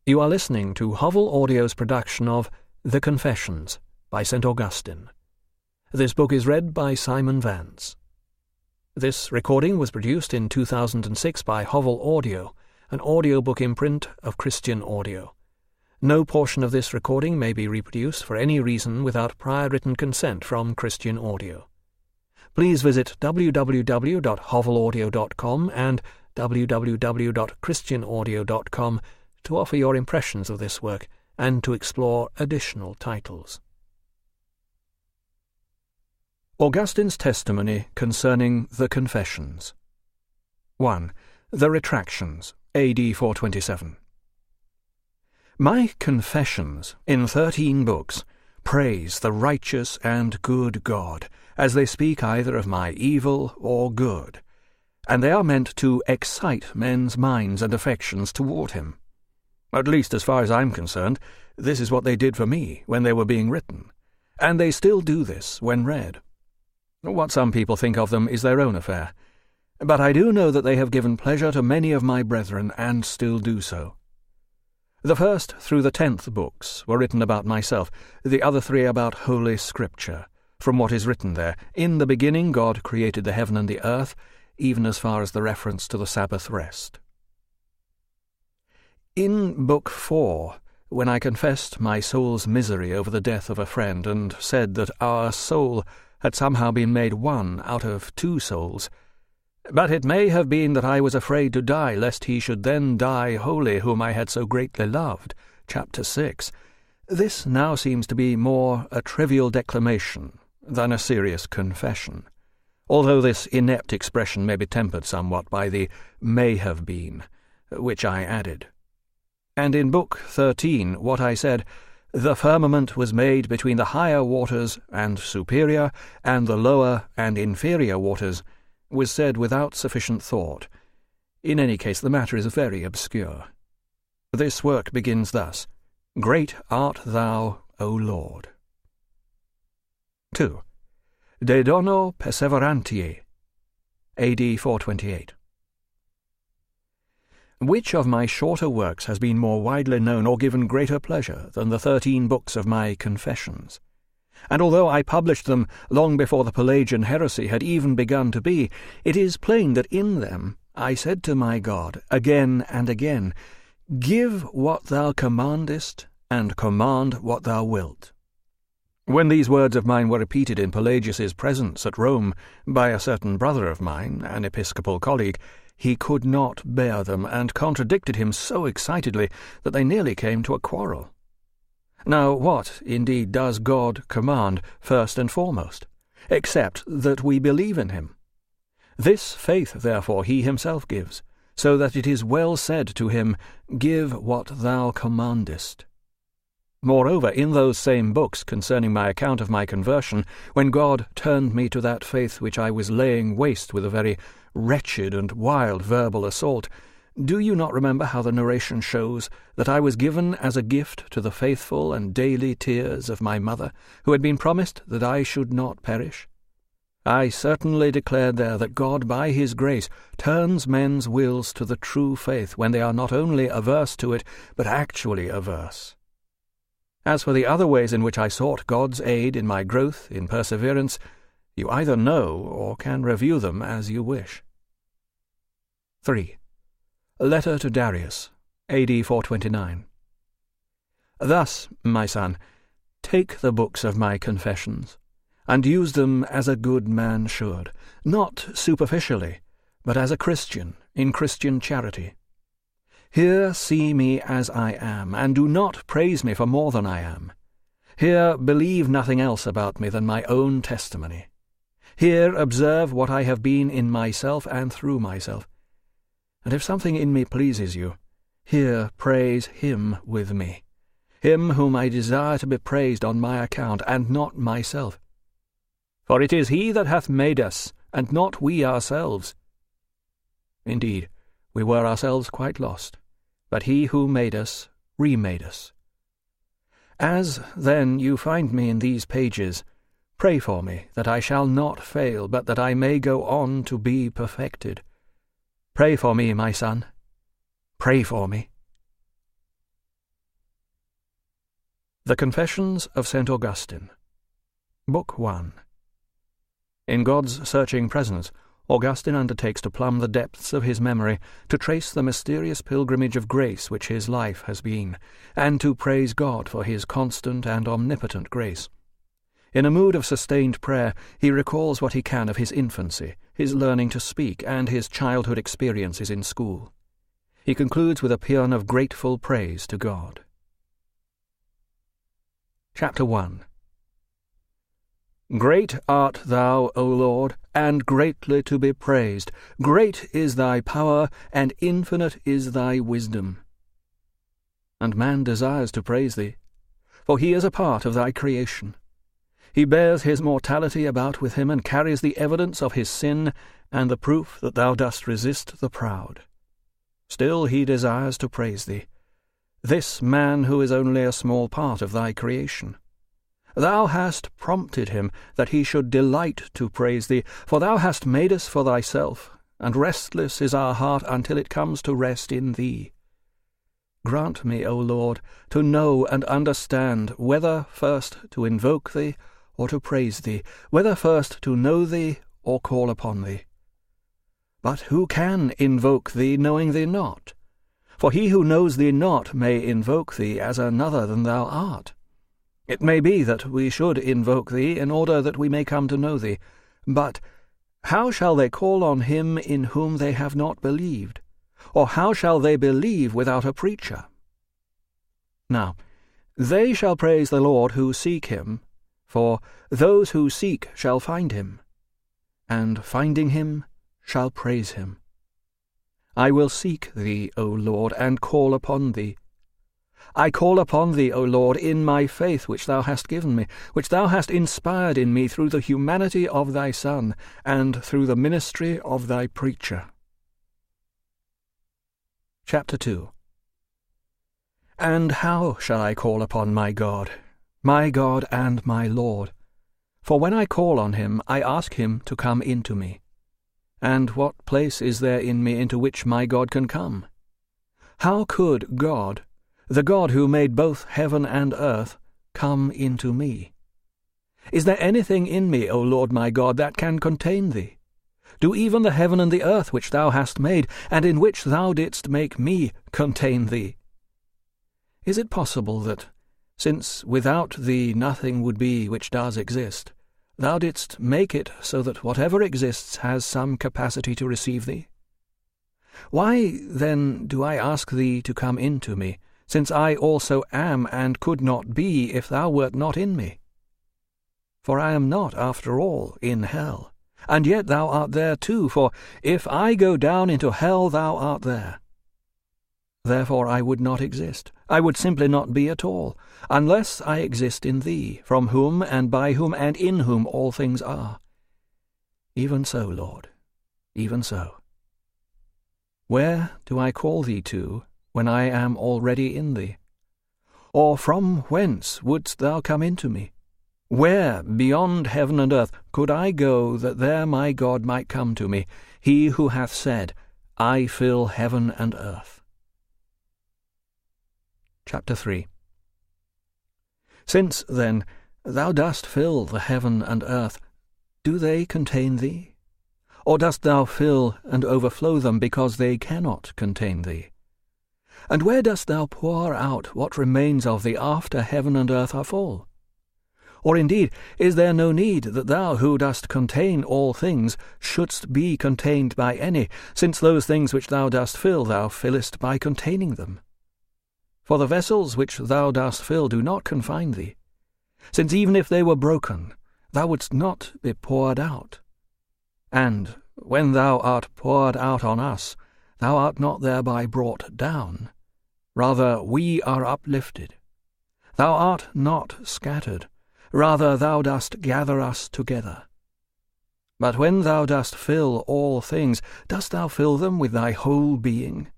You are listening to Hovel Audio's production of The Confessions by St. Augustine. This book is read by Simon Vance. This recording was produced in 2006 by Hovel Audio, an audiobook imprint of Christian Audio. No portion of this recording may be reproduced for any reason without prior written consent from Christian Audio. Please visit www.hovelaudio.com and www.christianaudio.com to offer your impressions of this work and to explore additional titles. Augustine's Testimony Concerning the Confessions. 1. The Retractions, AD 427. My Confessions, in 13 books, praise the righteous and good God, as they speak either of my evil or good, and they are meant to excite men's minds and affections toward him. At least as far as I'm concerned, this is what they did for me when they were being written, and they still do this when read. What some people think of them is their own affair, but I do know that they have given pleasure to many of my brethren, and still do so. The first through the 10th books were written about myself, the other 3 about Holy Scripture, from what is written there. In the beginning God created the heaven and the earth, even as far as the reference to the Sabbath rest. In Book 4, when I confessed my soul's misery over the death of a friend, and said that our soul had somehow been made one out of 2 souls, but it may have been that I was afraid to die, lest he should then die wholly whom I had so greatly loved, chapter 6, this now seems to be more a trivial declamation than a serious confession, although this inept expression may be tempered somewhat by the may have been, which I added. And in Book 13, what I said, the firmament was made between the higher waters and superior, and the lower and inferior waters, was said without sufficient thought. In any case, the matter is very obscure. This work begins thus: Great art thou, O Lord. 2. De Dono Perseverantiae, AD 428. Which of my shorter works has been more widely known or given greater pleasure than the 13 books of my Confessions? And although I published them long before the Pelagian heresy had even begun to be, it is plain that in them I said to my God again and again, Give what thou commandest, and command what thou wilt. When these words of mine were repeated in Pelagius's presence at Rome by a certain brother of mine, an episcopal colleague, he could not bear them, and contradicted him so excitedly that they nearly came to a quarrel. Now what, indeed, does God command first and foremost, except that we believe in him? This faith, therefore, he himself gives, so that it is well said to him, Give what thou commandest. Moreover, in those same books concerning my account of my conversion, when God turned me to that faith which I was laying waste with a very wretched and wild verbal assault, do you not remember how the narration shows that I was given as a gift to the faithful and daily tears of my mother, who had been promised that I should not perish? I certainly declared there that God by his grace turns men's wills to the true faith when they are not only averse to it, but actually averse. As for the other ways in which I sought God's aid in my growth in perseverance, you either know or can review them as you wish. 3. Letter to Darius, AD 429. Thus, my son, take the books of my Confessions, and use them as a good man should, not superficially, but as a Christian in Christian charity. Here see me as I am, and do not praise me for more than I am. Here believe nothing else about me than my own testimony. Here observe what I have been in myself and through myself. And if something in me pleases you, here praise him with me, him whom I desire to be praised on my account, and not myself. For it is he that hath made us, and not we ourselves. Indeed, we were ourselves quite lost, but he who made us remade us. As, then, you find me in these pages, pray for me that I shall not fail, but that I may go on to be perfected. Pray for me, my son. Pray for me. The Confessions of St. Augustine. Book 1. In God's searching presence, Augustine undertakes to plumb the depths of his memory, to trace the mysterious pilgrimage of grace which his life has been, and to praise God for his constant and omnipotent grace. In a mood of sustained prayer, he recalls what he can of his infancy, his learning to speak, and his childhood experiences in school. He concludes with a paean of grateful praise to God. Chapter 1. Great art thou, O Lord, and greatly to be praised. Great is thy power, and infinite is thy wisdom. And man desires to praise thee, for he is a part of thy creation. He bears his mortality about with him, and carries the evidence of his sin, and the proof that thou dost resist the proud. Still he desires to praise thee, this man who is only a small part of thy creation. Thou hast prompted him that he should delight to praise thee, for thou hast made us for thyself, and restless is our heart until it comes to rest in thee. Grant me, O Lord, to know and understand whether first to invoke thee or to praise thee, whether first to know thee or call upon thee. But who can invoke thee, knowing thee not? For he who knows thee not may invoke thee as another than thou art. It may be that we should invoke thee in order that we may come to know thee. But how shall they call on him in whom they have not believed? Or how shall they believe without a preacher? Now, they shall praise the Lord who seek him, for those who seek shall find him, and finding him shall praise him. I will seek thee, O Lord, and call upon thee. I call upon thee, O Lord, in my faith which thou hast given me, which thou hast inspired in me through the humanity of thy Son, and through the ministry of thy preacher. Chapter 2. And how shall I call upon my God and my Lord? For when I call on him, I ask him to come into me. And what place is there in me into which my God can come? How could God, the God who made both heaven and earth, come into me? Is there anything in me, O Lord my God, that can contain thee? Do even the heaven and the earth which thou hast made, and in which thou didst make me, contain thee? Is it possible that, since without thee nothing would be which does exist, thou didst make it so that whatever exists has some capacity to receive thee? Why, then, do I ask thee to come into me, since I also am and could not be if thou wert not in me? For I am not, after all, in hell, and yet thou art there too, for if I go down into hell thou art there. Therefore I would not exist, I would simply not be at all, unless I exist in thee, from whom and by whom and in whom all things are. Even so, Lord, even so. Where do I call thee to, when I am already in thee? Or from whence wouldst thou come into me? Where, beyond heaven and earth, could I go that there my God might come to me, he who hath said, I fill heaven and earth? Chapter 3. Since, then, thou dost fill the heaven and earth, do they contain thee? Or dost thou fill and overflow them because they cannot contain thee? And where dost thou pour out what remains of thee after heaven and earth are full? Or indeed, is there no need that thou who dost contain all things shouldst be contained by any, since those things which thou dost fill thou fillest by containing them? For the vessels which thou dost fill do not confine thee, since even if they were broken, thou wouldst not be poured out. And when thou art poured out on us, thou art not thereby brought down. Rather we are uplifted. Thou art not scattered. Rather thou dost gather us together. But when thou dost fill all things, dost thou fill them with thy whole being?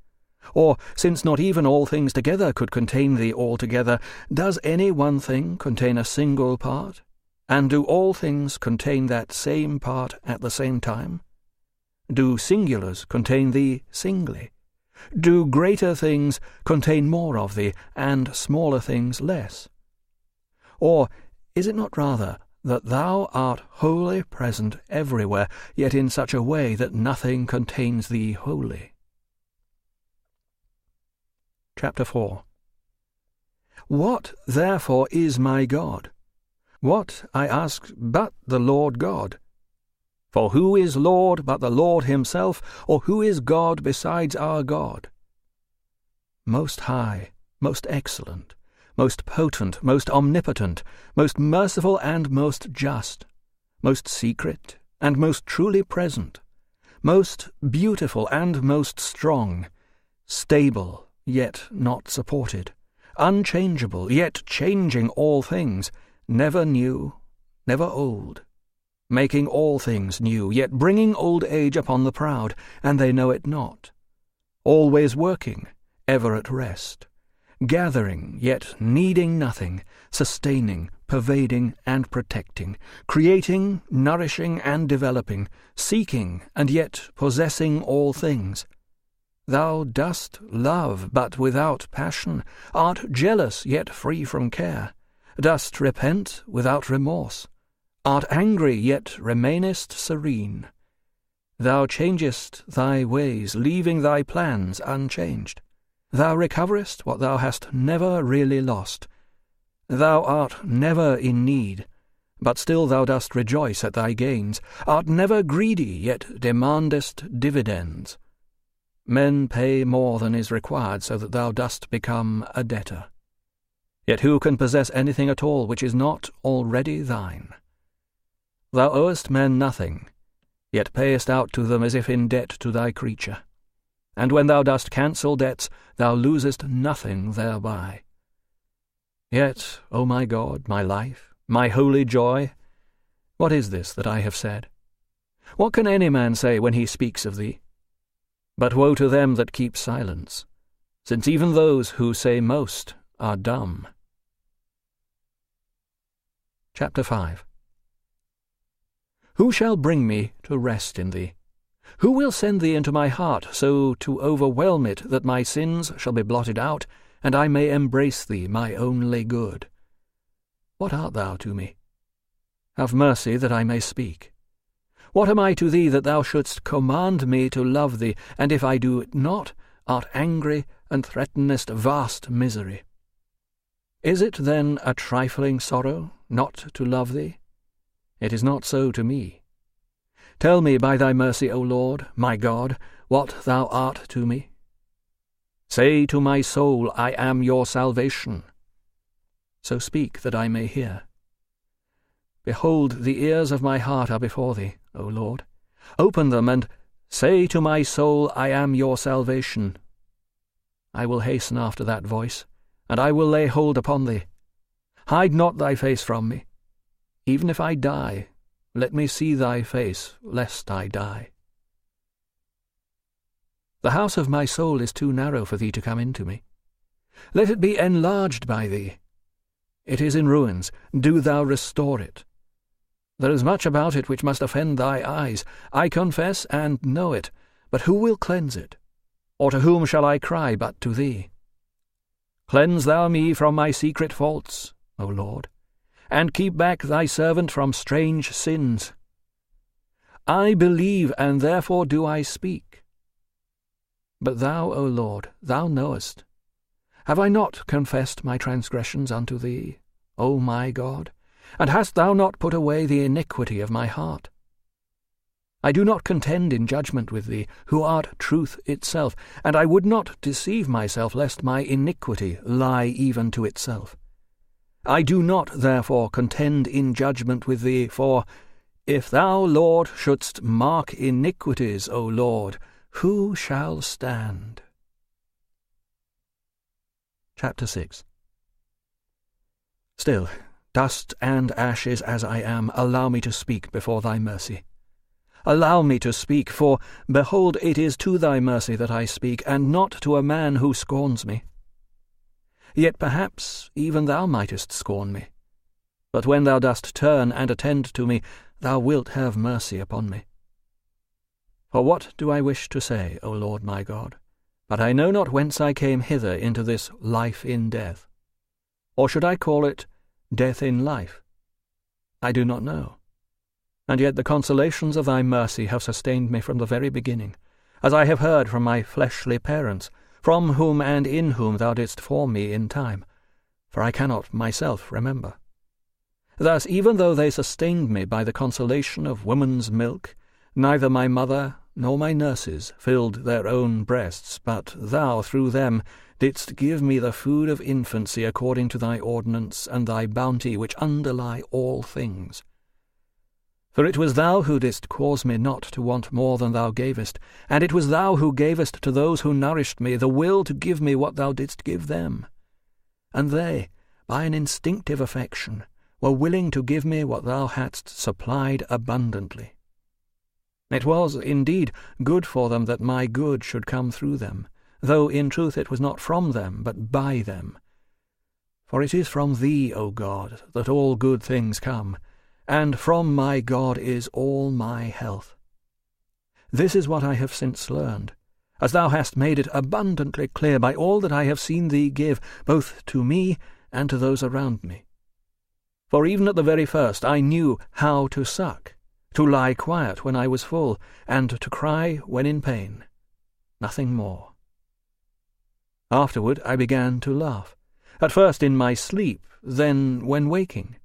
Or, since not even all things together could contain thee altogether, does any one thing contain a single part? And do all things contain that same part at the same time? Do singulars contain thee singly? Do greater things contain more of thee, and smaller things less? Or is it not rather that thou art wholly present everywhere, yet in such a way that nothing contains thee wholly? Chapter 4. What, therefore, is my God? What, I ask, but the Lord God? For who is Lord but the Lord himself, or who is God besides our God? Most high, most excellent, most potent, most omnipotent, most merciful and most just, most secret and most truly present, most beautiful and most strong, stable yet not supported, unchangeable yet changing all things, never new, never old, making all things new, yet bringing old age upon the proud, and they know it not, always working, ever at rest, gathering, yet needing nothing, sustaining, pervading, and protecting, creating, nourishing, and developing, seeking, and yet possessing all things. Thou dost love, but without passion, art jealous, yet free from care, dost repent without remorse, art angry, yet remainest serene. Thou changest thy ways, leaving thy plans unchanged. Thou recoverest what thou hast never really lost. Thou art never in need, but still thou dost rejoice at thy gains, art never greedy, yet demandest dividends. Men pay more than is required, so that thou dost become a debtor. Yet who can possess anything at all which is not already thine? Thou owest men nothing, yet payest out to them as if in debt to thy creature. And when thou dost cancel debts, thou losest nothing thereby. Yet, O my God, my life, my holy joy, what is this that I have said? What can any man say when he speaks of thee? But woe to them that keep silence, since even those who say most are dumb. Chapter 5. Who shall bring me to rest in thee? Who will send thee into my heart, so to overwhelm it that my sins shall be blotted out, and I may embrace thee, my only good? What art thou to me? Have mercy that I may speak. What am I to thee that thou shouldst command me to love thee, and if I do it not, art angry and threatenest vast misery? Is it then a trifling sorrow not to love thee? It is not so to me. Tell me by thy mercy, O Lord, my God, what thou art to me. Say to my soul, I am your salvation. So speak that I may hear. Behold, the ears of my heart are before thee, O Lord. Open them, and say to my soul, I am your salvation. I will hasten after that voice, and I will lay hold upon thee. Hide not thy face from me. Even if I die, let me see thy face, lest I die. The house of my soul is too narrow for thee to come into me. Let it be enlarged by thee. It is in ruins. Do thou restore it. There is much about it which must offend thy eyes. I confess and know it, but who will cleanse it? Or to whom shall I cry but to thee? Cleanse thou me from my secret faults, O Lord, and keep back thy servant from strange sins. I believe, and therefore do I speak. But thou, O Lord, thou knowest. Have I not confessed my transgressions unto thee, O my God? And hast thou not put away the iniquity of my heart? I do not contend in judgment with thee, who art truth itself, and I would not deceive myself, lest my iniquity lie even to itself. I do not, therefore, contend in judgment with thee, for if thou, Lord, shouldst mark iniquities, O Lord, who shall stand? Chapter 6. Still, dust and ashes as I am, allow me to speak before thy mercy. Allow me to speak, for, behold, it is to thy mercy that I speak, and not to a man who scorns me. Yet perhaps even thou mightest scorn me. But when thou dost turn and attend to me, thou wilt have mercy upon me. For what do I wish to say, O Lord my God? But I know not whence I came hither into this life in death. Or should I call it death in life? I do not know. And yet the consolations of thy mercy have sustained me from the very beginning, as I have heard from my fleshly parents, from whom and in whom thou didst form me in time, for I cannot myself remember. Thus, even though they sustained me by the consolation of woman's milk, neither my mother nor my nurses filled their own breasts, but thou, through them, didst give me the food of infancy according to thy ordinance and thy bounty which underlie all things. For it was thou who didst cause me not to want more than thou gavest, and it was thou who gavest to those who nourished me the will to give me what thou didst give them. And they, by an instinctive affection, were willing to give me what thou hadst supplied abundantly. It was, indeed, good for them that my good should come through them, though in truth it was not from them, but by them. For it is from thee, O God, that all good things come, and from my God is all my health. This is what I have since learned, as thou hast made it abundantly clear by all that I have seen thee give, both to me and to those around me. For even at the very first I knew how to suck, to lie quiet when I was full, and to cry when in pain. Nothing more. Afterward I began to laugh, at first in my sleep, then when waking.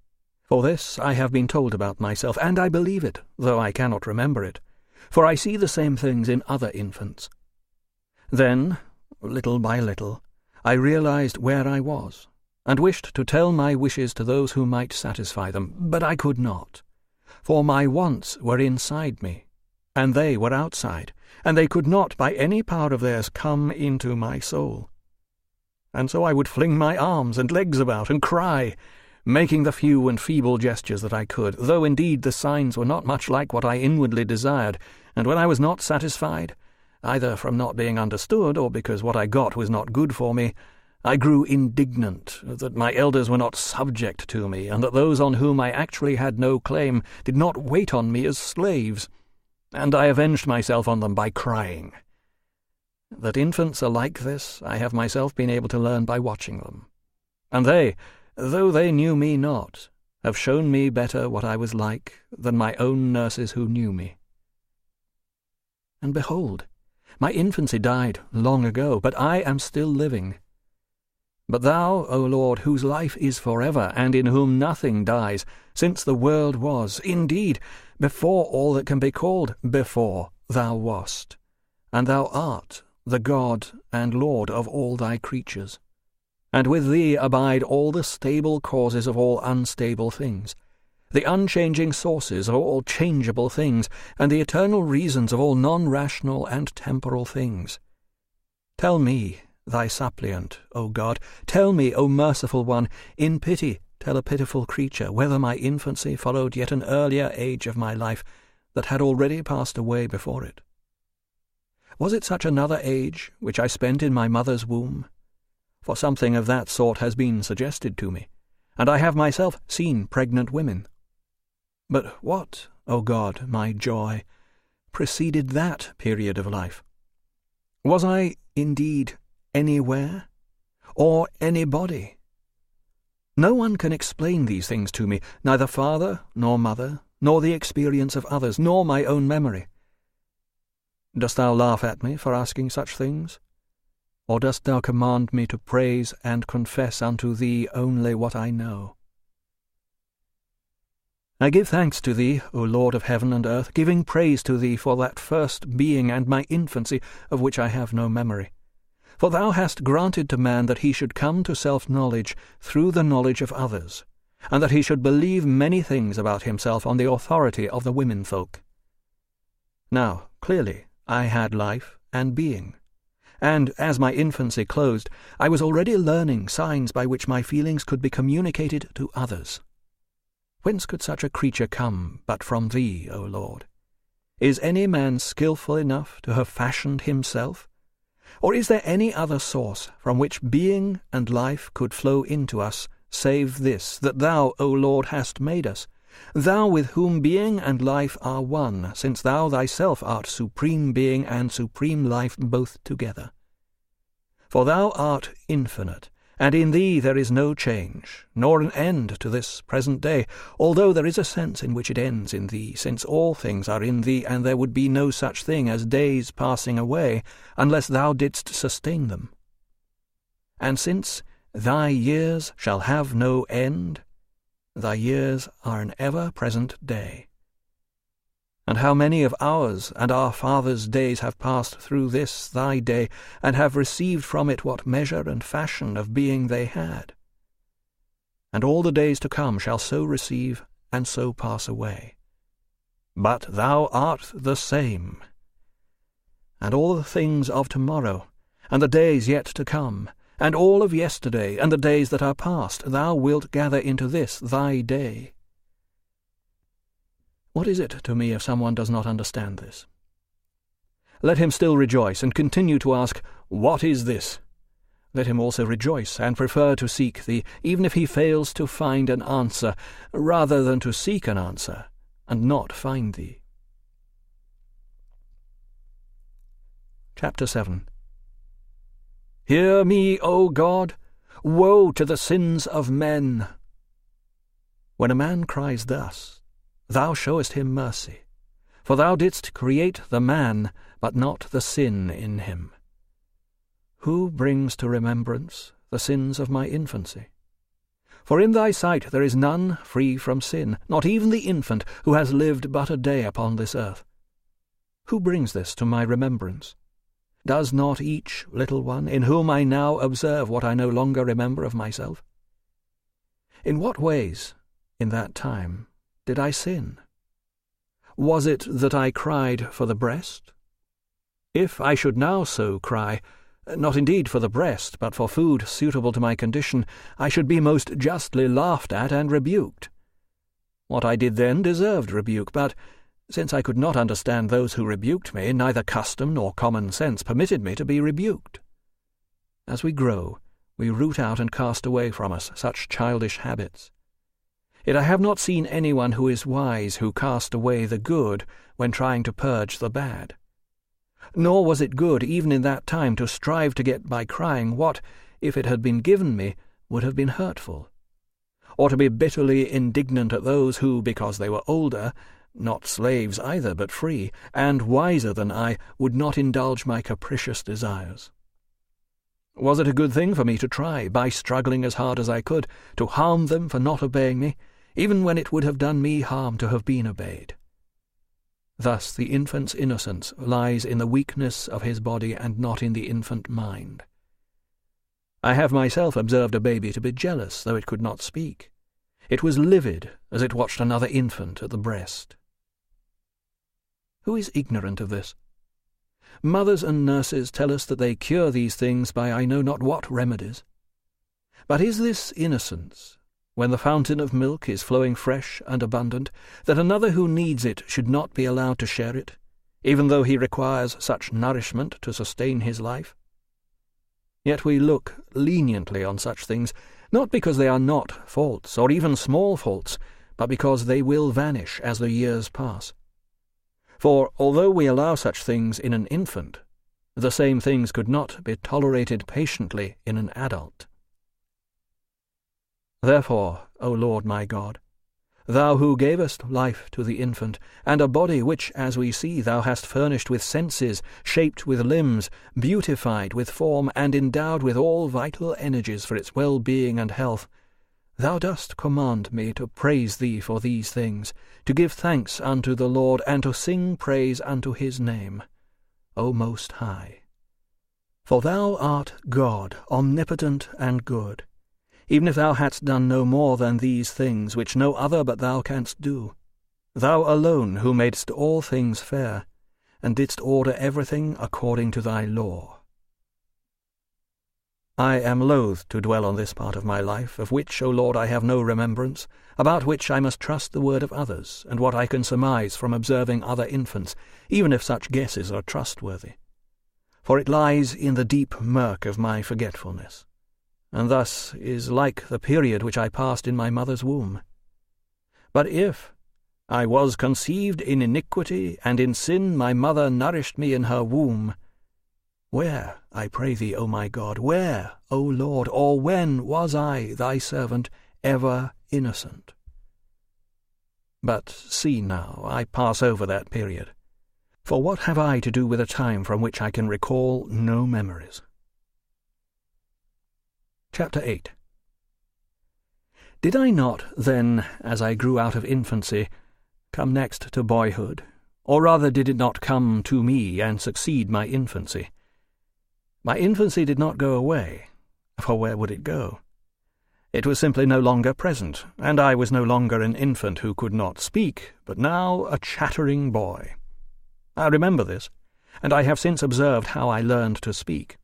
For this I have been told about myself, and I believe it, though I cannot remember it, for I see the same things in other infants. Then, little by little, I realized where I was, and wished to tell my wishes to those who might satisfy them, but I could not, for my wants were inside me, and they were outside, and they could not by any power of theirs come into my soul. And so I would fling my arms and legs about and cry, making the few and feeble gestures that I could, though indeed the signs were not much like what I inwardly desired, and when I was not satisfied, either from not being understood or because what I got was not good for me, I grew indignant that my elders were not subject to me, and that those on whom I actually had no claim did not wait on me as slaves, and I avenged myself on them by crying. That infants are like this I have myself been able to learn by watching them, and they, though they knew me not, have shown me better what I was like than my own nurses who knew me. And behold, my infancy died long ago, but I am still living. But thou, O Lord, whose life is forever, and in whom nothing dies, since the world was, indeed, before all that can be called before, thou wast, and thou art the God and Lord of all thy creatures. And with thee abide all the stable causes of all unstable things, the unchanging sources of all changeable things, and the eternal reasons of all non-rational and temporal things. Tell me, thy suppliant, O God, tell me, O merciful one, in pity tell a pitiful creature, whether my infancy followed yet an earlier age of my life that had already passed away before it. Was it such another age which I spent in my mother's womb? For something of that sort has been suggested to me, and I have myself seen pregnant women. But what, O God, my joy, preceded that period of life? Was I, indeed, anywhere, or anybody? No one can explain these things to me, neither father nor mother, nor the experience of others, nor my own memory. Dost thou laugh at me for asking such things? Or dost thou command me to praise and confess unto thee only what I know? I give thanks to thee, O Lord of heaven and earth, giving praise to thee for that first being and my infancy, of which I have no memory. For thou hast granted to man that he should come to self-knowledge through the knowledge of others, and that he should believe many things about himself on the authority of the womenfolk. Now, clearly, I had life and being, and, as my infancy closed, I was already learning signs by which my feelings could be communicated to others. Whence could such a creature come but from thee, O Lord? Is any man skilful enough to have fashioned himself? Or is there any other source from which being and life could flow into us, save this, that thou, O Lord, hast made us, thou with whom being and life are one, since thou thyself art supreme being and supreme life both together? For thou art infinite, and in thee there is no change, nor an end to this present day, although there is a sense in which it ends in thee, since all things are in thee, and there would be no such thing as days passing away, unless thou didst sustain them. And since thy years shall have no end, thy years are an ever-present day. And how many of ours and our fathers' days have passed through this thy day, and have received from it what measure and fashion of being they had? And all the days to come shall so receive, and so pass away. But thou art the same. And all the things of tomorrow, and the days yet to come, and all of yesterday, and the days that are past, thou wilt gather into this thy day. What is it to me if someone does not understand this? Let him still rejoice, and continue to ask, "What is this?" Let him also rejoice, and prefer to seek thee, even if he fails to find an answer, rather than to seek an answer, and not find thee. Chapter 7. Hear me, O God! Woe to the sins of men! When a man cries thus, thou showest him mercy, for thou didst create the man, but not the sin in him. Who brings to remembrance the sins of my infancy? For in thy sight there is none free from sin, not even the infant who has lived but a day upon this earth. Who brings this to my remembrance? Does not each little one, in whom I now observe what I no longer remember of myself? In what ways, in that time, did I sin? Was it that I cried for the breast? If I should now so cry, not indeed for the breast, but for food suitable to my condition, I should be most justly laughed at and rebuked. What I did then deserved rebuke, but since I could not understand those who rebuked me, neither custom nor common sense permitted me to be rebuked. As we grow, we root out and cast away from us such childish habits. Yet I have not seen anyone who is wise who cast away the good when trying to purge the bad. Nor was it good even in that time to strive to get by crying what, if it had been given me, would have been hurtful, or to be bitterly indignant at those who, because they were older, not slaves either, but free, and wiser than I, would not indulge my capricious desires. Was it a good thing for me to try, by struggling as hard as I could, to harm them for not obeying me, even when it would have done me harm to have been obeyed? Thus the infant's innocence lies in the weakness of his body and not in the infant mind. I have myself observed a baby to be jealous, though it could not speak. It was livid as it watched another infant at the breast. Who is ignorant of this? Mothers and nurses tell us that they cure these things by I know not what remedies. But is this innocence, when the fountain of milk is flowing fresh and abundant, that another who needs it should not be allowed to share it, even though he requires such nourishment to sustain his life? Yet we look leniently on such things, not because they are not faults, or even small faults, but because they will vanish as the years pass. For although we allow such things in an infant, the same things could not be tolerated patiently in an adult. Therefore, O Lord my God, thou who gavest life to the infant, and a body which, as we see, thou hast furnished with senses, shaped with limbs, beautified with form, and endowed with all vital energies for its well-being and health, thou dost command me to praise thee for these things, to give thanks unto the Lord, and to sing praise unto his name, O Most High. For thou art God, omnipotent and good, even if thou hadst done no more than these things, which no other but thou canst do. Thou alone who madest all things fair, and didst order everything according to thy law. I am loath to dwell on this part of my life, of which, O Lord, I have no remembrance, about which I must trust the word of others, and what I can surmise from observing other infants, even if such guesses are trustworthy. For it lies in the deep murk of my forgetfulness, and thus is like the period which I passed in my mother's womb. But if I was conceived in iniquity, and in sin my mother nourished me in her womb, Where, I pray thee, O my God, where, O Lord, or when was I, thy servant, ever innocent? But see now, I pass over that period. For what have I to do with a time from which I can recall no memories? Chapter 8. Did I not, then, as I grew out of infancy, come next to boyhood, or rather did it not come to me and succeed my infancy? My infancy did not go away, for where would it go? It was simply no longer present, and I was no longer an infant who could not speak, but now a chattering boy. I remember this, and I have since observed how I learned to speak.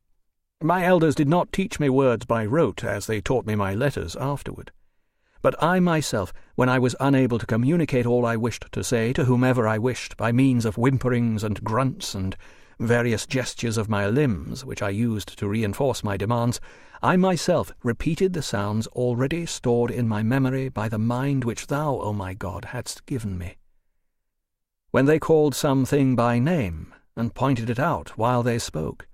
My elders did not teach me words by rote, as they taught me my letters afterward. But I myself, when I was unable to communicate all I wished to say to whomever I wished by means of whimperings and grunts and various gestures of my limbs, which I used to reinforce my demands, I myself repeated the sounds already stored in my memory by the mind which thou, O my God, hadst given me. When they called some thing by name, and pointed it out while they spoke,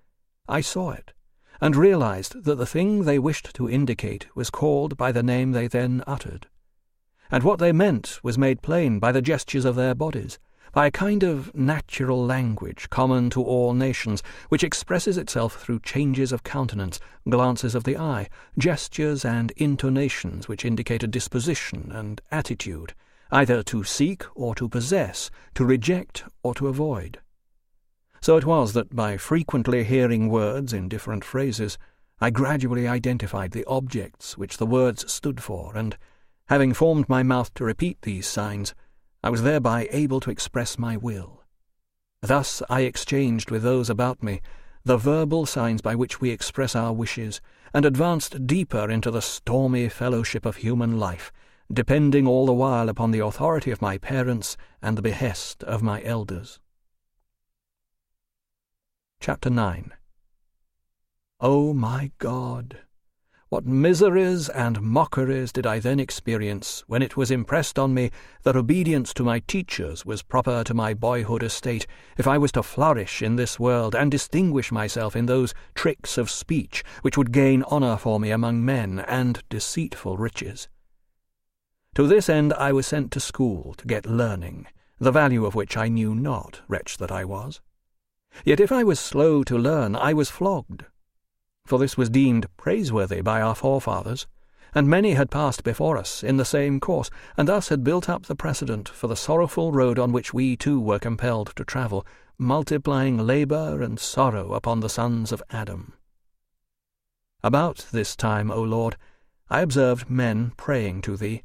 I saw it, and realized that the thing they wished to indicate was called by the name they then uttered, and what they meant was made plain by the gestures of their bodies, by a kind of natural language common to all nations, which expresses itself through changes of countenance, glances of the eye, gestures and intonations which indicate a disposition and attitude, either to seek or to possess, to reject or to avoid. So it was that by frequently hearing words in different phrases, I gradually identified the objects which the words stood for, and, having formed my mouth to repeat these signs, I was thereby able to express my will. Thus I exchanged with those about me the verbal signs by which we express our wishes, and advanced deeper into the stormy fellowship of human life, depending all the while upon the authority of my parents and the behest of my elders. Chapter 9. O my God! What miseries and mockeries did I then experience when it was impressed on me that obedience to my teachers was proper to my boyhood estate, if I was to flourish in this world and distinguish myself in those tricks of speech which would gain honour for me among men and deceitful riches. To this end I was sent to school to get learning, the value of which I knew not, wretch that I was. Yet if I was slow to learn, I was flogged. For this was deemed praiseworthy by our forefathers, and many had passed before us in the same course, and thus had built up the precedent for the sorrowful road on which we too were compelled to travel, multiplying labour and sorrow upon the sons of Adam. About this time, O Lord, I observed men praying to thee,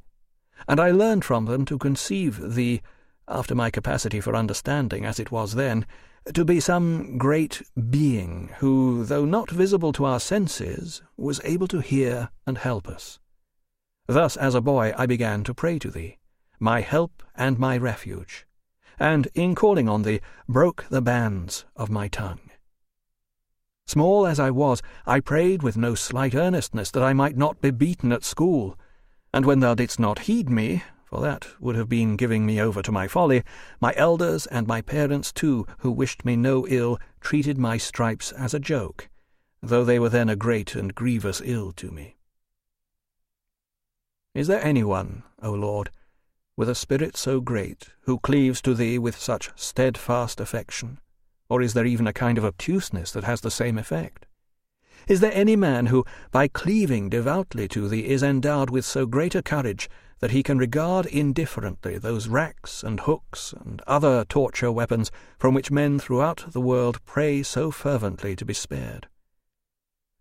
and I learned from them to conceive thee, after my capacity for understanding as it was then, to be some great being who, though not visible to our senses, was able to hear and help us. Thus, as a boy, I began to pray to thee, my help and my refuge, and, in calling on thee, broke the bands of my tongue. Small as I was, I prayed with no slight earnestness that I might not be beaten at school, and when thou didst not heed me, for that would have been giving me over to my folly, my elders and my parents too, who wished me no ill, treated my stripes as a joke, though they were then a great and grievous ill to me. Is there anyone, O Lord, with a spirit so great, who cleaves to thee with such steadfast affection, or is there even a kind of obtuseness that has the same effect? Is there any man who, by cleaving devoutly to thee, is endowed with so great a courage that he can regard indifferently those racks and hooks and other torture weapons from which men throughout the world pray so fervently to be spared?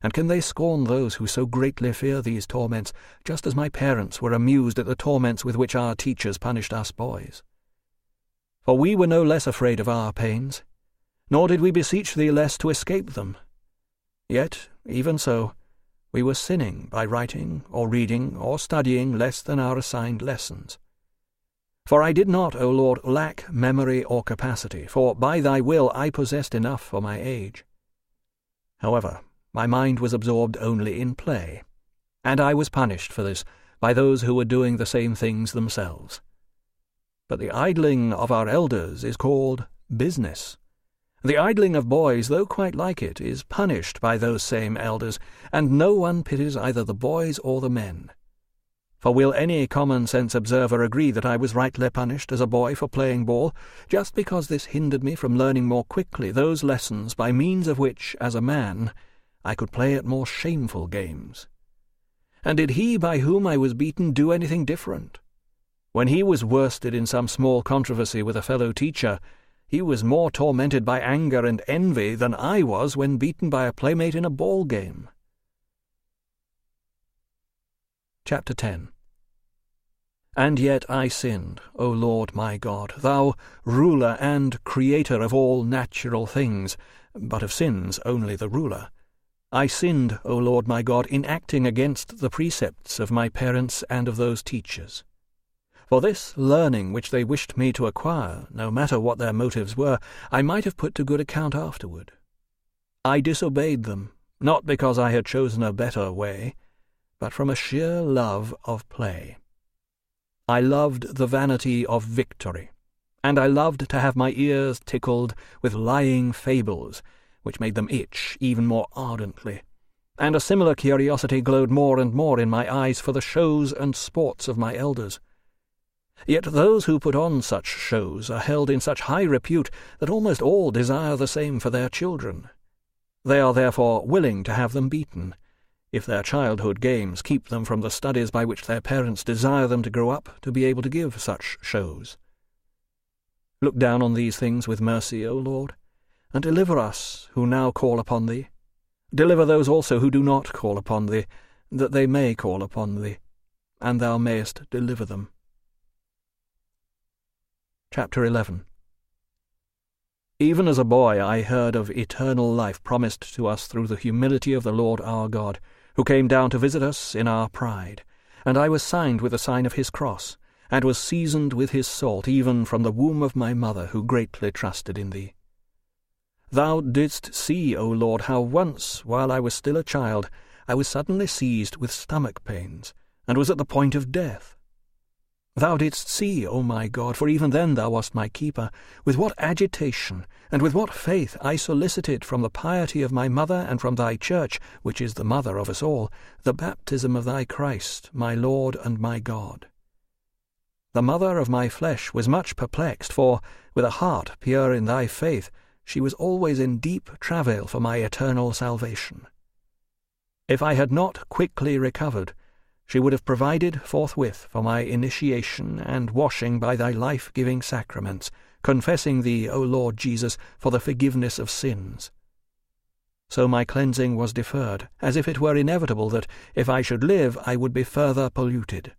And can they scorn those who so greatly fear these torments, just as my parents were amused at the torments with which our teachers punished us boys? For we were no less afraid of our pains, nor did we beseech thee less to escape them. Yet, even so, we were sinning by writing or reading or studying less than our assigned lessons. For I did not, O Lord, lack memory or capacity, for by thy will I possessed enough for my age. However, my mind was absorbed only in play, and I was punished for this by those who were doing the same things themselves. But the idling of our elders is called business, The idling of boys, though quite like it, is punished by those same elders, and no one pities either the boys or the men. For will any common-sense observer agree that I was rightly punished as a boy for playing ball, just because this hindered me from learning more quickly those lessons by means of which, as a man, I could play at more shameful games? And did he by whom I was beaten do anything different? When he was worsted in some small controversy with a fellow teacher, he was more tormented by anger and envy than I was when beaten by a playmate in a ball game. Chapter 10. And yet I sinned, O Lord my God, thou ruler and creator of all natural things, but of sins only the ruler. I sinned, O Lord my God, in acting against the precepts of my parents and of those teachers. For this learning which they wished me to acquire, no matter what their motives were, I might have put to good account afterward. I disobeyed them, not because I had chosen a better way, but from a sheer love of play. I loved the vanity of victory, and I loved to have my ears tickled with lying fables, which made them itch even more ardently, and a similar curiosity glowed more and more in my eyes for the shows and sports of my elders. Yet those who put on such shows are held in such high repute that almost all desire the same for their children. They are therefore willing to have them beaten, if their childhood games keep them from the studies by which their parents desire them to grow up to be able to give such shows. Look down on these things with mercy, O Lord, and deliver us who now call upon thee. Deliver those also who do not call upon thee, that they may call upon thee, and thou mayest deliver them. Chapter 11. Even as a boy I heard of eternal life promised to us through the humility of the Lord our God, who came down to visit us in our pride, and I was signed with the sign of his cross, and was seasoned with his salt even from the womb of my mother, who greatly trusted in thee. Thou didst see, O Lord, how once, while I was still a child, I was suddenly seized with stomach pains, and was at the point of death. Thou didst see, O my God, for even then thou wast my keeper, with what agitation and with what faith I solicited from the piety of my mother and from thy church, which is the mother of us all, the baptism of thy Christ, my Lord and my God. The mother of my flesh was much perplexed, for, with a heart pure in thy faith, she was always in deep travail for my eternal salvation. If I had not quickly recovered, she would have provided forthwith for my initiation and washing by thy life-giving sacraments, confessing thee, O Lord Jesus, for the forgiveness of sins. So my cleansing was deferred, as if it were inevitable that, if I should live, I would be further polluted,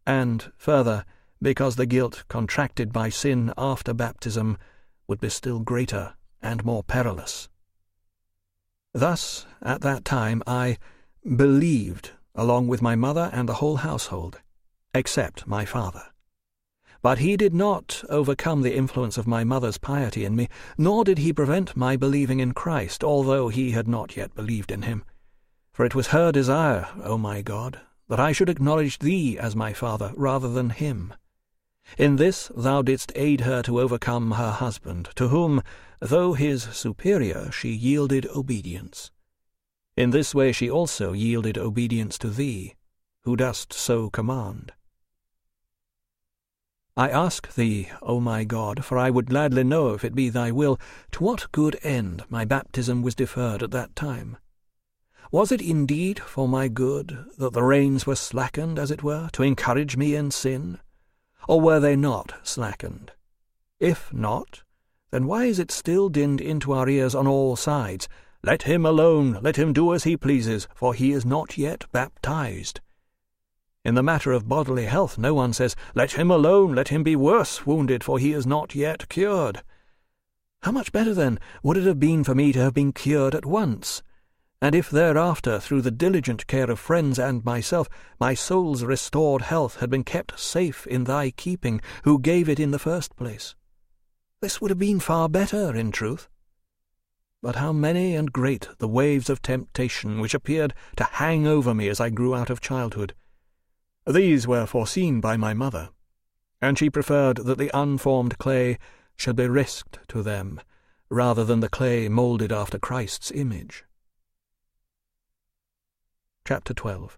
and, further, because the guilt contracted by sin after baptism would be still greater and more perilous. Thus, at that time, I believed, along with my mother and the whole household, except my father. But he did not overcome the influence of my mother's piety in me, nor did he prevent my believing in Christ, although he had not yet believed in him. For it was her desire, O my God, that I should acknowledge thee as my father rather than him. In this thou didst aid her to overcome her husband, to whom, though his superior, she yielded obedience. In this way she also yielded obedience to thee, who dost so command. I ask thee, O my God, for I would gladly know, if it be thy will, to what good end my baptism was deferred at that time. Was it indeed for my good that the reins were slackened, as it were, to encourage me in sin? Or were they not slackened? If not, then why is it still dinned into our ears on all sides, "Let him alone, let him do as he pleases, for he is not yet baptized"? In the matter of bodily health no one says, "Let him alone, let him be worse wounded, for he is not yet cured." How much better, then, would it have been for me to have been cured at once, and if thereafter, through the diligent care of friends and myself, my soul's restored health had been kept safe in thy keeping, who gave it in the first place? This would have been far better, in truth. But how many and great the waves of temptation which appeared to hang over me as I grew out of childhood! These were foreseen by my mother, and she preferred that the unformed clay should be risked to them, rather than the clay moulded after Christ's image. Chapter 12.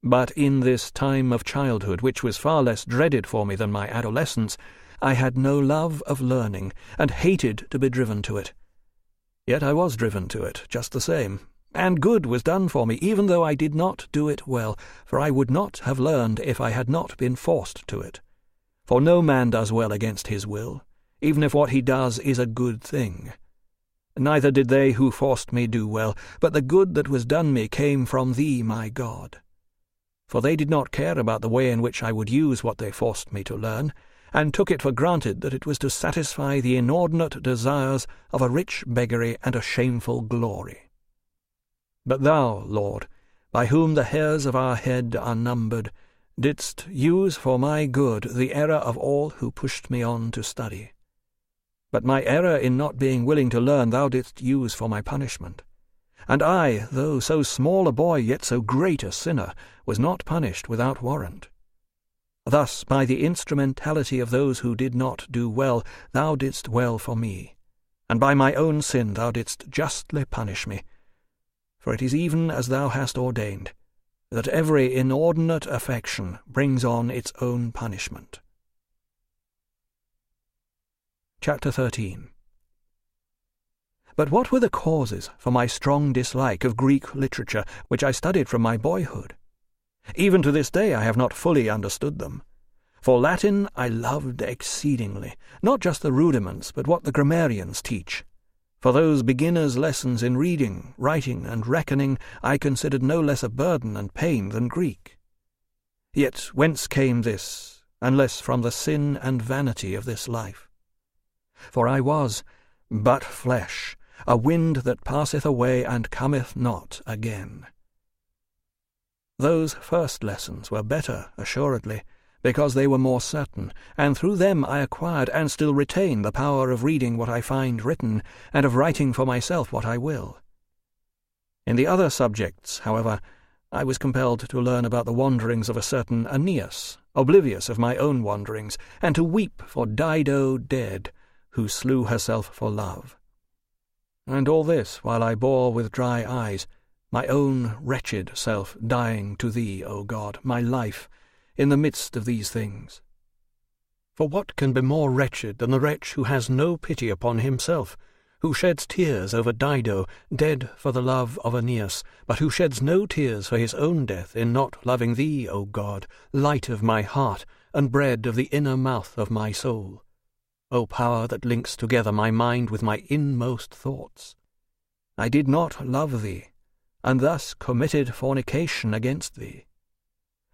But in this time of childhood, which was far less dreaded for me than my adolescence, I had no love of learning, and hated to be driven to it. Yet I was driven to it, just the same, and good was done for me, even though I did not do it well, for I would not have learned if I had not been forced to it. For no man does well against his will, even if what he does is a good thing. Neither did they who forced me do well, but the good that was done me came from thee, my God. For they did not care about the way in which I would use what they forced me to learn, and took it for granted that it was to satisfy the inordinate desires of a rich beggary and a shameful glory. But thou, Lord, by whom the hairs of our head are numbered, didst use for my good the error of all who pushed me on to study. But my error in not being willing to learn thou didst use for my punishment. And I, though so small a boy, yet so great a sinner, was not punished without warrant. Thus, by the instrumentality of those who did not do well, thou didst well for me, and by my own sin thou didst justly punish me. For it is even as thou hast ordained, that every inordinate affection brings on its own punishment. Chapter 13. But what were the causes for my strong dislike of Greek literature, which I studied from my boyhood? Even to this day I have not fully understood them. For Latin I loved exceedingly, not just the rudiments, but what the grammarians teach. For those beginners' lessons in reading, writing, and reckoning I considered no less a burden and pain than Greek. Yet whence came this, unless from the sin and vanity of this life? For I was but flesh, a wind that passeth away and cometh not again. Those first lessons were better, assuredly, because they were more certain, and through them I acquired and still retain the power of reading what I find written, and of writing for myself what I will. In the other subjects, however, I was compelled to learn about the wanderings of a certain Aeneas, oblivious of my own wanderings, and to weep for Dido dead, who slew herself for love. And all this while I bore with dry eyes my own wretched self dying to thee, O God, my life, in the midst of these things. For what can be more wretched than the wretch who has no pity upon himself, who sheds tears over Dido, dead for the love of Aeneas, but who sheds no tears for his own death in not loving thee, O God, light of my heart, and bread of the inner mouth of my soul? O power that links together my mind with my inmost thoughts! I did not love thee, and thus committed fornication against thee.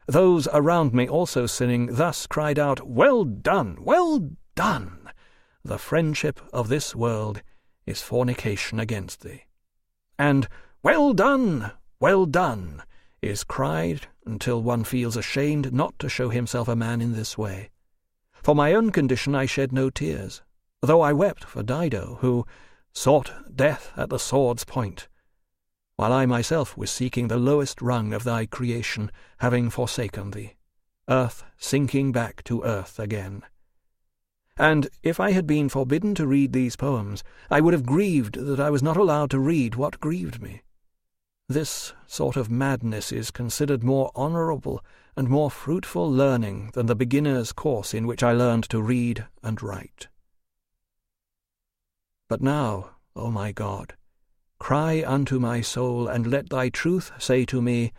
Those around me also sinning thus cried out, Well done, well done! The friendship of this world is fornication against thee. And well done is cried until one feels ashamed not to show himself a man in this way. For my own condition I shed no tears, though I wept for Dido, who sought death at the sword's point, while I myself was seeking the lowest rung of thy creation, having forsaken thee, earth sinking back to earth again. And if I had been forbidden to read these poems, I would have grieved that I was not allowed to read what grieved me. This sort of madness is considered more honourable and more fruitful learning than the beginner's course in which I learned to read and write. But now, O my God, cry unto my soul, and let thy truth say to me,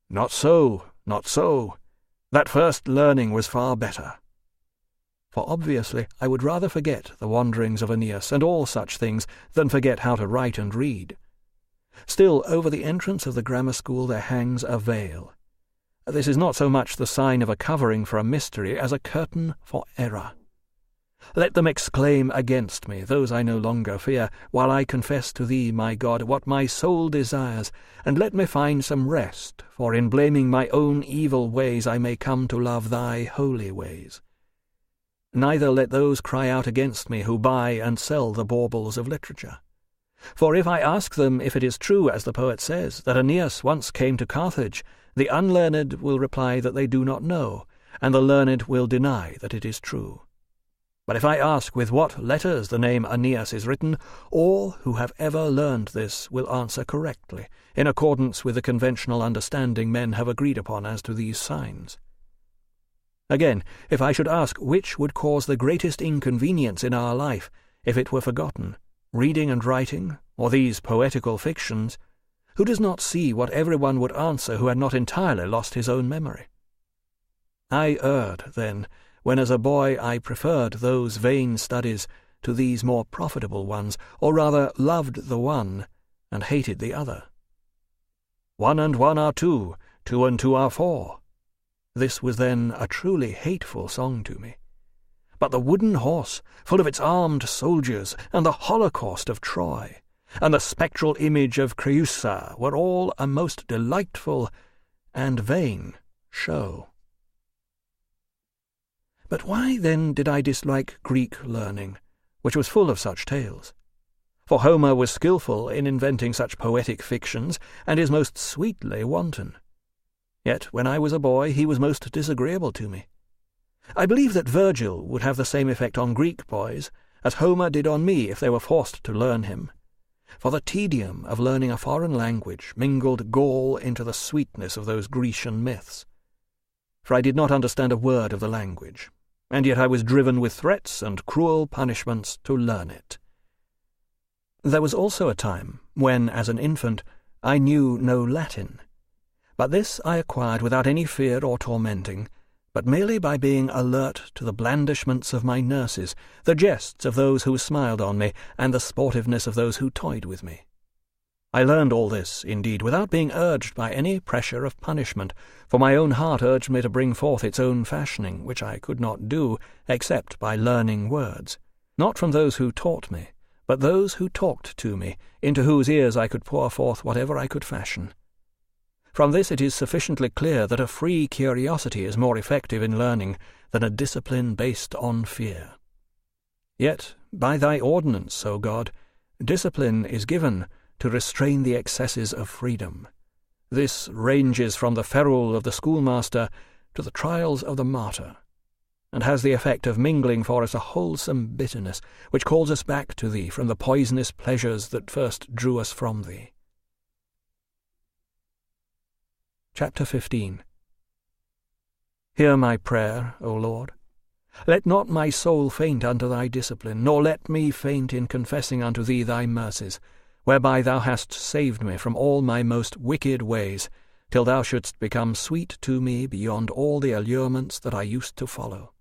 Not so, not so. That first learning was far better. For obviously I would rather forget the wanderings of Aeneas and all such things than forget how to write and read. Still, over the entrance of the grammar school there hangs a veil. This is not so much the sign of a covering for a mystery as a curtain for error. Let them exclaim against me, those I no longer fear, while I confess to thee, my God, what my soul desires, and let me find some rest, for in blaming my own evil ways I may come to love thy holy ways. Neither let those cry out against me who buy and sell the baubles of literature. For if I ask them if it is true, as the poet says, that Aeneas once came to Carthage, the unlearned will reply that they do not know, and the learned will deny that it is true. But if I ask with what letters the name Aeneas is written, all who have ever learned this will answer correctly, in accordance with the conventional understanding men have agreed upon as to these signs. Again, if I should ask which would cause the greatest inconvenience in our life, if it were forgotten, reading and writing, or these poetical fictions, who does not see what everyone would answer who had not entirely lost his own memory? I erred, then, when as a boy I preferred those vain studies to these more profitable ones, or rather loved the one and hated the other. 1 and 1 are 2, 2 and 2 are 4. This was then a truly hateful song to me. But the wooden horse, full of its armed soldiers, and the holocaust of Troy, and the spectral image of Creusa were all a most delightful and vain show. But why then did I dislike Greek learning, which was full of such tales? For Homer was skilful in inventing such poetic fictions, and is most sweetly wanton. Yet when I was a boy he was most disagreeable to me. I believe that Virgil would have the same effect on Greek boys as Homer did on me if they were forced to learn him. For the tedium of learning a foreign language mingled gall into the sweetness of those Grecian myths. For I did not understand a word of the language, and yet I was driven with threats and cruel punishments to learn it. There was also a time when, as an infant, I knew no Latin, but this I acquired without any fear or tormenting, but merely by being alert to the blandishments of my nurses, the jests of those who smiled on me, and the sportiveness of those who toyed with me. I learned all this, indeed, without being urged by any pressure of punishment, for my own heart urged me to bring forth its own fashioning, which I could not do except by learning words, not from those who taught me, but those who talked to me, into whose ears I could pour forth whatever I could fashion. From this it is sufficiently clear that a free curiosity is more effective in learning than a discipline based on fear. Yet, by thy ordinance, O God, discipline is given to restrain the excesses of freedom. This ranges from the ferule of the schoolmaster to the trials of the martyr, and has the effect of mingling for us a wholesome bitterness, which calls us back to thee from the poisonous pleasures that first drew us from thee. Chapter 15. Hear my prayer, O Lord. Let not my soul faint under thy discipline, nor let me faint in confessing unto thee thy mercies, whereby thou hast saved me from all my most wicked ways, till thou shouldst become sweet to me beyond all the allurements that I used to follow.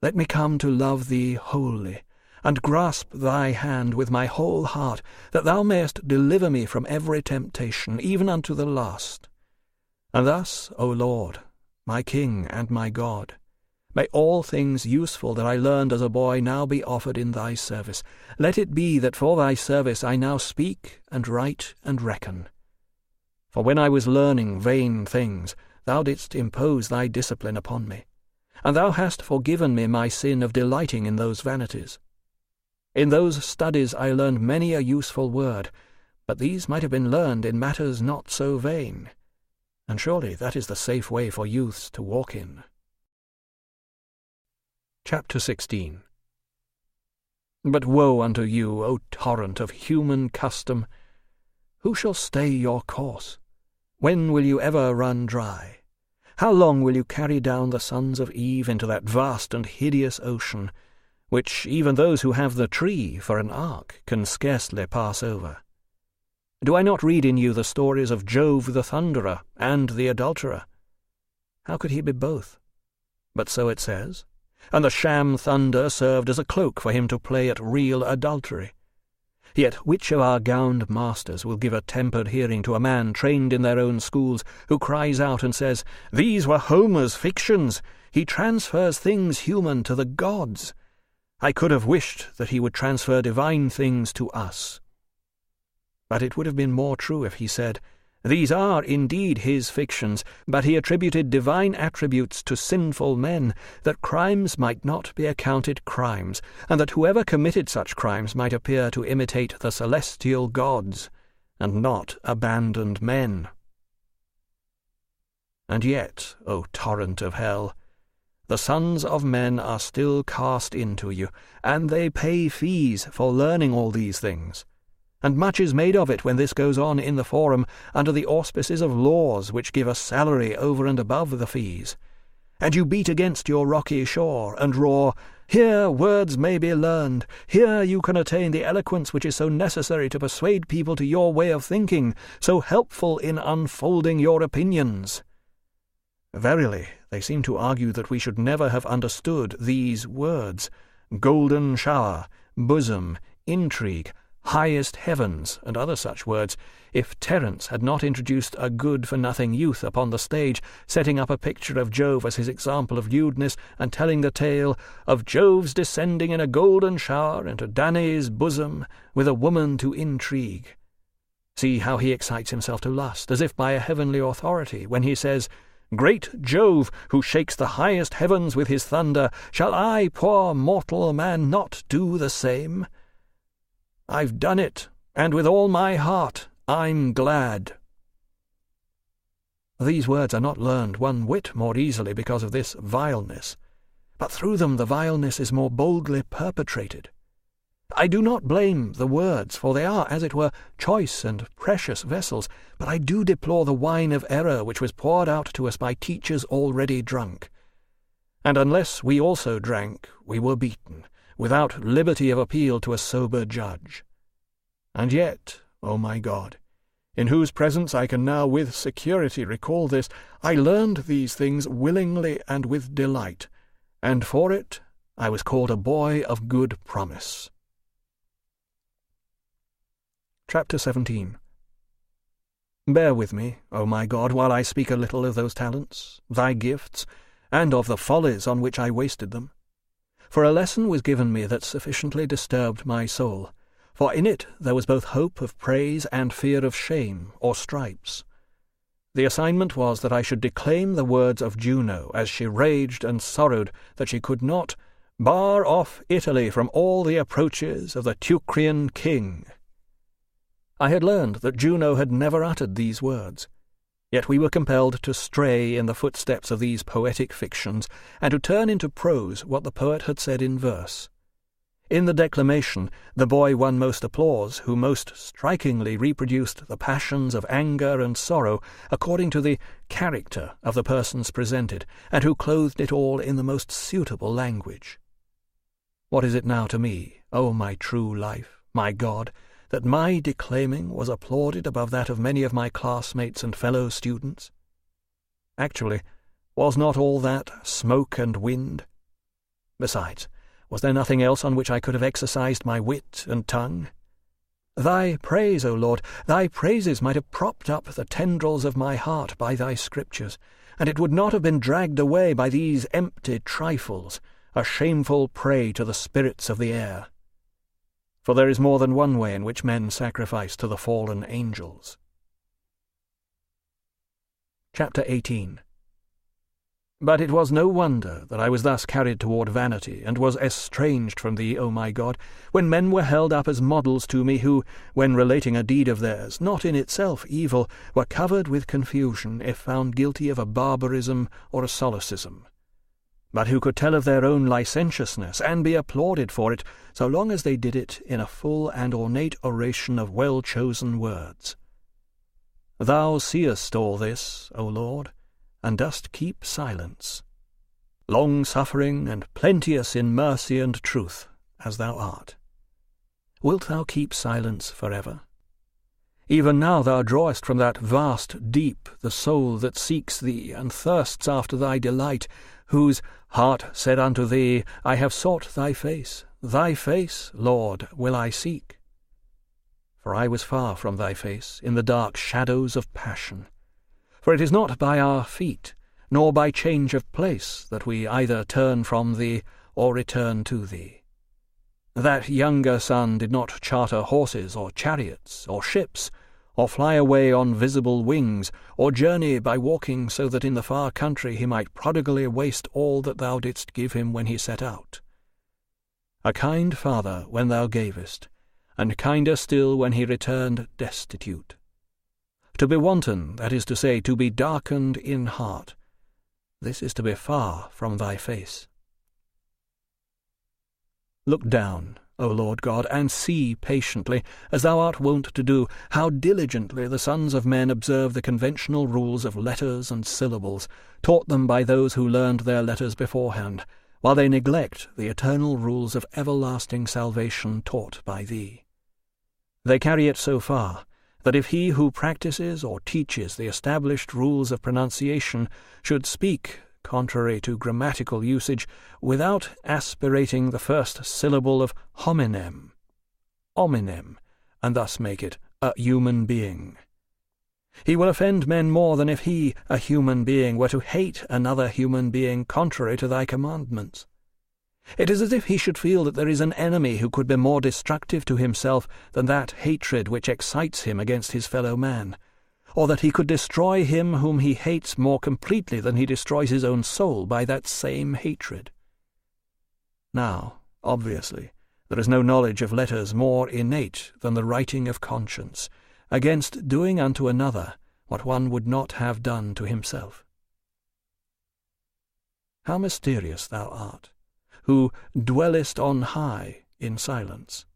Let me come to love thee wholly, and grasp thy hand with my whole heart, that thou mayest deliver me from every temptation, even unto the last. And thus, O Lord, my King and my God, may all things useful that I learned as a boy now be offered in thy service. Let it be that for thy service I now speak and write and reckon. For when I was learning vain things, thou didst impose thy discipline upon me, and thou hast forgiven me my sin of delighting in those vanities. In those studies I learned many a useful word, but these might have been learned in matters not so vain, and surely that is the safe way for youths to walk in. Chapter 16. But woe unto you, O torrent of human custom! Who shall stay your course? When will you ever run dry? How long will you carry down the sons of Eve into that vast and hideous ocean, which even those who have the tree for an ark can scarcely pass over? Do I not read in you the stories of Jove the thunderer and the adulterer? How could he be both? But so it says, and the sham thunder served as a cloak for him to play at real adultery. Yet which of our gowned masters will give a tempered hearing to a man trained in their own schools, who cries out and says, "These were Homer's fictions. He transfers things human to the gods. I could have wished that he would transfer divine things to us." But it would have been more true if he said, "These are indeed his fictions, but he attributed divine attributes to sinful men, that crimes might not be accounted crimes, and that whoever committed such crimes might appear to imitate the celestial gods, and not abandoned men." And yet, O torrent of hell, The sons of men are still cast into you, and they pay fees for learning all these things. And much is made of it when this goes on in the forum under the auspices of laws which give a salary over and above the fees. And you beat against your rocky shore, and roar, 'Here words may be learned, here you can attain the eloquence which is so necessary to persuade people to your way of thinking, so helpful in unfolding your opinions.' Verily, they seem to argue that we should never have understood these words, golden shower, bosom, intrigue, highest heavens, and other such words, if Terence had not introduced a good-for-nothing youth upon the stage, setting up a picture of Jove as his example of lewdness, and telling the tale of Jove's descending in a golden shower into Danae's bosom with a woman to intrigue. See how he excites himself to lust, as if by a heavenly authority, when he says, 'Great Jove, who shakes the highest heavens with his thunder, shall I, poor mortal man, not do the same? I've done it, and with all my heart I'm glad.' These words are not learned one whit more easily because of this vileness, but through them the vileness is more boldly perpetrated. I do not blame the words, for they are, as it were, choice and precious vessels, but I do deplore the wine of error which was poured out to us by teachers already drunk. And unless we also drank, we were beaten, without liberty of appeal to a sober judge. And yet, O my God, in whose presence I can now with security recall this, I learned these things willingly and with delight, and for it I was called a boy of good promise." Chapter 17. Bear with me, O my God, while I speak a little of those talents, thy gifts, and of the follies on which I wasted them. For a lesson was given me that sufficiently disturbed my soul, for in it there was both hope of praise and fear of shame or stripes. The assignment was that I should declaim the words of Juno as she raged and sorrowed that she could not bar off Italy from all the approaches of the Teucrian king. I had learned that Juno had never uttered these words, yet we were compelled to stray in the footsteps of these poetic fictions, and to turn into prose what the poet had said in verse. In the declamation, the boy won most applause who most strikingly reproduced the passions of anger and sorrow according to the character of the persons presented, and who clothed it all in the most suitable language. What is it now to me, O my true life, my God, that my declaiming was applauded above that of many of my classmates and fellow students? Actually, was not all that smoke and wind? Besides, was there nothing else on which I could have exercised my wit and tongue? Thy praise, O Lord, thy praises might have propped up the tendrils of my heart by thy scriptures, and it would not have been dragged away by these empty trifles, a shameful prey to the spirits of the air. For there is more than one way in which men sacrifice to the fallen angels. Chapter 18. But it was no wonder that I was thus carried toward vanity, and was estranged from thee, O my God, when men were held up as models to me who, when relating a deed of theirs, not in itself evil, were covered with confusion if found guilty of a barbarism or a solecism, but who could tell of their own licentiousness, and be applauded for it, so long as they did it in a full and ornate oration of well-chosen words. Thou seest all this, O Lord, and dost keep silence, long-suffering and plenteous in mercy and truth, as thou art. Wilt thou keep silence forever? Even now thou drawest from that vast deep the soul that seeks thee and thirsts after thy delight, whose heart said unto thee, I have sought thy face, Lord, will I seek. For I was far from thy face, in the dark shadows of passion. For it is not by our feet, nor by change of place, that we either turn from thee or return to thee. That younger son did not charter horses or chariots or ships, or fly away on visible wings, or journey by walking so that in the far country he might prodigally waste all that thou didst give him when he set out. A kind father when thou gavest, and kinder still when he returned destitute. To be wanton, that is to say, to be darkened in heart, This is to be far from thy face. Look down, O Lord God, and see patiently, as thou art wont to do, how diligently the sons of men observe the conventional rules of letters and syllables, taught them by those who learned their letters beforehand, while they neglect the eternal rules of everlasting salvation taught by thee. They carry it so far that if he who practices or teaches the established rules of pronunciation should speak contrary to grammatical usage, without aspirating the first syllable of hominem, and thus make it a human being, he will offend men more than if he, a human being, were to hate another human being contrary to thy commandments. It is as if he should feel that there is an enemy who could be more destructive to himself than that hatred which excites him against his fellow man, or that he could destroy him whom he hates more completely than he destroys his own soul by that same hatred. Now, obviously, there is no knowledge of letters more innate than the writing of conscience, against doing unto another what one would not have done to himself. How mysterious thou art, who dwellest on high in silence.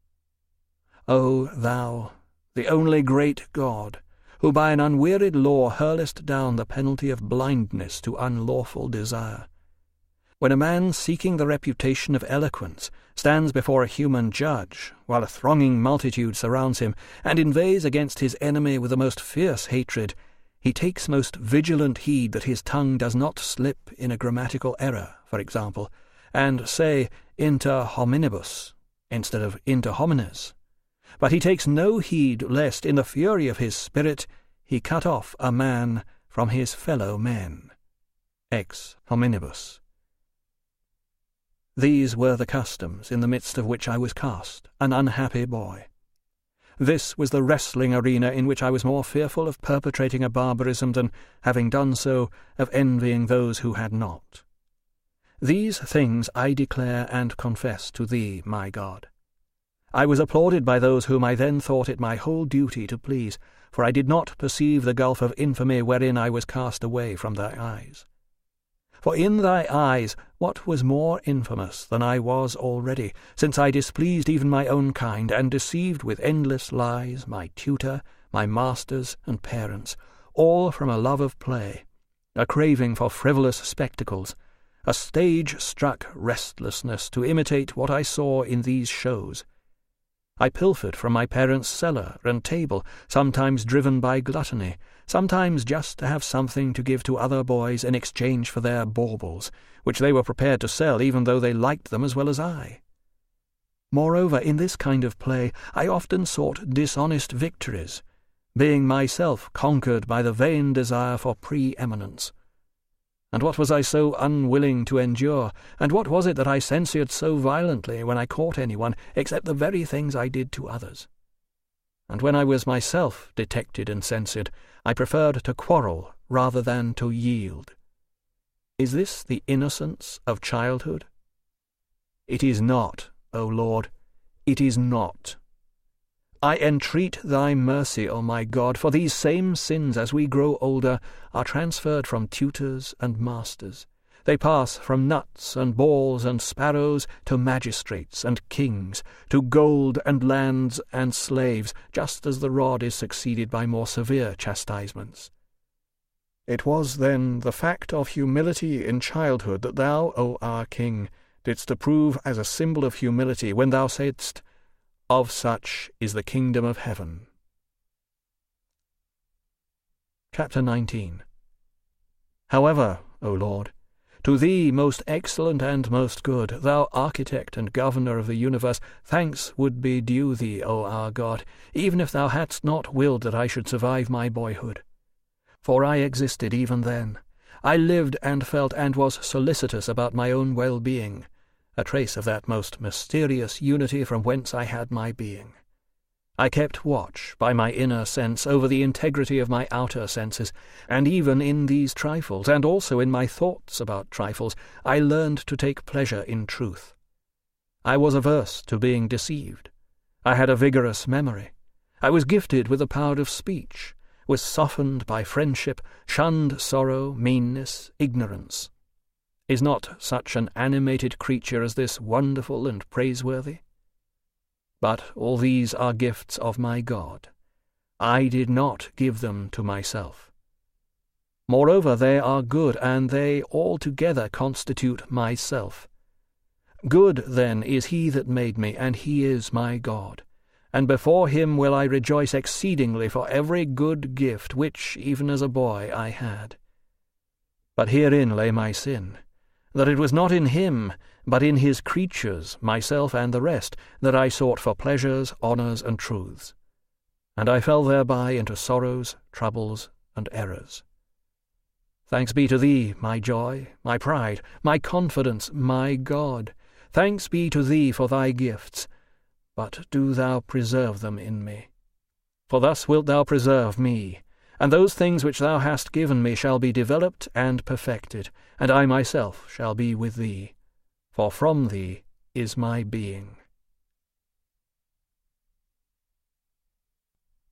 O thou, the only great God, who by an unwearied law hurlest down the penalty of blindness to unlawful desire. When a man seeking the reputation of eloquence stands before a human judge, while a thronging multitude surrounds him, and inveighs against his enemy with the most fierce hatred, he takes most vigilant heed that his tongue does not slip in a grammatical error, for example, and say inter hominibus instead of inter homines. But he takes no heed lest, in the fury of his spirit, he cut off a man from his fellow men. Ex hominibus. These were the customs in the midst of which I was cast, an unhappy boy. This was the wrestling arena in which I was more fearful of perpetrating a barbarism than, having done so, of envying those who had not. These things I declare and confess to thee, my God. I was applauded by those whom I then thought it my whole duty to please, for I did not perceive the gulf of infamy wherein I was cast away from thy eyes. For in thy eyes what was more infamous than I was already, since I displeased even my own kind, and deceived with endless lies my tutor, my masters, and parents, all from a love of play, a craving for frivolous spectacles, a stage-struck restlessness to imitate what I saw in these shows. I pilfered from my parents' cellar and table, sometimes driven by gluttony, sometimes just to have something to give to other boys in exchange for their baubles, which they were prepared to sell even though they liked them as well as I. Moreover, in this kind of play I often sought dishonest victories, being myself conquered by the vain desire for pre-eminence. And what was I so unwilling to endure, and what was it that I censured so violently when I caught anyone, except the very things I did to others? And when I was myself detected and censured, I preferred to quarrel rather than to yield. Is this the innocence of childhood? It is not, O Lord, it is not. I entreat thy mercy, O my God, for these same sins, as we grow older, are transferred from tutors and masters. They pass from nuts and balls and sparrows to magistrates and kings, to gold and lands and slaves, just as the rod is succeeded by more severe chastisements. It was, then, the fact of humility in childhood that thou, O our King, didst approve as a symbol of humility when thou saidst, "Of such is the kingdom of heaven." Chapter 19. However, O Lord, to thee, most excellent and most good, thou architect and governor of the universe, thanks would be due thee, O our God, even if thou hadst not willed that I should survive my boyhood. For I existed even then. I lived and felt and was solicitous about my own well-being, a trace of that most mysterious unity from whence I had my being. I kept watch by my inner sense over the integrity of my outer senses, and even in these trifles, and also in my thoughts about trifles, I learned to take pleasure in truth. I was averse to being deceived. I had a vigorous memory. I was gifted with the power of speech, was softened by friendship, shunned sorrow, meanness, ignorance, Is not such an animated creature as this wonderful and praiseworthy? But all these are gifts of my God. I did not give them to myself. Moreover, they are good, and they altogether constitute myself. Good, then, is he that made me, and he is my God. And before him will I rejoice exceedingly for every good gift which, even as a boy, I had. But herein lay my sin, that it was not in him, but in his creatures, myself and the rest, that I sought for pleasures, honours, and truths. And I fell thereby into sorrows, troubles, and errors. Thanks be to thee, my joy, my pride, my confidence, my God. Thanks be to thee for thy gifts, but do thou preserve them in me. For thus wilt thou preserve me, and those things which thou hast given me shall be developed and perfected, and I myself shall be with thee, for from thee is my being.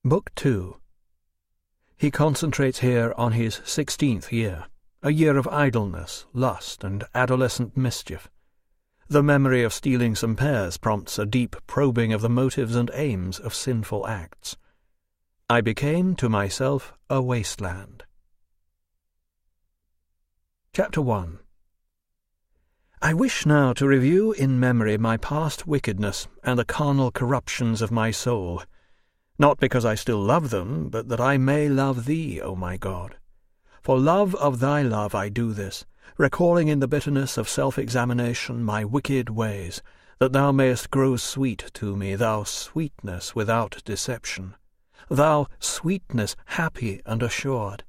Book 2. He concentrates here on his 16th year, a year of idleness, lust, and adolescent mischief. The memory of stealing some pears prompts a deep probing of the motives and aims of sinful acts. I became to myself a wasteland. Chapter 1. I wish now to review in memory my past wickedness and the carnal corruptions of my soul, not because I still love them, but that I may love thee, O my God. For love of thy love I do this, recalling in the bitterness of self-examination my wicked ways, that thou mayest grow sweet to me, thou sweetness without deception, thou sweetness happy and assured.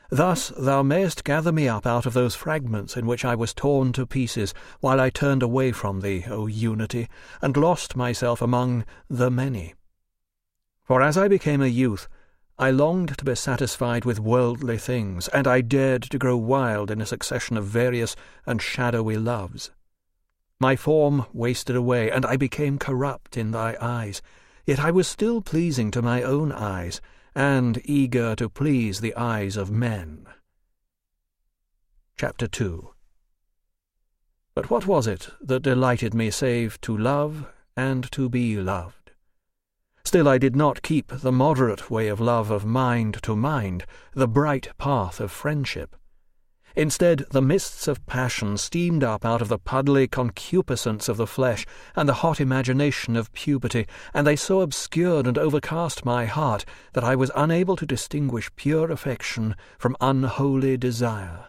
Thus thou mayest gather me up out of those fragments in which I was torn to pieces, while I turned away from thee, O unity, and lost myself among the many. For as I became a youth, I longed to be satisfied with worldly things, and I dared to grow wild in a succession of various and shadowy loves. My form wasted away, and I became corrupt in thy eyes, yet I was still pleasing to my own eyes, and eager to please the eyes of men. Chapter 2. But what was it that delighted me save to love and to be loved? Still I did not keep the moderate way of love of mind to mind, the bright path of friendship. Instead, the mists of passion steamed up out of the puddly concupiscence of the flesh and the hot imagination of puberty, and they so obscured and overcast my heart that I was unable to distinguish pure affection from unholy desire.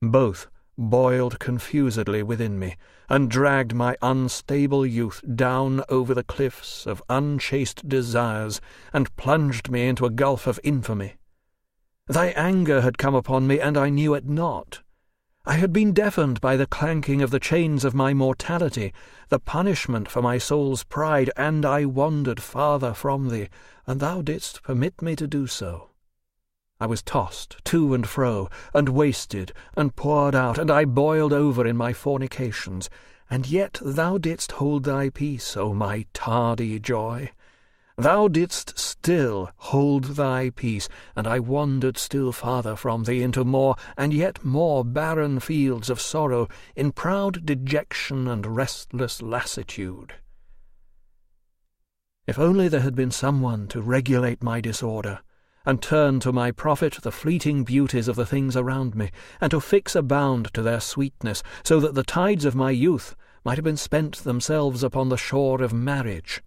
Both boiled confusedly within me, and dragged my unstable youth down over the cliffs of unchaste desires, and plunged me into a gulf of infamy. Thy anger had come upon me, and I knew it not. I had been deafened by the clanking of the chains of my mortality, the punishment for my soul's pride, and I wandered farther from thee, and thou didst permit me to do so. I was tossed to and fro, and wasted, and poured out, and I boiled over in my fornications, and yet thou didst hold thy peace, O my tardy joy. Thou didst still hold thy peace, and I wandered still farther from thee into more and yet more barren fields of sorrow, in proud dejection and restless lassitude. If only there had been someone to regulate my disorder, and turn to my profit the fleeting beauties of the things around me, and to fix a bound to their sweetness, so that the tides of my youth might have been spent themselves upon the shore of marriage.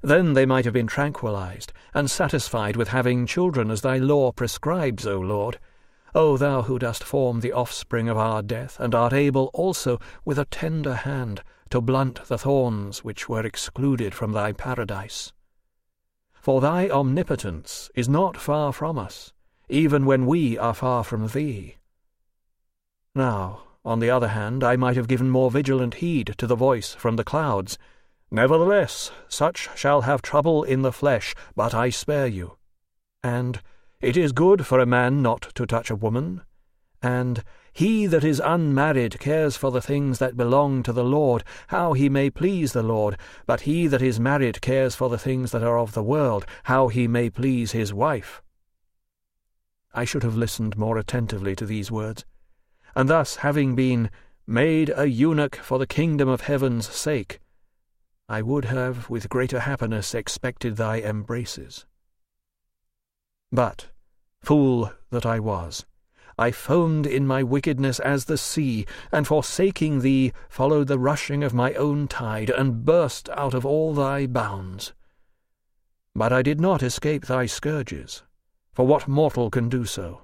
Then they might have been tranquillized, and satisfied with having children as thy law prescribes, O Lord. O thou who dost form the offspring of our death, and art able also with a tender hand to blunt the thorns which were excluded from thy paradise. For thy omnipotence is not far from us, even when we are far from thee. Now, on the other hand, I might have given more vigilant heed to the voice from the clouds. Nevertheless, such shall have trouble in the flesh, but I spare you. And, it is good for a man not to touch a woman. And, he that is unmarried cares for the things that belong to the Lord, how he may please the Lord, but he that is married cares for the things that are of the world, how he may please his wife. I should have listened more attentively to these words. and thus having been made a eunuch for the kingdom of heaven's sake, I would have with greater happiness expected thy embraces. But, fool that I was, I foamed in my wickedness as the sea, and forsaking thee, followed the rushing of my own tide, and burst out of all thy bounds. But I did not escape thy scourges, for what mortal can do so?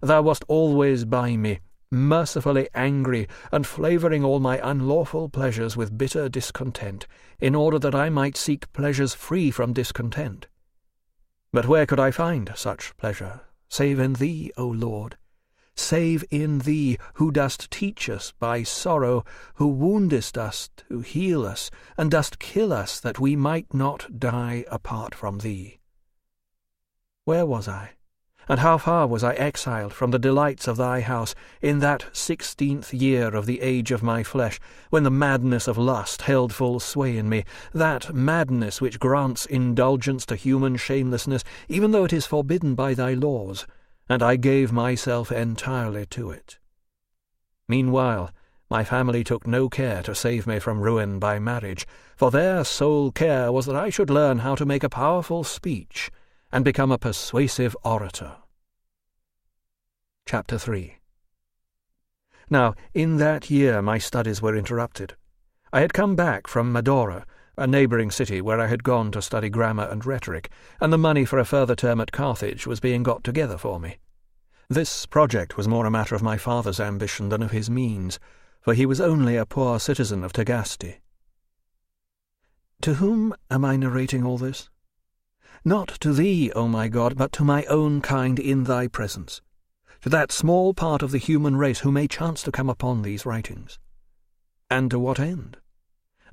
Thou wast always by me, mercifully angry, and flavouring all my unlawful pleasures with bitter discontent, in order that I might seek pleasures free from discontent. But where could I find such pleasure, save in thee, O Lord? Save in thee, who dost teach us by sorrow, who woundest us to heal us, and dost kill us that we might not die apart from thee. Where was I, and how far was I exiled from the delights of thy house, in that 16th year of the age of my flesh, when the madness of lust held full sway in me, that madness which grants indulgence to human shamelessness, even though it is forbidden by thy laws, and I gave myself entirely to it. Meanwhile, my family took no care to save me from ruin by marriage, for their sole care was that I should learn how to make a powerful speech, and become a persuasive orator. Chapter 3. Now, in that year my studies were interrupted. I had come back from Madora, a neighbouring city where I had gone to study grammar and rhetoric, and the money for a further term at Carthage was being got together for me. This project was more a matter of my father's ambition than of his means, for he was only a poor citizen of Tagaste. To whom am I narrating all this? Not to thee, O my God, but to my own kind in thy presence, to that small part of the human race who may chance to come upon these writings. And to what end?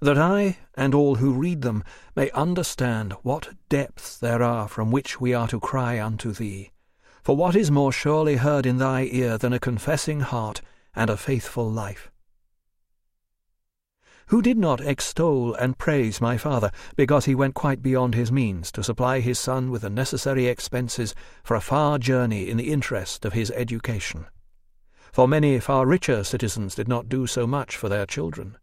That I, and all who read them, may understand what depths there are from which we are to cry unto thee. For what is more surely heard in thy ear than a confessing heart and a faithful life? Who did not extol and praise my father, because he went quite beyond his means to supply his son with the necessary expenses for a far journey in the interest of his education? For many far richer citizens did not do so much for their children.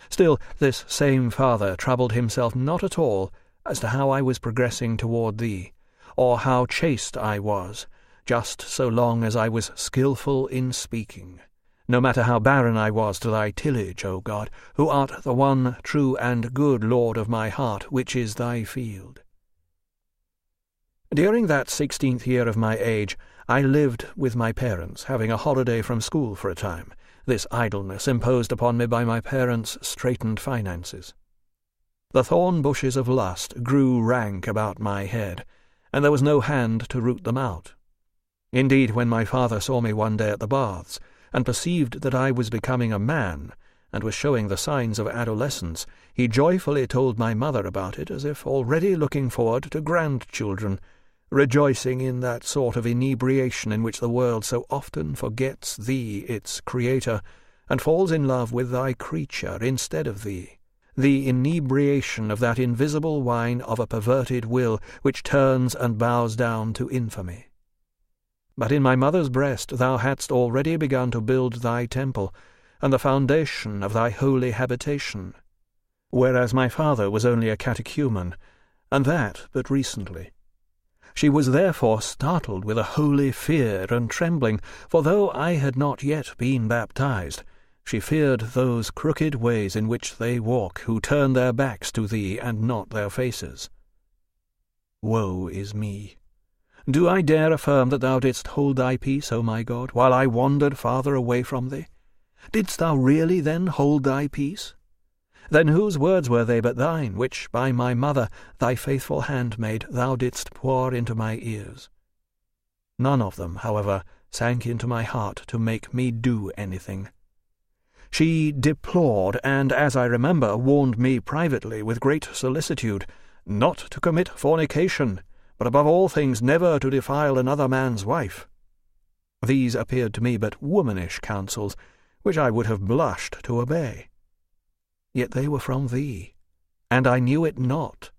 Still, this same father troubled himself not at all as to how I was progressing toward thee, or how chaste I was, just so long as I was skilful in speaking, no matter how barren I was to thy tillage, O God, who art the one true and good Lord of my heart, which is thy field. During that 16th year of my age, I lived with my parents, having a holiday from school for a time, this idleness imposed upon me by my parents' straitened finances. The thorn bushes of lust grew rank about my head, and there was no hand to root them out. Indeed, when my father saw me one day at the baths, and perceived that I was becoming a man, and was showing the signs of adolescence, he joyfully told my mother about it, as if already looking forward to grandchildren, rejoicing in that sort of inebriation in which the world so often forgets thee, its creator, and falls in love with thy creature instead of thee, the inebriation of that invisible wine of a perverted will which turns and bows down to infamy. But in my mother's breast thou hadst already begun to build thy temple, and the foundation of thy holy habitation, whereas my father was only a catechumen, and that but recently. She was therefore startled with a holy fear and trembling, for though I had not yet been baptized, she feared those crooked ways in which they walk who turn their backs to thee and not their faces. Woe is me! Do I dare affirm that thou didst hold thy peace, O my God, while I wandered farther away from thee? Didst thou really then hold thy peace? Then whose words were they but thine, which by my mother, thy faithful handmaid, thou didst pour into my ears? None of them, however, sank into my heart to make me do anything. She deplored, and, as I remember, warned me privately with great solicitude, not to commit fornication, but above all things never to defile another man's wife. These appeared to me but womanish counsels, which I would have blushed to obey. Yet they were from thee, and I knew it not.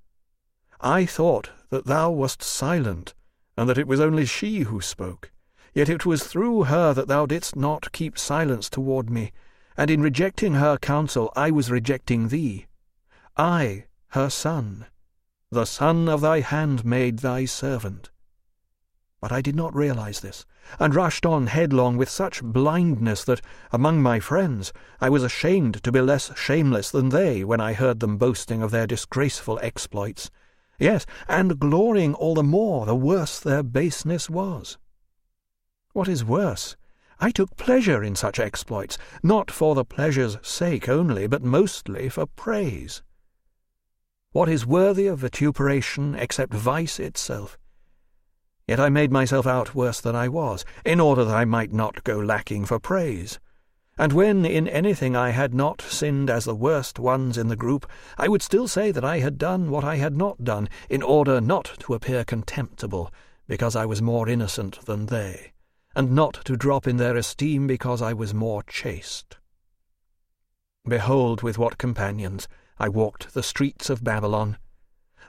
I thought that thou wast silent, and that it was only she who spoke. Yet it was through her that thou didst not keep silence toward me, and in rejecting her counsel I was rejecting thee. I, her son, the son of thy handmaid, thy servant. But I did not realize this, and rushed on headlong with such blindness that, among my friends, I was ashamed to be less shameless than they when I heard them boasting of their disgraceful exploits. Yes, and glorying all the more the worse their baseness was. What is worse, I took pleasure in such exploits, not for the pleasure's sake only, but mostly for praise. What is worthy of vituperation except vice itself? Yet I made myself out worse than I was, in order that I might not go lacking for praise. And when in anything I had not sinned as the worst ones in the group, I would still say that I had done what I had not done, in order not to appear contemptible, because I was more innocent than they, and not to drop in their esteem because I was more chaste. Behold with what companions I walked the streets of Babylon.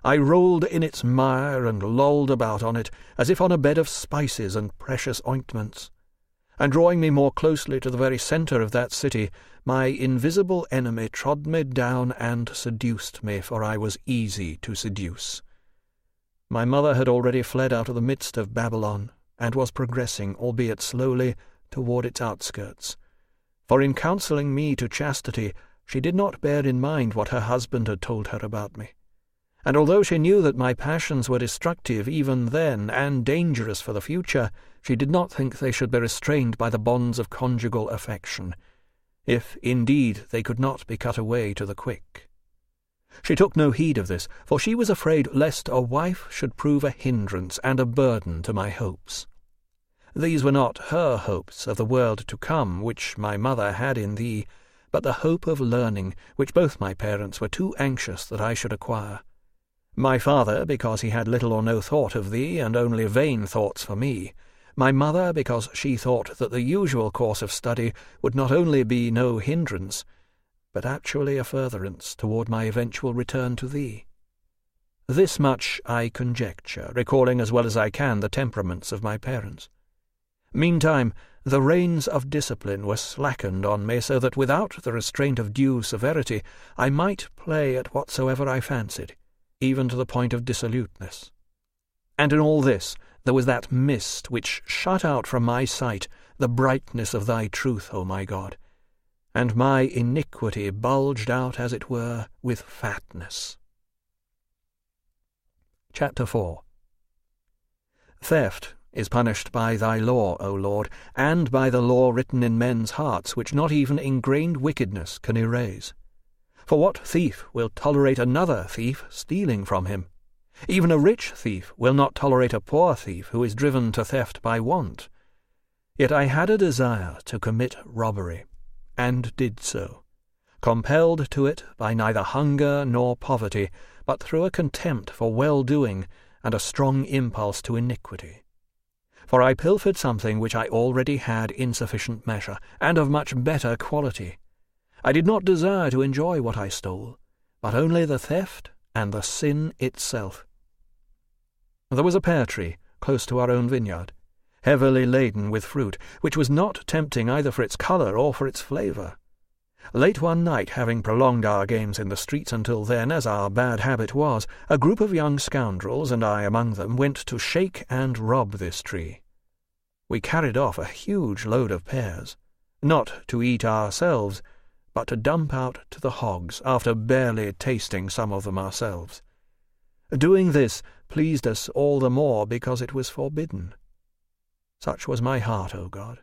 I rolled in its mire and lolled about on it, as if on a bed of spices and precious ointments. And drawing me more closely to the very centre of that city, my invisible enemy trod me down and seduced me, for I was easy to seduce. My mother had already fled out of the midst of Babylon, and was progressing, albeit slowly, toward its outskirts. For in counselling me to chastity, she did not bear in mind what her husband had told her about me. And although she knew that my passions were destructive even then and dangerous for the future, she did not think they should be restrained by the bonds of conjugal affection, if indeed they could not be cut away to the quick. She took no heed of this, for she was afraid lest a wife should prove a hindrance and a burden to my hopes. These were not her hopes of the world to come, which my mother had in thee, but the hope of learning, which both my parents were too anxious that I should acquire. My father, because he had little or no thought of thee, and only vain thoughts for me. My mother, because she thought that the usual course of study would not only be no hindrance, but actually a furtherance toward my eventual return to thee. This much I conjecture, recalling as well as I can the temperaments of my parents. Meantime, the reins of discipline were slackened on me, so that without the restraint of due severity I might play at whatsoever I fancied, even to the point of dissoluteness. And in all this there was that mist which shut out from my sight the brightness of thy truth, O my God, and my iniquity bulged out, as it were, with fatness. Chapter 4. Theft is punished by thy law, O Lord, and by the law written in men's hearts, which not even ingrained wickedness can erase. For what thief will tolerate another thief stealing from him? Even a rich thief will not tolerate a poor thief who is driven to theft by want. Yet I had a desire to commit robbery, and did so, compelled to it by neither hunger nor poverty, but through a contempt for well-doing and a strong impulse to iniquity. For I pilfered something which I already had in sufficient measure, and of much better quality. I did not desire to enjoy what I stole, but only the theft and the sin itself. There was a pear tree close to our own vineyard, heavily laden with fruit, which was not tempting either for its colour or for its flavour. Late one night, having prolonged our games in the streets until then, as our bad habit was, a group of young scoundrels, and I among them, went to shake and rob this tree. We carried off a huge load of pears, not to eat ourselves, but to dump out to the hogs, after barely tasting some of them ourselves. Doing this pleased us all the more because it was forbidden. Such was my heart, O God.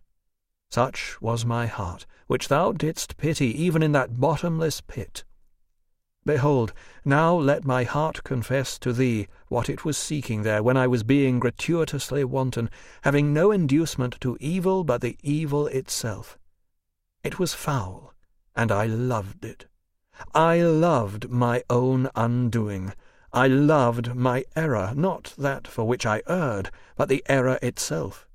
Such was my heart, which thou didst pity even in that bottomless pit. Behold, now let my heart confess to thee what it was seeking there when I was being gratuitously wanton, having no inducement to evil but the evil itself. It was foul, and I loved it. I loved my own undoing. I loved my error, not that for which I erred, but the error itself.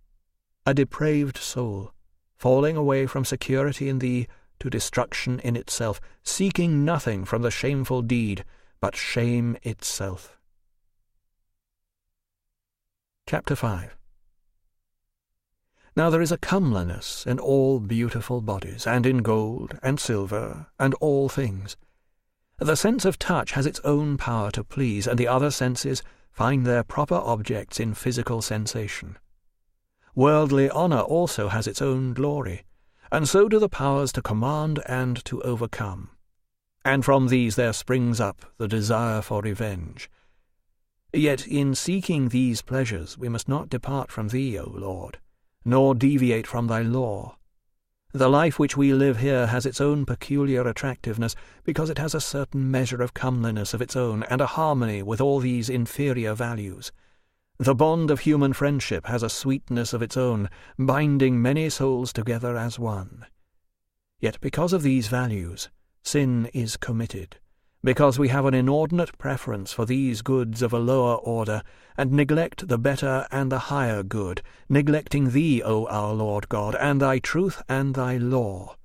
A depraved soul, falling away from security in thee to destruction in itself, seeking nothing from the shameful deed but shame itself. Chapter 5. Now there is a comeliness in all beautiful bodies, and in gold, and silver, and all things. The sense of touch has its own power to please, and the other senses find their proper objects in physical sensation. Worldly honour also has its own glory, and so do the powers to command and to overcome. And from these there springs up the desire for revenge. Yet in seeking these pleasures we must not depart from thee, O Lord, nor deviate from thy law. The life which we live here has its own peculiar attractiveness, because it has a certain measure of comeliness of its own, and a harmony with all these inferior values. The bond of human friendship has a sweetness of its own, binding many souls together as one. Yet because of these values, sin is committed, because we have an inordinate preference for these goods of a lower order, and neglect the better and the higher good, neglecting thee, O our Lord God, and thy truth and thy law.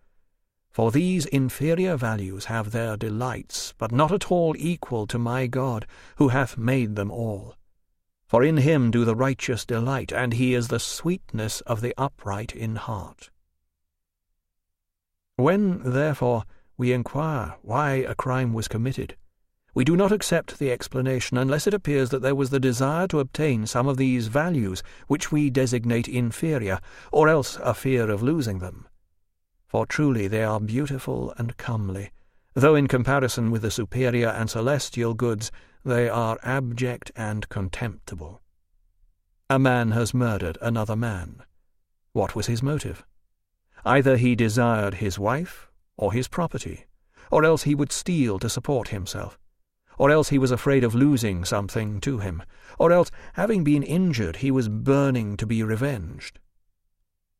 For these inferior values have their delights, but not at all equal to my God, who hath made them all. For in him do the righteous delight, and he is the sweetness of the upright in heart. When, therefore, we inquire why a crime was committed, we do not accept the explanation unless it appears that there was the desire to obtain some of these values which we designate inferior, or else a fear of losing them. For truly they are beautiful and comely, though in comparison with the superior and celestial goods they are abject and contemptible. A man has murdered another man. What was his motive? Either he desired his wife, or his property, or else he would steal to support himself, or else he was afraid of losing something to him, or else, having been injured, he was burning to be revenged.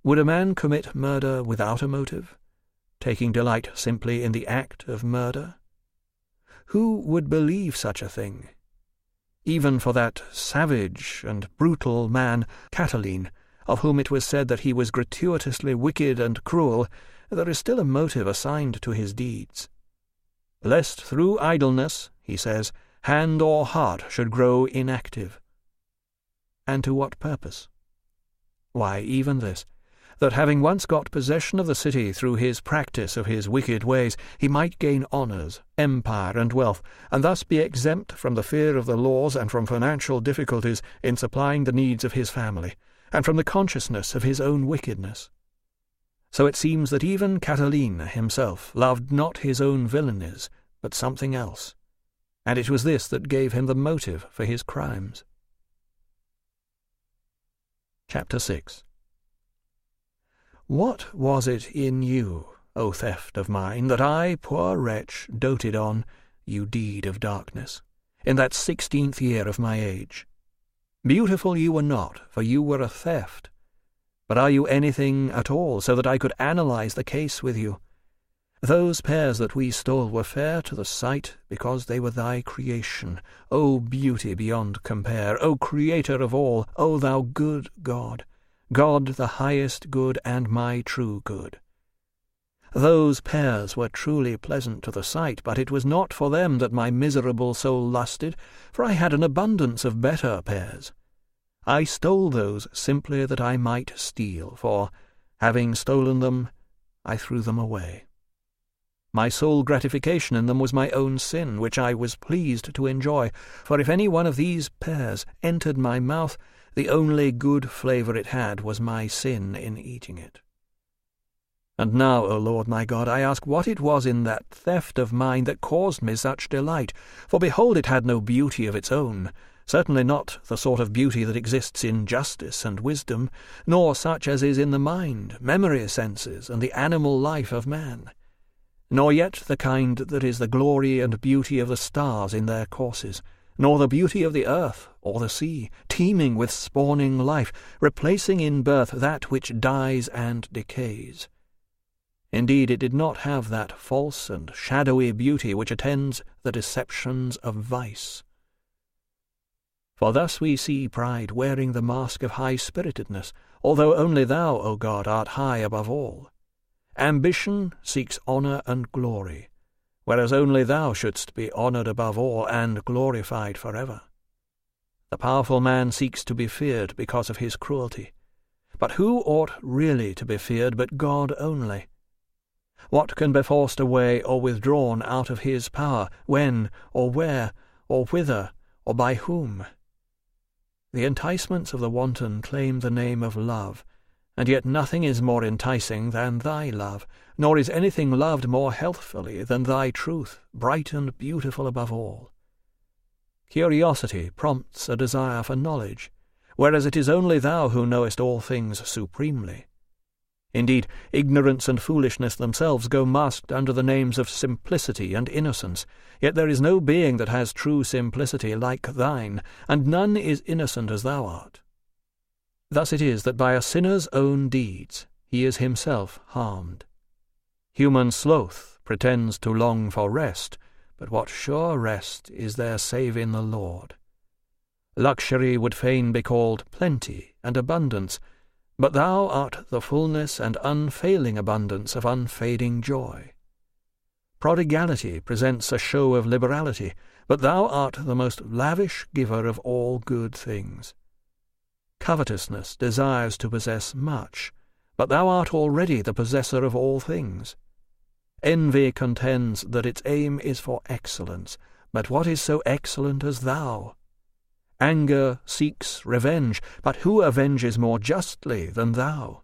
Would a man commit murder without a motive, taking delight simply in the act of murder? Who would believe such a thing? Even for that savage and brutal man, Catiline, of whom it was said that he was gratuitously wicked and cruel, there is still a motive assigned to his deeds. Lest through idleness, he says, hand or heart should grow inactive. And to what purpose? Why, even this, that having once got possession of the city through his practice of his wicked ways, he might gain honours, empire, and wealth, and thus be exempt from the fear of the laws and from financial difficulties in supplying the needs of his family, and from the consciousness of his own wickedness. So it seems that even Catiline himself loved not his own villainies, but something else, and it was this that gave him the motive for his crimes. Chapter 6. What was it in you, O theft of mine, that I, poor wretch, doted on, you deed of darkness, in that 16th year of my age? Beautiful you were not, for you were a theft. But are you anything at all, so that I could analyze the case with you? Those pears that we stole were fair to the sight, because they were thy creation, O beauty beyond compare, O creator of all, O thou good God, God the highest good and my true good. Those pears were truly pleasant to the sight, but it was not for them that my miserable soul lusted, for I had an abundance of better pears. I stole those simply that I might steal, for, having stolen them, I threw them away. My sole gratification in them was my own sin, which I was pleased to enjoy, for if any one of these pears entered my mouth, the only good flavour it had was my sin in eating it. And now, O Lord my God, I ask what it was in that theft of mine that caused me such delight, for behold, it had no beauty of its own, certainly not the sort of beauty that exists in justice and wisdom, nor such as is in the mind, memory senses, and the animal life of man, nor yet the kind that is the glory and beauty of the stars in their courses, nor the beauty of the earth or the sea, teeming with spawning life, replacing in birth that which dies and decays. Indeed, it did not have that false and shadowy beauty which attends the deceptions of vice. For thus we see pride wearing the mask of high-spiritedness, although only thou, O God, art high above all. Ambition seeks honour and glory, whereas only thou shouldst be honoured above all and glorified forever. The powerful man seeks to be feared because of his cruelty, But who ought really to be feared but God only? What can be forced away or withdrawn out of his power, when, or where, or whither, or by whom? The enticements of the wanton claim the name of love, and yet nothing is more enticing than thy love, nor is anything loved more healthfully than thy truth, bright and beautiful above all. Curiosity prompts a desire for knowledge, whereas it is only thou who knowest all things supremely. Indeed, ignorance and foolishness themselves go masked under the names of simplicity and innocence, yet there is no being that has true simplicity like thine, and none is innocent as thou art. Thus it is that by a sinner's own deeds he is himself harmed. Human sloth pretends to long for rest, but what sure rest is there save in the Lord? Luxury would fain be called plenty and abundance, but thou art the fullness and unfailing abundance of unfading joy. Prodigality presents a show of liberality, but thou art the most lavish giver of all good things. Covetousness desires to possess much, but thou art already the possessor of all things. Envy contends that its aim is for excellence, but what is so excellent as thou? Anger seeks revenge, but who avenges more justly than thou?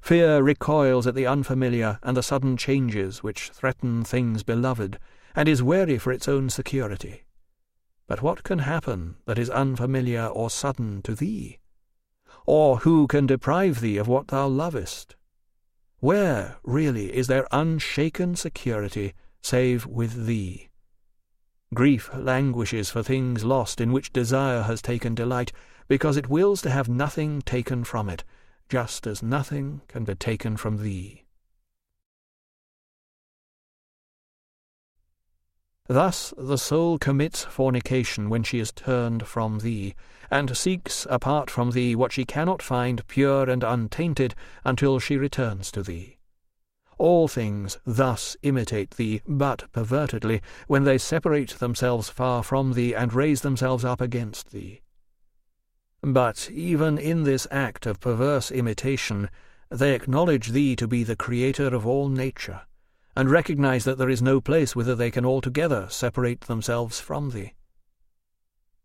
Fear recoils at the unfamiliar and the sudden changes which threaten things beloved, and is wary for its own security. But what can happen that is unfamiliar or sudden to thee? Or who can deprive thee of what thou lovest? Where, really, is there unshaken security save with thee? Grief languishes for things lost in which desire has taken delight, because it wills to have nothing taken from it, just as nothing can be taken from thee. Thus the soul commits fornication when she is turned from thee, and seeks apart from thee what she cannot find pure and untainted until she returns to thee. All things thus imitate thee, but pervertedly, when they separate themselves far from thee and raise themselves up against thee. But even in this act of perverse imitation, they acknowledge thee to be the creator of all nature, and recognize that there is no place whither they can altogether separate themselves from thee.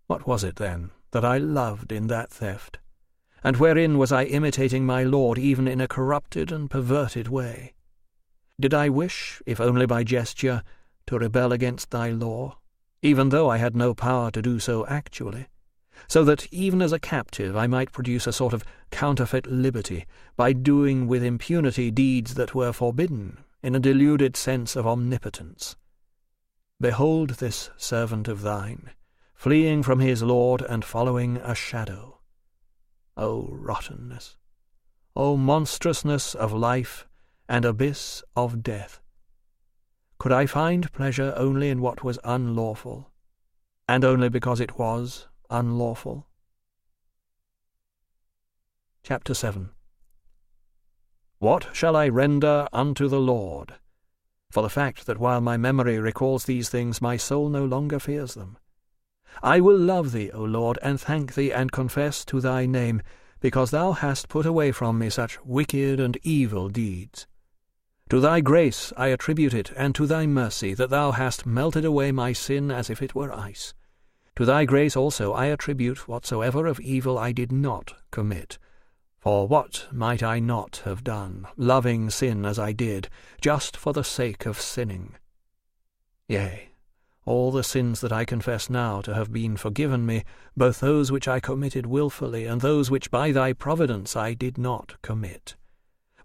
What was it, then, that I loved in that theft? And wherein was I imitating my Lord even in a corrupted and perverted way? Did I wish, if only by gesture, to rebel against thy law, even though I had no power to do so actually, so that even as a captive I might produce a sort of counterfeit liberty, by doing with impunity deeds that were forbidden, in a deluded sense of omnipotence? Behold this servant of thine, fleeing from his Lord and following a shadow. O rottenness! O monstrousness of life, and abyss of death! Could I find pleasure only in what was unlawful, and only because it was unlawful? Chapter 7. What shall I render unto the Lord? For the fact that while my memory recalls these things, my soul no longer fears them. I will love thee, O Lord, and thank thee, and confess to thy name, because thou hast put away from me such wicked and evil deeds. To thy grace I attribute it, and to thy mercy, that thou hast melted away my sin as if it were ice. To thy grace also I attribute whatsoever of evil I did not commit. For what might I not have done, loving sin as I did, just for the sake of sinning? Yea, all the sins that I confess now to have been forgiven me, both those which I committed wilfully, and those which by thy providence I did not commit.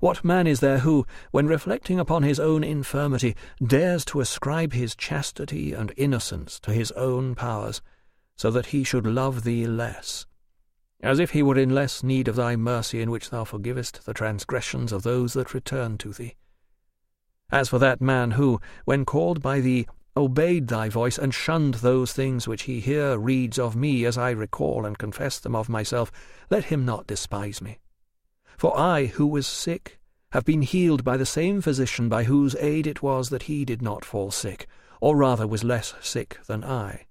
What man is there who, when reflecting upon his own infirmity, dares to ascribe his chastity and innocence to his own powers, so that he should love thee less, as if he were in less need of thy mercy, in which thou forgivest the transgressions of those that return to thee? As for that man who, when called by thee, obeyed thy voice, and shunned those things which he here reads of me, as I recall and confess them of myself, let him not despise me. For I, who was sick, have been healed by the same physician by whose aid it was that he did not fall sick, or rather was less sick than I.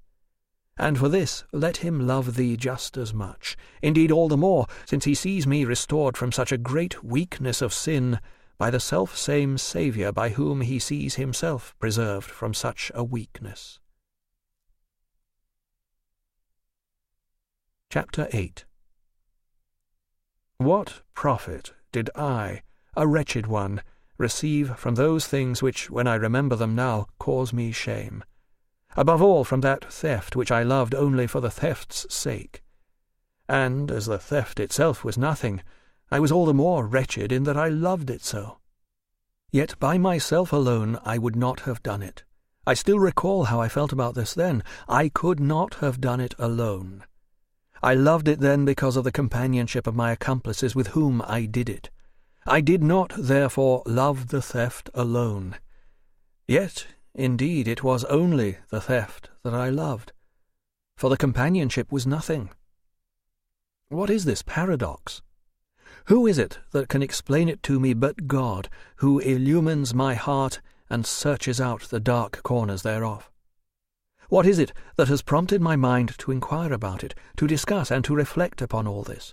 And for this let him love thee just as much, indeed all the more, since he sees me restored from such a great weakness of sin by the self-same Saviour by whom he sees himself preserved from such a weakness. Chapter 8. What profit did I, a wretched one, receive from those things which, when I remember them now, cause me shame? Above all from that theft which I loved only for the theft's sake. And, as the theft itself was nothing, I was all the more wretched in that I loved it so. Yet by myself alone I would not have done it. I still recall how I felt about this then. I could not have done it alone. I loved it then because of the companionship of my accomplices with whom I did it. I did not, therefore, love the theft alone. Yet, indeed, it was only the theft that I loved, for the companionship was nothing. What is this paradox? Who is it that can explain it to me but God, who illumines my heart and searches out the dark corners thereof? What is it that has prompted my mind to inquire about it, to discuss and to reflect upon all this?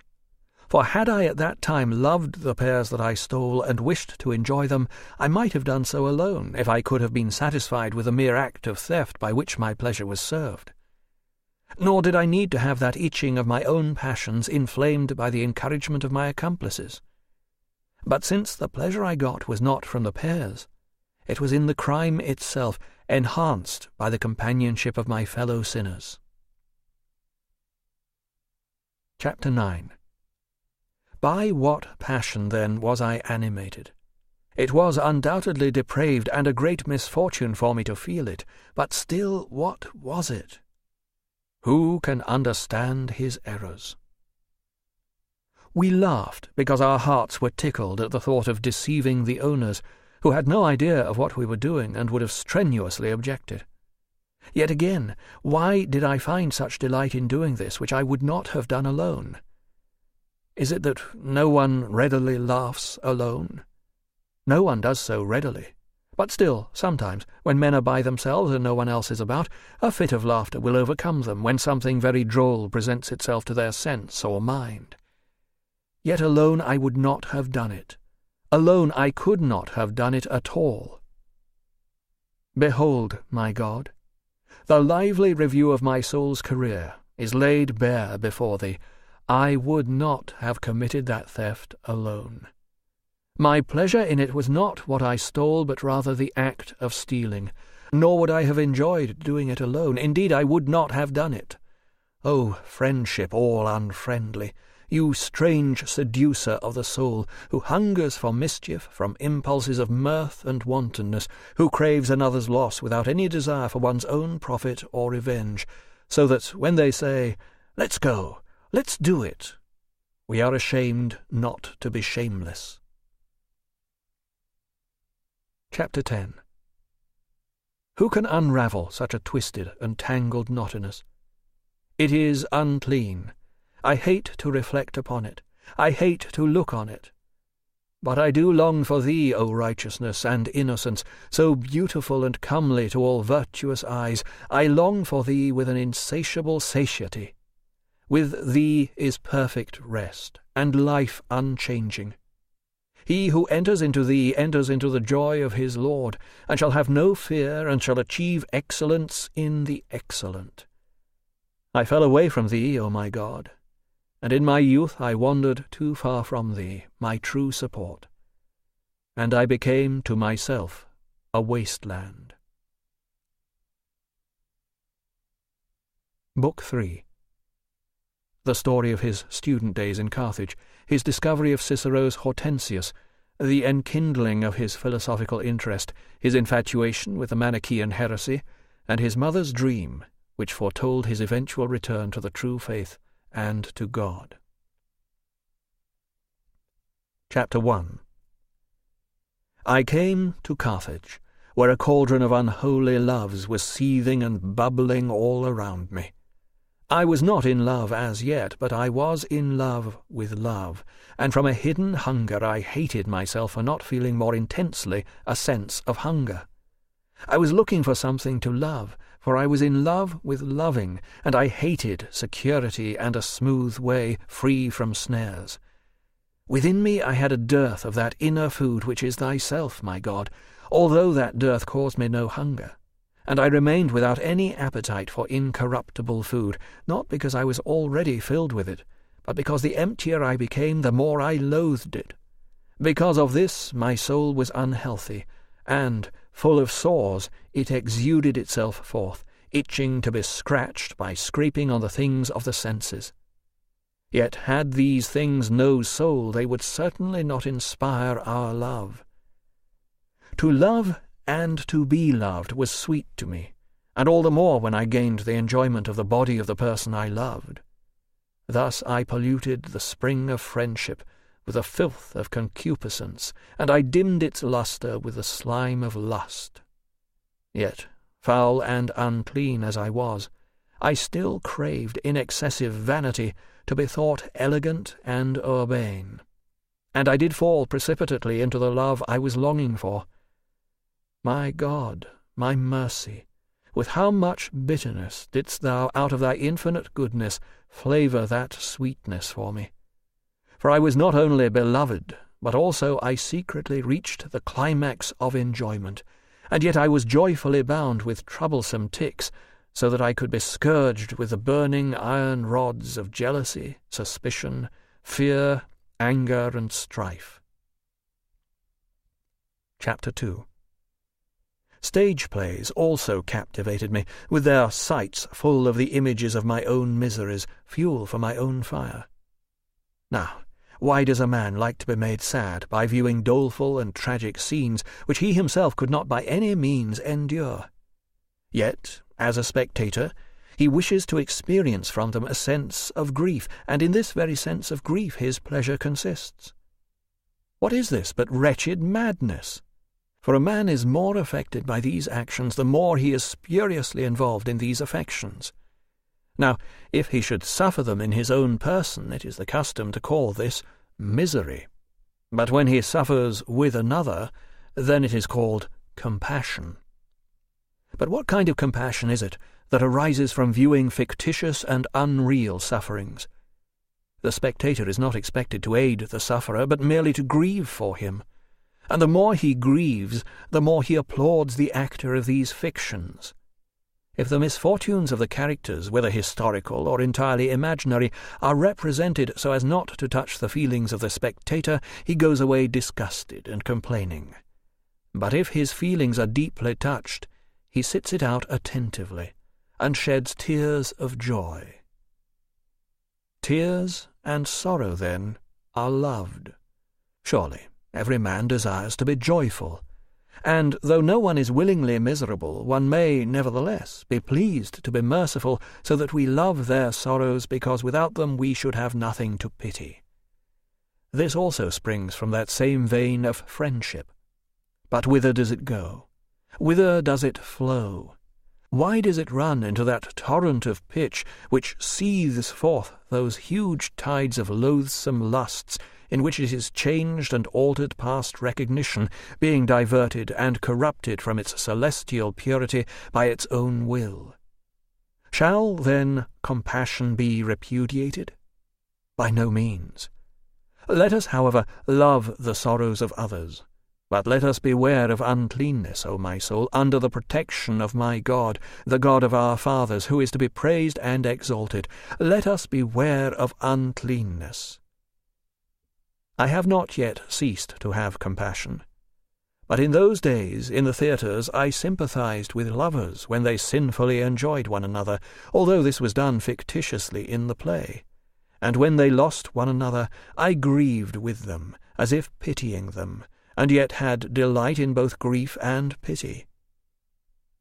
For had I at that time loved the pears that I stole and wished to enjoy them, I might have done so alone, if I could have been satisfied with the mere act of theft by which my pleasure was served. Nor did I need to have that itching of my own passions inflamed by the encouragement of my accomplices. But since the pleasure I got was not from the pears, it was in the crime itself, enhanced by the companionship of my fellow sinners. Chapter 9. By what passion, then, was I animated? It was undoubtedly depraved and a great misfortune for me to feel it, but still what was it? Who can understand his errors? We laughed because our hearts were tickled at the thought of deceiving the owners, who had no idea of what we were doing and would have strenuously objected. Yet again, why did I find such delight in doing this, which I would not have done alone? Is it that no one readily laughs alone? No one does so readily. But still, sometimes, when men are by themselves and no one else is about, a fit of laughter will overcome them when something very droll presents itself to their sense or mind. Yet alone I would not have done it. Alone I could not have done it at all. Behold, my God, the lively review of my soul's career is laid bare before thee. I would not have committed that theft alone. My pleasure in it was not what I stole, but rather the act of stealing, nor would I have enjoyed doing it alone. Indeed, I would not have done it. O friendship all unfriendly, you strange seducer of the soul, who hungers for mischief from impulses of mirth and wantonness, who craves another's loss without any desire for one's own profit or revenge, so that when they say, "Let's go, let's do it," we are ashamed not to be shameless. Chapter 10. Who can unravel such a twisted and tangled knottiness? It is unclean. I hate to reflect upon it. I hate to look on it. But I do long for thee, O righteousness and innocence, so beautiful and comely to all virtuous eyes. I long for thee with an insatiable satiety. With thee is perfect rest, and life unchanging. He who enters into thee enters into the joy of his Lord, and shall have no fear, and shall achieve excellence in the excellent. I fell away from thee, O my God, and in my youth I wandered too far from thee, my true support, and I became to myself a wasteland. Book 3. The story of his student days in Carthage, his discovery of Cicero's Hortensius, the enkindling of his philosophical interest, his infatuation with the Manichaean heresy, and his mother's dream, which foretold his eventual return to the true faith and to God. Chapter 1. I came to Carthage, where a cauldron of unholy loves was seething and bubbling all around me. I was not in love as yet, but I was in love with love, and from a hidden hunger I hated myself for not feeling more intensely a sense of hunger. I was looking for something to love, for I was in love with loving, and I hated security and a smooth way free from snares. Within me I had a dearth of that inner food which is thyself, my God, although that dearth caused me no hunger. And I remained without any appetite for incorruptible food, not because I was already filled with it, but because the emptier I became, the more I loathed it. Because of this my soul was unhealthy, and, full of sores, it exuded itself forth, itching to be scratched by scraping on the things of the senses. Yet had these things no soul, they would certainly not inspire our love. To love and to be loved was sweet to me, and all the more when I gained the enjoyment of the body of the person I loved. Thus I polluted the spring of friendship with the filth of concupiscence, and I dimmed its lustre with the slime of lust. Yet, foul and unclean as I was, I still craved in excessive vanity to be thought elegant and urbane, and I did fall precipitately into the love I was longing for. My God, my mercy, with how much bitterness didst thou out of thy infinite goodness flavour that sweetness for me! For I was not only beloved, but also I secretly reached the climax of enjoyment, and yet I was joyfully bound with troublesome ticks, so that I could be scourged with the burning iron rods of jealousy, suspicion, fear, anger, and strife. Chapter 2. Stage plays also captivated me, with their sights full of the images of my own miseries, fuel for my own fire. Now, why does a man like to be made sad by viewing doleful and tragic scenes which he himself could not by any means endure? Yet, as a spectator, he wishes to experience from them a sense of grief, and in this very sense of grief his pleasure consists. What is this but wretched madness? For a man is more affected by these actions the more he is spuriously involved in these affections. Now, if he should suffer them in his own person, it is the custom to call this misery. But when he suffers with another, then it is called compassion. But what kind of compassion is it that arises from viewing fictitious and unreal sufferings? The spectator is not expected to aid the sufferer, but merely to grieve for him. And the more he grieves, the more he applauds the actor of these fictions. If the misfortunes of the characters, whether historical or entirely imaginary, are represented so as not to touch the feelings of the spectator, he goes away disgusted and complaining. But if his feelings are deeply touched, he sits it out attentively, and sheds tears of joy. Tears and sorrow, then, are loved. Surely every man desires to be joyful, and though no one is willingly miserable, one may, nevertheless, be pleased to be merciful, so that we love their sorrows, because without them we should have nothing to pity. This also springs from that same vein of friendship. But whither does it go? Whither does it flow? Why does it run into that torrent of pitch which seethes forth those huge tides of loathsome lusts, in which it is changed and altered past recognition, being diverted and corrupted from its celestial purity by its own will? Shall, then, compassion be repudiated? By no means. Let us, however, love the sorrows of others, but let us beware of uncleanness, O my soul, under the protection of my God, the God of our fathers, who is to be praised and exalted. Let us beware of uncleanness. I have not yet ceased to have compassion. But in those days, in the theatres, I sympathized with lovers when they sinfully enjoyed one another, although this was done fictitiously in the play. And when they lost one another, I grieved with them, as if pitying them, and yet had delight in both grief and pity.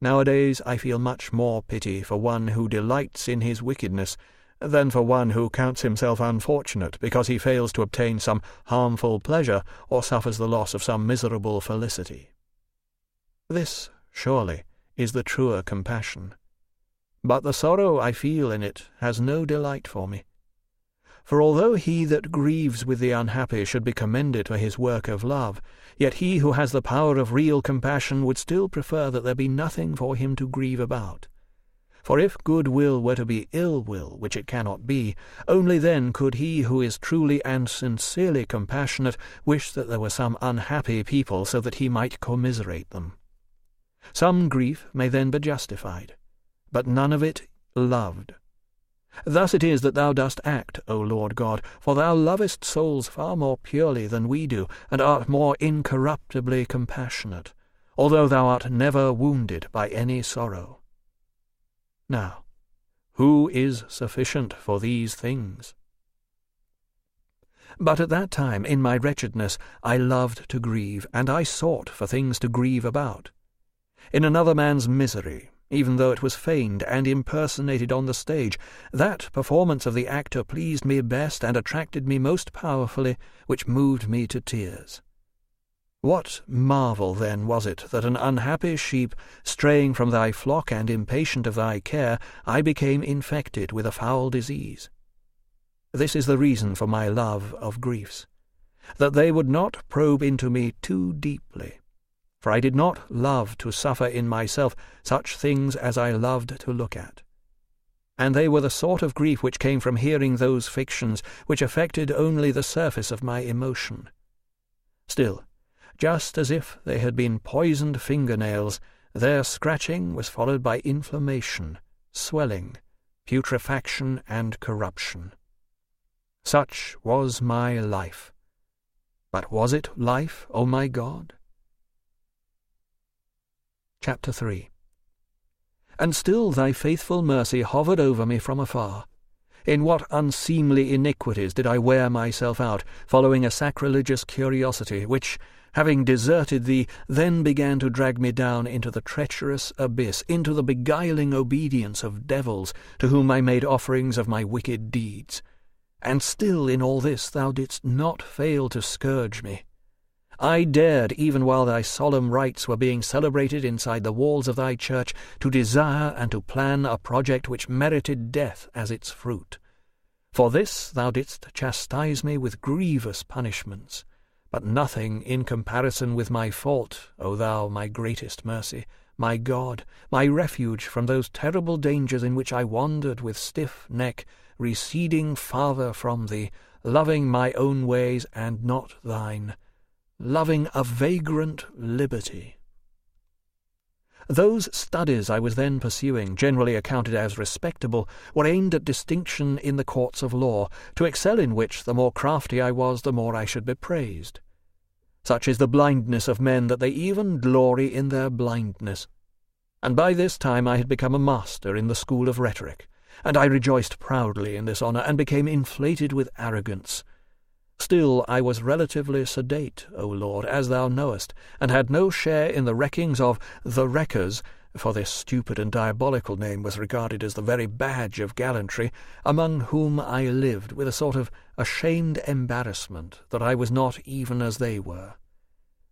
Nowadays I feel much more pity for one who delights in his wickedness than for one who counts himself unfortunate because he fails to obtain some harmful pleasure or suffers the loss of some miserable felicity. This, surely, is the truer compassion. But the sorrow I feel in it has no delight for me. For although he that grieves with the unhappy should be commended for his work of love, yet he who has the power of real compassion would still prefer that there be nothing for him to grieve about, For if good will were to be ill will, which it cannot be, only then could he who is truly and sincerely compassionate wish that there were some unhappy people, so that he might commiserate them. Some grief may then be justified, but none of it loved. Thus it is that thou dost act, O Lord God, for thou lovest souls far more purely than we do, and art more incorruptibly compassionate, although thou art never wounded by any sorrow. Now, who is sufficient for these things? But at that time, in my wretchedness, I loved to grieve, and I sought for things to grieve about. In another man's misery, even though it was feigned and impersonated on the stage, that performance of the actor pleased me best and attracted me most powerfully, which moved me to tears. What marvel, then, was it that an unhappy sheep, straying from thy flock and impatient of thy care, I became infected with a foul disease? This is the reason for my love of griefs, that they would not probe into me too deeply, for I did not love to suffer in myself such things as I loved to look at. And they were the sort of grief which came from hearing those fictions which affected only the surface of my emotion. Still, just as if they had been poisoned fingernails, their scratching was followed by inflammation, swelling, putrefaction, and corruption. Such was my life. But was it life, O my God? Chapter 3. And still thy faithful mercy hovered over me from afar. In what unseemly iniquities did I wear myself out, following a sacrilegious curiosity, which, having deserted thee, then began to drag me down into the treacherous abyss, into the beguiling obedience of devils, to whom I made offerings of my wicked deeds. And still in all this thou didst not fail to scourge me. I dared, even while thy solemn rites were being celebrated inside the walls of thy church, to desire and to plan a project which merited death as its fruit. For this thou didst chastise me with grievous punishments, but nothing in comparison with my fault, O thou my greatest mercy, my God, my refuge from those terrible dangers in which I wandered with stiff neck, receding farther from thee, loving my own ways and not thine, loving a vagrant liberty. Those studies I was then pursuing, generally accounted as respectable, were aimed at distinction in the courts of law, to excel in which the more crafty I was, the more I should be praised. Such is the blindness of men that they even glory in their blindness. And by this time I had become a master in the school of rhetoric, and I rejoiced proudly in this honour, and became inflated with arrogance. Still I was relatively sedate, O Lord, as thou knowest, and had no share in the wreckings of the wreckers, for this stupid and diabolical name was regarded as the very badge of gallantry, among whom I lived with a sort of ashamed embarrassment that I was not even as they were.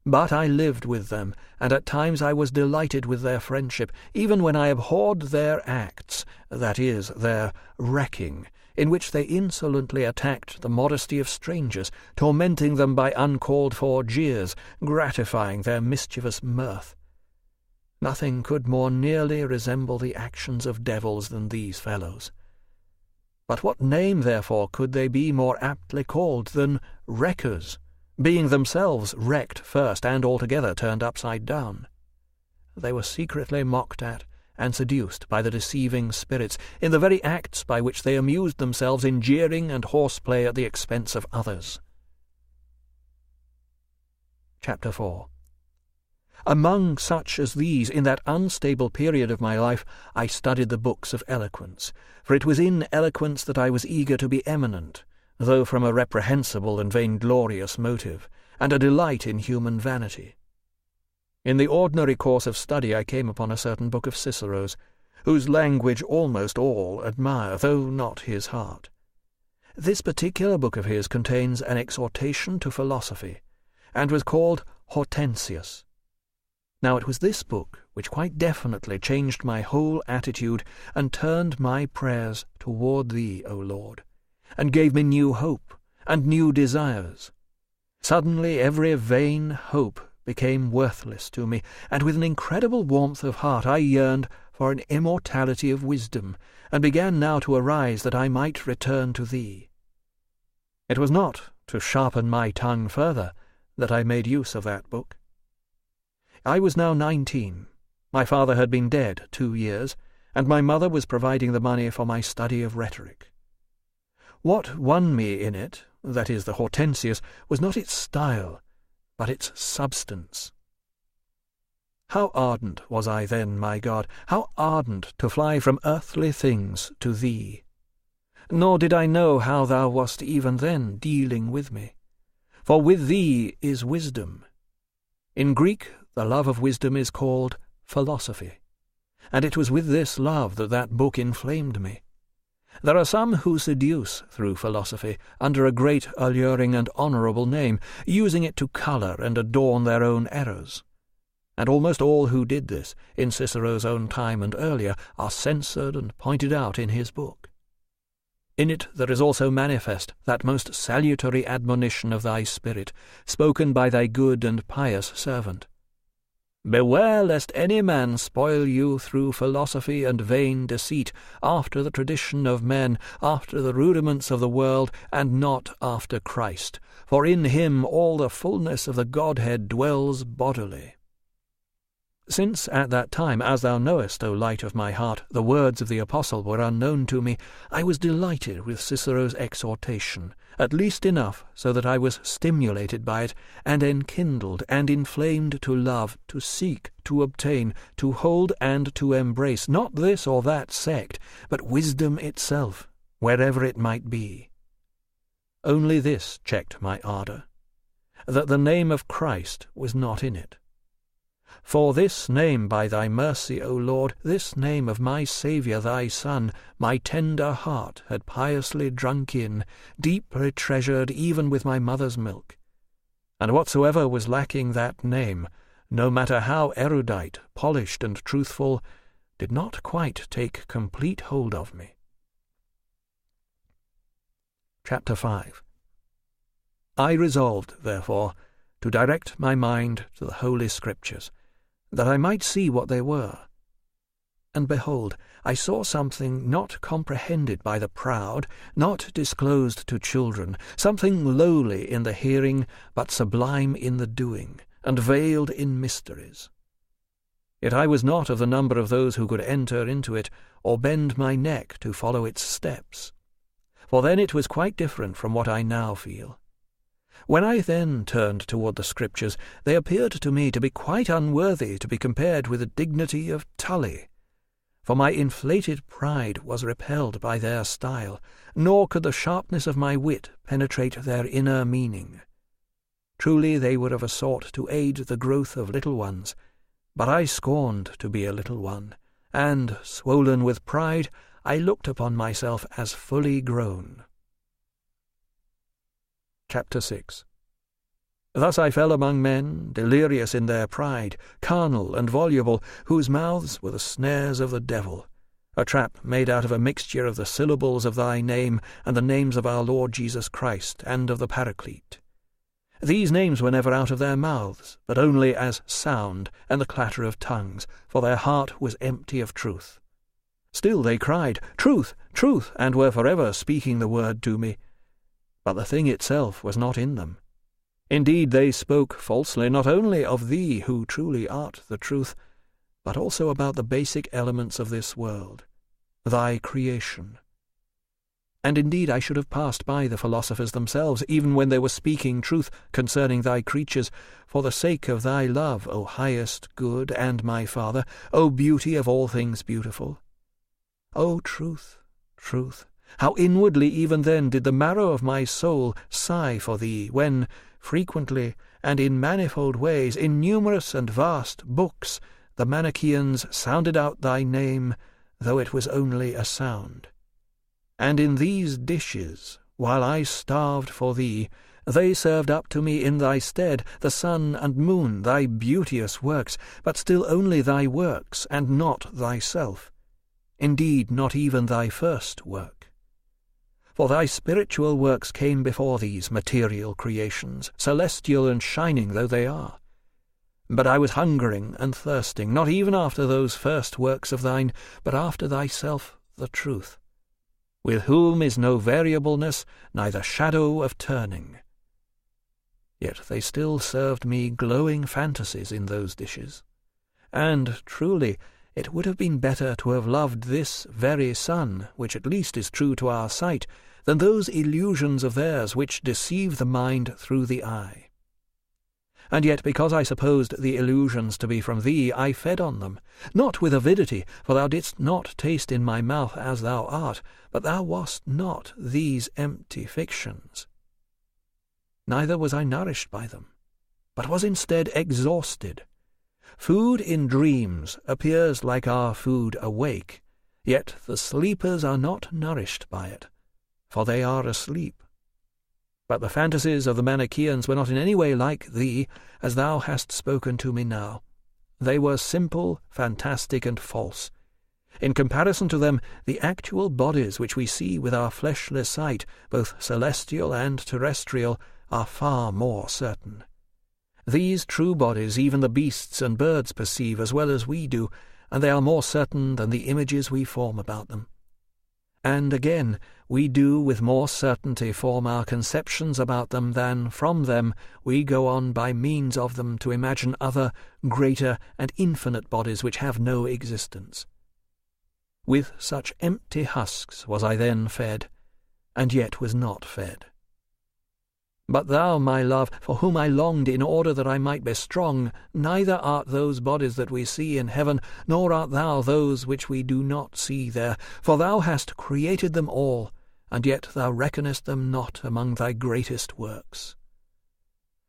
But I lived with them, and at times I was delighted with their friendship, even when I abhorred their acts, that is, their wrecking, in which they insolently attacked the modesty of strangers, tormenting them by uncalled-for jeers, gratifying their mischievous mirth. Nothing could more nearly resemble the actions of devils than these fellows. But what name, therefore, could they be more aptly called than wreckers, being themselves wrecked first and altogether turned upside down? They were secretly mocked at and seduced by the deceiving spirits in the very acts by which they amused themselves in jeering and horseplay at the expense of others. Chapter 4. Among such as these, in that unstable period of my life, I studied the books of eloquence, for it was in eloquence that I was eager to be eminent, though from a reprehensible and vainglorious motive, and a delight in human vanity. In the ordinary course of study I came upon a certain book of Cicero's, whose language almost all admire, though not his heart. This particular book of his contains an exhortation to philosophy, and was called Hortensius. Now it was this book which quite definitely changed my whole attitude and turned my prayers toward thee, O Lord, and gave me new hope and new desires. Suddenly every vain hope became worthless to me, and with an incredible warmth of heart I yearned for an immortality of wisdom, and began now to arise that I might return to thee. It was not to sharpen my tongue further that I made use of that book. I was now 19. My father had been dead 2 years, and my mother was providing the money for my study of rhetoric. What won me in it, that is, the Hortensius, was not its style, but its substance. How ardent was I then, my God, how ardent to fly from earthly things to thee! Nor did I know how thou wast even then dealing with me. For with thee is wisdom. In Greek the love of wisdom is called philosophy, and it was with this love that that book inflamed me. There are some who seduce through philosophy under a great alluring and honourable name, using it to colour and adorn their own errors. And almost all who did this, in Cicero's own time and earlier, are censored and pointed out in his book. In it there is also manifest that most salutary admonition of thy Spirit, spoken by thy good and pious servant. Beware lest any man spoil you through philosophy and vain deceit, after the tradition of men, after the rudiments of the world, and not after Christ. For in him all the fullness of the Godhead dwells bodily. Since at that time, as thou knowest, O light of my heart, the words of the apostle were unknown to me, I was delighted with Cicero's exhortation, at least enough so that I was stimulated by it, and enkindled and inflamed to love, to seek, to obtain, to hold and to embrace, not this or that sect, but wisdom itself, wherever it might be. Only this checked my ardour, that the name of Christ was not in it. For this name by thy mercy, O Lord, this name of my Saviour thy Son, my tender heart had piously drunk in, deeply treasured even with my mother's milk. And whatsoever was lacking that name, no matter how erudite, polished, and truthful, did not quite take complete hold of me. Chapter 5. I resolved, therefore, to direct my mind to the Holy Scriptures, that I might see what they were. And behold, I saw something not comprehended by the proud, not disclosed to children, something lowly in the hearing, but sublime in the doing, and veiled in mysteries. Yet I was not of the number of those who could enter into it, or bend my neck to follow its steps. For then it was quite different from what I now feel. When I then turned toward the Scriptures, they appeared to me to be quite unworthy to be compared with the dignity of Tully. For my inflated pride was repelled by their style, nor could the sharpness of my wit penetrate their inner meaning. Truly they were of a sort to aid the growth of little ones, but I scorned to be a little one, and, swollen with pride, I looked upon myself as fully grown. Chapter 6. Thus I fell among men, delirious in their pride, carnal and voluble, whose mouths were the snares of the devil, a trap made out of a mixture of the syllables of thy name and the names of our Lord Jesus Christ and of the Paraclete. These names were never out of their mouths, but only as sound and the clatter of tongues, for their heart was empty of truth. Still they cried, Truth, truth, and were forever speaking the word to me. But the thing itself was not in them. Indeed, they spoke falsely not only of thee, who truly art the truth, but also about the basic elements of this world, thy creation. And indeed I should have passed by the philosophers themselves, even when they were speaking truth concerning thy creatures, for the sake of thy love, O highest good and my Father, O beauty of all things beautiful. O truth, truth, how inwardly even then did the marrow of my soul sigh for thee, when, frequently, and in manifold ways, in numerous and vast books, the Manichaeans sounded out thy name, though it was only a sound. And in these dishes, while I starved for thee, they served up to me in thy stead the sun and moon, thy beauteous works, but still only thy works, and not thyself. Indeed, not even thy first work. For thy spiritual works came before these material creations, celestial and shining though they are. But I was hungering and thirsting, not even after those first works of thine, but after thyself the truth, with whom is no variableness, neither shadow of turning. Yet they still served me glowing fantasies in those dishes, and truly it would have been better to have loved this very sun, which at least is true to our sight, than those illusions of theirs which deceive the mind through the eye. And yet, because I supposed the illusions to be from thee, I fed on them, not with avidity, for thou didst not taste in my mouth as thou art, but thou wast not these empty fictions. Neither was I nourished by them, but was instead exhausted. Food in dreams appears like our food awake, yet the sleepers are not nourished by it, for they are asleep. But the fantasies of the Manichaeans were not in any way like thee, as thou hast spoken to me now. They were simple, fantastic, and false. In comparison to them, the actual bodies which we see with our fleshless sight, both celestial and terrestrial, are far more certain. These true bodies even the beasts and birds perceive as well as we do, and they are more certain than the images we form about them. And again, we do with more certainty form our conceptions about them than from them we go on by means of them to imagine other, greater, and infinite bodies which have no existence. With such empty husks was I then fed, and yet was not fed. But thou, my love, for whom I longed in order that I might be strong, neither art those bodies that we see in heaven, nor art thou those which we do not see there, for thou hast created them all, and yet thou reckonest them not among thy greatest works.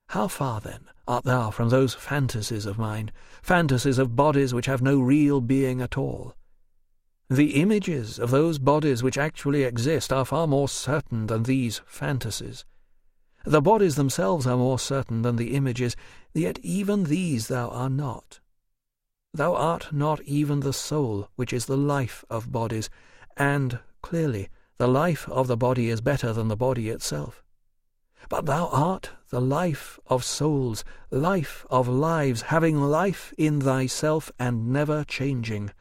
How far, then, art thou from those fantasies of mine, fantasies of bodies which have no real being at all? The images of those bodies which actually exist are far more certain than these fantasies. The bodies themselves are more certain than the images, yet even these thou art not. Thou art not even the soul, which is the life of bodies, and, clearly, the life of the body is better than the body itself. But thou art the life of souls, life of lives, having life in thyself and never changing,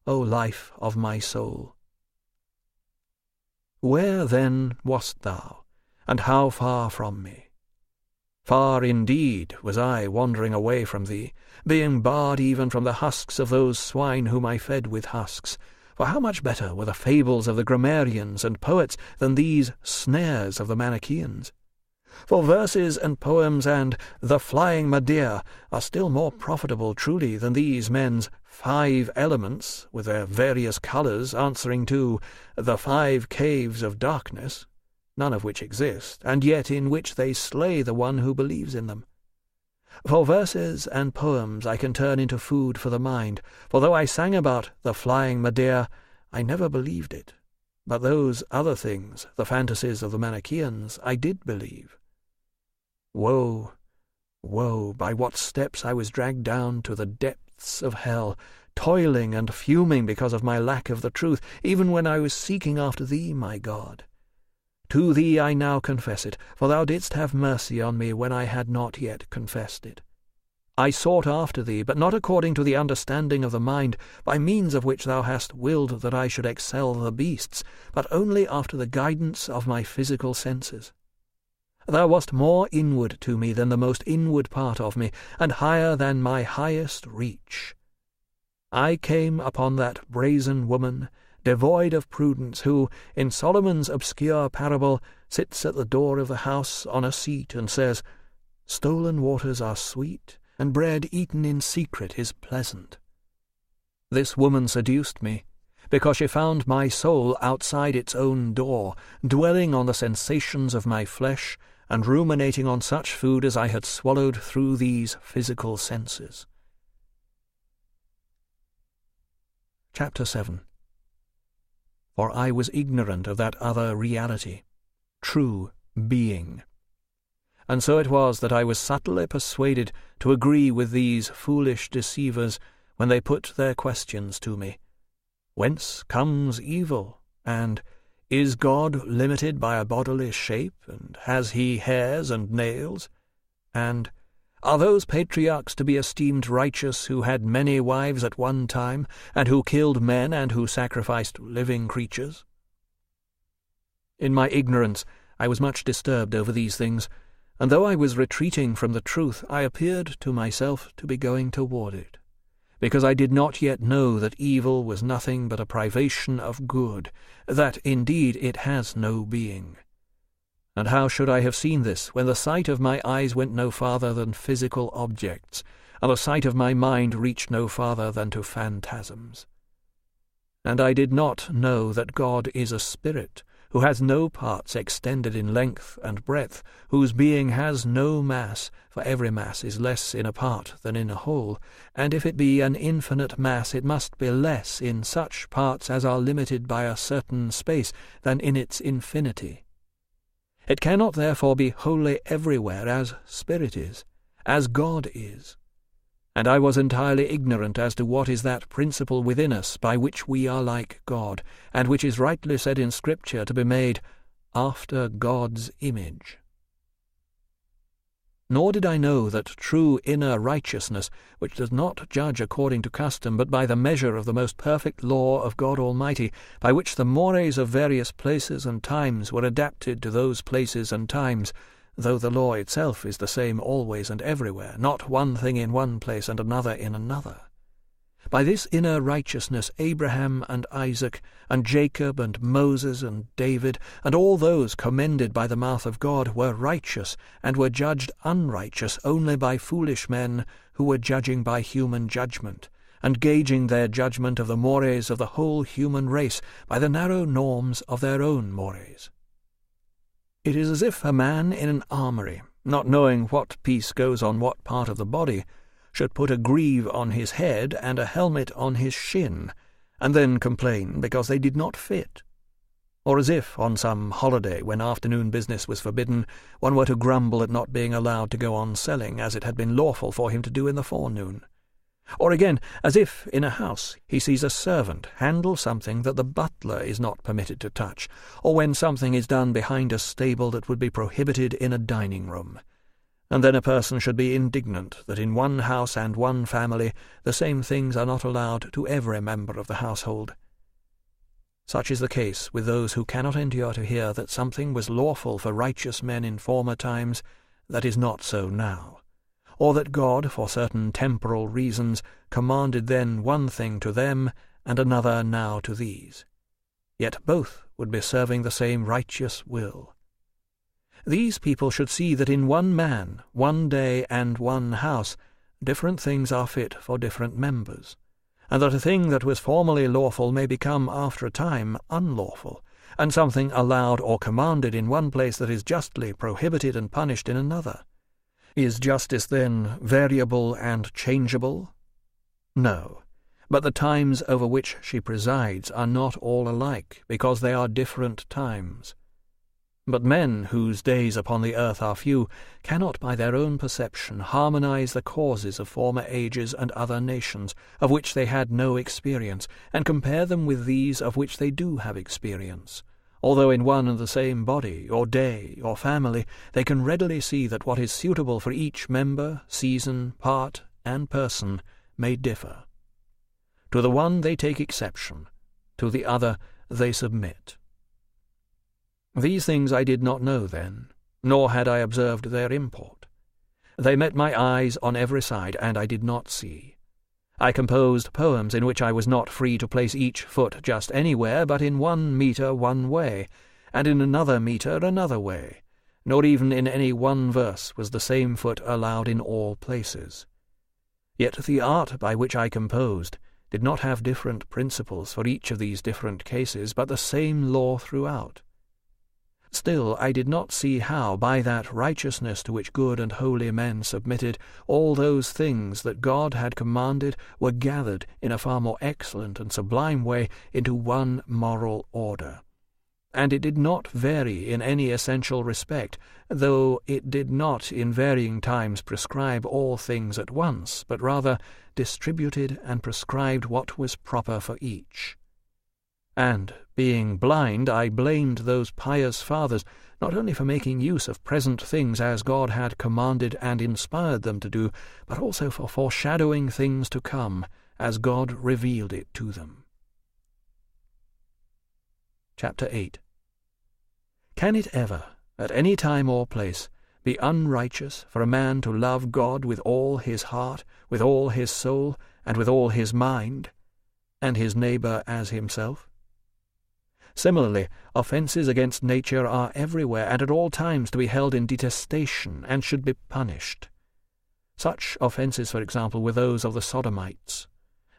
O life of my soul. Where, then, wast thou? And how far from me? Far indeed was I wandering away from thee, being barred even from the husks of those swine whom I fed with husks. For how much better were the fables of the grammarians and poets than these snares of the Manichaeans? For verses and poems and the flying Medea are still more profitable truly than these men's 5 elements, with their various colours answering to the 5 caves of darkness, none of which exist, and yet in which they slay the one who believes in them. For verses and poems I can turn into food for the mind, for though I sang about the flying Medea, I never believed it. But those other things, the fantasies of the Manichaeans, I did believe. Woe, woe, by what steps I was dragged down to the depths of hell, toiling and fuming because of my lack of the truth, even when I was seeking after thee, my God. To thee I now confess it, for thou didst have mercy on me when I had not yet confessed it. I sought after thee, but not according to the understanding of the mind, by means of which thou hast willed that I should excel the beasts, but only after the guidance of my physical senses. Thou wast more inward to me than the most inward part of me, and higher than my highest reach. I came upon that brazen woman, devoid of prudence, who, in Solomon's obscure parable, sits at the door of the house on a seat and says, "Stolen waters are sweet, and bread eaten in secret is pleasant." This woman seduced me, because she found my soul outside its own door, dwelling on the sensations of my flesh, and ruminating on such food as I had swallowed through these physical senses. Chapter 7. For I was ignorant of that other reality, true being. And so it was that I was subtly persuaded to agree with these foolish deceivers when they put their questions to me. Whence comes evil? And is God limited by a bodily shape? And has he hairs and nails? And Are those patriarchs to be esteemed righteous who had many wives at one time, and who killed men and who sacrificed living creatures? In my ignorance I was much disturbed over these things, and though I was retreating from the truth, I appeared to myself to be going toward it, because I did not yet know that evil was nothing but a privation of good, that indeed it has no being. And how should I have seen this, when the sight of my eyes went no farther than physical objects, and the sight of my mind reached no farther than to phantasms? And I did not know that God is a spirit, who has no parts extended in length and breadth, whose being has no mass, for every mass is less in a part than in a whole, and if it be an infinite mass, it must be less in such parts as are limited by a certain space than in its infinity. It cannot therefore be wholly everywhere as spirit is, as God is. And I was entirely ignorant as to what is that principle within us by which we are like God, and which is rightly said in Scripture to be made after God's image. Nor did I know that true inner righteousness, which does not judge according to custom, but by the measure of the most perfect law of God Almighty, by which the mores of various places and times were adapted to those places and times, though the law itself is the same always and everywhere, not one thing in one place and another in another. By this inner righteousness Abraham and Isaac, and Jacob and Moses and David, and all those commended by the mouth of God, were righteous, and were judged unrighteous only by foolish men who were judging by human judgment, and gauging their judgment of the mores of the whole human race by the narrow norms of their own mores. It is as if a man in an armoury, not knowing what piece goes on what part of the body, should put a greave on his head and a helmet on his shin, and then complain because they did not fit. Or as if, on some holiday when afternoon business was forbidden, one were to grumble at not being allowed to go on selling as it had been lawful for him to do in the forenoon. Or again, as if, in a house, he sees a servant handle something that the butler is not permitted to touch, or when something is done behind a stable that would be prohibited in a dining-room. And then a person should be indignant that in one house and one family the same things are not allowed to every member of the household. Such is the case with those who cannot endure to hear that something was lawful for righteous men in former times that is not so now, or that God, for certain temporal reasons, commanded then one thing to them and another now to these. Yet both would be serving the same righteous will. These people should see that in one man, one day, and one house, different things are fit for different members, and that a thing that was formerly lawful may become after a time unlawful, and something allowed or commanded in one place that is justly prohibited and punished in another. Is justice, then, variable and changeable? No, but the times over which she presides are not all alike, because they are different times. But men, whose days upon the earth are few, cannot by their own perception harmonize the causes of former ages and other nations, of which they had no experience, and compare them with these of which they do have experience, although in one and the same body, or day, or family, they can readily see that what is suitable for each member, season, part, and person may differ. To the one they take exception, to the other they submit. These things I did not know then, nor had I observed their import. They met my eyes on every side, and I did not see. I composed poems in which I was not free to place each foot just anywhere, but in one metre one way, and in another metre another way, nor even in any one verse was the same foot allowed in all places. Yet the art by which I composed did not have different principles for each of these different cases, but the same law throughout. Still, I did not see how, by that righteousness to which good and holy men submitted, all those things that God had commanded were gathered in a far more excellent and sublime way into one moral order. And it did not vary in any essential respect, though it did not in varying times prescribe all things at once, but rather distributed and prescribed what was proper for each. And, being blind, I blamed those pious fathers, not only for making use of present things as God had commanded and inspired them to do, but also for foreshadowing things to come, as God revealed it to them. Chapter 8. Can it ever, at any time or place, be unrighteous for a man to love God with all his heart, with all his soul, and with all his mind, and his neighbour as himself? Similarly, offences against nature are everywhere and at all times to be held in detestation and should be punished. Such offences, for example, were those of the Sodomites,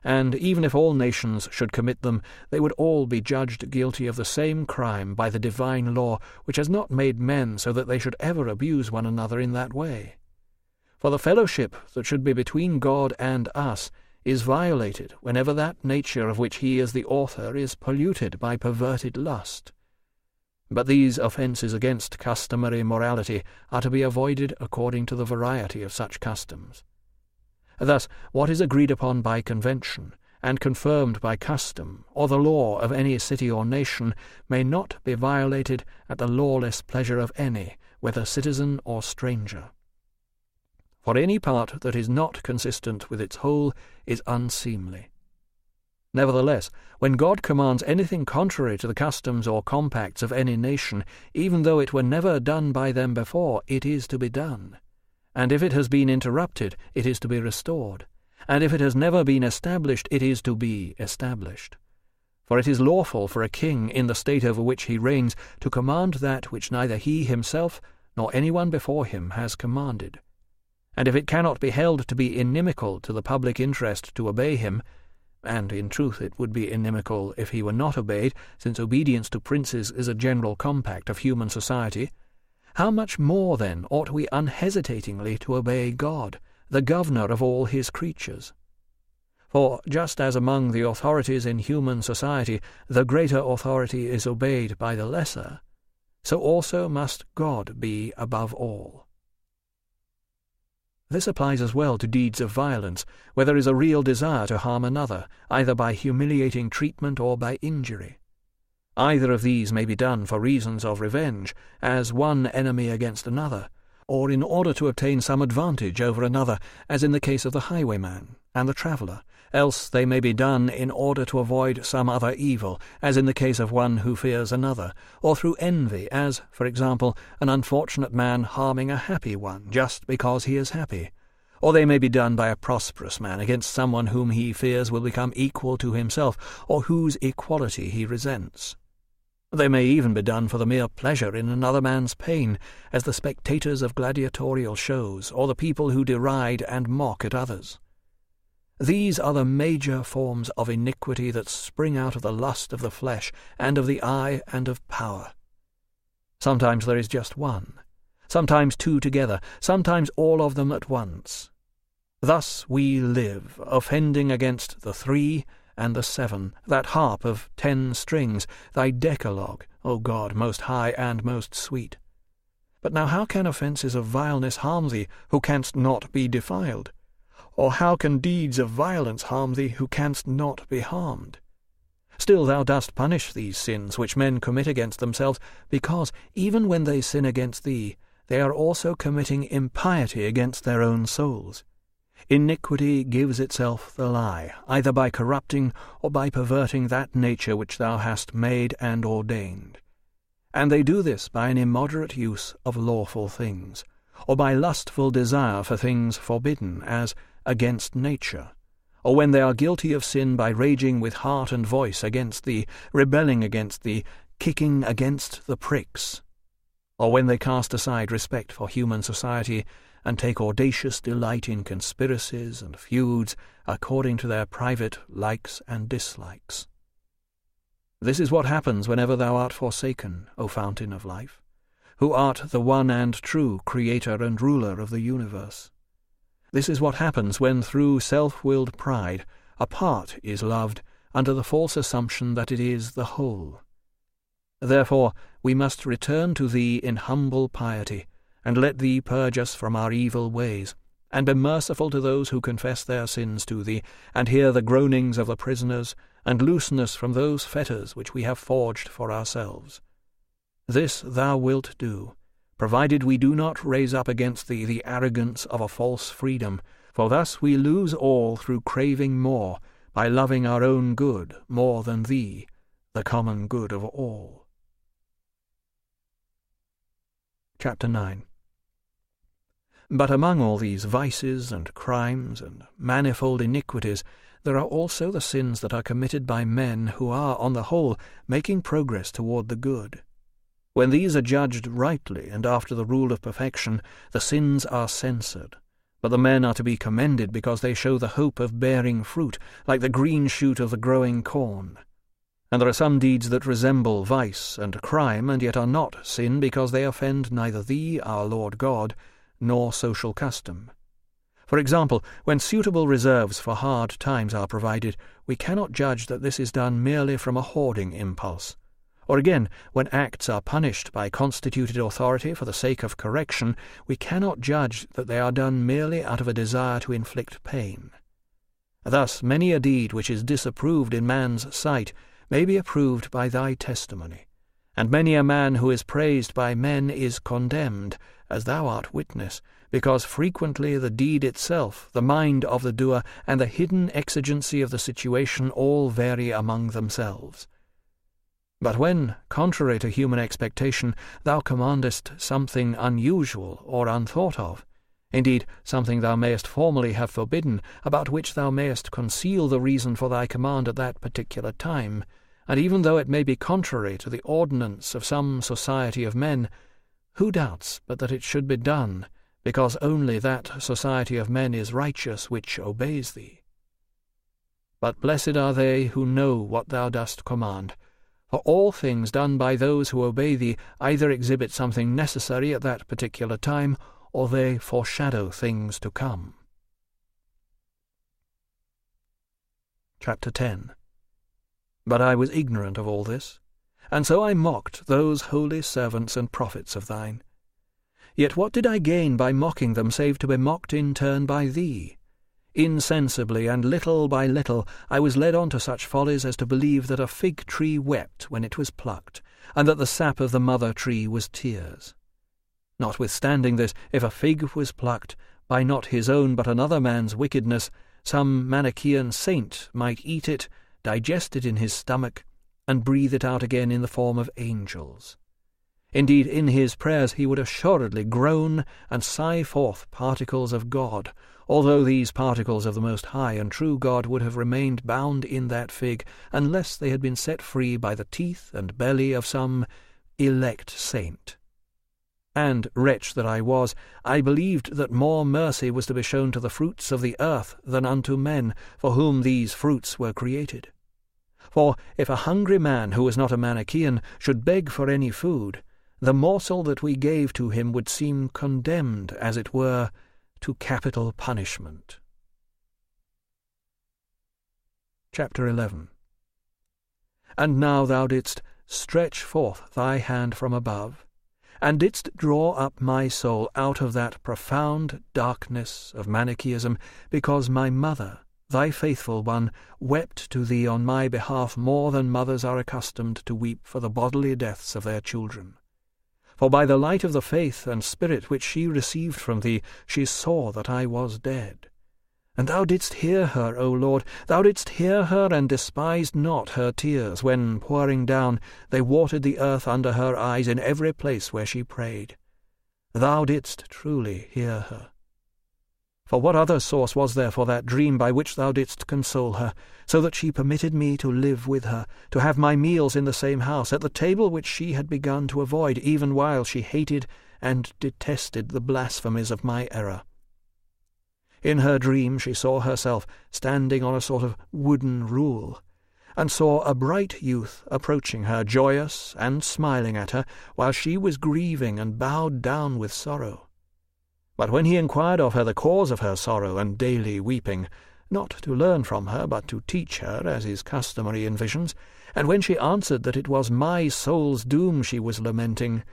and even if all nations should commit them, they would all be judged guilty of the same crime by the divine law, which has not made men so that they should ever abuse one another in that way. For the fellowship that should be between God and us is violated whenever that nature of which he is the author is polluted by perverted lust. But these offences against customary morality are to be avoided according to the variety of such customs. Thus, what is agreed upon by convention, and confirmed by custom, or the law of any city or nation, may not be violated at the lawless pleasure of any, whether citizen or stranger. For any part that is not consistent with its whole is unseemly. Nevertheless, when God commands anything contrary to the customs or compacts of any nation, even though it were never done by them before, it is to be done. And if it has been interrupted, it is to be restored. And if it has never been established, it is to be established. For it is lawful for a king, in the state over which he reigns, to command that which neither he himself nor anyone before him has commanded. And if it cannot be held to be inimical to the public interest to obey him, and in truth it would be inimical if he were not obeyed, since obedience to princes is a general compact of human society, how much more then ought we unhesitatingly to obey God, the governor of all his creatures? For just as among the authorities in human society the greater authority is obeyed by the lesser, so also must God be above all. This applies as well to deeds of violence, where there is a real desire to harm another, either by humiliating treatment or by injury. Either of these may be done for reasons of revenge, as one enemy against another, or in order to obtain some advantage over another, as in the case of the highwayman and the traveller, else they may be done in order to avoid some other evil, as in the case of one who fears another, or through envy, as, for example, an unfortunate man harming a happy one just because he is happy. Or they may be done by a prosperous man against someone whom he fears will become equal to himself, or whose equality he resents. They may even be done for the mere pleasure in another man's pain, as the spectators of gladiatorial shows, or the people who deride and mock at others. These are the major forms of iniquity that spring out of the lust of the flesh, and of the eye, and of power. Sometimes there is just one, sometimes two together, sometimes all of them at once. Thus we live, offending against the 3 and the 7, that harp of 10 strings, thy decalogue, O God, most high and most sweet. But now how can offences of vileness harm thee, who canst not be defiled? Or how can deeds of violence harm thee, who canst not be harmed? Still thou dost punish these sins which men commit against themselves, because, even when they sin against thee, they are also committing impiety against their own souls. Iniquity gives itself the lie, either by corrupting or by perverting that nature which thou hast made and ordained. And they do this by an immoderate use of lawful things, or by lustful desire for things forbidden, as against nature, or when they are guilty of sin by raging with heart and voice against thee, rebelling against thee, kicking against the pricks, or when they cast aside respect for human society and take audacious delight in conspiracies and feuds according to their private likes and dislikes. This is what happens whenever thou art forsaken, O fountain of life, who art the one and true creator and ruler of the universe. This is what happens when through self-willed pride a part is loved under the false assumption that it is the whole. Therefore we must return to thee in humble piety, and let thee purge us from our evil ways, and be merciful to those who confess their sins to thee, and hear the groanings of the prisoners, and loosen us from those fetters which we have forged for ourselves. This thou wilt do, provided we do not raise up against thee the arrogance of a false freedom, for thus we lose all through craving more, by loving our own good more than thee, the common good of all. Chapter 9. But among all these vices and crimes and manifold iniquities, there are also the sins that are committed by men who are, on the whole, making progress toward the good. When these are judged rightly and after the rule of perfection, the sins are censored, but the men are to be commended because they show the hope of bearing fruit, like the green shoot of the growing corn. And there are some deeds that resemble vice and crime, and yet are not sin, because they offend neither thee, our Lord God, nor social custom. For example, when suitable reserves for hard times are provided, we cannot judge that this is done merely from a hoarding impulse. Or again, when acts are punished by constituted authority for the sake of correction, we cannot judge that they are done merely out of a desire to inflict pain. Thus many a deed which is disapproved in man's sight may be approved by thy testimony, and many a man who is praised by men is condemned, as thou art witness, because frequently the deed itself, the mind of the doer, and the hidden exigency of the situation all vary among themselves. But when, contrary to human expectation, thou commandest something unusual or unthought of, indeed something thou mayest formerly have forbidden, about which thou mayest conceal the reason for thy command at that particular time, and even though it may be contrary to the ordinance of some society of men, who doubts but that it should be done, because only that society of men is righteous which obeys thee? But blessed are they who know what thou dost command, for all things done by those who obey thee either exhibit something necessary at that particular time, or they foreshadow things to come. Chapter 10. But I was ignorant of all this, and so I mocked those holy servants and prophets of thine. Yet what did I gain by mocking them, save to be mocked in turn by thee? Insensibly and little by little I was led on to such follies as to believe that a fig tree wept when it was plucked, and that the sap of the mother tree was tears. Notwithstanding this, if a fig was plucked, by not his own but another man's wickedness, some Manichaean saint might eat it, digest it in his stomach, and breathe it out again in the form of angels. Indeed, in his prayers he would assuredly groan and sigh forth particles of God, although these particles of the most high and true God would have remained bound in that fig unless they had been set free by the teeth and belly of some elect saint. And, wretch that I was, I believed that more mercy was to be shown to the fruits of the earth than unto men, for whom these fruits were created. For if a hungry man who was not a Manichaean should beg for any food, the morsel that we gave to him would seem condemned, as it were, to capital punishment. Chapter 11. And now thou didst stretch forth thy hand from above, and didst draw up my soul out of that profound darkness of Manichaeism, because my mother, thy faithful one, wept to thee on my behalf more than mothers are accustomed to weep for the bodily deaths of their children. For by the light of the faith and spirit which she received from thee, she saw that I was dead. And thou didst hear her, O Lord, thou didst hear her, and despised not her tears, when, pouring down, they watered the earth under her eyes in every place where she prayed. Thou didst truly hear her. For what other source was there for that dream by which thou didst console her, so that she permitted me to live with her, to have my meals in the same house, at the table which she had begun to avoid, even while she hated and detested the blasphemies of my error? In her dream she saw herself standing on a sort of wooden rule, and saw a bright youth approaching her, joyous and smiling at her, while she was grieving and bowed down with sorrow. But when he inquired of her the cause of her sorrow and daily weeping, not to learn from her, but to teach her, as is customary in visions, and when she answered that it was my soul's doom she was lamenting,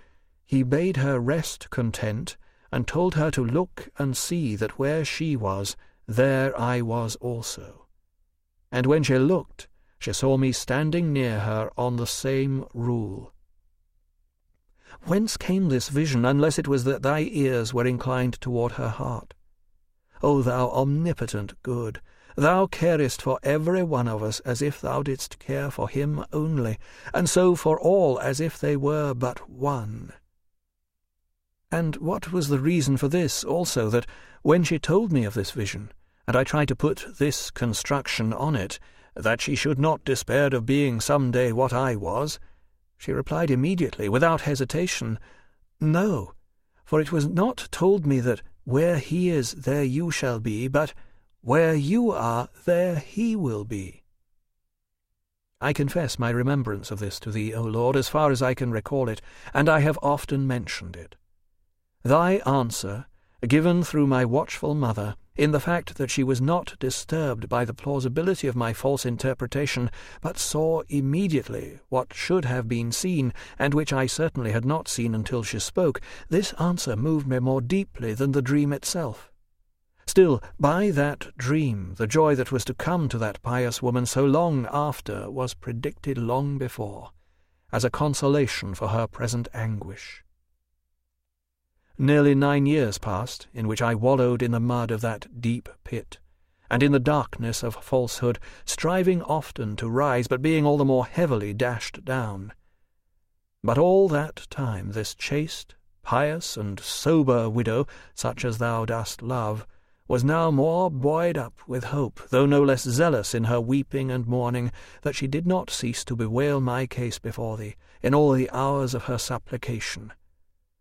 he bade her rest content, and told her to look and see that where she was, there I was also. And when she looked, she saw me standing near her on the same rule. Whence came this vision, unless it was that thy ears were inclined toward her heart? O thou omnipotent good, thou carest for every one of us as if thou didst care for him only, and so for all as if they were but one. And what was the reason for this also, that when she told me of this vision, and I tried to put this construction on it, that she should not despair of being some day what I was, she replied immediately, without hesitation, No, for it was not told me that where he is, there you shall be, but where you are, there he will be. I confess my remembrance of this to thee, O Lord, as far as I can recall it, and I have often mentioned it. Thy answer, given through my watchful mother, in the fact that she was not disturbed by the plausibility of my false interpretation, but saw immediately what should have been seen, and which I certainly had not seen until she spoke, this answer moved me more deeply than the dream itself. Still, by that dream, the joy that was to come to that pious woman so long after was predicted long before, as a consolation for her present anguish. Nearly 9 years passed, in which I wallowed in the mud of that deep pit, and in the darkness of falsehood, striving often to rise, but being all the more heavily dashed down. But all that time this chaste, pious, and sober widow, such as thou dost love, was now more buoyed up with hope, though no less zealous in her weeping and mourning, that she did not cease to bewail my case before thee, in all the hours of her supplication.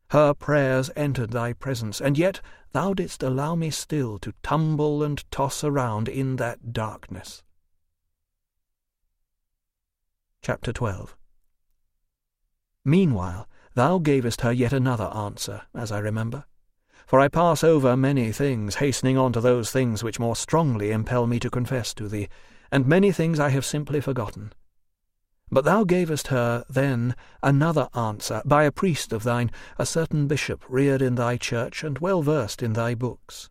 Her prayers entered thy presence, and yet thou didst allow me still to tumble and toss around in that darkness. Chapter 12. Meanwhile, thou gavest her yet another answer, as I remember. For I pass over many things, hastening on to those things which more strongly impel me to confess to thee, and many things I have simply forgotten. But thou gavest her then another answer by a priest of thine, a certain bishop reared in thy church and well versed in thy books.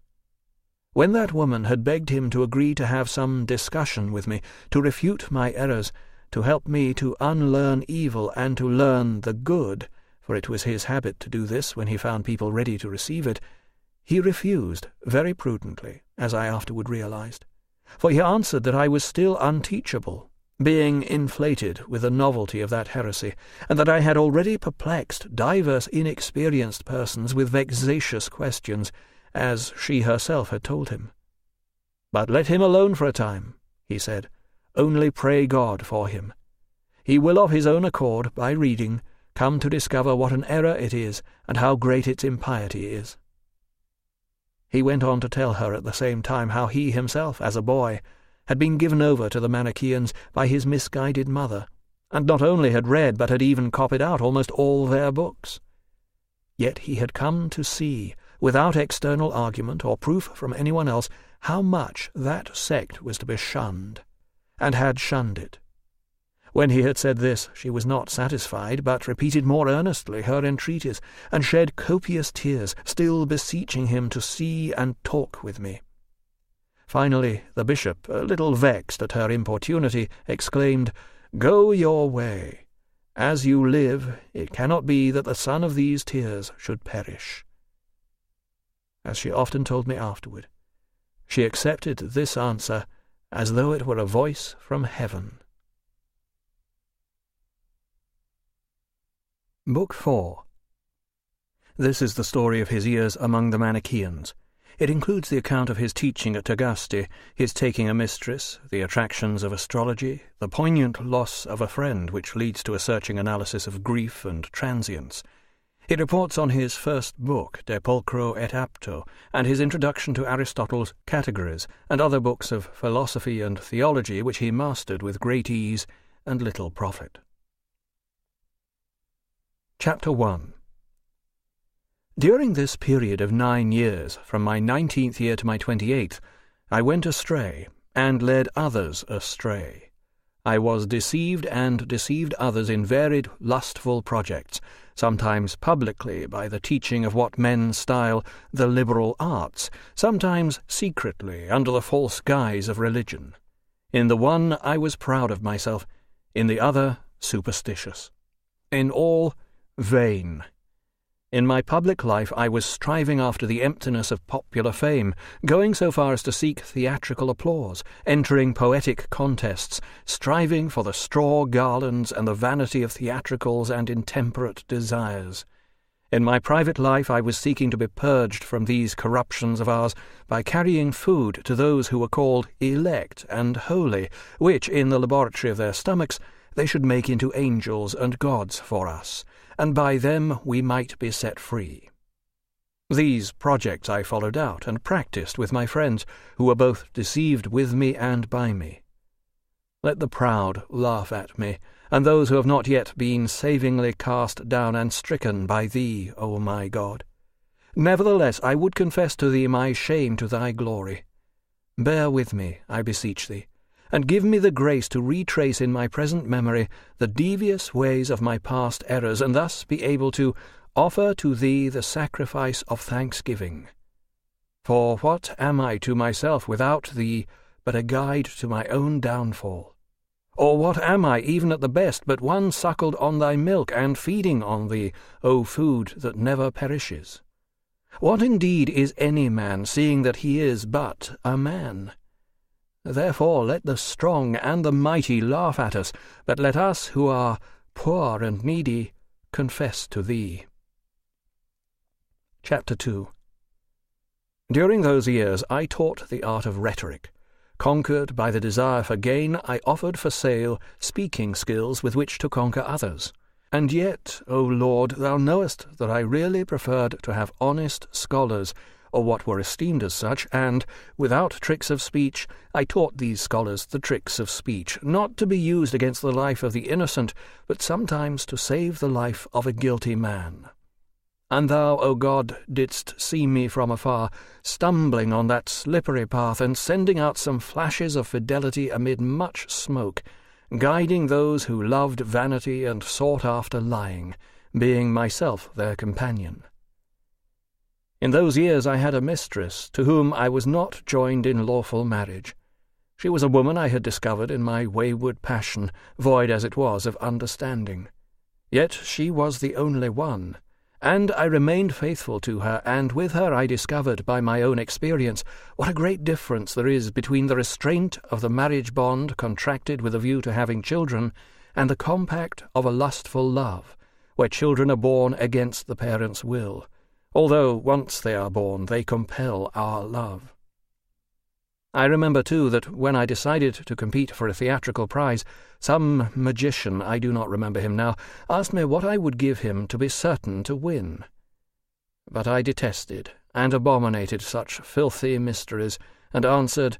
When that woman had begged him to agree to have some discussion with me, to refute my errors, to help me to unlearn evil and to learn the good, for it was his habit to do this when he found people ready to receive it, he refused very prudently, as I afterward realized, for he answered that I was still unteachable, being inflated with the novelty of that heresy, and that I had already perplexed divers inexperienced persons with vexatious questions, as she herself had told him. But let him alone for a time, he said, only pray God for him. He will of his own accord, by reading, come to discover what an error it is, and how great its impiety is. He went on to tell her at the same time how he himself, as a boy, had been given over to the Manichaeans by his misguided mother, and not only had read but had even copied out almost all their books. Yet he had come to see, without external argument or proof from anyone else, how much that sect was to be shunned, and had shunned it. When he had said this, she was not satisfied, but repeated more earnestly her entreaties, and shed copious tears, still beseeching him to see and talk with me. Finally, the bishop, a little vexed at her importunity, exclaimed, "Go your way. As you live, it cannot be that the son of these tears should perish." As she often told me afterward, she accepted this answer as though it were a voice from heaven. Book 4. This is the story of his years among the Manichaeans. It includes the account of his teaching at Augusti, his taking a mistress, the attractions of astrology, the poignant loss of a friend which leads to a searching analysis of grief and transience. It reports on his first book, De Pulchro et Apto, and his introduction to Aristotle's Categories, and other books of philosophy and theology which he mastered with great ease and little profit. Chapter 1. During this period of 9 years, from my 19th year to my 28th, I went astray, and led others astray. I was deceived and deceived others in varied lustful projects, sometimes publicly by the teaching of what men style the liberal arts, sometimes secretly under the false guise of religion. In the one I was proud of myself, in the other superstitious. In all, vain. In my public life I was striving after the emptiness of popular fame, going so far as to seek theatrical applause, entering poetic contests, striving for the straw garlands and the vanity of theatricals and intemperate desires. In my private life I was seeking to be purged from these corruptions of ours by carrying food to those who were called elect and holy, which, in the laboratory of their stomachs, they should make into angels and gods for us, and by them we might be set free. These projects I followed out and practiced with my friends, who were both deceived with me and by me. Let the proud laugh at me, and those who have not yet been savingly cast down and stricken by thee, O my God. Nevertheless I would confess to thee my shame to thy glory. Bear with me, I beseech thee, and give me the grace to retrace in my present memory the devious ways of my past errors, and thus be able to offer to thee the sacrifice of thanksgiving. For what am I to myself without thee but a guide to my own downfall? Or what am I, even at the best, but one suckled on thy milk and feeding on thee, O food that never perishes? What indeed is any man, seeing that he is but a man? Therefore let the strong and the mighty laugh at us, but let us who are poor and needy confess to thee. Chapter 2. During those years I taught the art of rhetoric. Conquered by the desire for gain, I offered for sale speaking skills with which to conquer others. And yet, O Lord, thou knowest that I really preferred to have honest scholars, or what were esteemed as such, and, without tricks of speech, I taught these scholars the tricks of speech, not to be used against the life of the innocent, but sometimes to save the life of a guilty man. And thou, O God, didst see me from afar, stumbling on that slippery path, and sending out some flashes of fidelity amid much smoke, guiding those who loved vanity and sought after lying, being myself their companion. In those years I had a mistress, to whom I was not joined in lawful marriage. She was a woman I had discovered in my wayward passion, void as it was of understanding. Yet she was the only one, and I remained faithful to her, and with her I discovered by my own experience what a great difference there is between the restraint of the marriage bond contracted with a view to having children, and the compact of a lustful love, where children are born against the parents' will, although once they are born they compel our love. I remember, too, that when I decided to compete for a theatrical prize, some magician, I do not remember him now, asked me what I would give him to be certain to win. But I detested and abominated such filthy mysteries, and answered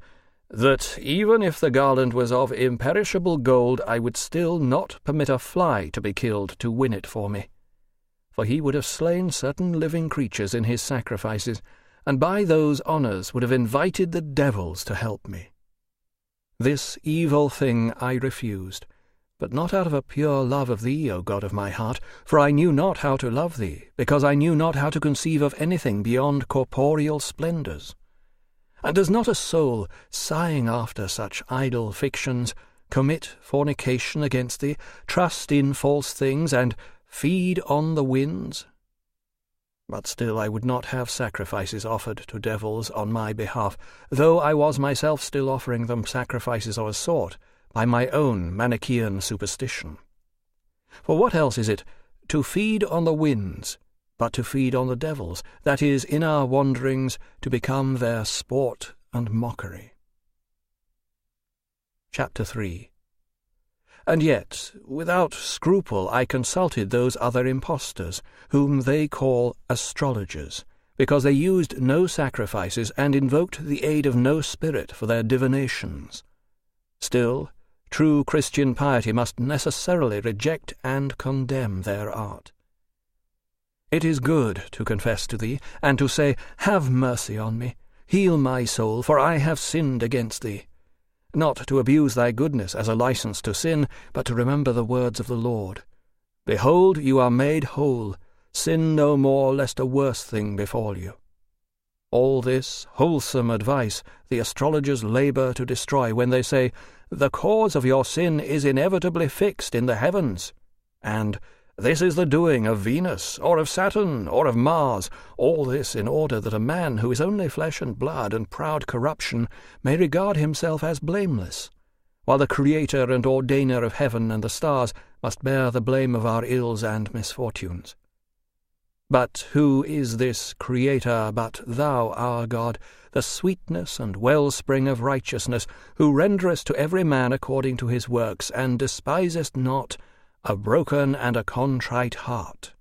that even if the garland was of imperishable gold, I would still not permit a fly to be killed to win it for me. For he would have slain certain living creatures in his sacrifices, and by those honours would have invited the devils to help me. This evil thing I refused, but not out of a pure love of thee, O God of my heart, for I knew not how to love thee, because I knew not how to conceive of anything beyond corporeal splendours. And does not a soul, sighing after such idle fictions, commit fornication against thee, trust in false things, and feed on the winds? But still I would not have sacrifices offered to devils on my behalf, though I was myself still offering them sacrifices of a sort by my own Manichaean superstition. For what else is it to feed on the winds, but to feed on the devils, that is, in our wanderings, to become their sport and mockery? Chapter 3. And yet, without scruple, I consulted those other impostors, whom they call astrologers, because they used no sacrifices and invoked the aid of no spirit for their divinations. Still, true Christian piety must necessarily reject and condemn their art. It is good to confess to thee, and to say, Have mercy on me, heal my soul, for I have sinned against thee. Not to abuse thy goodness as a license to sin, but to remember the words of the Lord. Behold, you are made whole. Sin no more, lest a worse thing befall you. All this wholesome advice the astrologers labour to destroy when they say, the cause of your sin is inevitably fixed in the heavens, and this is the doing of Venus, or of Saturn, or of Mars, all this in order that a man who is only flesh and blood and proud corruption may regard himself as blameless, while the Creator and Ordainer of heaven and the stars must bear the blame of our ills and misfortunes. But who is this Creator but thou, our God, the sweetness and wellspring of righteousness, who renderest to every man according to his works, and despisest not a broken and a contrite heart?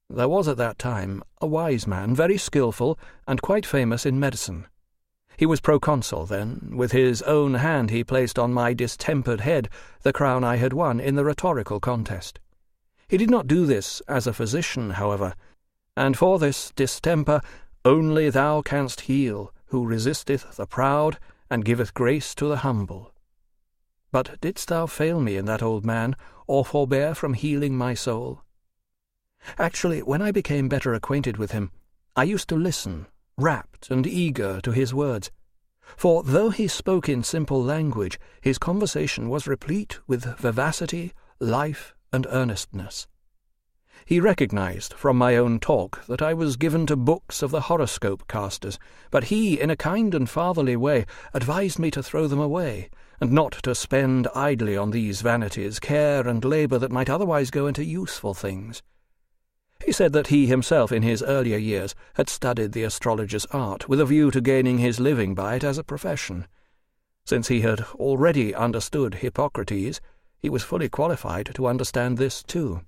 There was at that time a wise man, very skilful, and quite famous in medicine. He was proconsul then. With his own hand he placed on my distempered head the crown I had won in the rhetorical contest. He did not do this as a physician, however, and for this distemper only thou canst heal, who resisteth the proud and giveth grace to the humble. But didst thou fail me in that old man, or forbear from healing my soul? Actually, when I became better acquainted with him, I used to listen, rapt and eager, to his words, for though he spoke in simple language, his conversation was replete with vivacity, life, and earnestness. He recognized from my own talk that I was given to books of the horoscope casters, but he, in a kind and fatherly way, advised me to throw them away, and not to spend idly on these vanities care and labour that might otherwise go into useful things. He said that he himself in his earlier years had studied the astrologer's art with a view to gaining his living by it as a profession. Since he had already understood Hippocrates, he was fully qualified to understand this too.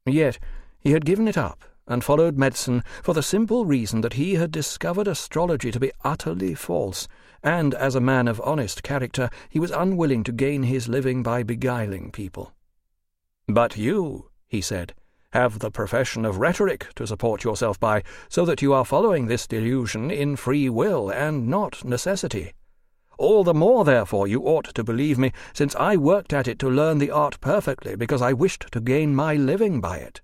Yet he had given it up and followed medicine for the simple reason that he had discovered astrology to be utterly false, and as a man of honest character he was unwilling to gain his living by beguiling people. "But you," he said, "have the profession of rhetoric to support yourself by, so that you are following this delusion in free will and not necessity. All the more, therefore, you ought to believe me, since I worked at it to learn the art perfectly, because I wished to gain my living by it."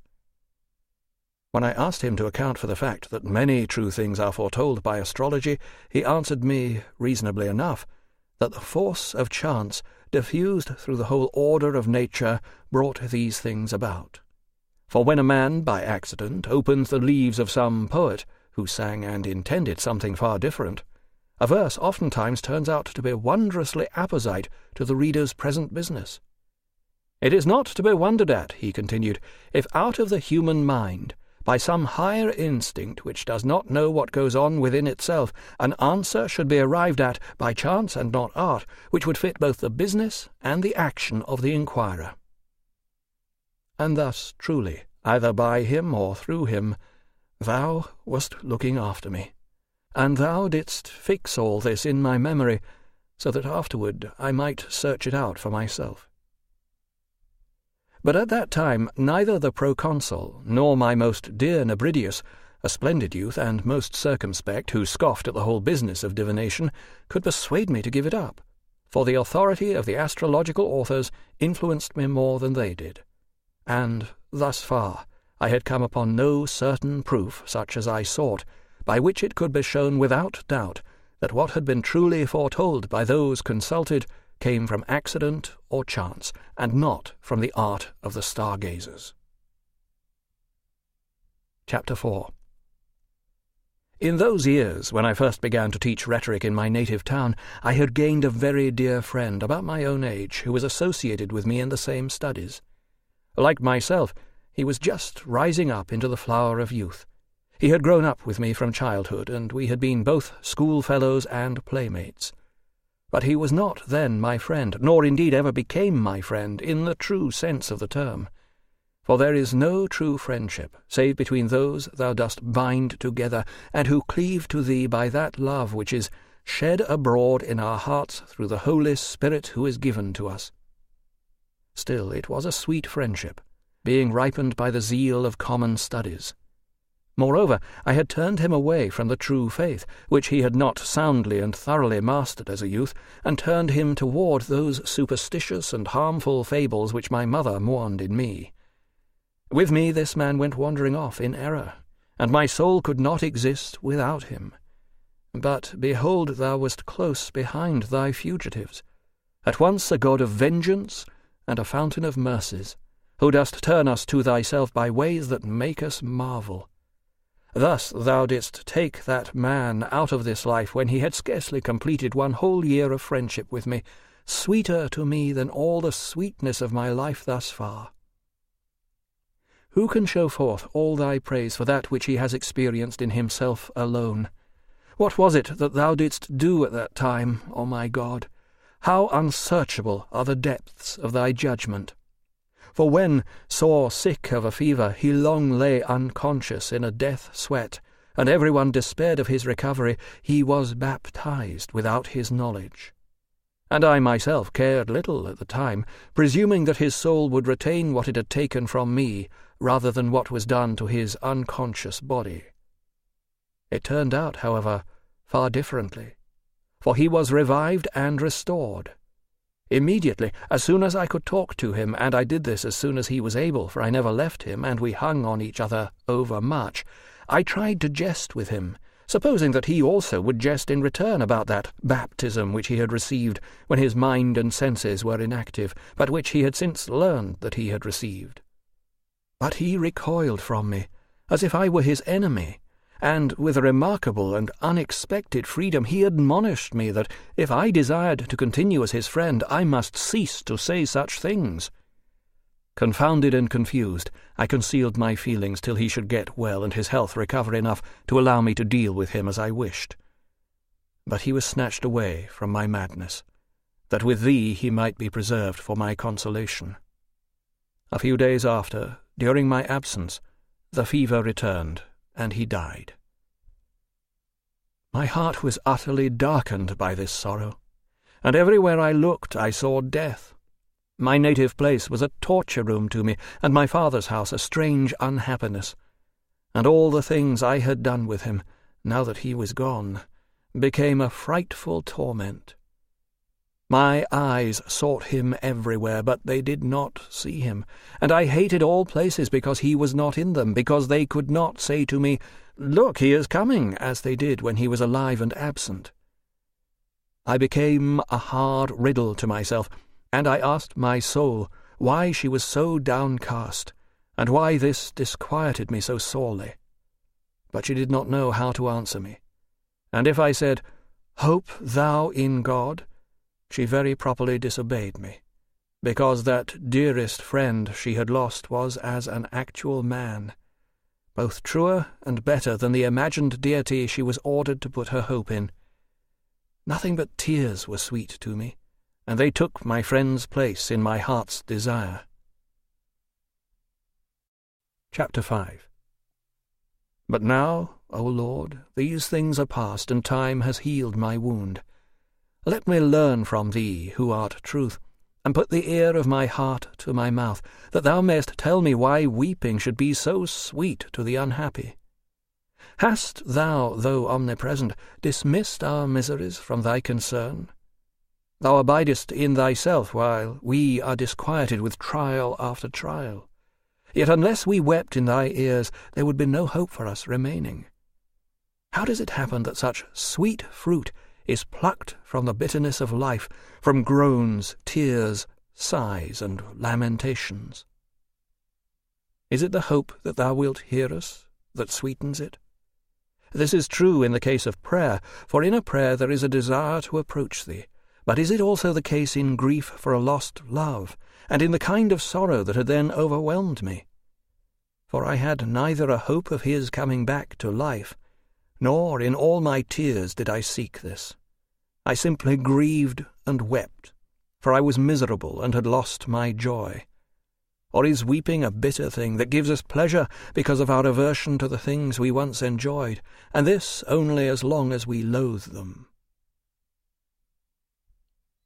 When I asked him to account for the fact that many true things are foretold by astrology, he answered me, reasonably enough, that the force of chance, diffused through the whole order of nature, brought these things about. For when a man, by accident, opens the leaves of some poet, who sang and intended something far different, a verse oftentimes turns out to be wondrously apposite to the reader's present business. "It is not to be wondered at," he continued, "if out of the human mind, by some higher instinct which does not know what goes on within itself, an answer should be arrived at by chance and not art, which would fit both the business and the action of the inquirer." And thus, truly, either by him or through him, thou wast looking after me, and thou didst fix all this in my memory, so that afterward I might search it out for myself. But at that time neither the proconsul nor my most dear Nebridius, a splendid youth and most circumspect, who scoffed at the whole business of divination, could persuade me to give it up, for the authority of the astrological authors influenced me more than they did, and thus far I had come upon no certain proof, such as I sought, by which it could be shown without doubt that what had been truly foretold by those consulted came from accident or chance, and not from the art of the stargazers. Chapter 4. In those years, when I first began to teach rhetoric in my native town, I had gained a very dear friend about my own age, who was associated with me in the same studies. Like myself, he was just rising up into the flower of youth. He had grown up with me from childhood, and we had been both schoolfellows and playmates. But he was not then my friend, nor indeed ever became my friend in the true sense of the term. For there is no true friendship, save between those thou dost bind together, and who cleave to thee by that love which is shed abroad in our hearts through the Holy Spirit who is given to us. Still, it was a sweet friendship, being ripened by the zeal of common studies. Moreover, I had turned him away from the true faith, which he had not soundly and thoroughly mastered as a youth, and turned him toward those superstitious and harmful fables which my mother mourned in me. With me this man went wandering off in error, and my soul could not exist without him. But behold, thou wast close behind thy fugitives, at once a God of vengeance and a fountain of mercies, who dost turn us to thyself by ways that make us marvel. Thus thou didst take that man out of this life when he had scarcely completed 1 whole year of friendship with me, sweeter to me than all the sweetness of my life thus far. Who can show forth all thy praise for that which he has experienced in himself alone? What was it that thou didst do at that time, O my God? How unsearchable are the depths of thy judgment! For when, sore sick of a fever, he long lay unconscious in a death sweat, and everyone despaired of his recovery, he was baptized without his knowledge. And I myself cared little at the time, presuming that his soul would retain what it had taken from me, rather than what was done to his unconscious body. It turned out, however, far differently, for he was revived and restored. Immediately, as soon as I could talk to him, and I did this as soon as he was able, for I never left him, and we hung on each other overmuch, I tried to jest with him, supposing that he also would jest in return about that baptism which he had received when his mind and senses were inactive, but which he had since learned that he had received. But he recoiled from me, as if I were his enemy, and with a remarkable and unexpected freedom he admonished me that if I desired to continue as his friend, I must cease to say such things. Confounded and confused, I concealed my feelings till he should get well and his health recover enough to allow me to deal with him as I wished. But he was snatched away from my madness, that with thee he might be preserved for my consolation. A few days after, during my absence, the fever returned, and he died. My heart was utterly darkened by this sorrow, and everywhere I looked I saw death. My native place was a torture-room to me, and my father's house a strange unhappiness, and all the things I had done with him, now that he was gone, became a frightful torment. My eyes sought him everywhere, but they did not see him, and I hated all places because he was not in them, because they could not say to me, "Look, he is coming," as they did when he was alive and absent. I became a hard riddle to myself, and I asked my soul why she was so downcast, and why this disquieted me so sorely. But she did not know how to answer me, and if I said, "Hope thou in God," she very properly disobeyed me, because that dearest friend she had lost was as an actual man, both truer and better than the imagined deity she was ordered to put her hope in. Nothing but tears were sweet to me, and they took my friend's place in my heart's desire. Chapter 5. But now, O Lord, these things are past, and time has healed my wound. Let me learn from thee, who art truth, and put the ear of my heart to my mouth, that thou mayest tell me why weeping should be so sweet to the unhappy. Hast thou, though omnipresent, dismissed our miseries from thy concern? Thou abidest in thyself, while we are disquieted with trial after trial. Yet unless we wept in thy ears, there would be no hope for us remaining. How does it happen that such sweet fruit is plucked from the bitterness of life, from groans, tears, sighs, and lamentations? Is it the hope that thou wilt hear us that sweetens it? This is true in the case of prayer, for in a prayer there is a desire to approach thee. But is it also the case in grief for a lost love, and in the kind of sorrow that had then overwhelmed me? For I had neither a hope of his coming back to life, nor in all my tears did I seek this. I simply grieved and wept, for I was miserable and had lost my joy. Or is weeping a bitter thing that gives us pleasure because of our aversion to the things we once enjoyed, and this only as long as we loathe them?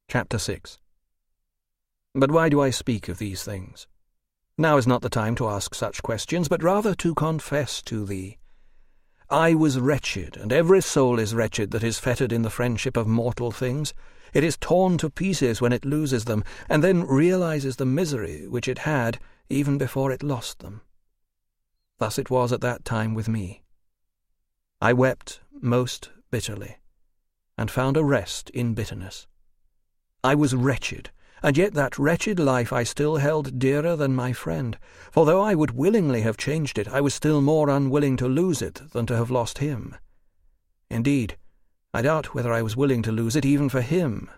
Chapter 6. But why do I speak of these things? Now is not the time to ask such questions, but rather to confess to thee. I was wretched, and every soul is wretched that is fettered in the friendship of mortal things. It is torn to pieces when it loses them, and then realizes the misery which it had even before it lost them. Thus it was at that time with me. I wept most bitterly, and found a rest in bitterness. I was wretched, and yet that wretched life I still held dearer than my friend, for though I would willingly have changed it, I was still more unwilling to lose it than to have lost him. Indeed, I doubt whether I was willing to lose it even for him,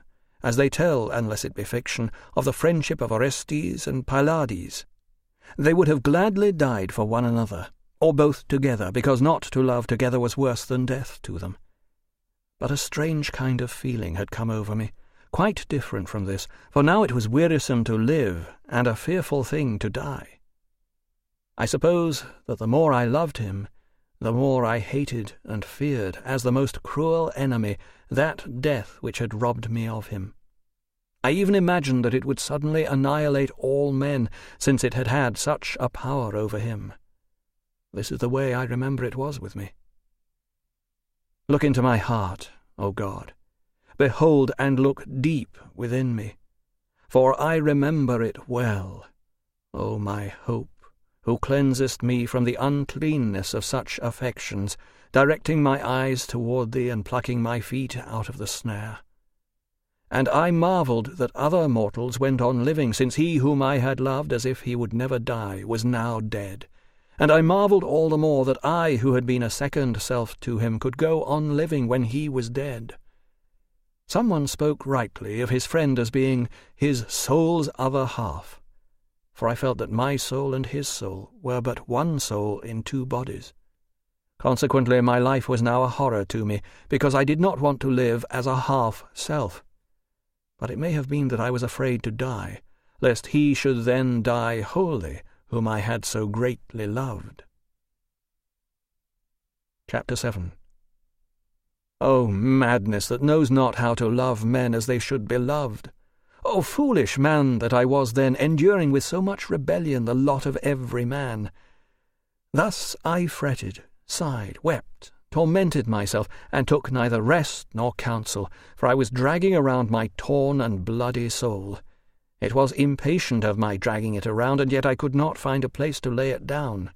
as they tell, unless it be fiction, of the friendship of Orestes and Pylades. They would have gladly died for one another, or both together, because not to love together was worse than death to them. But a strange kind of feeling had come over me, quite different from this, for now it was wearisome to live, and a fearful thing to die. I suppose that the more I loved him, the more I hated and feared, as the most cruel enemy, that death which had robbed me of him. I even imagined that it would suddenly annihilate all men, since it had had such a power over him. This is the way I remember it was with me. Look into my heart, O God. Behold and look deep within me, for I remember it well, O my hope, who cleansest me from the uncleanness of such affections, directing my eyes toward thee and plucking my feet out of the snare. And I marvelled that other mortals went on living, since he whom I had loved as if he would never die was now dead. And I marvelled all the more that I, who had been a second self to him, could go on living when he was dead. Someone spoke rightly of his friend as being his soul's other half, for I felt that my soul and his soul were but one soul in two bodies. Consequently, my life was now a horror to me, because I did not want to live as a half-self. But it may have been that I was afraid to die, lest he should then die wholly, whom I had so greatly loved. Chapter 7. O madness that knows not how to love men as they should be loved! O foolish man that I was then, enduring with so much rebellion the lot of every man! Thus I fretted, sighed, wept, tormented myself, and took neither rest nor counsel, for I was dragging around my torn and bloody soul. It was impatient of my dragging it around, and yet I could not find a place to lay it down,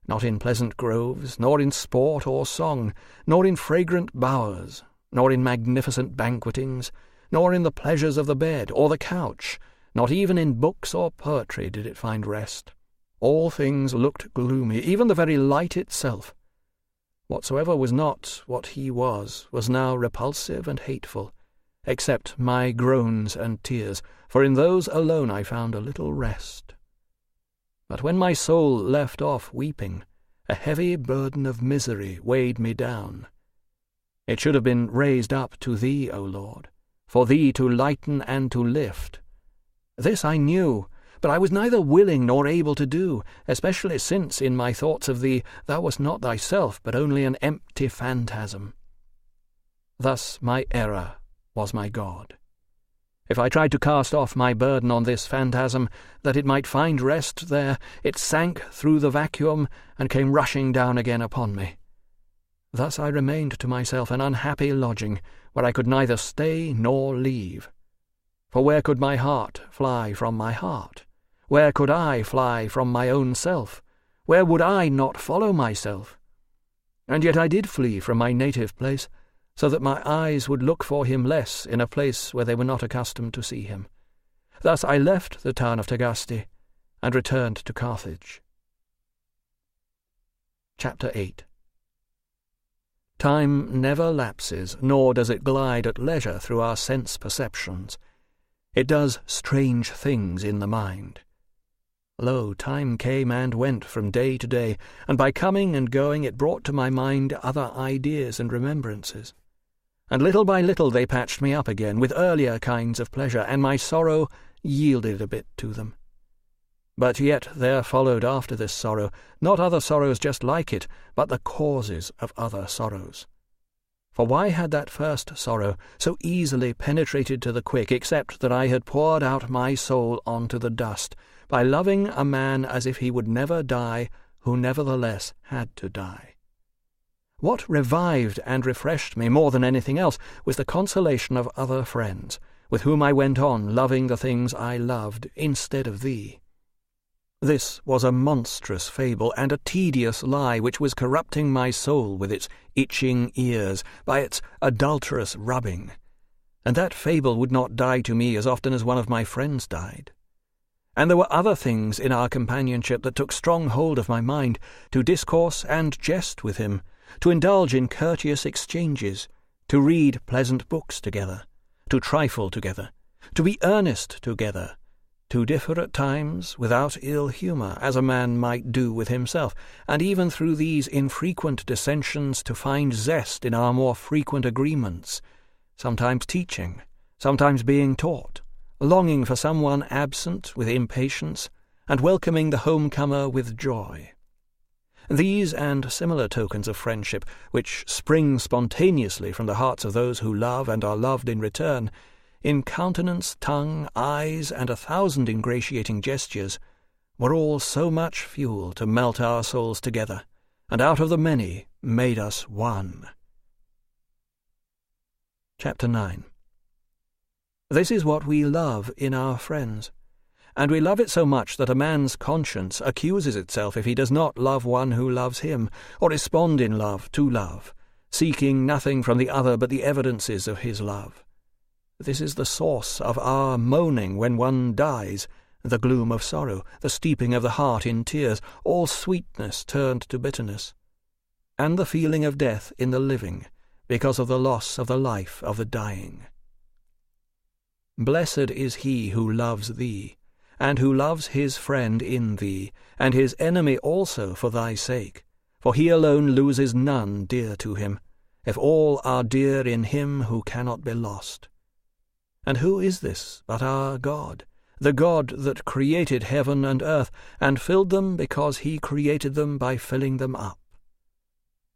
not in pleasant groves, nor in sport or song, nor in fragrant bowers, nor in magnificent banquetings, nor in the pleasures of the bed or the couch, not even in books or poetry did it find rest. All things looked gloomy, even the very light itself. Whatsoever was not what he was now repulsive and hateful, except my groans and tears, for in those alone I found a little rest. But when my soul left off weeping, a heavy burden of misery weighed me down. It should have been raised up to thee, O Lord, for thee to lighten and to lift. This I knew, but I was neither willing nor able to do, especially since in my thoughts of thee thou wast not thyself, but only an empty phantasm. Thus my error was my God. If I tried to cast off my burden on this phantasm, that it might find rest there, it sank through the vacuum and came rushing down again upon me. Thus I remained to myself an unhappy lodging, where I could neither stay nor leave. For where could my heart fly from my heart? Where could I fly from my own self? Where would I not follow myself? And yet I did flee from my native place, so that my eyes would look for him less in a place where they were not accustomed to see him. Thus I left the town of Tagaste, and returned to Carthage. Chapter 8. Time never lapses, nor does it glide at leisure through our sense-perceptions. It does strange things in the mind. Lo, time came and went from day to day, and by coming and going it brought to my mind other ideas and remembrances. And little by little they patched me up again with earlier kinds of pleasure, and my sorrow yielded a bit to them. But yet there followed after this sorrow not other sorrows just like it, but the causes of other sorrows. For why had that first sorrow so easily penetrated to the quick, except that I had poured out my soul onto the dust, by loving a man as if he would never die, who nevertheless had to die? What revived and refreshed me more than anything else was the consolation of other friends, with whom I went on loving the things I loved instead of thee. This was a monstrous fable and a tedious lie which was corrupting my soul with its itching ears by its adulterous rubbing, and that fable would not die to me as often as one of my friends died. And there were other things in our companionship that took strong hold of my mind, to discourse and jest with him, to indulge in courteous exchanges, to read pleasant books together, to trifle together, to be earnest together, to differ at times without ill humour, as a man might do with himself, and even through these infrequent dissensions to find zest in our more frequent agreements, sometimes teaching, sometimes being taught, longing for someone absent with impatience, and welcoming the home-comer with joy. These and similar tokens of friendship, which spring spontaneously from the hearts of those who love and are loved in return, in countenance, tongue, eyes, and 1,000 ingratiating gestures, were all so much fuel to melt our souls together, and out of the many made us one. Chapter 9. This is what we love in our friends, and we love it so much that a man's conscience accuses itself if he does not love one who loves him, or respond in love to love, seeking nothing from the other but the evidences of his love. This is the source of our moaning when one dies, the gloom of sorrow, the steeping of the heart in tears, all sweetness turned to bitterness, and the feeling of death in the living, because of the loss of the life of the dying. Blessed is he who loves thee, and who loves his friend in thee, and his enemy also for thy sake, for he alone loses none dear to him, if all are dear in him who cannot be lost. And who is this but our God, the God that created heaven and earth, and filled them because he created them by filling them up?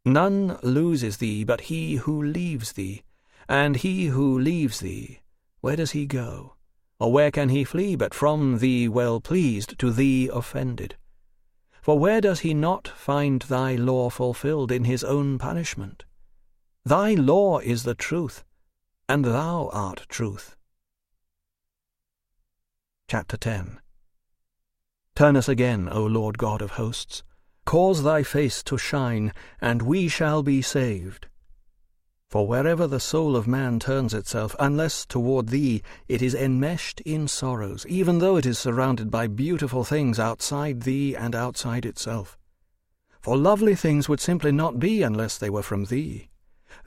None loses thee but he who leaves thee, and he who leaves thee, where does he go? Or where can he flee but from thee well pleased to thee offended? For where does he not find thy law fulfilled in his own punishment? Thy law is the truth, and thou art truth. Chapter 10. Turn us again, O Lord God of hosts. Cause thy face to shine, and we shall be saved. For wherever the soul of man turns itself, unless toward thee, it is enmeshed in sorrows, even though it is surrounded by beautiful things outside thee and outside itself. For lovely things would simply not be unless they were from thee.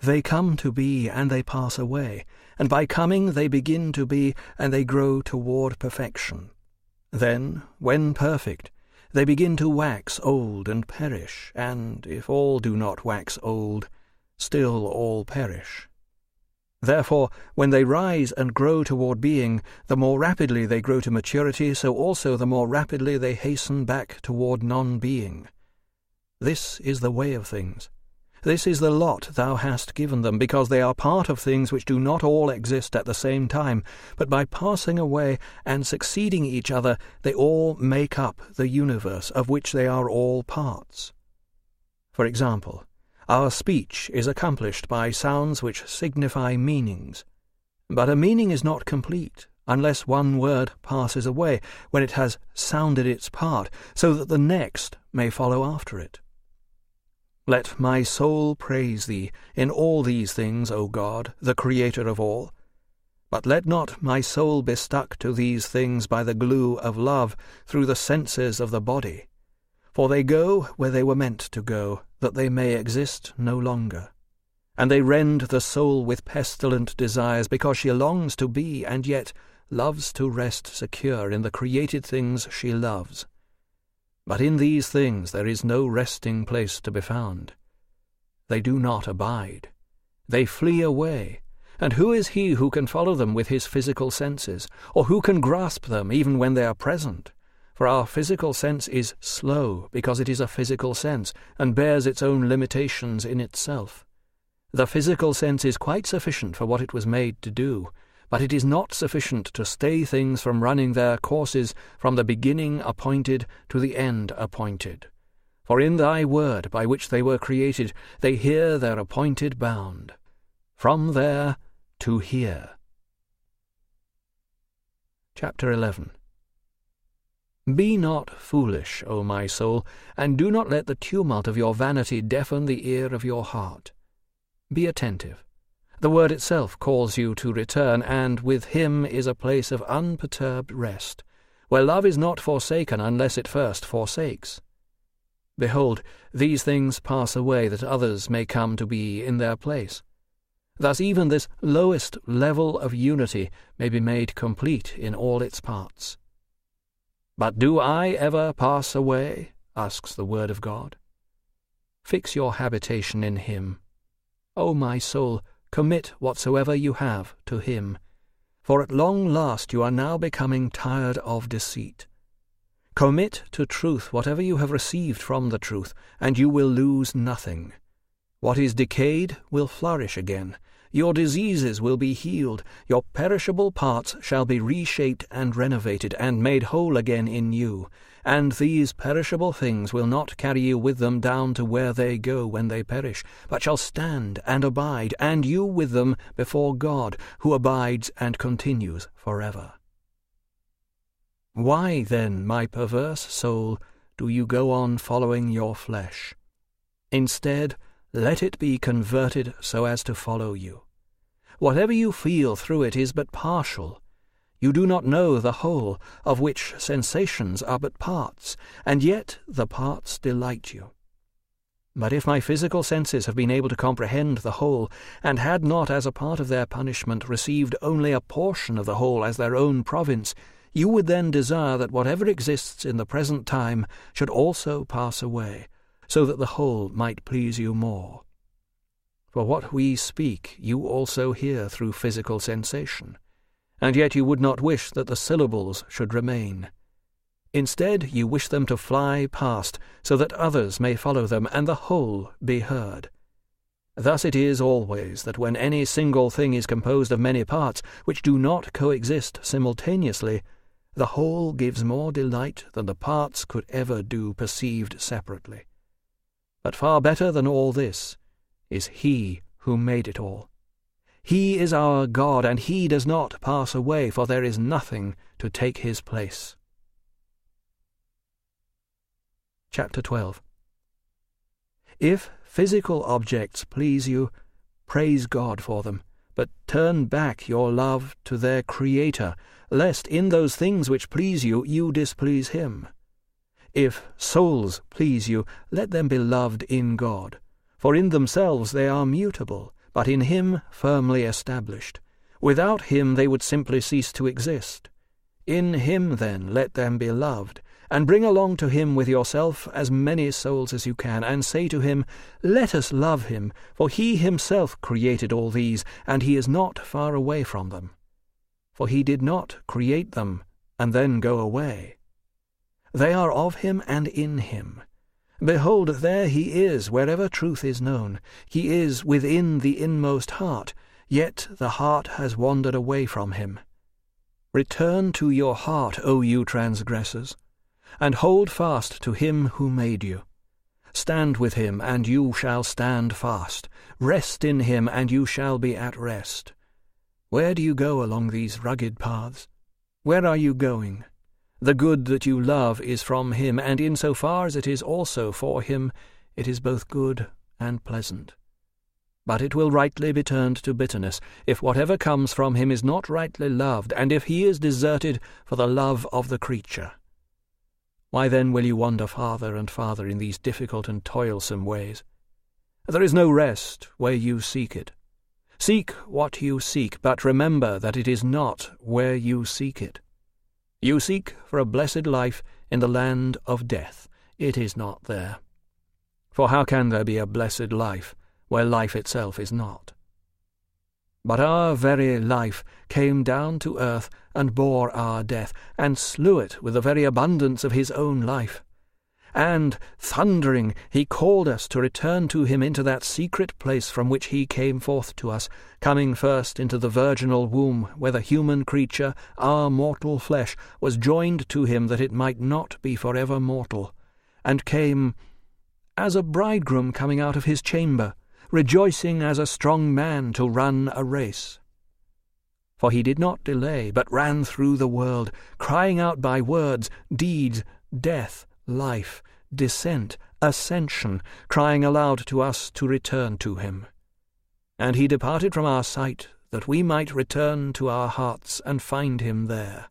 They come to be, and they pass away, and by coming they begin to be, and they grow toward perfection. Then, when perfect, they begin to wax old and perish, and, if all do not wax old, still all perish. Therefore, when they rise and grow toward being, the more rapidly they grow to maturity, so also the more rapidly they hasten back toward non-being. This is the way of things. This is the lot thou hast given them, because they are part of things which do not all exist at the same time, but by passing away and succeeding each other, they all make up the universe, of which they are all parts. For example, our speech is accomplished by sounds which signify meanings, but a meaning is not complete unless one word passes away when it has sounded its part, so that the next may follow after it. Let my soul praise thee in all these things, O God, the Creator of all. But let not my soul be stuck to these things by the glue of love through the senses of the body, for they go where they were meant to go, that they may exist no longer. And they rend the soul with pestilent desires, because she longs to be, and yet loves to rest secure in the created things she loves. But in these things there is no resting place to be found. They do not abide. They flee away. And who is he who can follow them with his physical senses, or who can grasp them even when they are present? For our physical sense is slow, because it is a physical sense, and bears its own limitations in itself. The physical sense is quite sufficient for what it was made to do, but it is not sufficient to stay things from running their courses from the beginning appointed to the end appointed. For in thy word by which they were created, they hear their appointed bound. From there to here. Chapter 11. Be not foolish, O my soul, and do not let the tumult of your vanity deafen the ear of your heart. Be attentive. The word itself calls you to return, and with him is a place of unperturbed rest, where love is not forsaken unless it first forsakes. Behold, these things pass away that others may come to be in their place. Thus even this lowest level of unity may be made complete in all its parts. But do I ever pass away? Asks the word of God. Fix your habitation in him. O my soul, commit whatsoever you have to him, for at long last you are now becoming tired of deceit. Commit to truth whatever you have received from the truth, and you will lose nothing. What is decayed will flourish again. Your diseases will be healed. Your perishable parts shall be reshaped and renovated and made whole again in you. And these perishable things will not carry you with them down to where they go when they perish, but shall stand and abide, and you with them before God, who abides and continues forever. Why, then, my perverse soul, do you go on following your flesh? Instead, let it be converted so as to follow you. Whatever you feel through it is but partial. You do not know the whole, of which sensations are but parts, and yet the parts delight you. But if my physical senses have been able to comprehend the whole, and had not as a part of their punishment received only a portion of the whole as their own province, you would then desire that whatever exists in the present time should also pass away, so that the whole might please you more. For what we speak you also hear through physical sensation, and yet you would not wish that the syllables should remain. Instead you wish them to fly past, so that others may follow them, and the whole be heard. Thus it is always that when any single thing is composed of many parts, which do not coexist simultaneously, the whole gives more delight than the parts could ever do perceived separately. But far better than all this is He who made it all. He is our God, and He does not pass away, for there is nothing to take His place. Chapter 12. If physical objects please you, praise God for them, but turn back your love to their Creator, lest in those things which please you, you displease Him. If souls please you, let them be loved in God, for in themselves they are mutable, but in Him firmly established. Without Him they would simply cease to exist. In Him, then, let them be loved, and bring along to Him with yourself as many souls as you can, and say to Him, Let us love Him, for He Himself created all these, and He is not far away from them. For He did not create them and then go away. They are of Him and in Him. Behold, there He is wherever truth is known. He is within the inmost heart, yet the heart has wandered away from Him. Return to your heart, O you transgressors, and hold fast to Him who made you. Stand with Him, and you shall stand fast. Rest in Him, and you shall be at rest. Where do you go along these rugged paths? Where are you going? The good that you love is from Him, and in so far as it is also for Him, it is both good and pleasant. But it will rightly be turned to bitterness, if whatever comes from Him is not rightly loved, and if He is deserted for the love of the creature. Why then will you wander farther and farther in these difficult and toilsome ways? There is no rest where you seek it. Seek what you seek, but remember that it is not where you seek it. You seek for a blessed life in the land of death. It is not there. For how can there be a blessed life where life itself is not? But our very life came down to earth and bore our death, and slew it with the very abundance of His own life. And, thundering, He called us to return to Him into that secret place from which He came forth to us, coming first into the virginal womb, where the human creature, our mortal flesh, was joined to Him that it might not be forever mortal, and came, as a bridegroom coming out of his chamber, rejoicing as a strong man to run a race. For he did not delay, but ran through the world, crying out by words, deeds, death, life, descent, ascension, crying aloud to us to return to him. And he departed from our sight, that we might return to our hearts and find him there.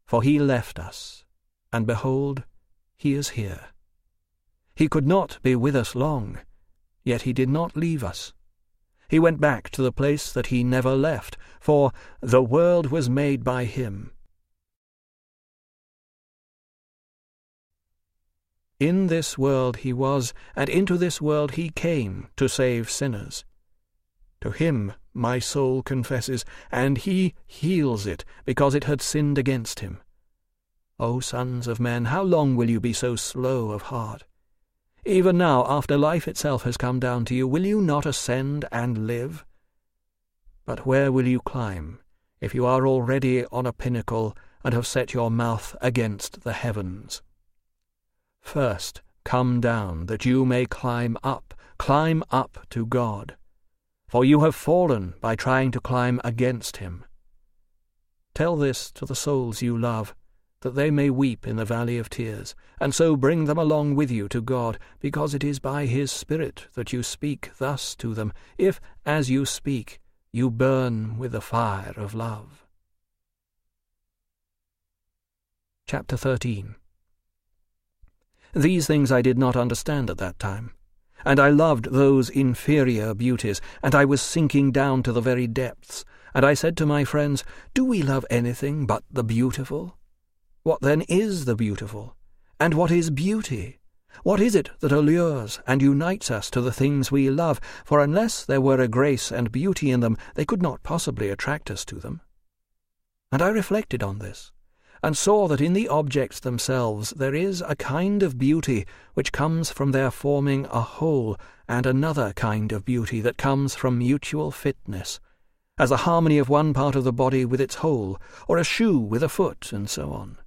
For he left us, and behold, he is here. He could not be with us long, yet he did not leave us. He went back to the place that he never left, for the world was made by him. In this world he was, and into this world he came to save sinners. To him my soul confesses, and he heals it, because it had sinned against him. O sons of men, how long will you be so slow of heart? Even now, after life itself has come down to you, will you not ascend and live? But where will you climb, if you are already on a pinnacle and have set your mouth against the heavens? First come down, that you may climb up to God. For you have fallen by trying to climb against him. Tell this to the souls you love, that they may weep in the valley of tears, and so bring them along with you to God, because it is by his Spirit that you speak thus to them, if, as you speak, you burn with the fire of love. Chapter 13. These things I did not understand at that time, and I loved those inferior beauties, and I was sinking down to the very depths, and I said to my friends, do we love anything but the beautiful? What then is the beautiful? And what is beauty? What is it that allures and unites us to the things we love? For unless there were a grace and beauty in them, they could not possibly attract us to them. And I reflected on this, and saw that in the objects themselves there is a kind of beauty which comes from their forming a whole, and another kind of beauty that comes from mutual fitness, as the harmony of one part of the body with its whole, or a shoe with a foot, and so on.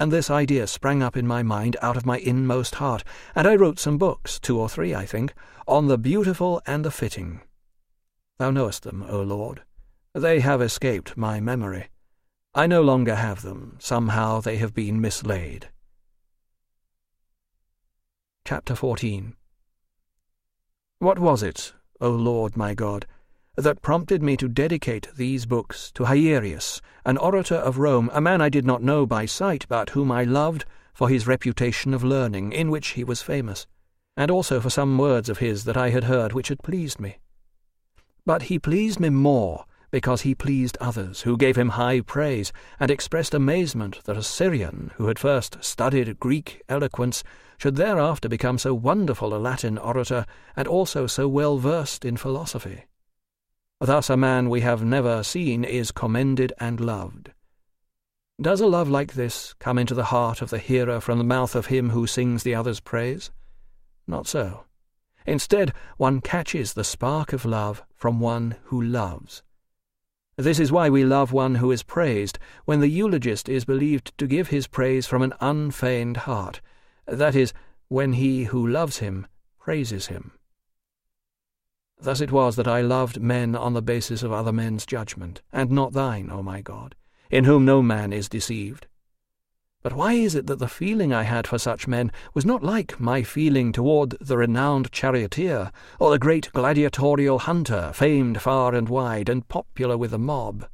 And this idea sprang up in my mind out of my inmost heart, and I wrote some books, 2 or 3, I think, on the beautiful and the fitting. Thou knowest them, O Lord. They have escaped my memory. I no longer have them. Somehow they have been mislaid. Chapter 14. What was it, O Lord my God, that prompted me to dedicate these books to Hierius, an orator of Rome, a man I did not know by sight, but whom I loved for his reputation of learning, in which he was famous, and also for some words of his that I had heard which had pleased me? But he pleased me more because he pleased others, who gave him high praise, and expressed amazement that a Syrian, who had first studied Greek eloquence, should thereafter become so wonderful a Latin orator, and also so well versed in philosophy. Thus a man we have never seen is commended and loved. Does a love like this come into the heart of the hearer from the mouth of him who sings the other's praise? Not so. Instead, one catches the spark of love from one who loves. This is why we love one who is praised, when the eulogist is believed to give his praise from an unfeigned heart, that is, when he who loves him praises him. Thus it was that I loved men on the basis of other men's judgment, and not thine, O my God, in whom no man is deceived. But why is it that the feeling I had for such men was not like my feeling toward the renowned charioteer, or the great gladiatorial hunter, famed far and wide, and popular with the mob?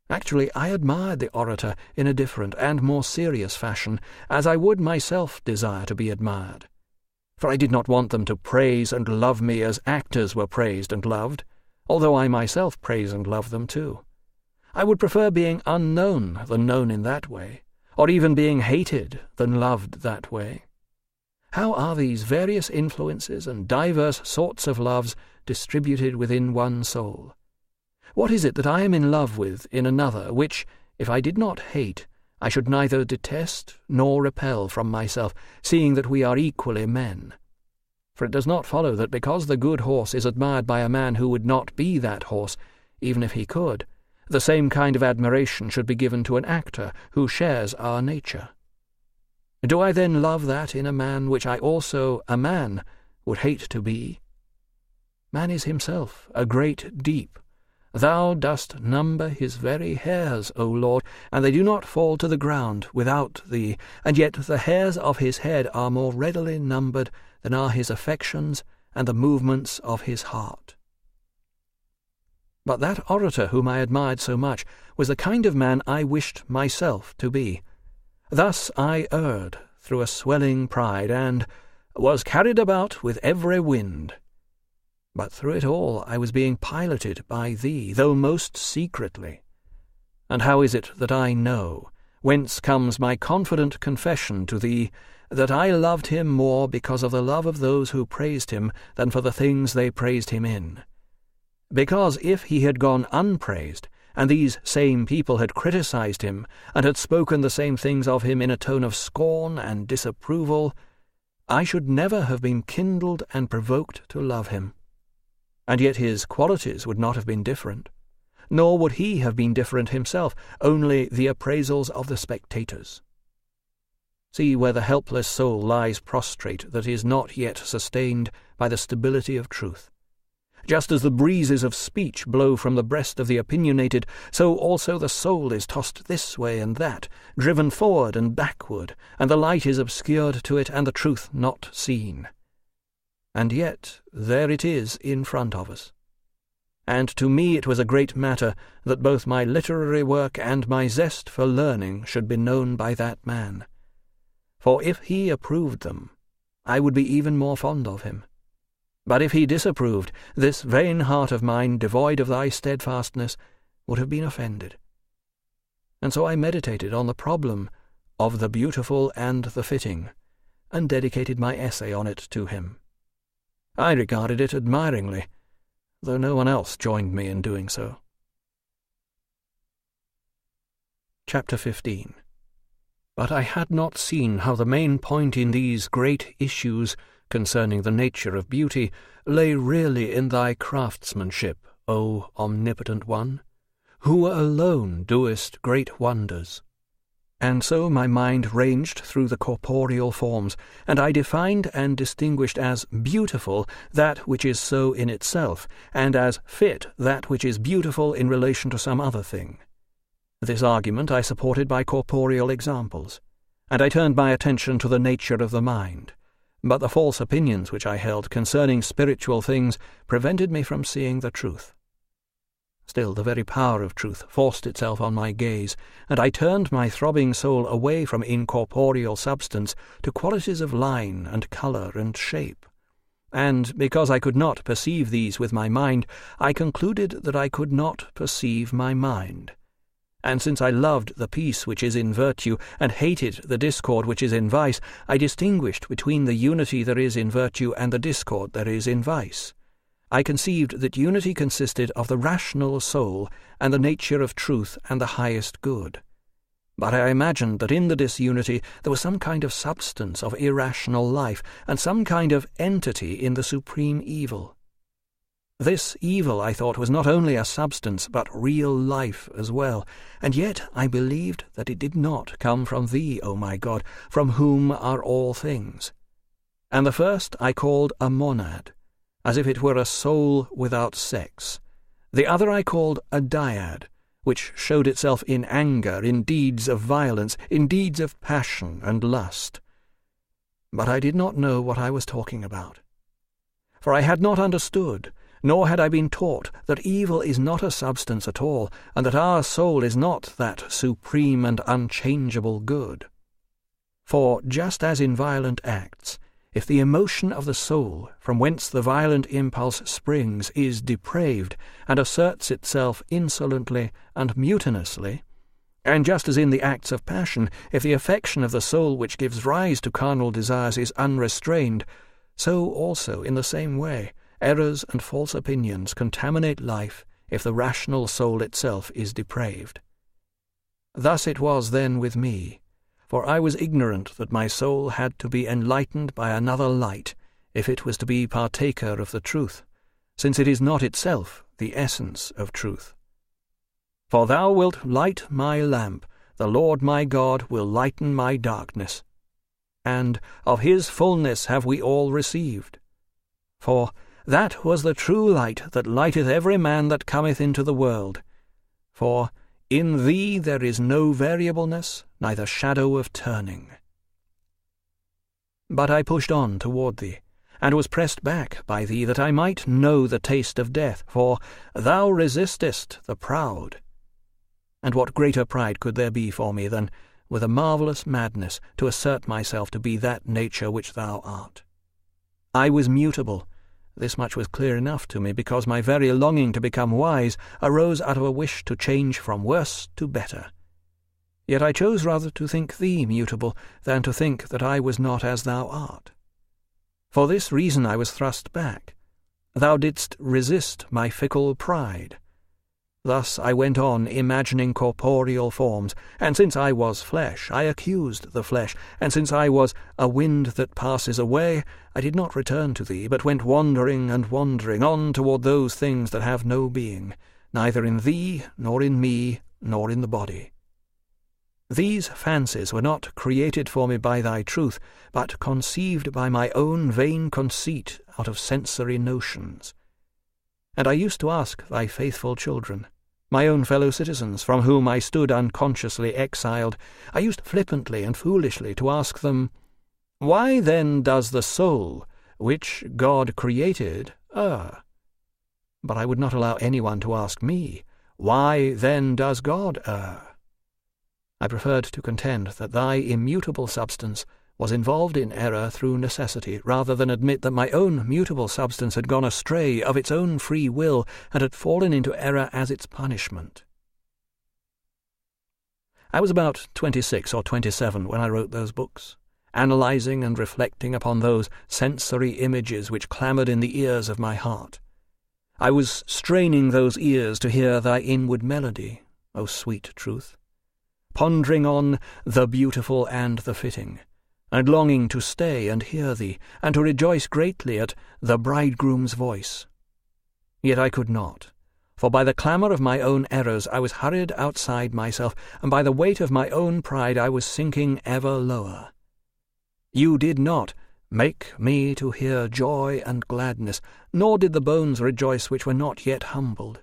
Actually, I admired the orator in a different and more serious fashion, as I would myself desire to be admired. For I did not want them to praise and love me as actors were praised and loved, although I myself praise and love them too. I would prefer being unknown than known in that way, or even being hated than loved that way. How are these various influences and diverse sorts of loves distributed within one soul? What is it that I am in love with in another, which, if I did not hate, I should neither detest nor repel from myself, seeing that we are equally men? For it does not follow that because the good horse is admired by a man who would not be that horse, even if he could, the same kind of admiration should be given to an actor who shares our nature. Do I then love that in a man which I also, a man, would hate to be? Man is himself a great deep. Thou dost number his very hairs, O Lord, and they do not fall to the ground without thee, and yet the hairs of his head are more readily numbered than are his affections and the movements of his heart. But that orator whom I admired so much was the kind of man I wished myself to be. Thus I erred through a swelling pride, and was carried about with every wind. But through it all I was being piloted by thee, though most secretly. And how is it that I know, whence comes my confident confession to thee, that I loved him more because of the love of those who praised him than for the things they praised him in? Because if he had gone unpraised, and these same people had criticized him, and had spoken the same things of him in a tone of scorn and disapproval, I should never have been kindled and provoked to love him. And yet his qualities would not have been different, nor would he have been different himself, only the appraisals of the spectators. See where the helpless soul lies prostrate that is not yet sustained by the stability of truth. Just as the breezes of speech blow from the breast of the opinionated, so also the soul is tossed this way and that, driven forward and backward, and the light is obscured to it, and the truth not seen. And yet there it is in front of us. And to me it was a great matter that both my literary work and my zest for learning should be known by that man. For if he approved them, I would be even more fond of him. But if he disapproved, this vain heart of mine, devoid of thy steadfastness, would have been offended. And so I meditated on the problem of the beautiful and the fitting, and dedicated my essay on it to him. I regarded it admiringly, though no one else joined me in doing so. Chapter 15. But I had not seen how the main point in these great issues concerning the nature of beauty lay really in thy craftsmanship, O omnipotent one, who alone doest great wonders. And so my mind ranged through the corporeal forms, and I defined and distinguished as beautiful that which is so in itself, and as fit that which is beautiful in relation to some other thing. This argument I supported by corporeal examples, and I turned my attention to the nature of the mind. But the false opinions which I held concerning spiritual things prevented me from seeing the truth. Still, the very power of truth forced itself on my gaze, and I turned my throbbing soul away from incorporeal substance to qualities of line and colour and shape. And because I could not perceive these with my mind, I concluded that I could not perceive my mind. And since I loved the peace which is in virtue, and hated the discord which is in vice, I distinguished between the unity there is in virtue and the discord there is in vice. I conceived that unity consisted of the rational soul, and the nature of truth and the highest good. But I imagined that in the disunity there was some kind of substance of irrational life, and some kind of entity in the supreme evil. This evil, I thought, was not only a substance, but real life as well, and yet I believed that it did not come from thee, O my God, from whom are all things. And the first I called a monad, as if it were a soul without sex. The other I called a dyad, which showed itself in anger, in deeds of violence, in deeds of passion and lust. But I did not know what I was talking about. For I had not understood, nor had I been taught, that evil is not a substance at all, and that our soul is not that supreme and unchangeable good. For just as in violent acts, if the emotion of the soul, from whence the violent impulse springs, is depraved, and asserts itself insolently and mutinously, and just as in the acts of passion, if the affection of the soul which gives rise to carnal desires is unrestrained, so also, in the same way, errors and false opinions contaminate life if the rational soul itself is depraved. Thus it was then with me, for I was ignorant that my soul had to be enlightened by another light if it was to be partaker of the truth, since it is not itself the essence of truth. For thou wilt light my lamp, the Lord my God will lighten my darkness. and of his fullness have we all received. For that was the true light that lighteth every man that cometh into the world. For in thee there is no variableness, neither shadow of turning. But I pushed on toward thee, and was pressed back by thee, that I might know the taste of death, for thou resistest the proud. And what greater pride could there be for me than, with a marvellous madness, to assert myself to be that nature which thou art? I was mutable. This much was clear enough to me, because my very longing to become wise arose out of a wish to change from worse to better. Yet I chose rather to think thee mutable than to think that I was not as thou art. For this reason I was thrust back. Thou didst resist my fickle pride. Thus I went on imagining corporeal forms, and since I was flesh, I accused the flesh, and since I was a wind that passes away, I did not return to thee, but went wandering and wandering on toward those things that have no being, neither in thee, nor in me, nor in the body. These fancies were not created for me by thy truth, but conceived by my own vain conceit out of sensory notions. And I used to ask thy faithful children, my own fellow citizens, from whom I stood unconsciously exiled, I used flippantly and foolishly to ask them, why then does the soul, which God created, err? But I would not allow anyone to ask me, why then does God err? I preferred to contend that thy immutable substance was involved in error through necessity, rather than admit that my own mutable substance had gone astray of its own free will and had fallen into error as its punishment. I was about 26 or 27 when I wrote those books, analyzing and reflecting upon those sensory images which clamoured in the ears of my heart. I was straining those ears to hear thy inward melody, O sweet truth, pondering on the beautiful and the fitting, and longing to stay and hear thee, and to rejoice greatly at the bridegroom's voice. Yet I could not, for by the clamour of my own errors I was hurried outside myself, and by the weight of my own pride I was sinking ever lower. You did not make me to hear joy and gladness, nor did the bones rejoice which were not yet humbled.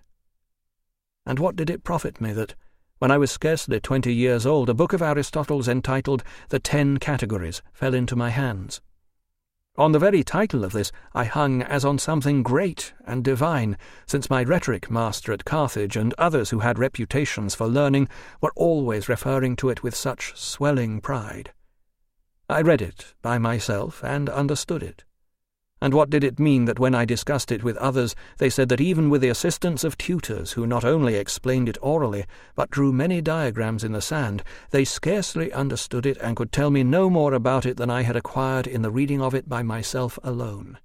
And what did it profit me that, when I was scarcely 20 years old, a book of Aristotle's entitled The 10 Categories fell into my hands? On the very title of this I hung as on something great and divine, since my rhetoric master at Carthage and others who had reputations for learning were always referring to it with such swelling pride. I read it by myself and understood it. And what did it mean that when I discussed it with others, they said that even with the assistance of tutors who not only explained it orally, but drew many diagrams in the sand, they scarcely understood it and could tell me no more about it than I had acquired in the reading of it by myself alone?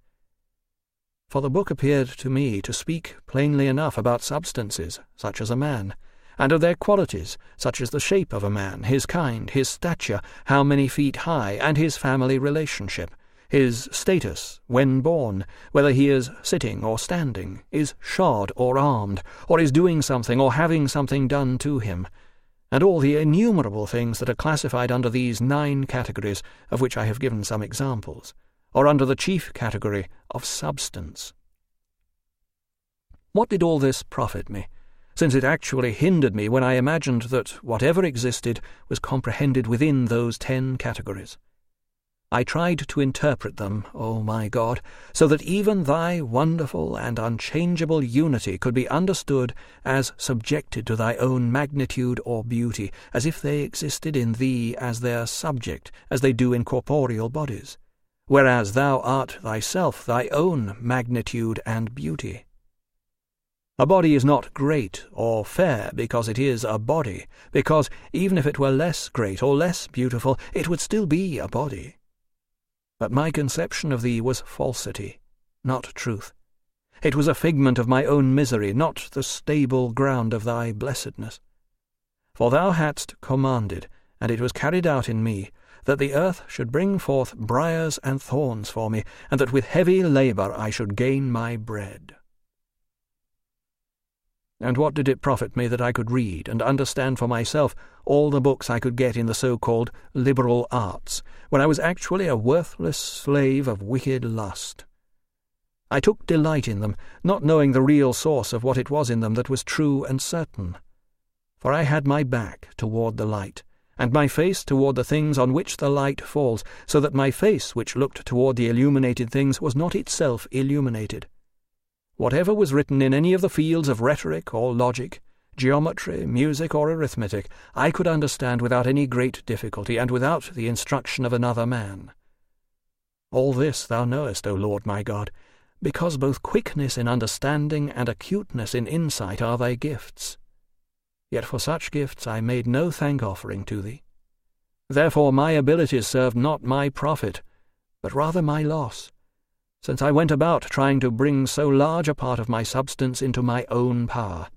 For the book appeared to me to speak plainly enough about substances, such as a man, and of their qualities, such as the shape of a man, his kind, his stature, how many feet high, and his family relationship, his status when born, whether he is sitting or standing, is shod or armed, or is doing something or having something done to him, and all the innumerable things that are classified under these 9 categories, of which I have given some examples, or under the chief category of substance. What did all this profit me, since it actually hindered me when I imagined that whatever existed was comprehended within those 10 categories? I tried to interpret them, O my God, so that even thy wonderful and unchangeable unity could be understood as subjected to thy own magnitude or beauty, as if they existed in thee as their subject, as they do in corporeal bodies, whereas thou art thyself thy own magnitude and beauty. A body is not great or fair because it is a body, because even if it were less great or less beautiful, it would still be a body. But my conception of thee was falsity, not truth. It was a figment of my own misery, not the stable ground of thy blessedness. For thou hadst commanded, and it was carried out in me, that the earth should bring forth briars and thorns for me, and that with heavy labour I should gain my bread. And what did it profit me that I could read and understand for myself all the books I could get in the so-called liberal arts, when I was actually a worthless slave of wicked lust? I took delight in them, not knowing the real source of what it was in them that was true and certain. For I had my back toward the light, and my face toward the things on which the light falls, so that my face which looked toward the illuminated things was not itself illuminated. Whatever was written in any of the fields of rhetoric or logic, geometry, music, or arithmetic, I could understand without any great difficulty, and without the instruction of another man. All this thou knowest, O Lord my God, because both quickness in understanding and acuteness in insight are thy gifts. Yet for such gifts I made no thank-offering to thee. Therefore my abilities served not my profit, but rather my loss, since I went about trying to bring so large a part of my substance into my own power,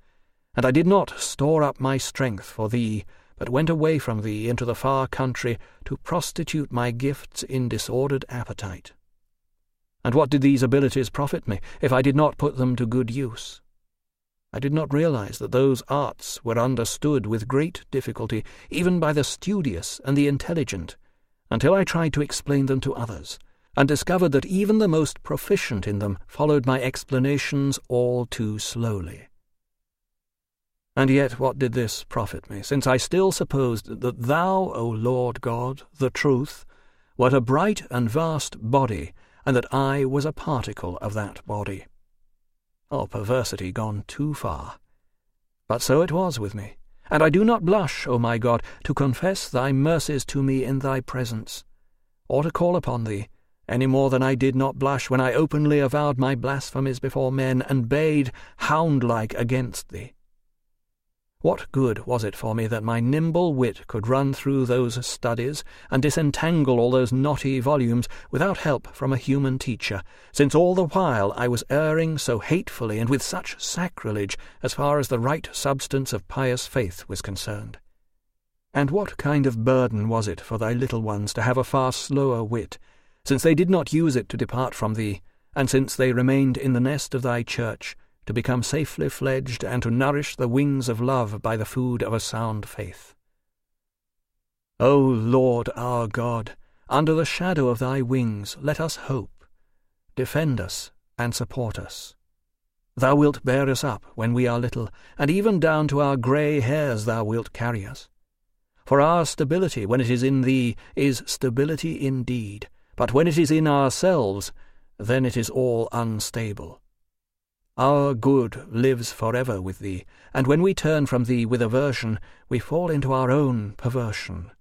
and I did not store up my strength for thee, but went away from thee into the far country to prostitute my gifts in disordered appetite. And what did these abilities profit me, if I did not put them to good use? I did not realize that those arts were understood with great difficulty, even by the studious and the intelligent, until I tried to explain them to others, and discovered that even the most proficient in them followed my explanations all too slowly. And yet what did this profit me, since I still supposed that thou, O Lord God, the truth, wert a bright and vast body, and that I was a particle of that body? O perversity gone too far! But so it was with me, and I do not blush, O my God, to confess thy mercies to me in thy presence, or to call upon thee, any more than I did not blush when I openly avowed my blasphemies before men, and bayed hound-like against thee. What good was it for me that my nimble wit could run through those studies and disentangle all those knotty volumes without help from a human teacher, since all the while I was erring so hatefully and with such sacrilege as far as the right substance of pious faith was concerned? And what kind of burden was it for thy little ones to have a far slower wit, since they did not use it to depart from thee, and since they remained in the nest of thy church, to become safely fledged and to nourish the wings of love by the food of a sound faith? O Lord our God, under the shadow of thy wings let us hope. Defend us and support us. Thou wilt bear us up when we are little, and even down to our grey hairs thou wilt carry us. For our stability, when it is in thee, is stability indeed, but when it is in ourselves, then it is all unstable. Our good lives forever with thee, and when we turn from thee with aversion, we fall into our own perversion.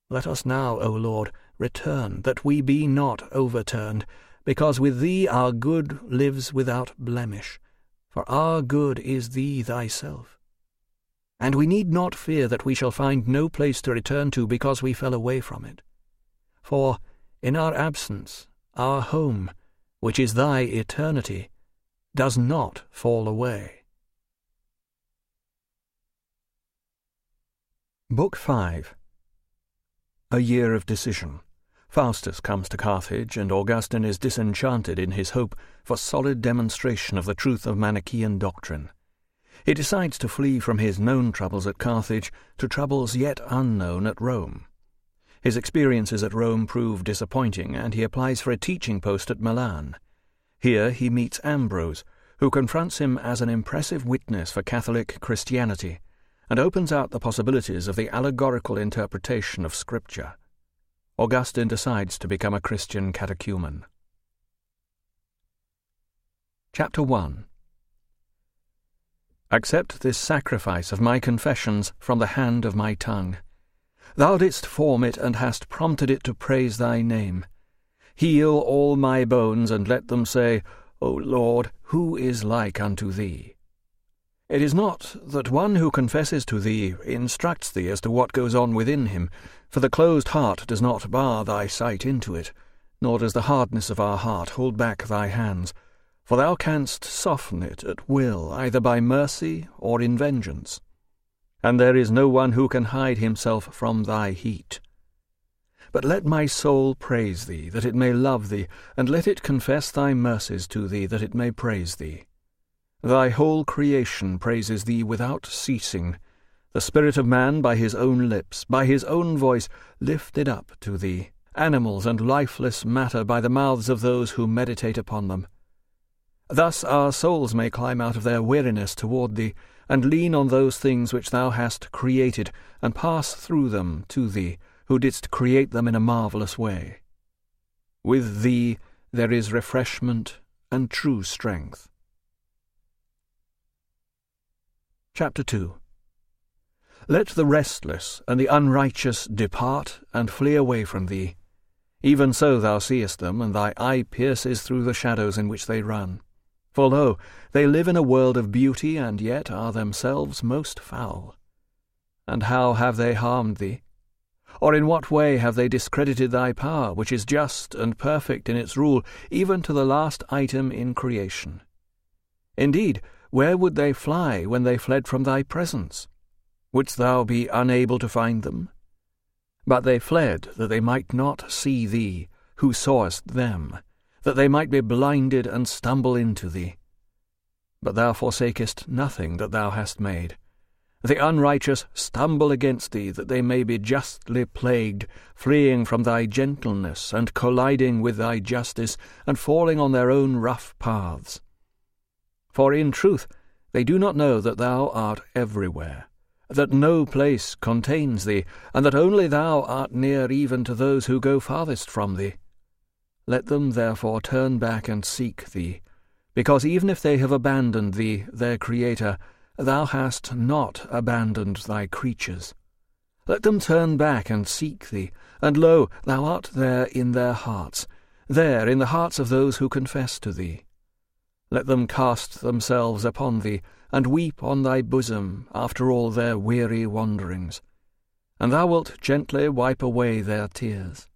Let us now, O Lord, return, that we be not overturned, because with thee our good lives without blemish, for our good is thee thyself. And we need not fear that we shall find no place to return to because we fell away from it. For, in our absence, our home, which is thy eternity, does not fall away. Book 5. A year of decision. Faustus comes to Carthage, and Augustine is disenchanted in his hope for solid demonstration of the truth of Manichaean doctrine. He decides to flee from his known troubles at Carthage to troubles yet unknown at Rome. His experiences at Rome prove disappointing, and he applies for a teaching post at Milan. Here he meets Ambrose, who confronts him as an impressive witness for Catholic Christianity, and opens out the possibilities of the allegorical interpretation of Scripture. Augustine decides to become a Christian catechumen. Chapter 1. Accept this sacrifice of my confessions from the hand of my tongue. Thou didst form it, and hast prompted it to praise thy name. Heal all my bones, and let them say, O Lord, who is like unto thee? It is not that one who confesses to thee instructs thee as to what goes on within him, for the closed heart does not bar thy sight into it, nor does the hardness of our heart hold back thy hands, for thou canst soften it at will, either by mercy or in vengeance. And there is no one who can hide himself from thy heat. But let my soul praise thee, that it may love thee, and let it confess thy mercies to thee, that it may praise thee. Thy whole creation praises thee without ceasing, the spirit of man by his own lips, by his own voice, lifted up to thee, animals and lifeless matter by the mouths of those who meditate upon them. Thus our souls may climb out of their weariness toward thee, and lean on those things which thou hast created, and pass through them to thee, who didst create them in a marvellous way. With thee there is refreshment and true strength. Chapter 2. Let the restless and the unrighteous depart and flee away from thee. Even so thou seest them, and thy eye pierces through the shadows in which they run. For lo, they live in a world of beauty, and yet are themselves most foul. And how have they harmed thee? Or in what way have they discredited thy power, which is just and perfect in its rule, even to the last item in creation? Indeed, where would they fly when they fled from thy presence? Wouldst thou be unable to find them? But they fled that they might not see thee, who sawest them, that they might be blinded and stumble into thee. But thou forsakest nothing that thou hast made. The unrighteous stumble against thee, that they may be justly plagued, fleeing from thy gentleness, and colliding with thy justice, and falling on their own rough paths. For in truth they do not know that thou art everywhere, that no place contains thee, and that only thou art near even to those who go farthest from thee. Let them therefore turn back and seek thee, because even if they have abandoned thee, their Creator, thou hast not abandoned thy creatures. Let them turn back and seek thee, and lo, thou art there in their hearts, there in the hearts of those who confess to thee. Let them cast themselves upon thee, and weep on thy bosom after all their weary wanderings, and thou wilt gently wipe away their tears.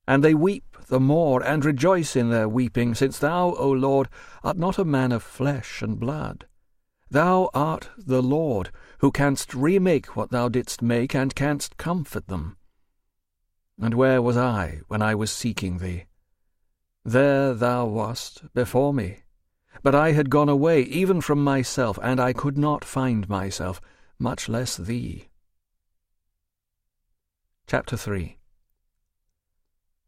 And they weep the more, and rejoice in their weeping, since thou, O Lord, art not a man of flesh and blood. Thou art the Lord, who canst remake what thou didst make, and canst comfort them. And where was I when I was seeking thee? There thou wast before me. But I had gone away even from myself, and I could not find myself, much less thee. Chapter 3.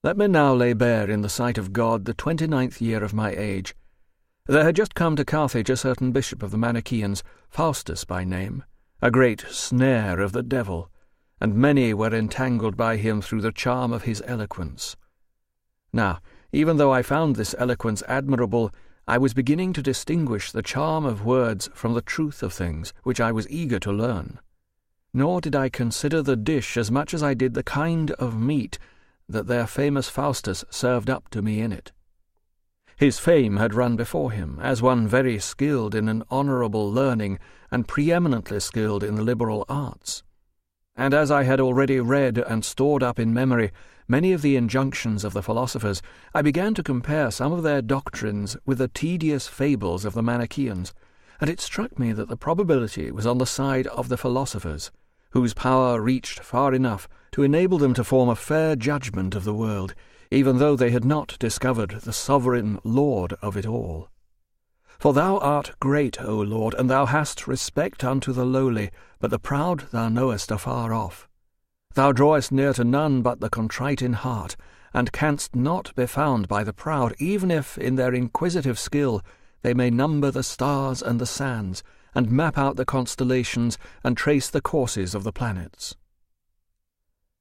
Let me now lay bare in the sight of God the 29th year of my age. There had just come to Carthage a certain bishop of the Manichaeans, Faustus by name, a great snare of the devil, and many were entangled by him through the charm of his eloquence. Now, even though I found this eloquence admirable, I was beginning to distinguish the charm of words from the truth of things, which I was eager to learn. Nor did I consider the dish as much as I did the kind of meat that their famous Faustus served up to me in it. His fame had run before him, as one very skilled in an honourable learning, and preeminently skilled in the liberal arts. And as I had already read and stored up in memory many of the injunctions of the philosophers, I began to compare some of their doctrines with the tedious fables of the Manichaeans, and it struck me that the probability was on the side of the philosophers, whose power reached far enough to enable them to form a fair judgment of the world, even though they had not discovered the sovereign Lord of it all. For thou art great, O Lord, and thou hast respect unto the lowly, but the proud thou knowest afar off. Thou drawest near to none but the contrite in heart, and canst not be found by the proud, even if, in their inquisitive skill, they may number the stars and the sands, and map out the constellations, and trace the courses of the planets.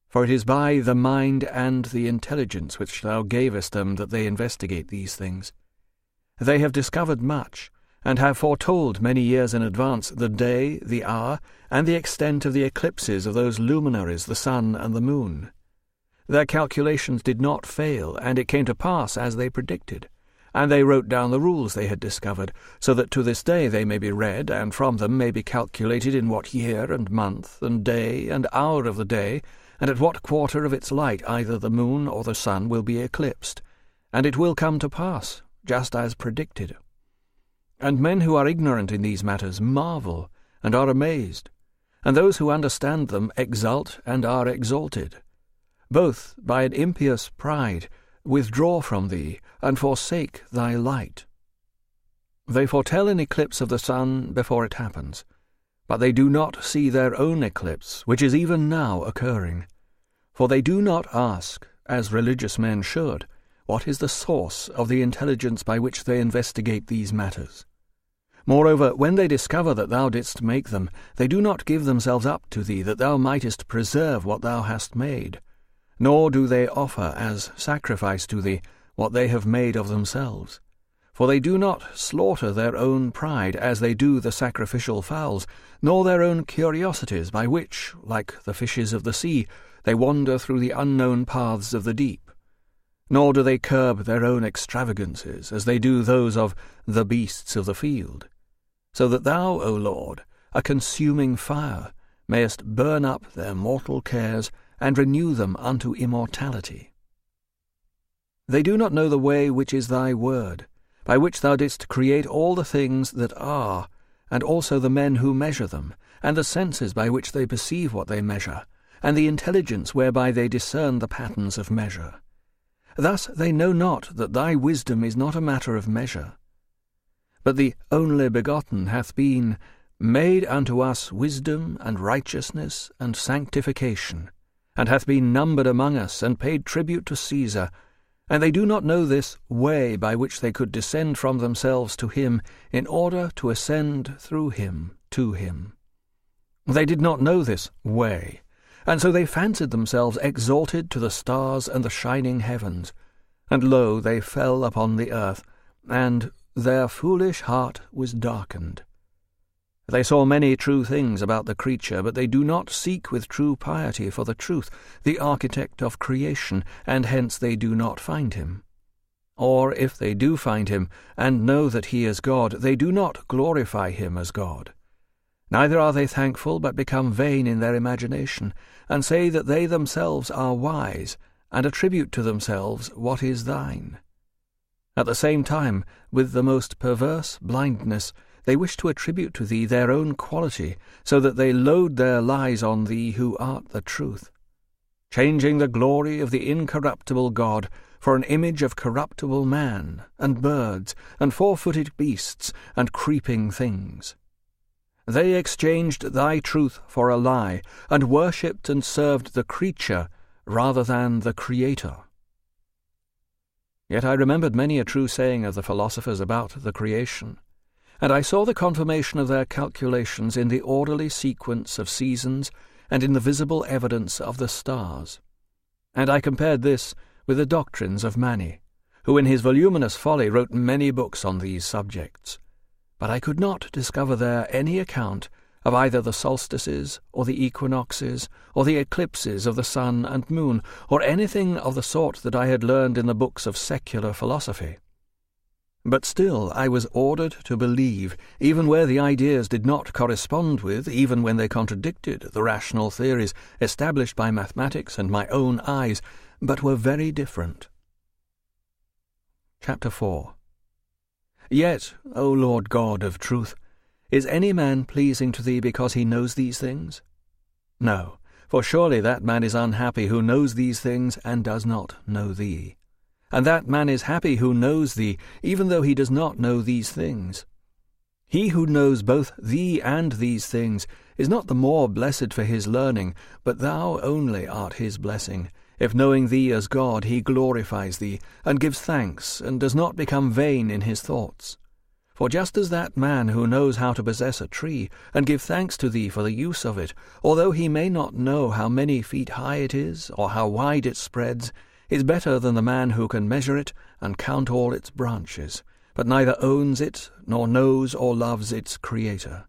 For it is by the mind and the intelligence which thou gavest them that they investigate these things. They have discovered much, and have foretold many years in advance the day, the hour, and the extent of the eclipses of those luminaries, the sun and the moon. Their calculations did not fail, and it came to pass as they predicted, and they wrote down the rules they had discovered, so that to this day they may be read, and from them may be calculated in what year and month and day and hour of the day, and at what quarter of its light either the moon or the sun will be eclipsed, and it will come to pass, just as predicted. And men who are ignorant in these matters marvel and are amazed, and those who understand them exult and are exalted. Both, by an impious pride, withdraw from thee, and forsake thy light. They foretell an eclipse of the sun before it happens, but they do not see their own eclipse, which is even now occurring. For they do not ask, as religious men should, what is the source of the intelligence by which they investigate these matters. Moreover, when they discover that thou didst make them, they do not give themselves up to thee that thou mightest preserve what thou hast made, nor do they offer as sacrifice to thee what they have made of themselves. For they do not slaughter their own pride as they do the sacrificial fowls, nor their own curiosities by which, like the fishes of the sea, they wander through the unknown paths of the deep. Nor do they curb their own extravagances as they do those of the beasts of the field, so that thou, O Lord, a consuming fire, mayest burn up their mortal cares and renew them unto immortality. They do not know the way which is thy word, by which thou didst create all the things that are, and also the men who measure them, and the senses by which they perceive what they measure, and the intelligence whereby they discern the patterns of measure. Thus they know not that thy wisdom is not a matter of measure. But the only begotten hath been made unto us wisdom and righteousness and sanctification, and hath been numbered among us, and paid tribute to Caesar, and they do not know this way by which they could descend from themselves to him, in order to ascend through him to him. They did not know this way, and so they fancied themselves exalted to the stars and the shining heavens, and lo, they fell upon the earth, and their foolish heart was darkened. They saw many true things about the creature, but they do not seek with true piety for the truth, the architect of creation, and hence they do not find him. Or if they do find him, and know that he is God, they do not glorify him as God. Neither are they thankful, but become vain in their imagination, and say that they themselves are wise, and attribute to themselves what is thine. At the same time, with the most perverse blindness, they wish to attribute to thee their own quality, so that they load their lies on thee who art the truth, changing the glory of the incorruptible God for an image of corruptible man, and birds, and four-footed beasts, and creeping things. They exchanged thy truth for a lie, and worshipped and served the creature rather than the Creator. Yet I remembered many a true saying of the philosophers about the creation, and I saw the confirmation of their calculations in the orderly sequence of seasons and in the visible evidence of the stars. And I compared this with the doctrines of Mani, who in his voluminous folly wrote many books on these subjects. But I could not discover there any account of either the solstices, or the equinoxes, or the eclipses of the sun and moon, or anything of the sort that I had learned in the books of secular philosophy. But still I was ordered to believe, even where the ideas did not correspond with, even when they contradicted, the rational theories established by mathematics and my own eyes, but were very different. Chapter 4. Yet, O Lord God of truth, is any man pleasing to thee because he knows these things? No, for surely that man is unhappy who knows these things and does not know thee. And that man is happy who knows thee, even though he does not know these things. He who knows both thee and these things is not the more blessed for his learning, but thou only art his blessing, if knowing thee as God he glorifies thee, and gives thanks, and does not become vain in his thoughts. For just as that man who knows how to possess a tree, and give thanks to thee for the use of it, although he may not know how many feet high it is, or how wide it spreads, is better than the man who can measure it and count all its branches, but neither owns it, nor knows or loves its Creator.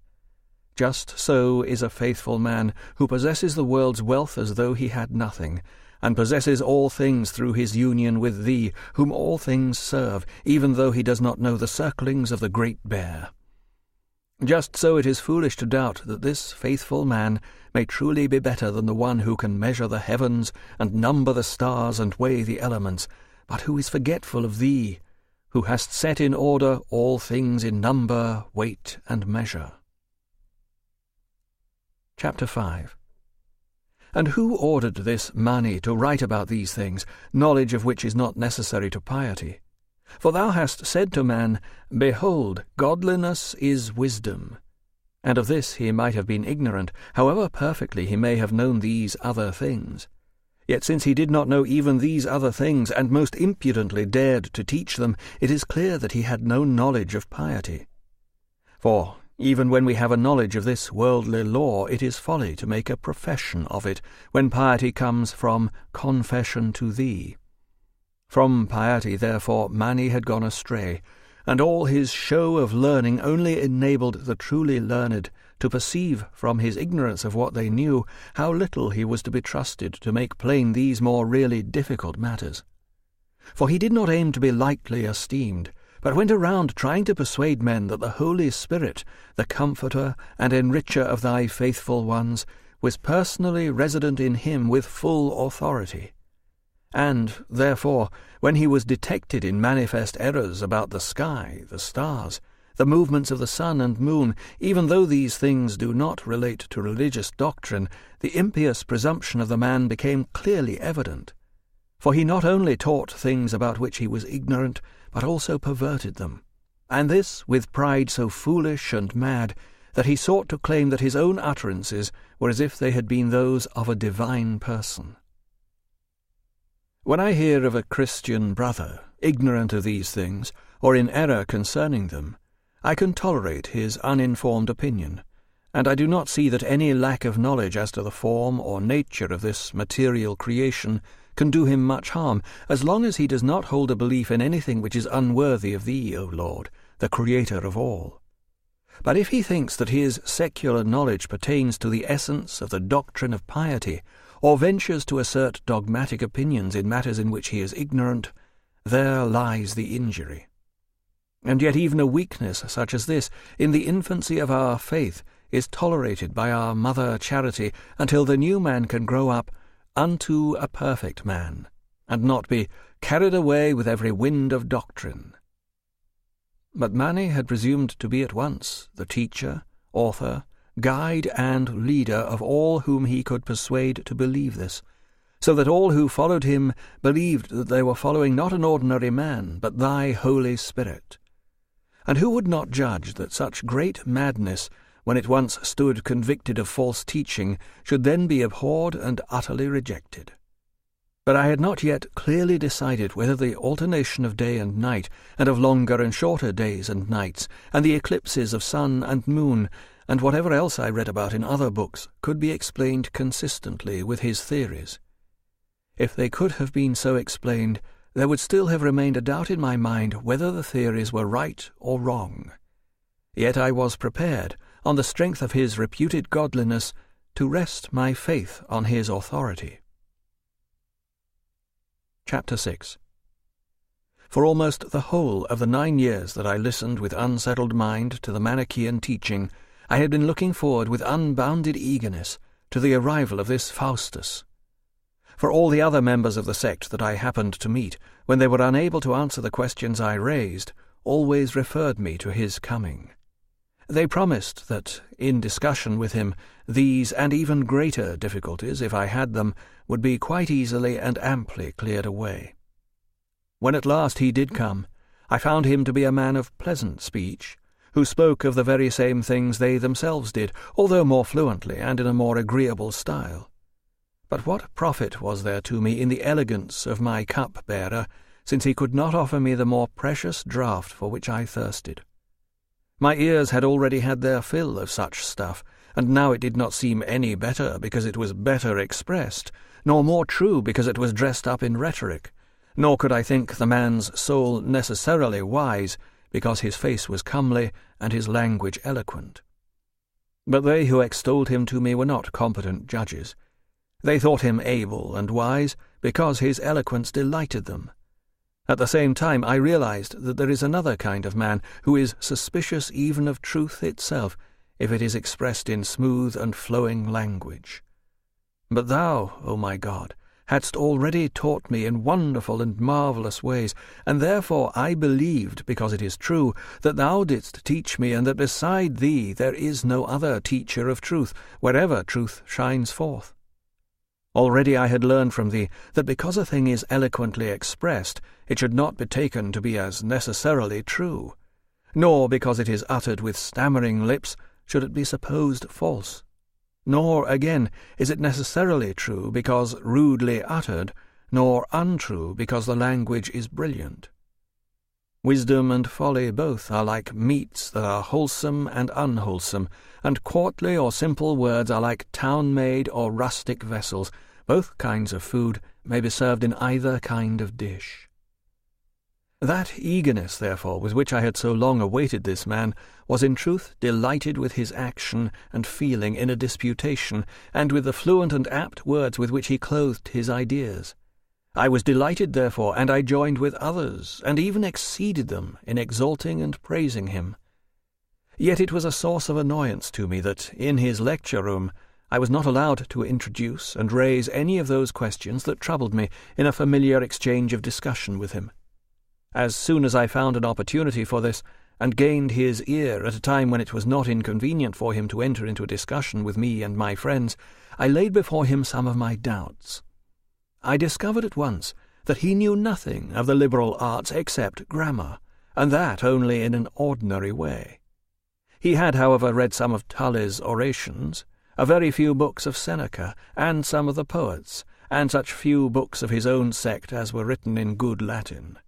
Just so is a faithful man who possesses the world's wealth as though he had nothing, and possesses all things through his union with thee, whom all things serve, even though he does not know the circlings of the Great Bear. Just so it is foolish to doubt that this faithful man may truly be better than the one who can measure the heavens, and number the stars, and weigh the elements, but who is forgetful of thee, who hast set in order all things in number, weight, and measure. Chapter 5. And who ordered this Mani to write about these things, knowledge of which is not necessary to piety? For thou hast said to man, Behold, godliness is wisdom. And of this he might have been ignorant, however perfectly he may have known these other things. Yet since he did not know even these other things, and most impudently dared to teach them, it is clear that he had no knowledge of piety. For even when we have a knowledge of this worldly law, it is folly to make a profession of it, when piety comes from confession to thee. From piety, therefore, Mani had gone astray, and all his show of learning only enabled the truly learned to perceive from his ignorance of what they knew how little he was to be trusted to make plain these more really difficult matters. For he did not aim to be lightly esteemed, but went around trying to persuade men that the Holy Spirit, the Comforter and Enricher of thy faithful ones, was personally resident in him with full authority. And, therefore, when he was detected in manifest errors about the sky, the stars, the movements of the sun and moon, even though these things do not relate to religious doctrine, the impious presumption of the man became clearly evident. For he not only taught things about which he was ignorant, but also perverted them, and this with pride so foolish and mad that he sought to claim that his own utterances were as if they had been those of a divine person. When I hear of a Christian brother, ignorant of these things, or in error concerning them, I can tolerate his uninformed opinion, and I do not see that any lack of knowledge as to the form or nature of this material creation can do him much harm, as long as he does not hold a belief in anything which is unworthy of thee, O Lord, the Creator of all. But if he thinks that his secular knowledge pertains to the essence of the doctrine of piety, or ventures to assert dogmatic opinions in matters in which he is ignorant, there lies the injury. And yet even a weakness such as this, in the infancy of our faith, is tolerated by our Mother Charity until the new man can grow up unto a perfect man, and not be carried away with every wind of doctrine. But Mani had presumed to be at once the teacher, author, guide, and leader of all whom he could persuade to believe this, so that all who followed him believed that they were following not an ordinary man, but thy Holy Spirit. And who would not judge that such great madness, when it once stood convicted of false teaching, should then be abhorred and utterly rejected? But I had not yet clearly decided whether the alternation of day and night, and of longer and shorter days and nights, and the eclipses of sun and moon, and whatever else I read about in other books, could be explained consistently with his theories. If they could have been so explained, there would still have remained a doubt in my mind whether the theories were right or wrong. Yet I was prepared, on the strength of his reputed godliness, to rest my faith on his authority. Chapter 6. For almost the whole of the 9 years that I listened with unsettled mind to the Manichaean teaching, I had been looking forward with unbounded eagerness to the arrival of this Faustus. For all the other members of the sect that I happened to meet, when they were unable to answer the questions I raised, always referred me to his coming. They promised that, in discussion with him, these and even greater difficulties, if I had them, would be quite easily and amply cleared away. When at last he did come, I found him to be a man of pleasant speech, who spoke of the very same things they themselves did, although more fluently and in a more agreeable style. But what profit was there to me in the elegance of my cup-bearer, since he could not offer me the more precious draught for which I thirsted? My ears had already had their fill of such stuff, and now it did not seem any better because it was better expressed, nor more true because it was dressed up in rhetoric, nor could I think the man's soul necessarily wise because his face was comely and his language eloquent. But they who extolled him to me were not competent judges. They thought him able and wise because his eloquence delighted them. At the same time I realized that there is another kind of man who is suspicious even of truth itself if it is expressed in smooth and flowing language. But thou, O my God, hadst already taught me in wonderful and marvelous ways, and therefore I believed, because it is true, that thou didst teach me, and that beside thee there is no other teacher of truth, wherever truth shines forth. Already I had learned from thee that because a thing is eloquently expressed, it should not be taken to be as necessarily true, nor because it is uttered with stammering lips should it be supposed false. Nor, again, is it necessarily true because rudely uttered, nor untrue because the language is brilliant. Wisdom and folly both are like meats that are wholesome and unwholesome, and courtly or simple words are like town-made or rustic vessels. Both kinds of food may be served in either kind of dish. That eagerness, therefore, with which I had so long awaited this man, was in truth delighted with his action and feeling in a disputation, and with the fluent and apt words with which he clothed his ideas. I was delighted, therefore, and I joined with others, and even exceeded them in exalting and praising him. Yet it was a source of annoyance to me that, in his lecture-room, I was not allowed to introduce and raise any of those questions that troubled me in a familiar exchange of discussion with him. As soon as I found an opportunity for this, and gained his ear at a time when it was not inconvenient for him to enter into a discussion with me and my friends, I laid before him some of my doubts. I discovered at once that he knew nothing of the liberal arts except grammar, and that only in an ordinary way. He had, however, read some of Tully's orations, a very few books of Seneca, and some of the poets, and such few books of his own sect as were written in good Latin.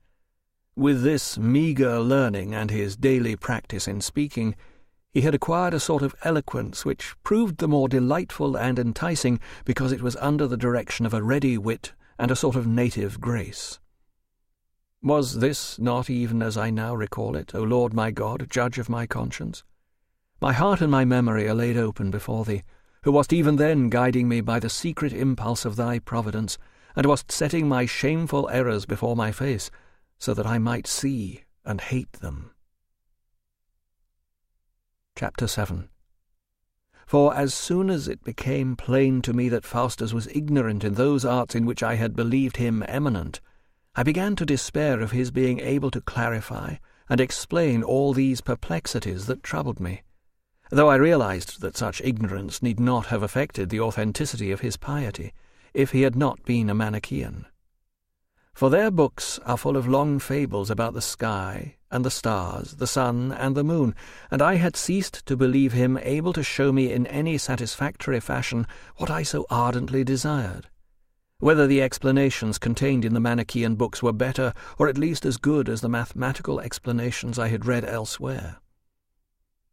With this meagre learning and his daily practice in speaking, he had acquired a sort of eloquence which proved the more delightful and enticing because it was under the direction of a ready wit and a sort of native grace. Was this not even as I now recall it, O Lord my God, judge of my conscience? My heart and my memory are laid open before thee, who wast even then guiding me by the secret impulse of thy providence, and wast setting my shameful errors before my face, so that I might see and hate them. Chapter 7. For as soon as it became plain to me that Faustus was ignorant in those arts in which I had believed him eminent, I began to despair of his being able to clarify and explain all these perplexities that troubled me, though I realized that such ignorance need not have affected the authenticity of his piety, if he had not been a Manichaean. For their books are full of long fables about the sky and the stars, the sun and the moon, and I had ceased to believe him able to show me in any satisfactory fashion what I so ardently desired, whether the explanations contained in the Manichaean books were better or at least as good as the mathematical explanations I had read elsewhere.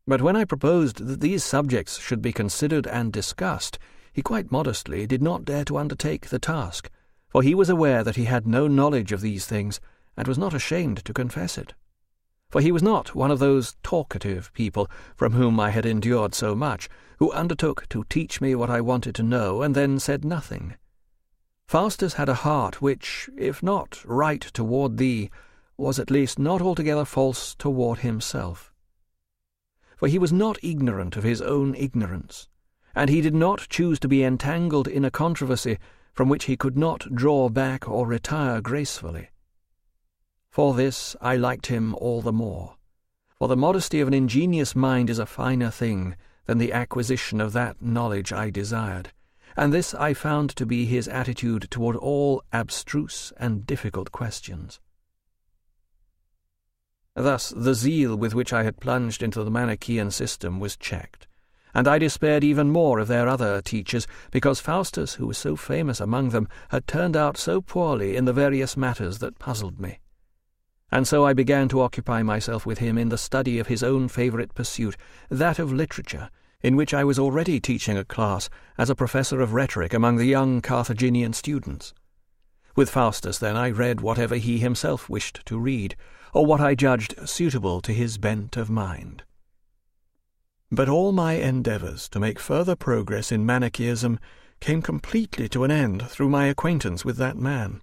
But when I proposed that these subjects should be considered and discussed, he quite modestly did not dare to undertake the task, for he was aware that he had no knowledge of these things, and was not ashamed to confess it. For he was not one of those talkative people from whom I had endured so much, who undertook to teach me what I wanted to know, and then said nothing. Faustus had a heart which, if not right toward thee, was at least not altogether false toward himself. For he was not ignorant of his own ignorance, and he did not choose to be entangled in a controversy from which he could not draw back or retire gracefully. For this I liked him all the more, for the modesty of an ingenious mind is a finer thing than the acquisition of that knowledge I desired, and this I found to be his attitude toward all abstruse and difficult questions. Thus the zeal with which I had plunged into the Manichaean system was checked, and I despaired even more of their other teachers, because Faustus, who was so famous among them, had turned out so poorly in the various matters that puzzled me. And so I began to occupy myself with him in the study of his own favourite pursuit, that of literature, in which I was already teaching a class as a professor of rhetoric among the young Carthaginian students. With Faustus, then, I read whatever he himself wished to read, or what I judged suitable to his bent of mind. But all my endeavours to make further progress in Manichaeism came completely to an end through my acquaintance with that man.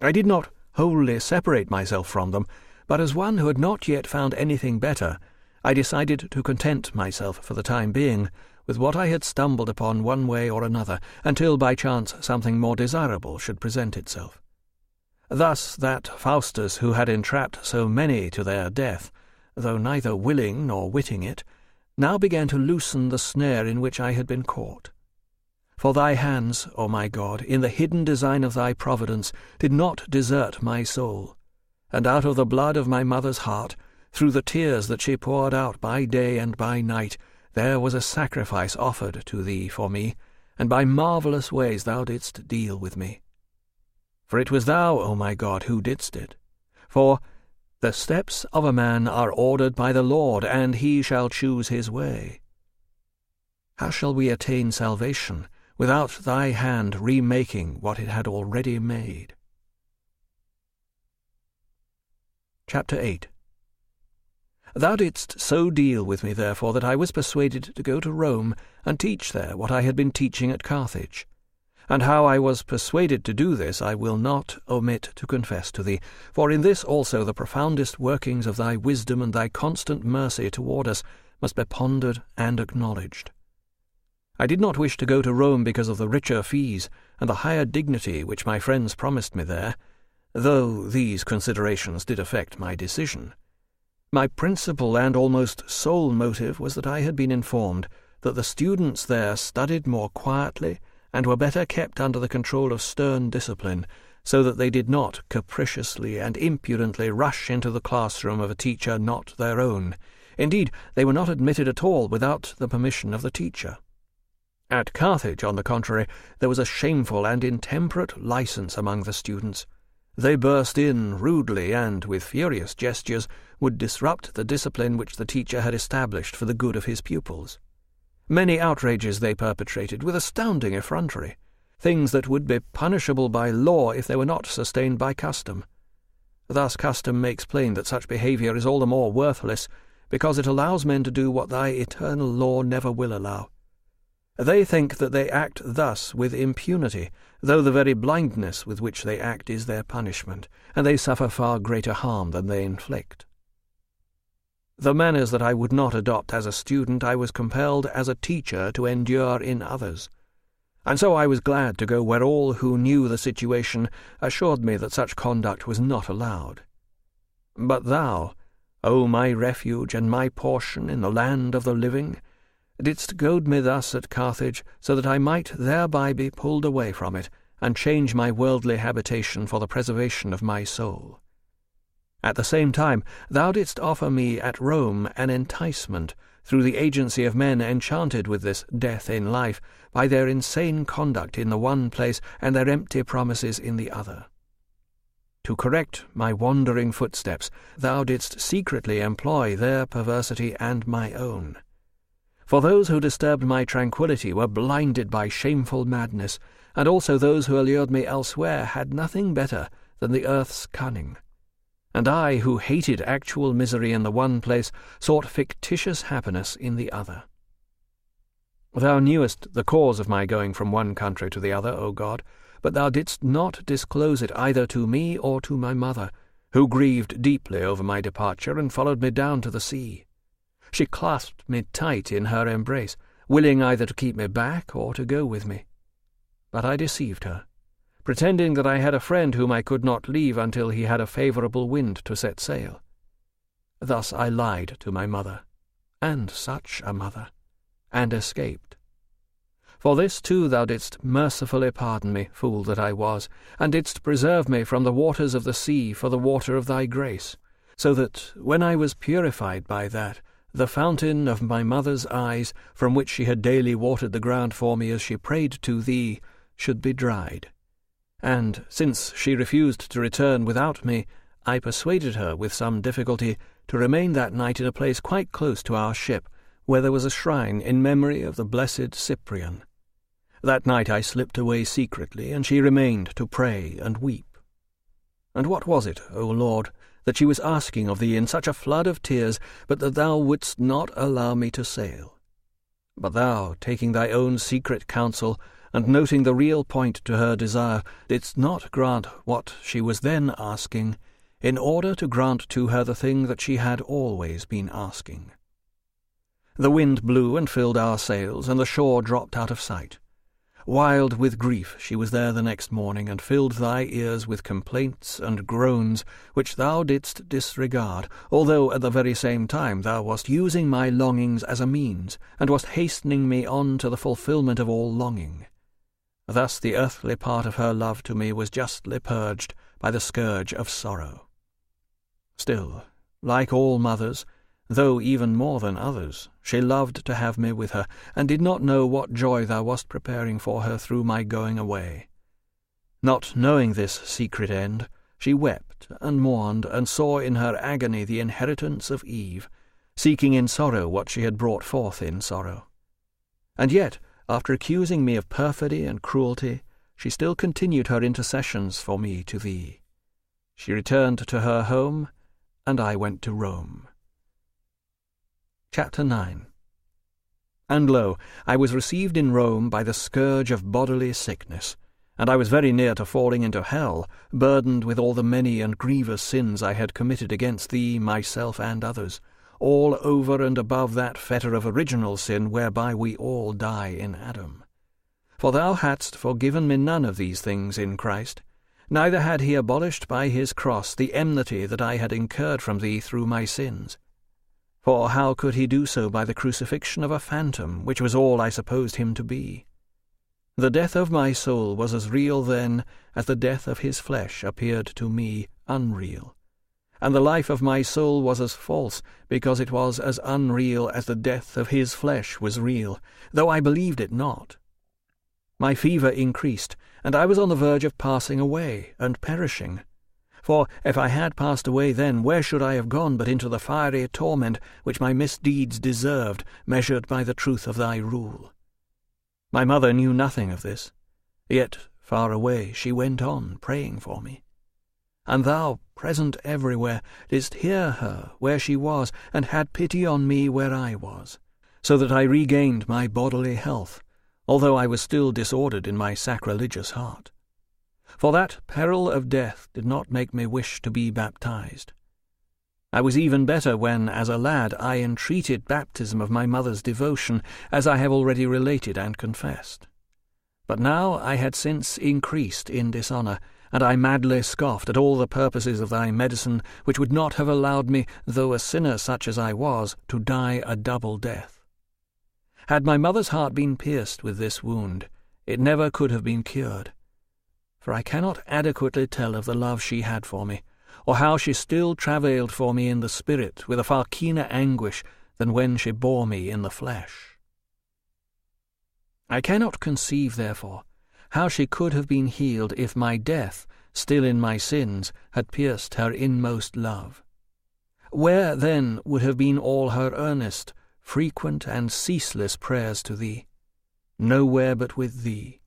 I did not wholly separate myself from them, but as one who had not yet found anything better, I decided to content myself for the time being with what I had stumbled upon one way or another, until by chance something more desirable should present itself. Thus that Faustus, who had entrapped so many to their death, though neither willing nor witting it, now began to loosen the snare in which I had been caught. For thy hands, O my God, in the hidden design of thy providence, did not desert my soul. And out of the blood of my mother's heart, through the tears that she poured out by day and by night, there was a sacrifice offered to thee for me, and by marvellous ways thou didst deal with me. For it was thou, O my God, who didst it. For the steps of a man are ordered by the Lord, and he shall choose his way. How shall we attain salvation without thy hand remaking what it had already made? Chapter 8. Thou didst so deal with me, therefore, that I was persuaded to go to Rome and teach there what I had been teaching at Carthage. And how I was persuaded to do this I will not omit to confess to thee, for in this also the profoundest workings of thy wisdom and thy constant mercy toward us must be pondered and acknowledged. I did not wish to go to Rome because of the richer fees and the higher dignity which my friends promised me there, though these considerations did affect my decision. My principal and almost sole motive was that I had been informed that the students there studied more quietly and were better kept under the control of stern discipline, so that they did not capriciously and impudently rush into the classroom of a teacher not their own. Indeed, they were not admitted at all without the permission of the teacher. At Carthage, on the contrary, there was a shameful and intemperate license among the students. They burst in rudely and, with furious gestures, would disrupt the discipline which the teacher had established for the good of his pupils. Many outrages they perpetrated with astounding effrontery, things that would be punishable by law if they were not sustained by custom. Thus custom makes plain that such behavior is all the more worthless, because it allows men to do what thy eternal law never will allow. They think that they act thus with impunity, though the very blindness with which they act is their punishment, and they suffer far greater harm than they inflict. The manners that I would not adopt as a student I was compelled as a teacher to endure in others, and so I was glad to go where all who knew the situation assured me that such conduct was not allowed. But thou, O my refuge and my portion in the land of the living, didst goad me thus at Carthage, so that I might thereby be pulled away from it, and change my worldly habitation for the preservation of my soul. At the same time, thou didst offer me at Rome an enticement, through the agency of men enchanted with this death in life, by their insane conduct in the one place and their empty promises in the other. To correct my wandering footsteps, thou didst secretly employ their perversity and my own. For those who disturbed my tranquillity were blinded by shameful madness, and also those who allured me elsewhere had nothing better than the earth's cunning. And I, who hated actual misery in the one place, sought fictitious happiness in the other. Thou knewest the cause of my going from one country to the other, O God, but thou didst not disclose it either to me or to my mother, who grieved deeply over my departure and followed me down to the sea. She clasped me tight in her embrace, willing either to keep me back or to go with me. But I deceived her, pretending that I had a friend whom I could not leave until he had a favourable wind to set sail. Thus I lied to my mother, and such a mother, and escaped. For this too thou didst mercifully pardon me, fool that I was, and didst preserve me from the waters of the sea for the water of thy grace, so that, when I was purified by that, the fountain of my mother's eyes, from which she had daily watered the ground for me as she prayed to thee, should be dried. And, since she refused to return without me, I persuaded her with some difficulty to remain that night in a place quite close to our ship, where there was a shrine in memory of the blessed Cyprian. That night I slipped away secretly, and she remained to pray and weep. And what was it, O Lord, that she was asking of thee in such a flood of tears, but that thou wouldst not allow me to sail? But thou, taking thy own secret counsel, and noting the real point to her desire, didst not grant what she was then asking, in order to grant to her the thing that she had always been asking. The wind blew and filled our sails, and the shore dropped out of sight. Wild with grief she was there the next morning, and filled thy ears with complaints and groans, which thou didst disregard, although at the very same time thou wast using my longings as a means, and wast hastening me on to the fulfilment of all longing. Thus the earthly part of her love to me was justly purged by the scourge of sorrow. Still, like all mothers, though even more than others, she loved to have me with her, and did not know what joy thou wast preparing for her through my going away. Not knowing this secret end, she wept and mourned, and saw in her agony the inheritance of Eve, seeking in sorrow what she had brought forth in sorrow. And yet, after accusing me of perfidy and cruelty, she still continued her intercessions for me to thee. She returned to her home, and I went to Rome. Chapter 9. And lo, I was received in Rome by the scourge of bodily sickness, and I was very near to falling into hell, burdened with all the many and grievous sins I had committed against thee, myself, and others, all over and above that fetter of original sin whereby we all die in Adam. For thou hadst forgiven me none of these things in Christ, neither had he abolished by his cross the enmity that I had incurred from thee through my sins. For how could he do so by the crucifixion of a phantom, which was all I supposed him to be? The death of my soul was as real then as the death of his flesh appeared to me unreal, and the life of my soul was as false, because it was as unreal as the death of his flesh was real, though I believed it not. My fever increased, and I was on the verge of passing away and perishing. For if I had passed away then, where should I have gone but into the fiery torment which my misdeeds deserved, measured by the truth of thy rule? My mother knew nothing of this, yet far away she went on praying for me. And thou, present everywhere, didst hear her where she was, and had pity on me where I was, so that I regained my bodily health, although I was still disordered in my sacrilegious heart. For that peril of death did not make me wish to be baptized. I was even better when, as a lad, I entreated baptism of my mother's devotion, as I have already related and confessed. But now I had since increased in dishonour, and I madly scoffed at all the purposes of thy medicine, which would not have allowed me, though a sinner such as I was, to die a double death. Had my mother's heart been pierced with this wound, it never could have been cured. For I cannot adequately tell of the love she had for me, or how she still travailed for me in the spirit with a far keener anguish than when she bore me in the flesh. I cannot conceive, therefore, how she could have been healed if my death, still in my sins, had pierced her inmost love. Where, then, would have been all her earnest, frequent, and ceaseless prayers to thee? Nowhere but with thee.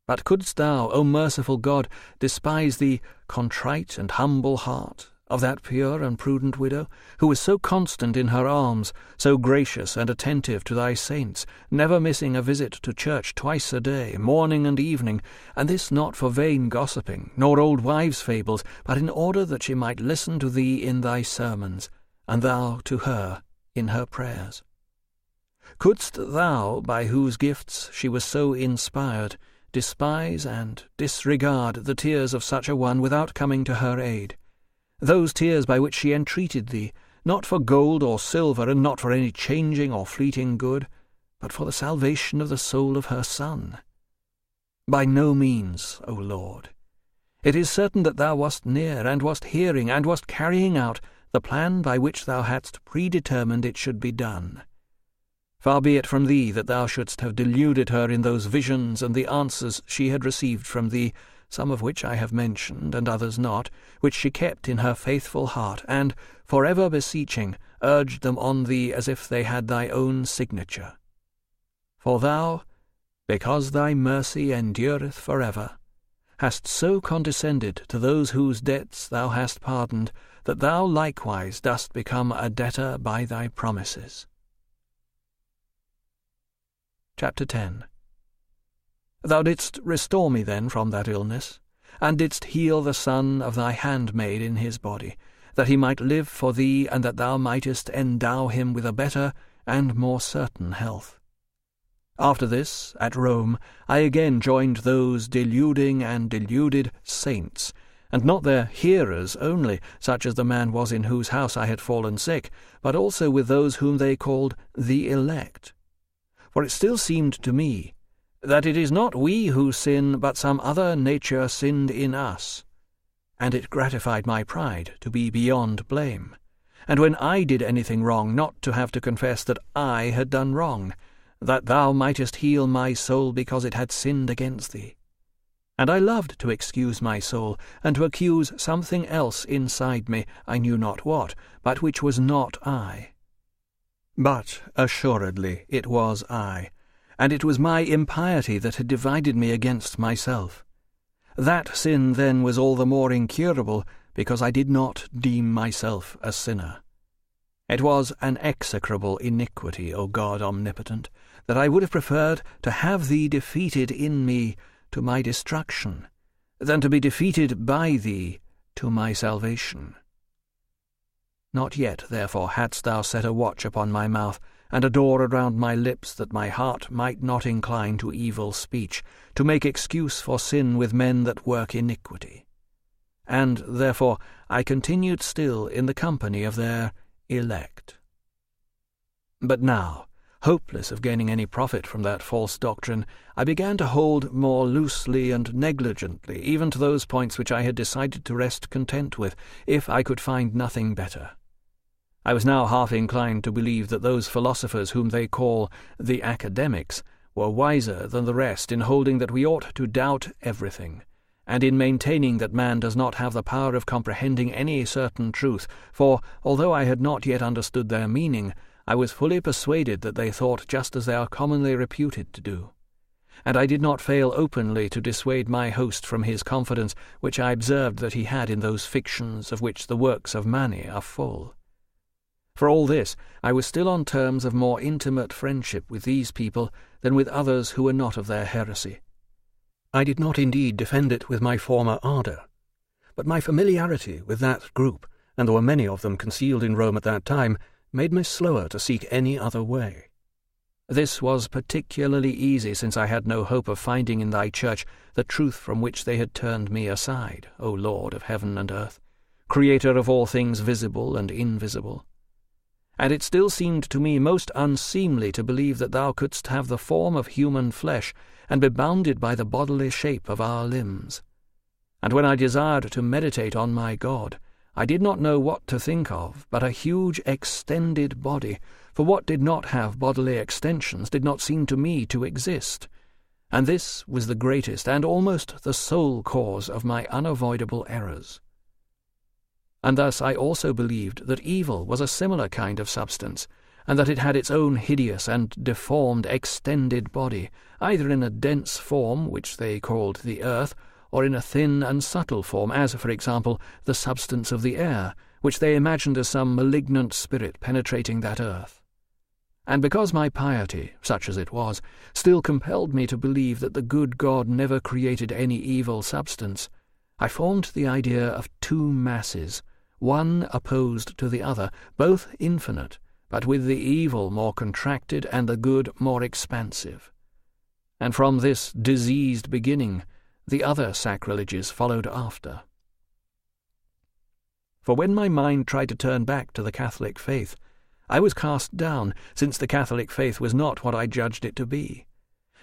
But couldst thou, O merciful God, despise the contrite and humble heart of that pure and prudent widow, who was so constant in her alms, so gracious and attentive to thy saints, never missing a visit to church twice a day, morning and evening, and this not for vain gossiping, nor old wives' fables, but in order that she might listen to thee in thy sermons, and thou to her in her prayers? Couldst thou, by whose gifts she was so inspired, despise and disregard the tears of such a one without coming to her aid, those tears by which she entreated thee, not for gold or silver, and not for any changing or fleeting good, but for the salvation of the soul of her Son? By no means, O Lord. It is certain that thou wast near, and wast hearing, and wast carrying out the plan by which thou hadst predetermined it should be done. Far be it from thee that thou shouldst have deluded her in those visions and the answers she had received from thee, some of which I have mentioned, and others not, which she kept in her faithful heart, and, forever beseeching, urged them on thee as if they had thy own signature. For thou, because thy mercy endureth forever, hast so condescended to those whose debts thou hast pardoned, that thou likewise dost become a debtor by thy promises. Chapter 10. Thou didst restore me then from that illness, and didst heal the son of thy handmaid in his body, that he might live for thee, and that thou mightest endow him with a better and more certain health. After this, at Rome, I again joined those deluding and deluded saints, and not their hearers only, such as the man was in whose house I had fallen sick, but also with those whom they called the elect. For it still seemed to me that it is not we who sin, but some other nature sinned in us. And it gratified my pride to be beyond blame, and when I did anything wrong, not to have to confess that I had done wrong, that thou mightest heal my soul because it had sinned against thee. And I loved to excuse my soul, and to accuse something else inside me, I knew not what, but which was not I. But assuredly it was I, and it was my impiety that had divided me against myself. That sin then was all the more incurable, because I did not deem myself a sinner. It was an execrable iniquity, O God omnipotent, that I would have preferred to have thee defeated in me to my destruction, than to be defeated by thee to my salvation. Not yet, therefore, hadst thou set a watch upon my mouth, and a door around my lips, that my heart might not incline to evil speech, to make excuse for sin with men that work iniquity. And therefore I continued still in the company of their elect. But now, hopeless of gaining any profit from that false doctrine, I began to hold more loosely and negligently even to those points which I had decided to rest content with, if I could find nothing better. I was now half inclined to believe that those philosophers whom they call the academics were wiser than the rest in holding that we ought to doubt everything, and in maintaining that man does not have the power of comprehending any certain truth, for, although I had not yet understood their meaning, I was fully persuaded that they thought just as they are commonly reputed to do. And I did not fail openly to dissuade my host from his confidence, which I observed that he had in those fictions of which the works of Mani are full. For all this, I was still on terms of more intimate friendship with these people than with others who were not of their heresy. I did not indeed defend it with my former ardour, but my familiarity with that group, and there were many of them concealed in Rome at that time, made me slower to seek any other way. This was particularly easy, since I had no hope of finding in thy church the truth from which they had turned me aside, O Lord of heaven and earth, Creator of all things visible and invisible. And it still seemed to me most unseemly to believe that thou couldst have the form of human flesh, and be bounded by the bodily shape of our limbs. And when I desired to meditate on my God, I did not know what to think of but a huge extended body, for what did not have bodily extensions did not seem to me to exist. And this was the greatest and almost the sole cause of my unavoidable errors. And thus I also believed that evil was a similar kind of substance, and that it had its own hideous and deformed extended body, either in a dense form, which they called the earth, or in a thin and subtle form, as, for example, the substance of the air, which they imagined as some malignant spirit penetrating that earth. And because my piety, such as it was, still compelled me to believe that the good God never created any evil substance, I formed the idea of two masses, one opposed to the other, both infinite, but with the evil more contracted and the good more expansive. And from this diseased beginning, the other sacrileges followed after. For when my mind tried to turn back to the Catholic faith, I was cast down, since the Catholic faith was not what I judged it to be.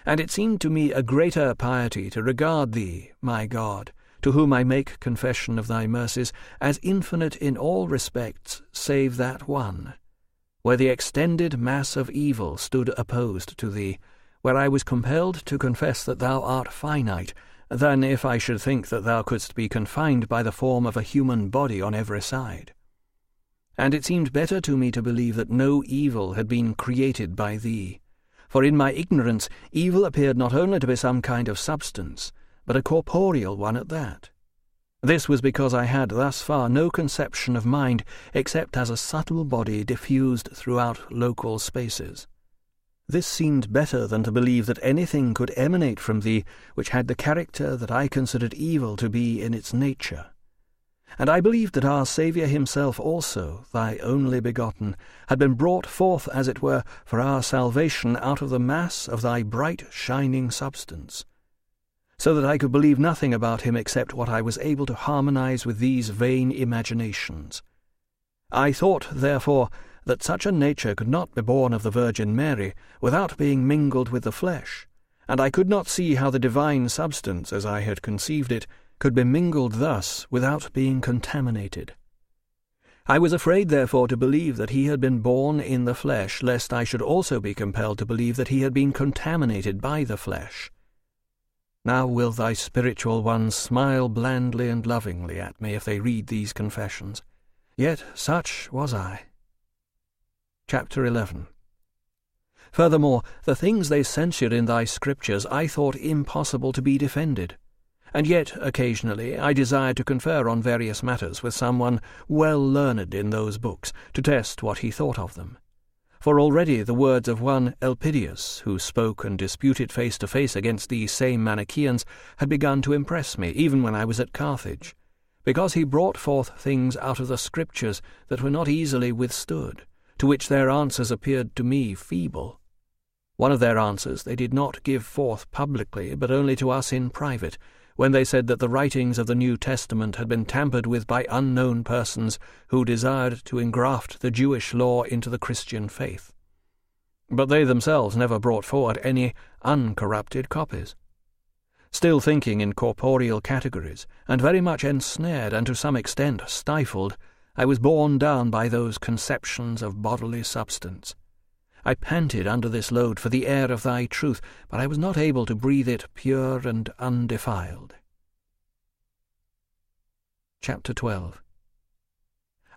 And it seemed to me a greater piety to regard thee, my God, to whom I make confession of thy mercies, as infinite in all respects save that one, where the extended mass of evil stood opposed to thee, where I was compelled to confess that thou art finite, than if I should think that thou couldst be confined by the form of a human body on every side. And it seemed better to me to believe that no evil had been created by thee, for in my ignorance evil appeared not only to be some kind of substance, but a corporeal one at that. This was because I had thus far no conception of mind except as a subtle body diffused throughout local spaces. This seemed better than to believe that anything could emanate from thee which had the character that I considered evil to be in its nature. And I believed that our Saviour himself also, thy only begotten, had been brought forth, as it were, for our salvation out of the mass of thy bright shining substance, so that I could believe nothing about him except what I was able to harmonize with these vain imaginations. I thought, therefore, that such a nature could not be born of the Virgin Mary without being mingled with the flesh, and I could not see how the divine substance, as I had conceived it, could be mingled thus without being contaminated. I was afraid, therefore, to believe that he had been born in the flesh, lest I should also be compelled to believe that he had been contaminated by the flesh. Now will thy spiritual ones smile blandly and lovingly at me if they read these confessions. Yet such was I. Chapter 11. Furthermore, the things they censured in thy scriptures I thought impossible to be defended. And yet, occasionally, I desired to confer on various matters with someone well learned in those books, to test what he thought of them. For already the words of one Elpidius, who spoke and disputed face to face against these same Manichaeans, had begun to impress me, even when I was at Carthage, because he brought forth things out of the Scriptures that were not easily withstood, to which their answers appeared to me feeble. One of their answers they did not give forth publicly, but only to us in private, when they said that the writings of the New Testament had been tampered with by unknown persons who desired to engraft the Jewish law into the Christian faith. But they themselves never brought forward any uncorrupted copies. Still thinking in corporeal categories, and very much ensnared and to some extent stifled, I was borne down by those conceptions of bodily substance. I panted under this load for the air of thy truth, but I was not able to breathe it pure and undefiled. Chapter 12.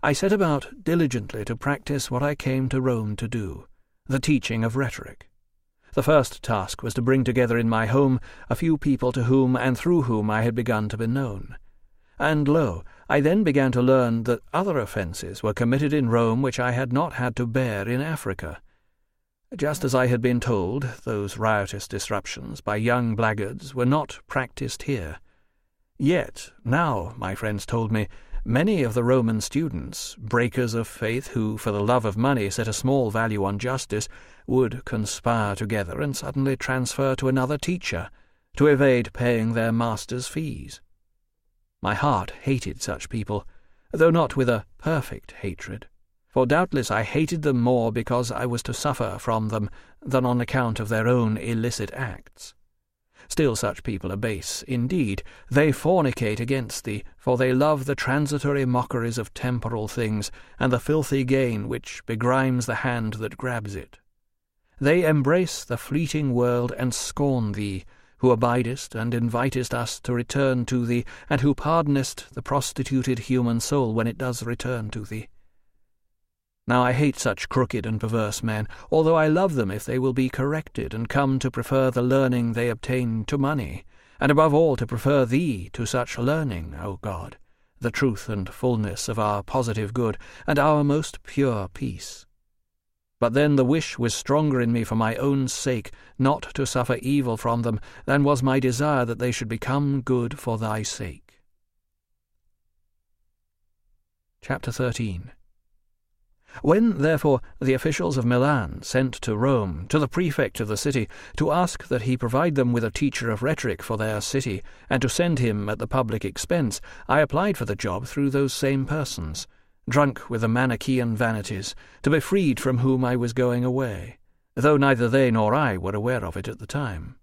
I set about diligently to practice what I came to Rome to do, the teaching of rhetoric. The first task was to bring together in my home a few people to whom and through whom I had begun to be known. And lo, I then began to learn that other offences were committed in Rome which I had not had to bear in Africa. Just as I had been told, those riotous disruptions by young blackguards were not practised here. Yet, now, my friends told me, many of the Roman students, breakers of faith who, for the love of money, set a small value on justice, would conspire together and suddenly transfer to another teacher, to evade paying their master's fees. My heart hated such people, though not with a perfect hatred. For doubtless I hated them more because I was to suffer from them than on account of their own illicit acts. Still such people are base, indeed. They fornicate against thee, for they love the transitory mockeries of temporal things, and the filthy gain which begrimes the hand that grabs it. They embrace the fleeting world and scorn thee, who abidest and invitest us to return to thee, and who pardonest the prostituted human soul when it does return to thee. Now I hate such crooked and perverse men, although I love them if they will be corrected and come to prefer the learning they obtain to money, and above all to prefer thee to such learning, O God, the truth and fullness of our positive good, and our most pure peace. But then the wish was stronger in me for my own sake not to suffer evil from them than was my desire that they should become good for thy sake. Chapter 13. When, therefore, the officials of Milan sent to Rome, to the prefect of the city, to ask that he provide them with a teacher of rhetoric for their city, and to send him at the public expense, I applied for the job through those same persons, drunk with the Manichaean vanities, to be freed from whom I was going away, though neither they nor I were aware of it at the time.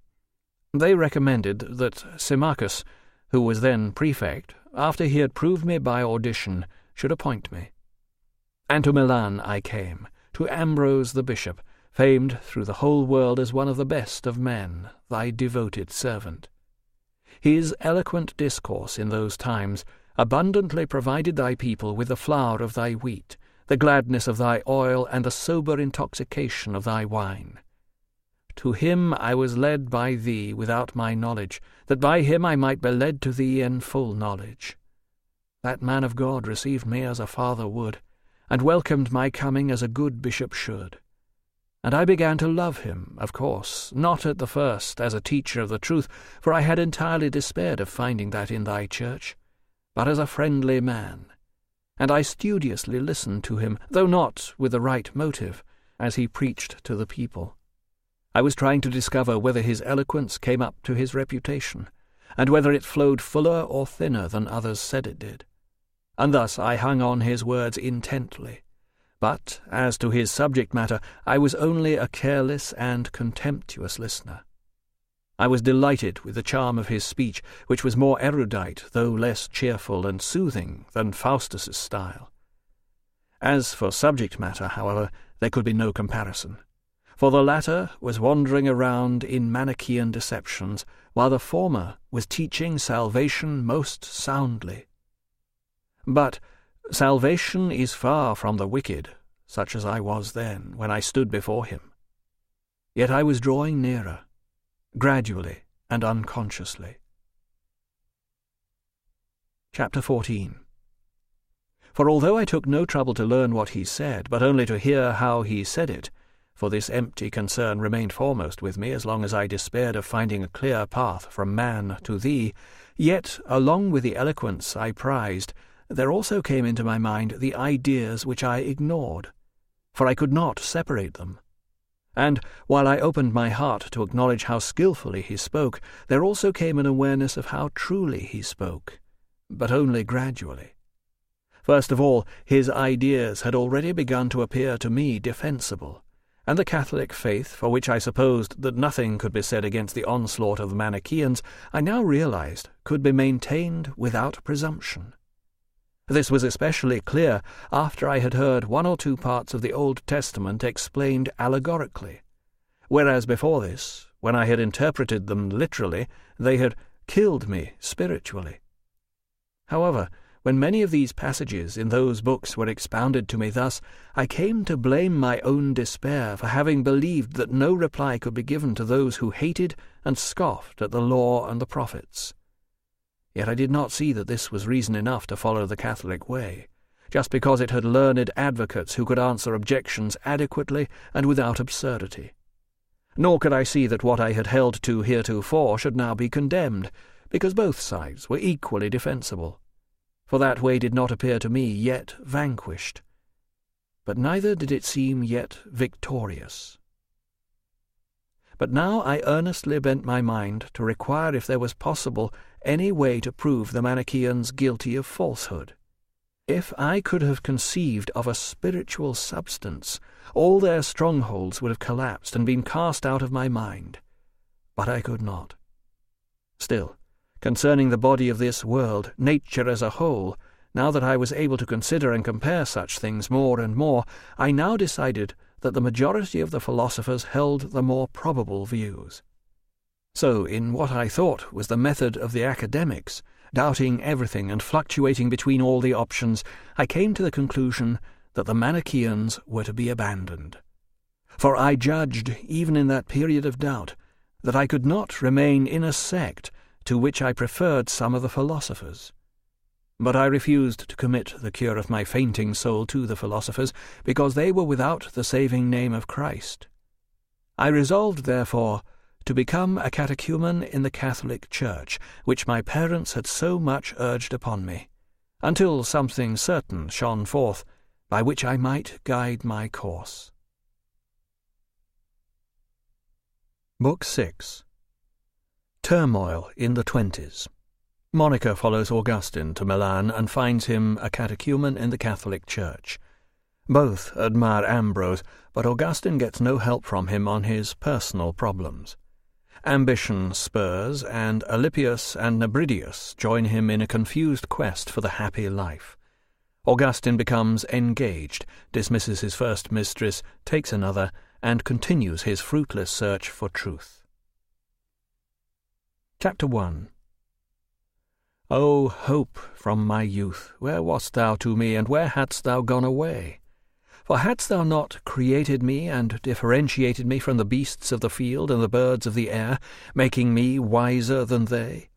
They recommended that Symmachus, who was then prefect, after he had proved me by audition, should appoint me. And to Milan I came, to Ambrose the bishop, famed through the whole world as one of the best of men, thy devoted servant. His eloquent discourse in those times abundantly provided thy people with the flour of thy wheat, the gladness of thy oil, and the sober intoxication of thy wine. To him I was led by thee without my knowledge, that by him I might be led to thee in full knowledge. That man of God received me as a father would, and welcomed my coming as a good bishop should. And I began to love him, of course, not at the first as a teacher of the truth, for I had entirely despaired of finding that in thy church, but as a friendly man. And I studiously listened to him, though not with the right motive, as he preached to the people. I was trying to discover whether his eloquence came up to his reputation, and whether it flowed fuller or thinner than others said it did. And thus I hung on his words intently. But as to his subject matter, I was only a careless and contemptuous listener. I was delighted with the charm of his speech, which was more erudite, though less cheerful and soothing than Faustus's style. As for subject matter, however, there could be no comparison, for the latter was wandering around in Manichaean deceptions, while the former was teaching salvation most soundly. But salvation is far from the wicked, such as I was then, when I stood before him. Yet I was drawing nearer, gradually and unconsciously. Chapter 14. For although I took no trouble to learn what he said, but only to hear how he said it, for this empty concern remained foremost with me as long as I despaired of finding a clear path from man to thee, yet, along with the eloquence I prized, there also came into my mind the ideas which I ignored, for I could not separate them. And, while I opened my heart to acknowledge how skilfully he spoke, there also came an awareness of how truly he spoke, but only gradually. First of all, his ideas had already begun to appear to me defensible, and the Catholic faith, for which I supposed that nothing could be said against the onslaught of the Manichaeans, I now realized could be maintained without presumption. This was especially clear after I had heard one or two parts of the Old Testament explained allegorically, whereas before this, when I had interpreted them literally, they had killed me spiritually. However, when many of these passages in those books were expounded to me thus, I came to blame my own despair for having believed that no reply could be given to those who hated and scoffed at the law and the prophets. Yet I did not see that this was reason enough to follow the Catholic way, just because it had learned advocates who could answer objections adequately and without absurdity. Nor could I see that what I had held to heretofore should now be condemned, because both sides were equally defensible. For that way did not appear to me yet vanquished, but neither did it seem yet victorious. But now I earnestly bent my mind to require if there was possible any way to prove the Manichaeans guilty of falsehood. If I could have conceived of a spiritual substance, all their strongholds would have collapsed and been cast out of my mind. But I could not. Still, concerning the body of this world, nature as a whole, now that I was able to consider and compare such things more and more, I now decided that the majority of the philosophers held the more probable views. So, in what I thought was the method of the academics, doubting everything and fluctuating between all the options, I came to the conclusion that the Manichaeans were to be abandoned. For I judged, even in that period of doubt, that I could not remain in a sect to which I preferred some of the philosophers. But I refused to commit the cure of my fainting soul to the philosophers, because they were without the saving name of Christ. I resolved, therefore, to become a catechumen in the Catholic Church, which my parents had so much urged upon me, until something certain shone forth, by which I might guide my course. Book 6. Turmoil in the 20s. Monica follows Augustine to Milan and finds him a catechumen in the Catholic Church. Both admire Ambrose, but Augustine gets no help from him on his personal problems. Ambition spurs, and Alypius and Nebridius join him in a confused quest for the happy life. Augustine becomes engaged, dismisses his first mistress, takes another, and continues his fruitless search for truth. Chapter 1. O hope from my youth, where wast thou to me, and where hadst thou gone away? For hadst thou not created me, and differentiated me from the beasts of the field and the birds of the air, making me wiser than they?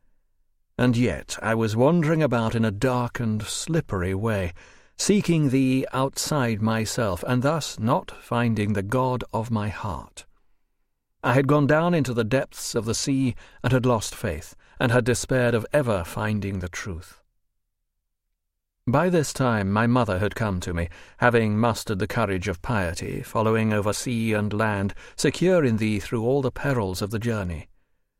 And yet I was wandering about in a dark and slippery way, seeking thee outside myself, and thus not finding the God of my heart. I had gone down into the depths of the sea, and had lost faith, and had despaired of ever finding the truth. By this time my mother had come to me, having mustered the courage of piety, following over sea and land, secure in thee through all the perils of the journey.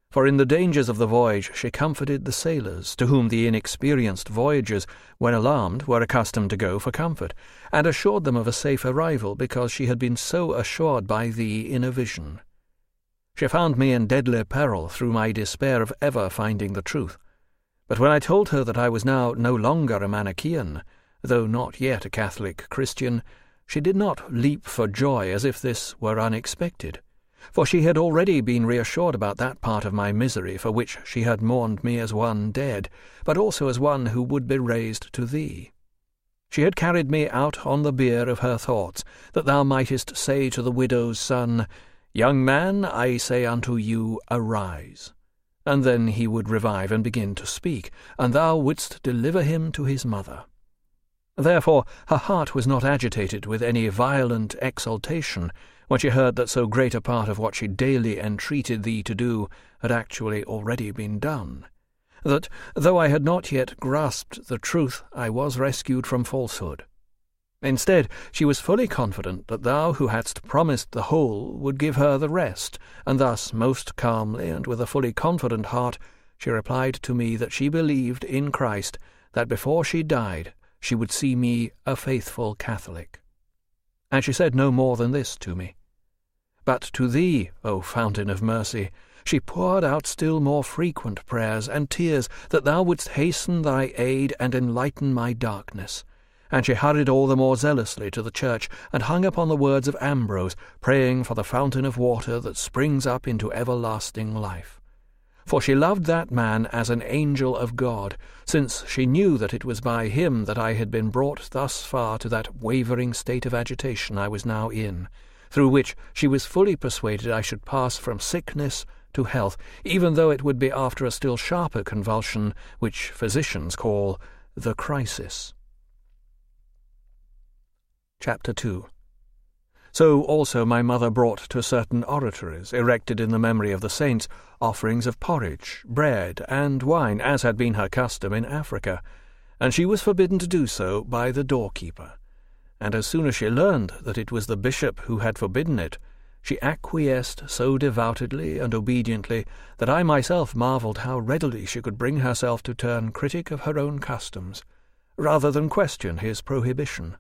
For in the dangers of the voyage she comforted the sailors, to whom the inexperienced voyagers, when alarmed, were accustomed to go for comfort, and assured them of a safe arrival, because she had been so assured by thee in a vision. She found me in deadly peril through my despair of ever finding the truth. But when I told her that I was now no longer a Manichaean, though not yet a Catholic Christian, she did not leap for joy as if this were unexpected, for she had already been reassured about that part of my misery for which she had mourned me as one dead, but also as one who would be raised to thee. She had carried me out on the bier of her thoughts, that thou mightest say to the widow's son, Young man, I say unto you, arise. And then he would revive and begin to speak, and thou wouldst deliver him to his mother. Therefore her heart was not agitated with any violent exultation when she heard that so great a part of what she daily entreated thee to do had actually already been done, that, though I had not yet grasped the truth, I was rescued from falsehood. Instead, she was fully confident that thou who hadst promised the whole would give her the rest, and thus, most calmly and with a fully confident heart, she replied to me that she believed in Christ, that before she died she would see me a faithful Catholic. And she said no more than this to me. But to thee, O fountain of mercy, she poured out still more frequent prayers and tears that thou wouldst hasten thy aid and enlighten my darkness. And she hurried all the more zealously to the church, and hung upon the words of Ambrose, praying for the fountain of water that springs up into everlasting life. For she loved that man as an angel of God, since she knew that it was by him that I had been brought thus far to that wavering state of agitation I was now in, through which she was fully persuaded I should pass from sickness to health, even though it would be after a still sharper convulsion, which physicians call the crisis. Chapter 2. So also my mother brought to certain oratories, erected in the memory of the saints, offerings of porridge, bread, and wine, as had been her custom in Africa, and she was forbidden to do so by the doorkeeper. And as soon as she learned that it was the bishop who had forbidden it, she acquiesced so devoutly and obediently that I myself marvelled how readily she could bring herself to turn critic of her own customs, rather than question his prohibition.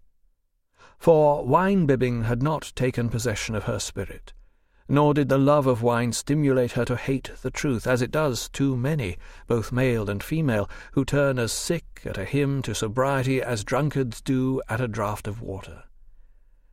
For wine-bibbing had not taken possession of her spirit, nor did the love of wine stimulate her to hate the truth, as it does too many, both male and female, who turn as sick at a hymn to sobriety as drunkards do at a draught of water.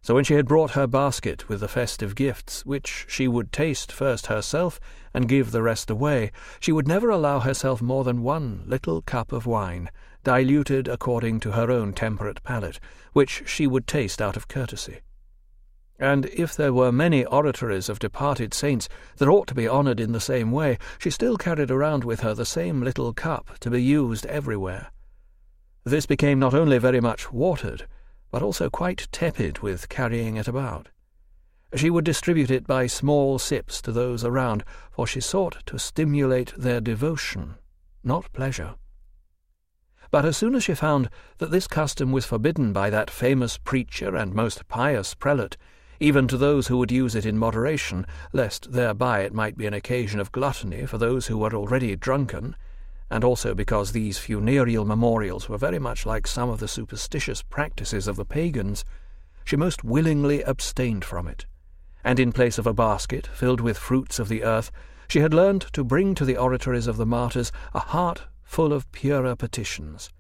So when she had brought her basket with the festive gifts, which she would taste first herself and give the rest away, she would never allow herself more than one little cup of wine, diluted according to her own temperate palate, which she would taste out of courtesy. And if there were many oratories of departed saints that ought to be honoured in the same way, she still carried around with her the same little cup to be used everywhere. This became not only very much watered, but also quite tepid with carrying it about. She would distribute it by small sips to those around, for she sought to stimulate their devotion, not pleasure. But as soon as she found that this custom was forbidden by that famous preacher and most pious prelate, even to those who would use it in moderation, lest thereby it might be an occasion of gluttony for those who were already drunken, and also because these funereal memorials were very much like some of the superstitious practices of the pagans, she most willingly abstained from it, and in place of a basket filled with fruits of the earth, she had learned to bring to the oratories of the martyrs a heart full of purer petitions,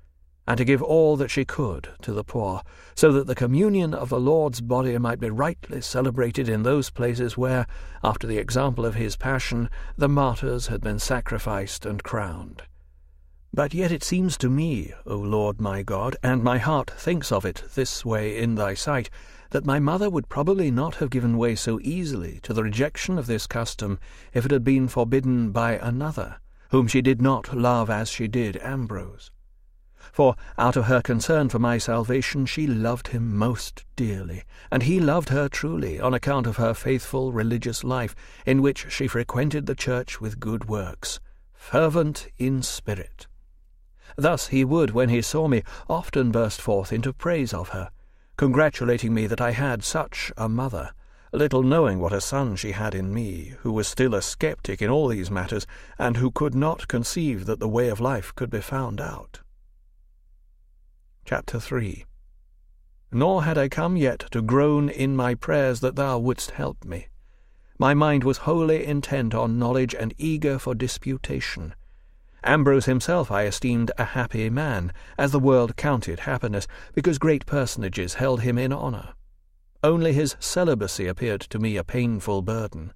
and to give all that she could to the poor, so that the communion of the Lord's body might be rightly celebrated in those places where, after the example of his passion, the martyrs had been sacrificed and crowned. But yet it seems to me, O Lord my God, and my heart thinks of it this way in thy sight, that my mother would probably not have given way so easily to the rejection of this custom if it had been forbidden by another, whom she did not love as she did Ambrose. For out of her concern for my salvation she loved him most dearly, and he loved her truly on account of her faithful religious life, in which she frequented the church with good works, fervent in spirit. Thus he would, when he saw me, often burst forth into praise of her, congratulating me that I had such a mother, little knowing what a son she had in me, who was still a sceptic in all these matters, and who could not conceive that the way of life could be found out. Chapter 3. Nor had I come yet to groan in my prayers that thou wouldst help me. My mind was wholly intent on knowledge and eager for disputation. Ambrose himself I esteemed a happy man, as the world counted happiness, because great personages held him in honour. Only his celibacy appeared to me a painful burden.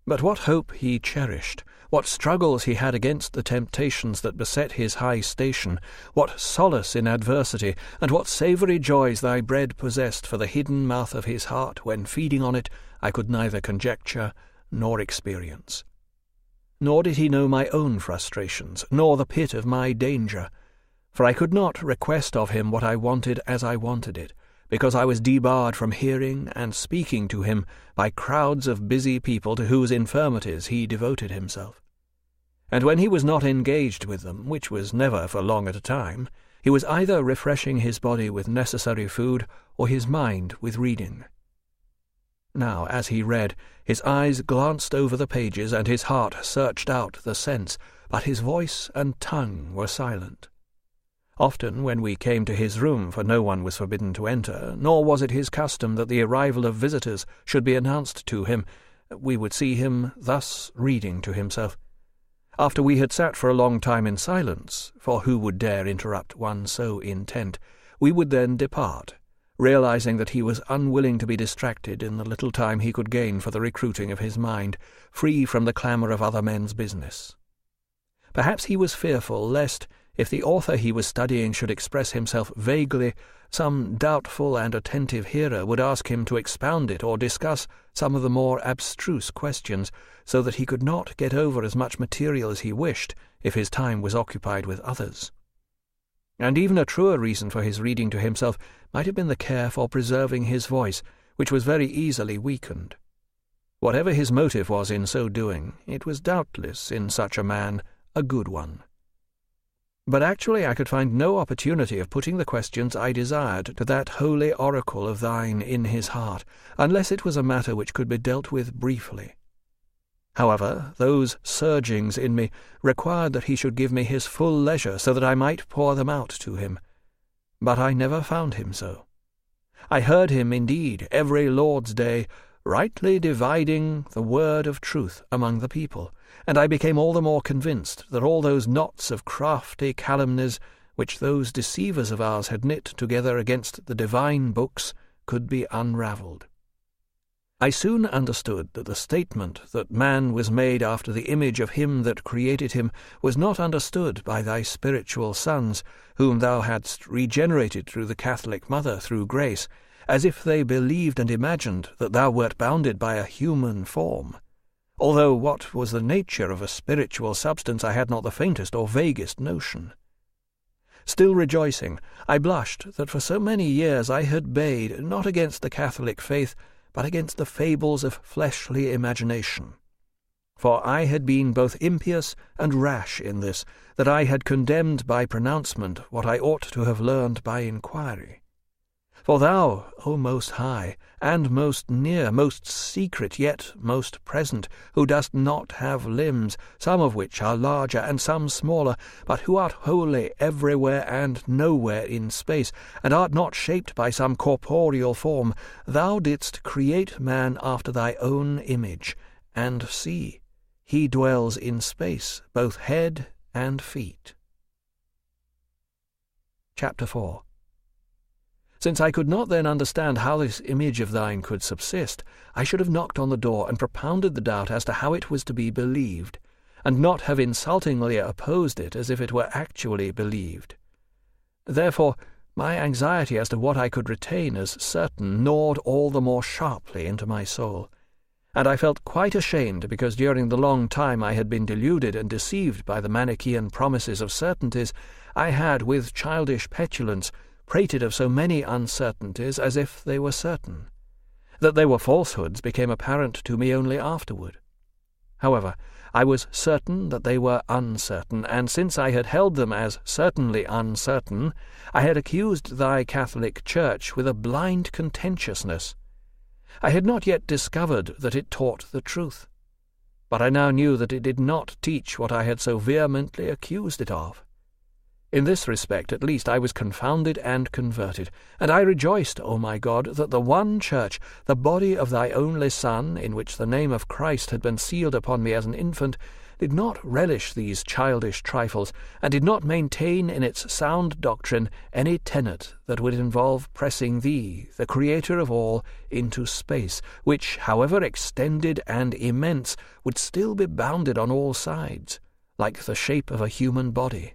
But what hope he cherished, what struggles he had against the temptations that beset his high station, what solace in adversity, and what savoury joys thy bread possessed for the hidden mouth of his heart, when feeding on it, I could neither conjecture nor experience. Nor did he know my own frustrations, nor the pit of my danger, for I could not request of him what I wanted as I wanted it, because I was debarred from hearing and speaking to him by crowds of busy people to whose infirmities he devoted himself. And when he was not engaged with them, which was never for long at a time, he was either refreshing his body with necessary food, or his mind with reading. Now, as he read, his eyes glanced over the pages, and his heart searched out the sense, but his voice and tongue were silent. Often when we came to his room, for no one was forbidden to enter, nor was it his custom that the arrival of visitors should be announced to him, we would see him thus reading to himself. After we had sat for a long time in silence, for who would dare interrupt one so intent, we would then depart, realizing that he was unwilling to be distracted in the little time he could gain for the recruiting of his mind, free from the clamour of other men's business. Perhaps he was fearful lest, if the author he was studying should express himself vaguely, some doubtful and attentive hearer would ask him to expound it or discuss some of the more abstruse questions, so that he could not get over as much material as he wished if his time was occupied with others. And even a truer reason for his reading to himself might have been the care for preserving his voice, which was very easily weakened. Whatever his motive was in so doing, it was doubtless, in such a man, a good one. But actually I could find no opportunity of putting the questions I desired to that holy oracle of thine in his heart, unless it was a matter which could be dealt with briefly. However, those surgings in me required that he should give me his full leisure, so that I might pour them out to him. But I never found him so. I heard him, indeed, every Lord's Day, rightly dividing the word of truth among the people, and I became all the more convinced that all those knots of crafty calumnies which those deceivers of ours had knit together against the divine books could be unravelled. I soon understood that the statement that man was made after the image of him that created him was not understood by thy spiritual sons, whom thou hadst regenerated through the Catholic Mother through grace, as if they believed and imagined that thou wert bounded by a human form, although what was the nature of a spiritual substance I had not the faintest or vaguest notion. Still rejoicing, I blushed that for so many years I had bayed not against the Catholic faith, but against the fables of fleshly imagination. For I had been both impious and rash in this, that I had condemned by pronouncement what I ought to have learned by inquiry. For thou, O Most High, and most near, most secret, yet most present, who dost not have limbs, some of which are larger and some smaller, but who art wholly everywhere and nowhere in space, and art not shaped by some corporeal form, thou didst create man after thy own image, and see, he dwells in space, both head and feet. Chapter 4. Since I could not then understand how this image of thine could subsist, I should have knocked on the door and propounded the doubt as to how it was to be believed, and not have insultingly opposed it as if it were actually believed. Therefore, my anxiety as to what I could retain as certain gnawed all the more sharply into my soul, and I felt quite ashamed because during the long time I had been deluded and deceived by the Manichaean promises of certainties, I had, with childish petulance, prated of so many uncertainties as if they were certain. That they were falsehoods became apparent to me only afterward. However, I was certain that they were uncertain, and since I had held them as certainly uncertain, I had accused thy Catholic Church with a blind contentiousness. I had not yet discovered that it taught the truth, but I now knew that it did not teach what I had so vehemently accused it of. In this respect, at least, I was confounded and converted, and I rejoiced, O my God, that the one church, the body of thy only Son, in which the name of Christ had been sealed upon me as an infant, did not relish these childish trifles, and did not maintain in its sound doctrine any tenet that would involve pressing thee, the Creator of all, into space, which, however extended and immense, would still be bounded on all sides, like the shape of a human body.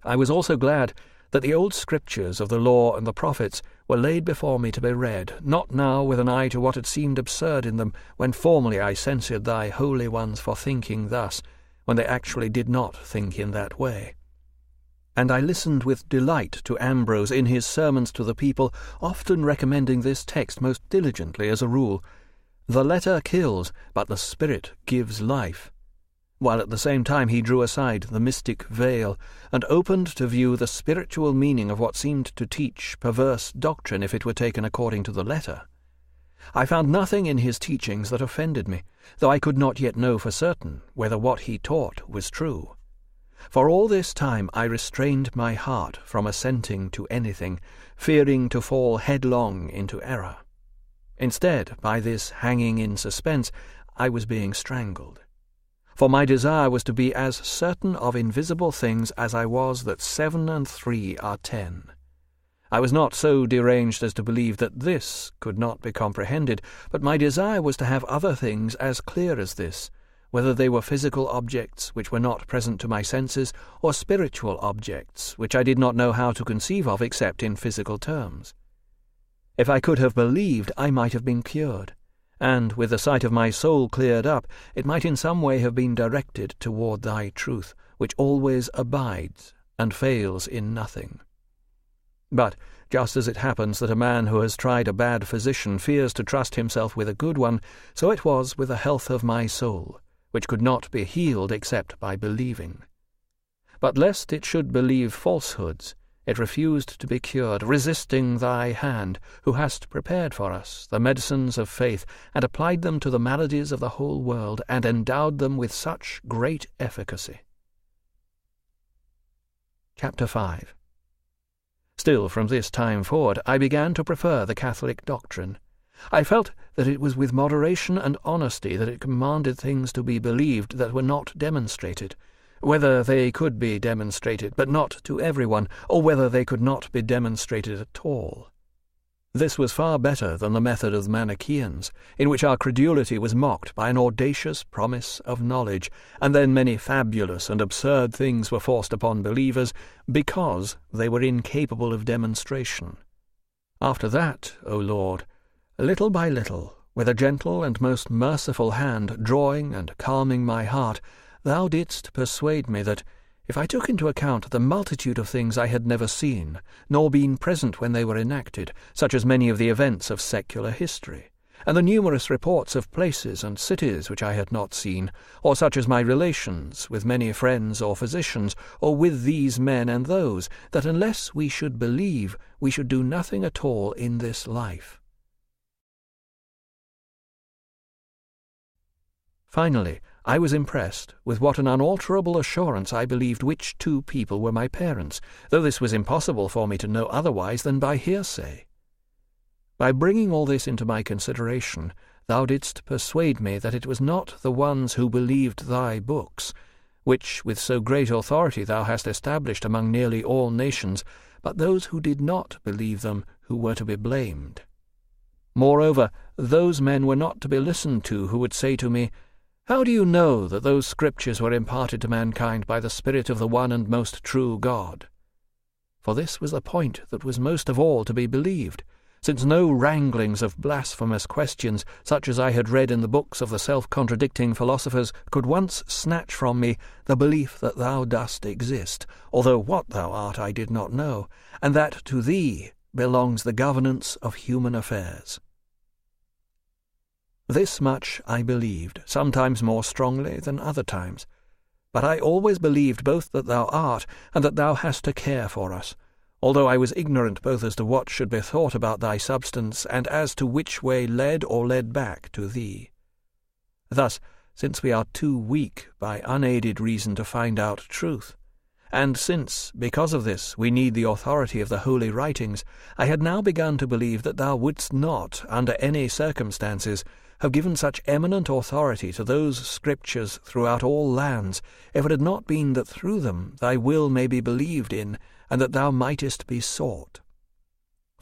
I was also glad that the old scriptures of the law and the prophets were laid before me to be read, not now with an eye to what had seemed absurd in them, when formerly I censured thy holy ones for thinking thus, when they actually did not think in that way. And I listened with delight to Ambrose in his sermons to the people, often recommending this text most diligently as a rule: "The letter kills, but the Spirit gives life," while at the same time he drew aside the mystic veil, and opened to view the spiritual meaning of what seemed to teach perverse doctrine if it were taken according to the letter. I found nothing in his teachings that offended me, though I could not yet know for certain whether what he taught was true. For all this time I restrained my heart from assenting to anything, fearing to fall headlong into error. Instead, by this hanging in suspense, I was being strangled. For my desire was to be as certain of invisible things as I was that 7 and 3 are 10. I was not so deranged as to believe that this could not be comprehended, but my desire was to have other things as clear as this, whether they were physical objects which were not present to my senses, or spiritual objects which I did not know how to conceive of except in physical terms. If I could have believed, I might have been cured, and, with the sight of my soul cleared up, it might in some way have been directed toward thy truth, which always abides and fails in nothing. But, just as it happens that a man who has tried a bad physician fears to trust himself with a good one, so it was with the health of my soul, which could not be healed except by believing. But lest it should believe falsehoods, it refused to be cured, resisting thy hand, who hast prepared for us the medicines of faith, and applied them to the maladies of the whole world, and endowed them with such great efficacy. Chapter 5. Still, from this time forward, I began to prefer the Catholic doctrine. I felt that it was with moderation and honesty that it commanded things to be believed that were not demonstrated, whether they could be demonstrated, but not to everyone, or whether they could not be demonstrated at all. This was far better than the method of the Manichaeans, in which our credulity was mocked by an audacious promise of knowledge, and then many fabulous and absurd things were forced upon believers, because they were incapable of demonstration. After that, O Lord, little by little, with a gentle and most merciful hand drawing and calming my heart, thou didst persuade me that, if I took into account the multitude of things I had never seen, nor been present when they were enacted, such as many of the events of secular history, and the numerous reports of places and cities which I had not seen, or such as my relations with many friends or physicians, or with these men and those, that unless we should believe, we should do nothing at all in this life. Finally, I was impressed with what an unalterable assurance I believed which two people were my parents, though this was impossible for me to know otherwise than by hearsay. By bringing all this into my consideration, thou didst persuade me that it was not the ones who believed thy books, which with so great authority thou hast established among nearly all nations, but those who did not believe them who were to be blamed. Moreover, those men were not to be listened to who would say to me, "How do you know that those scriptures were imparted to mankind by the Spirit of the one and most true God?" For this was the point that was most of all to be believed, since no wranglings of blasphemous questions, such as I had read in the books of the self-contradicting philosophers, could once snatch from me the belief that thou dost exist, although what thou art I did not know, and that to thee belongs the governance of human affairs. This much I believed, sometimes more strongly than other times, but I always believed both that thou art and that thou hast a care for us, although I was ignorant both as to what should be thought about thy substance and as to which way led or led back to thee. Thus, since we are too weak by unaided reason to find out truth, and since, because of this, we need the authority of the holy writings, I had now begun to believe that thou wouldst not, under any circumstances, have given such eminent authority to those Scriptures throughout all lands, if it had not been that through them thy will may be believed in, and that thou mightest be sought.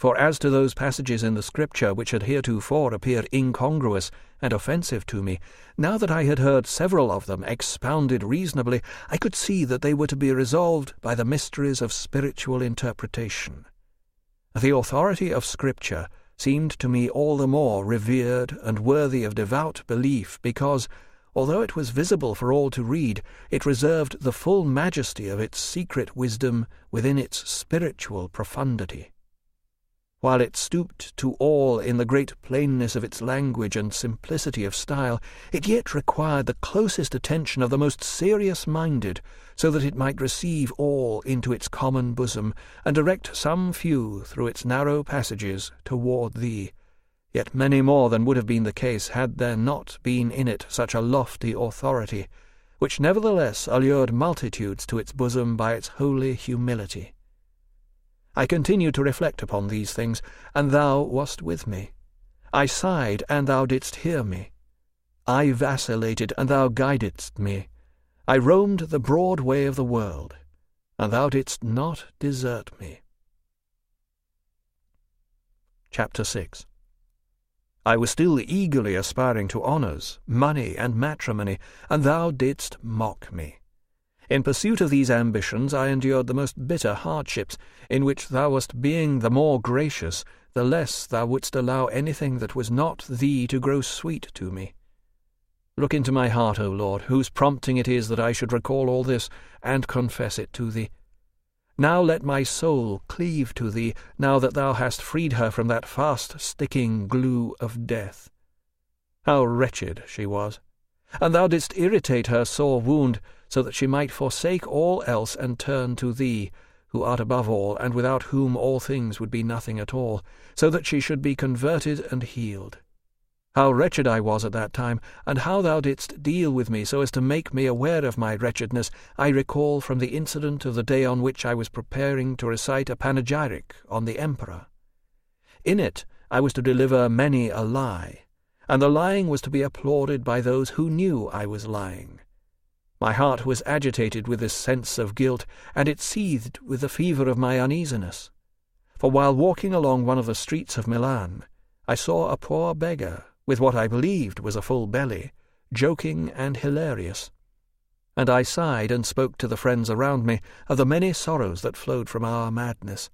For as to those passages in the Scripture which had heretofore appeared incongruous and offensive to me, now that I had heard several of them expounded reasonably, I could see that they were to be resolved by the mysteries of spiritual interpretation. The authority of Scripture seemed to me all the more revered and worthy of devout belief because, although it was visible for all to read, it reserved the full majesty of its secret wisdom within its spiritual profundity. While it stooped to all in the great plainness of its language and simplicity of style, it yet required the closest attention of the most serious-minded, so that it might receive all into its common bosom, and direct some few through its narrow passages toward thee, yet many more than would have been the case had there not been in it such a lofty authority, which nevertheless allured multitudes to its bosom by its holy humility. I continued to reflect upon these things, and thou wast with me. I sighed, and thou didst hear me. I vacillated, and thou guidedst me. I roamed the broad way of the world, and thou didst not desert me. Chapter 6. I was still eagerly aspiring to honours, money, and matrimony, and thou didst mock me. In pursuit of these ambitions I endured the most bitter hardships, in which thou wast being the more gracious, the less thou wouldst allow anything that was not thee to grow sweet to me. Look into my heart, O Lord, whose prompting it is that I should recall all this, and confess it to thee. Now let my soul cleave to thee, now that thou hast freed her from that fast-sticking glue of death. How wretched she was! And thou didst irritate her sore wound, so that she might forsake all else and turn to thee, who art above all, and without whom all things would be nothing at all, so that she should be converted and healed. How wretched I was at that time, and how thou didst deal with me so as to make me aware of my wretchedness, I recall from the incident of the day on which I was preparing to recite a panegyric on the emperor. In it I was to deliver many a lie, and the lying was to be applauded by those who knew I was lying. My heart was agitated with this sense of guilt, and it seethed with the fever of my uneasiness. For while walking along one of the streets of Milan, I saw a poor beggar, with what I believed was a full belly, joking and hilarious. And I sighed and spoke to the friends around me of the many sorrows that flowed from our madness,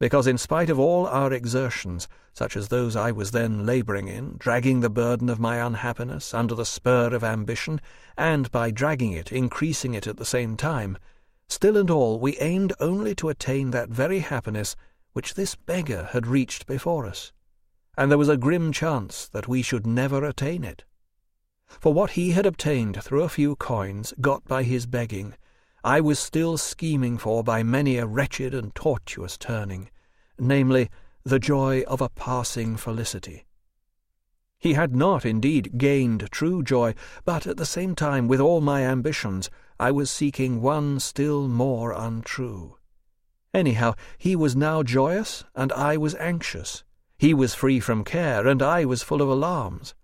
because in spite of all our exertions, such as those I was then labouring in, dragging the burden of my unhappiness under the spur of ambition, and by dragging it increasing it at the same time, still and all we aimed only to attain that very happiness which this beggar had reached before us, and there was a grim chance that we should never attain it. For what he had obtained through a few coins got by his begging, I was still scheming for by many a wretched and tortuous turning, namely, the joy of a passing felicity. He had not, indeed, gained true joy, but at the same time, with all my ambitions, I was seeking one still more untrue. Anyhow, he was now joyous, and I was anxious. He was free from care, and I was full of alarms.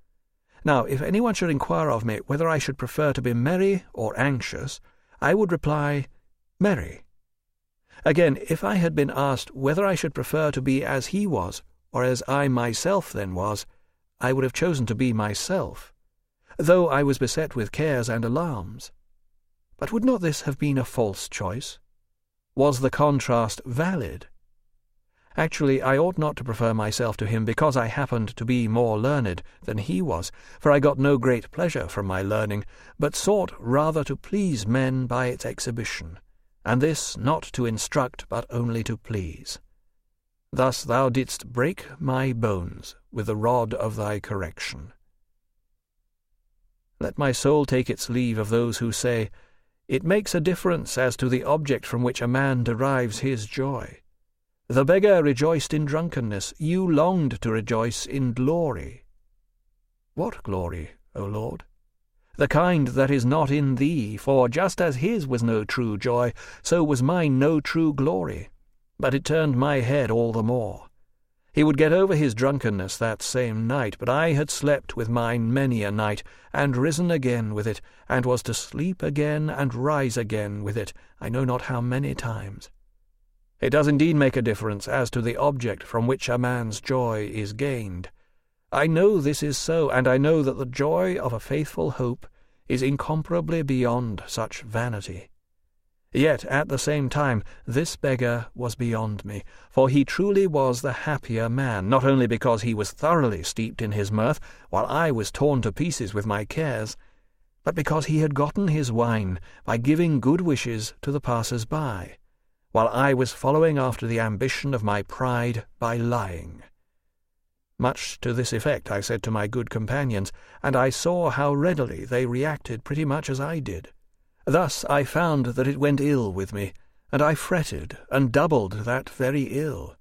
Now, if anyone should inquire of me whether I should prefer to be merry or anxious, I would reply, merry. Again, if I had been asked whether I should prefer to be as he was, or as I myself then was, I would have chosen to be myself, though I was beset with cares and alarms. But would not this have been a false choice? Was the contrast valid? Actually, I ought not to prefer myself to him because I happened to be more learned than he was, for I got no great pleasure from my learning, but sought rather to please men by its exhibition, and this not to instruct but only to please. Thus thou didst break my bones with the rod of thy correction. Let my soul take its leave of those who say, it makes a difference as to the object from which a man derives his joy. The beggar rejoiced in drunkenness, you longed to rejoice in glory. What glory, O Lord? the kind that is not in thee, for just as his was no true joy, so was mine no true glory, but it turned my head all the more. He would get over his drunkenness that same night, but I had slept with mine many a night, and risen again with it, and was to sleep again and rise again with it, I know not how many times. It does indeed make a difference as to the object from which a man's joy is gained. I know this is so, and I know that the joy of a faithful hope is incomparably beyond such vanity. Yet at the same time this beggar was beyond me, for he truly was the happier man, not only because he was thoroughly steeped in his mirth, while I was torn to pieces with my cares, but because he had gotten his wine by giving good wishes to the passers-by, while I was following after the ambition of my pride by lying. Much to this effect I said to my good companions, and I saw how readily they reacted pretty much as I did. Thus I found that it went ill with me, and I fretted and doubled that very ill.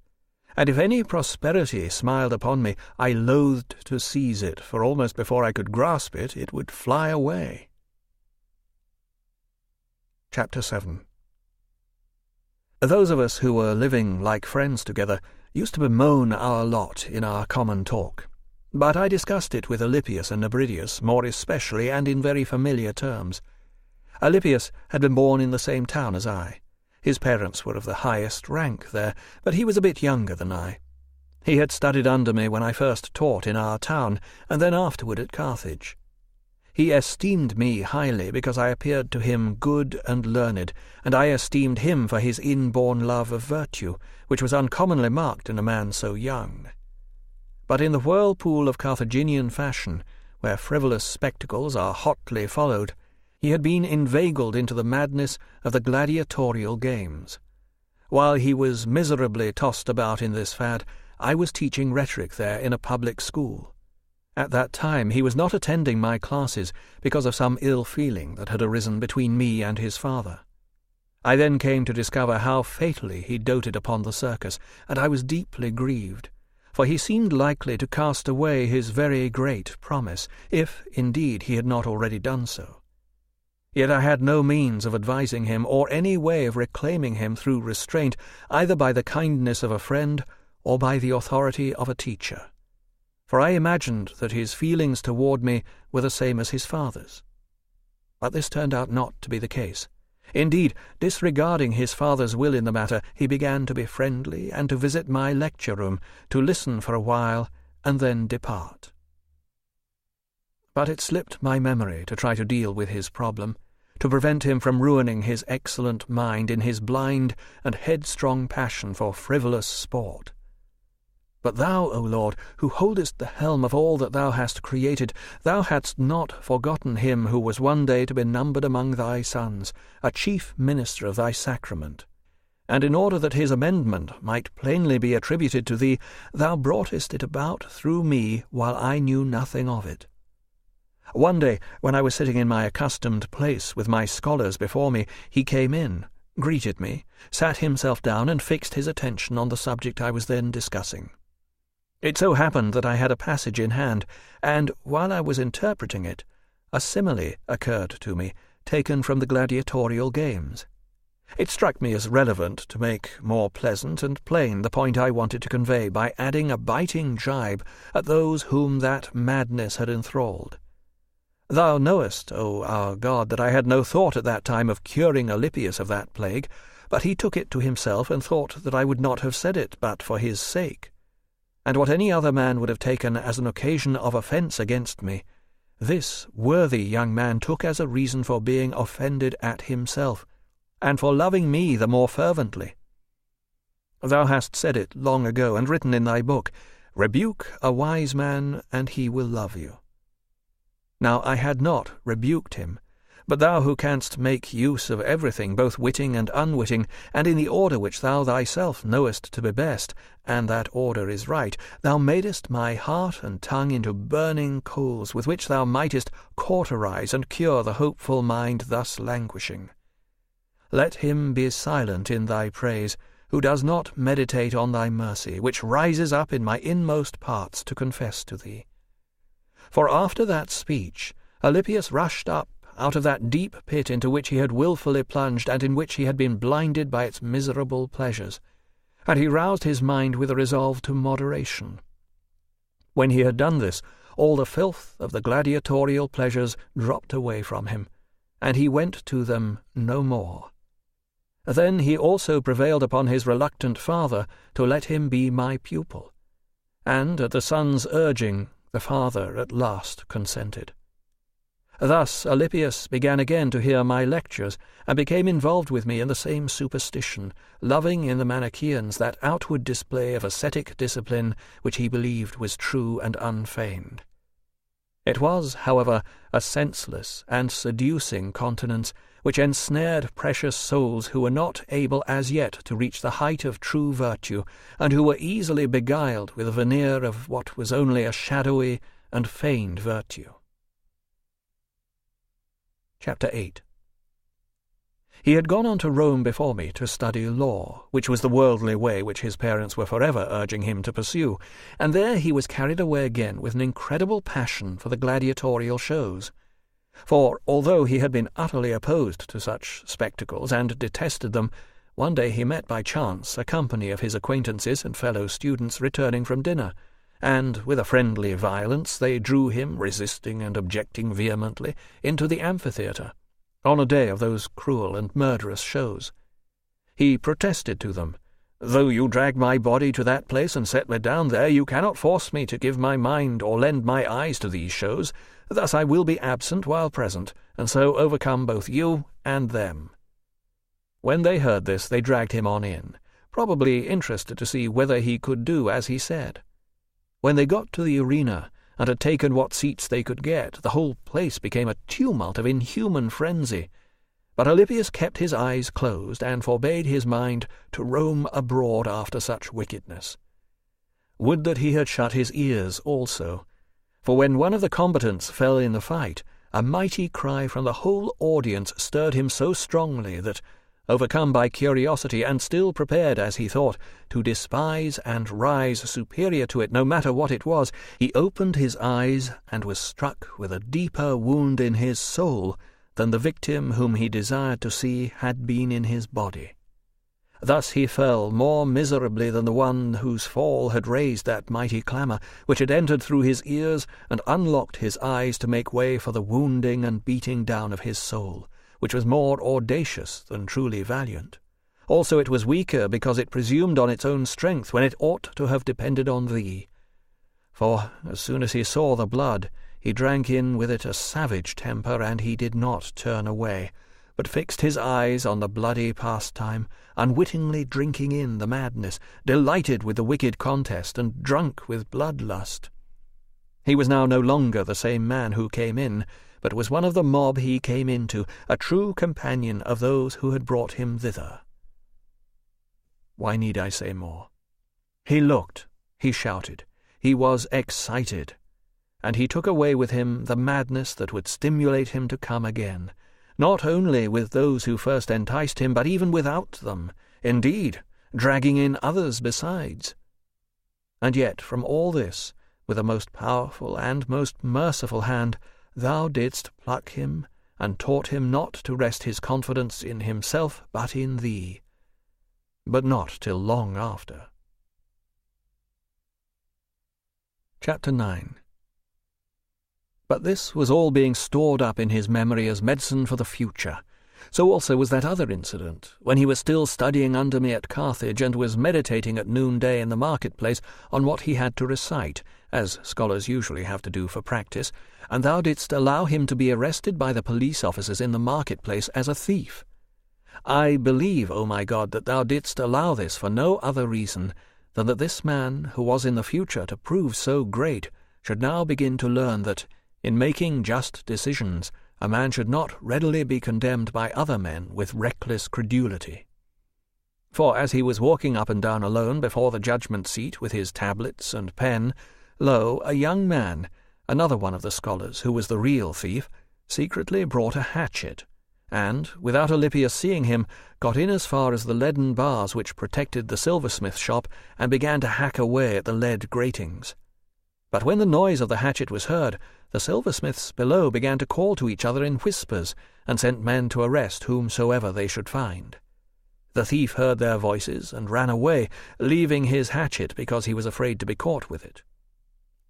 And if any prosperity smiled upon me, I loathed to seize it, for almost before I could grasp it, it would fly away. Chapter 7. Those of us who were living like friends together used to bemoan our lot in our common talk, but I discussed it with Alypius and Nebridius more especially and in very familiar terms. Alypius had been born in the same town as I. His parents were of the highest rank there, but he was a bit younger than I. He had studied under me when I first taught in our town, and then afterward at Carthage. He esteemed me highly because I appeared to him good and learned, and I esteemed him for his inborn love of virtue, which was uncommonly marked in a man so young. But in the whirlpool of Carthaginian fashion, where frivolous spectacles are hotly followed, he had been inveigled into the madness of the gladiatorial games. While he was miserably tossed about in this fad, I was teaching rhetoric there in a public school. At that time he was not attending my classes because of some ill feeling that had arisen between me and his father. I then came to discover how fatally he doted upon the circus, and I was deeply grieved, for he seemed likely to cast away his very great promise, if, indeed, he had not already done so. Yet I had no means of advising him, or any way of reclaiming him through restraint, either by the kindness of a friend or by the authority of a teacher. For I imagined that his feelings toward me were the same as his father's. But this turned out not to be the case. Indeed, disregarding his father's will in the matter, he began to be friendly and to visit my lecture-room, to listen for a while, and then depart. But it slipped my memory to try to deal with his problem, to prevent him from ruining his excellent mind in his blind and headstrong passion for frivolous sport. But thou, O Lord, who holdest the helm of all that thou hast created, thou hadst not forgotten him who was one day to be numbered among thy sons, a chief minister of thy sacrament. And in order that his amendment might plainly be attributed to thee, thou broughtest it about through me while I knew nothing of it. One day, when I was sitting in my accustomed place with my scholars before me, he came in, greeted me, sat himself down, and fixed his attention on the subject I was then discussing. It so happened that I had a passage in hand, and, while I was interpreting it, a simile occurred to me, taken from the gladiatorial games. It struck me as relevant to make more pleasant and plain the point I wanted to convey by adding a biting jibe at those whom that madness had enthralled. Thou knowest, O our God, that I had no thought at that time of curing Alypius of that plague, but he took it to himself and thought that I would not have said it but for his sake. And what any other man would have taken as an occasion of offence against me, this worthy young man took as a reason for being offended at himself, and for loving me the more fervently. Thou hast said it long ago, and written in thy book, "Rebuke a wise man, and he will love you." Now I had not rebuked him, but thou who canst make use of everything, both witting and unwitting, and in the order which thou thyself knowest to be best, and that order is right, thou madest my heart and tongue into burning coals, with which thou mightest cauterize and cure the hopeful mind thus languishing. Let him be silent in thy praise, who does not meditate on thy mercy, which rises up in my inmost parts to confess to thee. For after that speech Alypius rushed up out of that deep pit into which he had wilfully plunged and in which he had been blinded by its miserable pleasures, and he roused his mind with a resolve to moderation. When he had done this, all the filth of the gladiatorial pleasures dropped away from him, and he went to them no more. Then he also prevailed upon his reluctant father to let him be my pupil, and at the son's urging the father at last consented. Thus Alypius began again to hear my lectures, and became involved with me in the same superstition, loving in the Manichaeans that outward display of ascetic discipline which he believed was true and unfeigned. It was, however, a senseless and seducing continence which ensnared precious souls who were not able as yet to reach the height of true virtue, and who were easily beguiled with a veneer of what was only a shadowy and feigned virtue. Chapter 8. He had gone on to Rome before me to study law, which was the worldly way which his parents were forever urging him to pursue, and there he was carried away again with an incredible passion for the gladiatorial shows. For, although he had been utterly opposed to such spectacles and detested them, one day he met by chance a company of his acquaintances and fellow students returning from dinner, and with a friendly violence they drew him, resisting and objecting vehemently, into the amphitheatre, on a day of those cruel and murderous shows. He protested to them, "Though you drag my body to that place and set me down there, you cannot force me to give my mind or lend my eyes to these shows. Thus I will be absent while present, and so overcome both you and them." When they heard this, they dragged him on in, probably interested to see whether he could do as he said. When they got to the arena, and had taken what seats they could get, the whole place became a tumult of inhuman frenzy. But Alypius kept his eyes closed, and forbade his mind to roam abroad after such wickedness. Would that he had shut his ears also, for when one of the combatants fell in the fight, a mighty cry from the whole audience stirred him so strongly that, overcome by curiosity, and still prepared, as he thought, to despise and rise superior to it, no matter what it was, he opened his eyes and was struck with a deeper wound in his soul than the victim whom he desired to see had been in his body. Thus he fell more miserably than the one whose fall had raised that mighty clamour, which had entered through his ears and unlocked his eyes to make way for the wounding and beating down of his soul, which was more audacious than truly valiant. Also it was weaker because it presumed on its own strength when it ought to have depended on thee. For as soon as he saw the blood, he drank in with it a savage temper, and he did not turn away, but fixed his eyes on the bloody pastime, unwittingly drinking in the madness, delighted with the wicked contest, and drunk with bloodlust. He was now no longer the same man who came in, but was one of the mob he came into, a true companion of those who had brought him thither. Why need I say more? He looked, he shouted, he was excited, and he took away with him the madness that would stimulate him to come again, not only with those who first enticed him, but even without them, indeed, dragging in others besides. And yet from all this, with a most powerful and most merciful hand, thou didst pluck him, and taught him not to rest his confidence in himself but in thee, but not till long after. Chapter 9. But this was all being stored up in his memory as medicine for the future. So also was that other incident, when he was still studying under me at Carthage, and was meditating at noonday in the marketplace on what he had to recite, as scholars usually have to do for practice, and thou didst allow him to be arrested by the police officers in the marketplace as a thief. I believe, O my God, that thou didst allow this for no other reason than that this man, who was in the future to prove so great, should now begin to learn that, in making just decisions, a man should not readily be condemned by other men with reckless credulity. For as he was walking up and down alone before the judgment seat with his tablets and pen, lo, a young man, another one of the scholars, who was the real thief, secretly brought a hatchet, and, without Alypius seeing him, got in as far as the leaden bars which protected the silversmith shop, and began to hack away at the lead gratings. But when the noise of the hatchet was heard, the silversmiths below began to call to each other in whispers, and sent men to arrest whomsoever they should find. The thief heard their voices, and ran away, leaving his hatchet because he was afraid to be caught with it.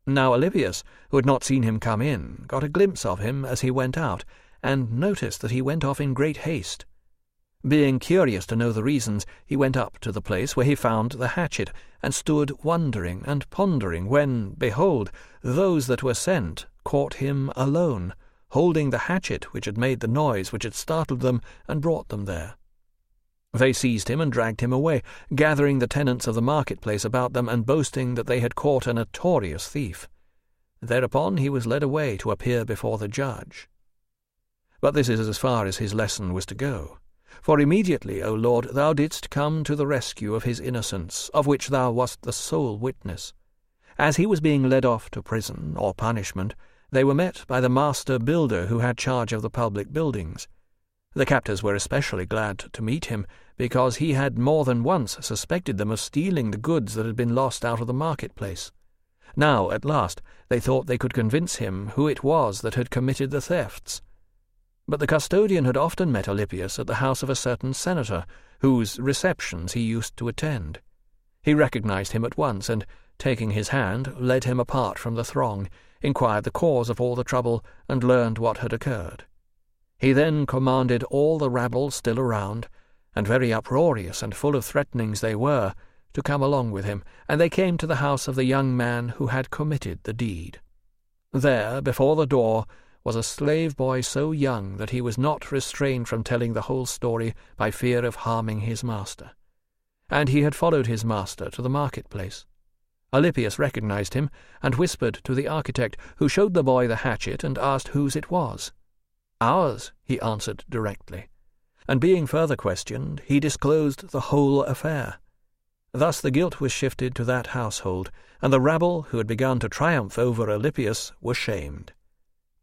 Now Alypius, who had not seen him come in, got a glimpse of him as he went out, and noticed that he went off in great haste. Being curious to know the reasons, he went up to the place where he found the hatchet, and stood wondering and pondering, when, behold, those that were sent caught him alone, holding the hatchet which had made the noise which had startled them, and brought them there. They seized him and dragged him away, gathering the tenants of the marketplace about them, and boasting that they had caught a notorious thief. Thereupon he was led away to appear before the judge. But this is as far as his lesson was to go. For immediately, O Lord, thou didst come to the rescue of his innocence, of which thou wast the sole witness. As he was being led off to prison or punishment, they were met by the master builder who had charge of the public buildings. The captors were especially glad to meet him, because he had more than once suspected them of stealing the goods that had been lost out of the marketplace. Now, at last, they thought they could convince him who it was that had committed the thefts. But the custodian had often met Alypius at the house of a certain senator, whose receptions he used to attend. He recognized him at once, and, taking his hand, led him apart from the throng, inquired the cause of all the trouble, and learned what had occurred. He then commanded all the rabble still around, and very uproarious and full of threatenings they were, to come along with him, and they came to the house of the young man who had committed the deed. There, before the door, was a slave boy so young that he was not restrained from telling the whole story by fear of harming his master. And he had followed his master to the marketplace. Alypius recognized him, and whispered to the architect, who showed the boy the hatchet, and asked whose it was. Ours, he answered directly. And being further questioned, he disclosed the whole affair. Thus the guilt was shifted to that household, and the rabble, who had begun to triumph over Alypius, were shamed.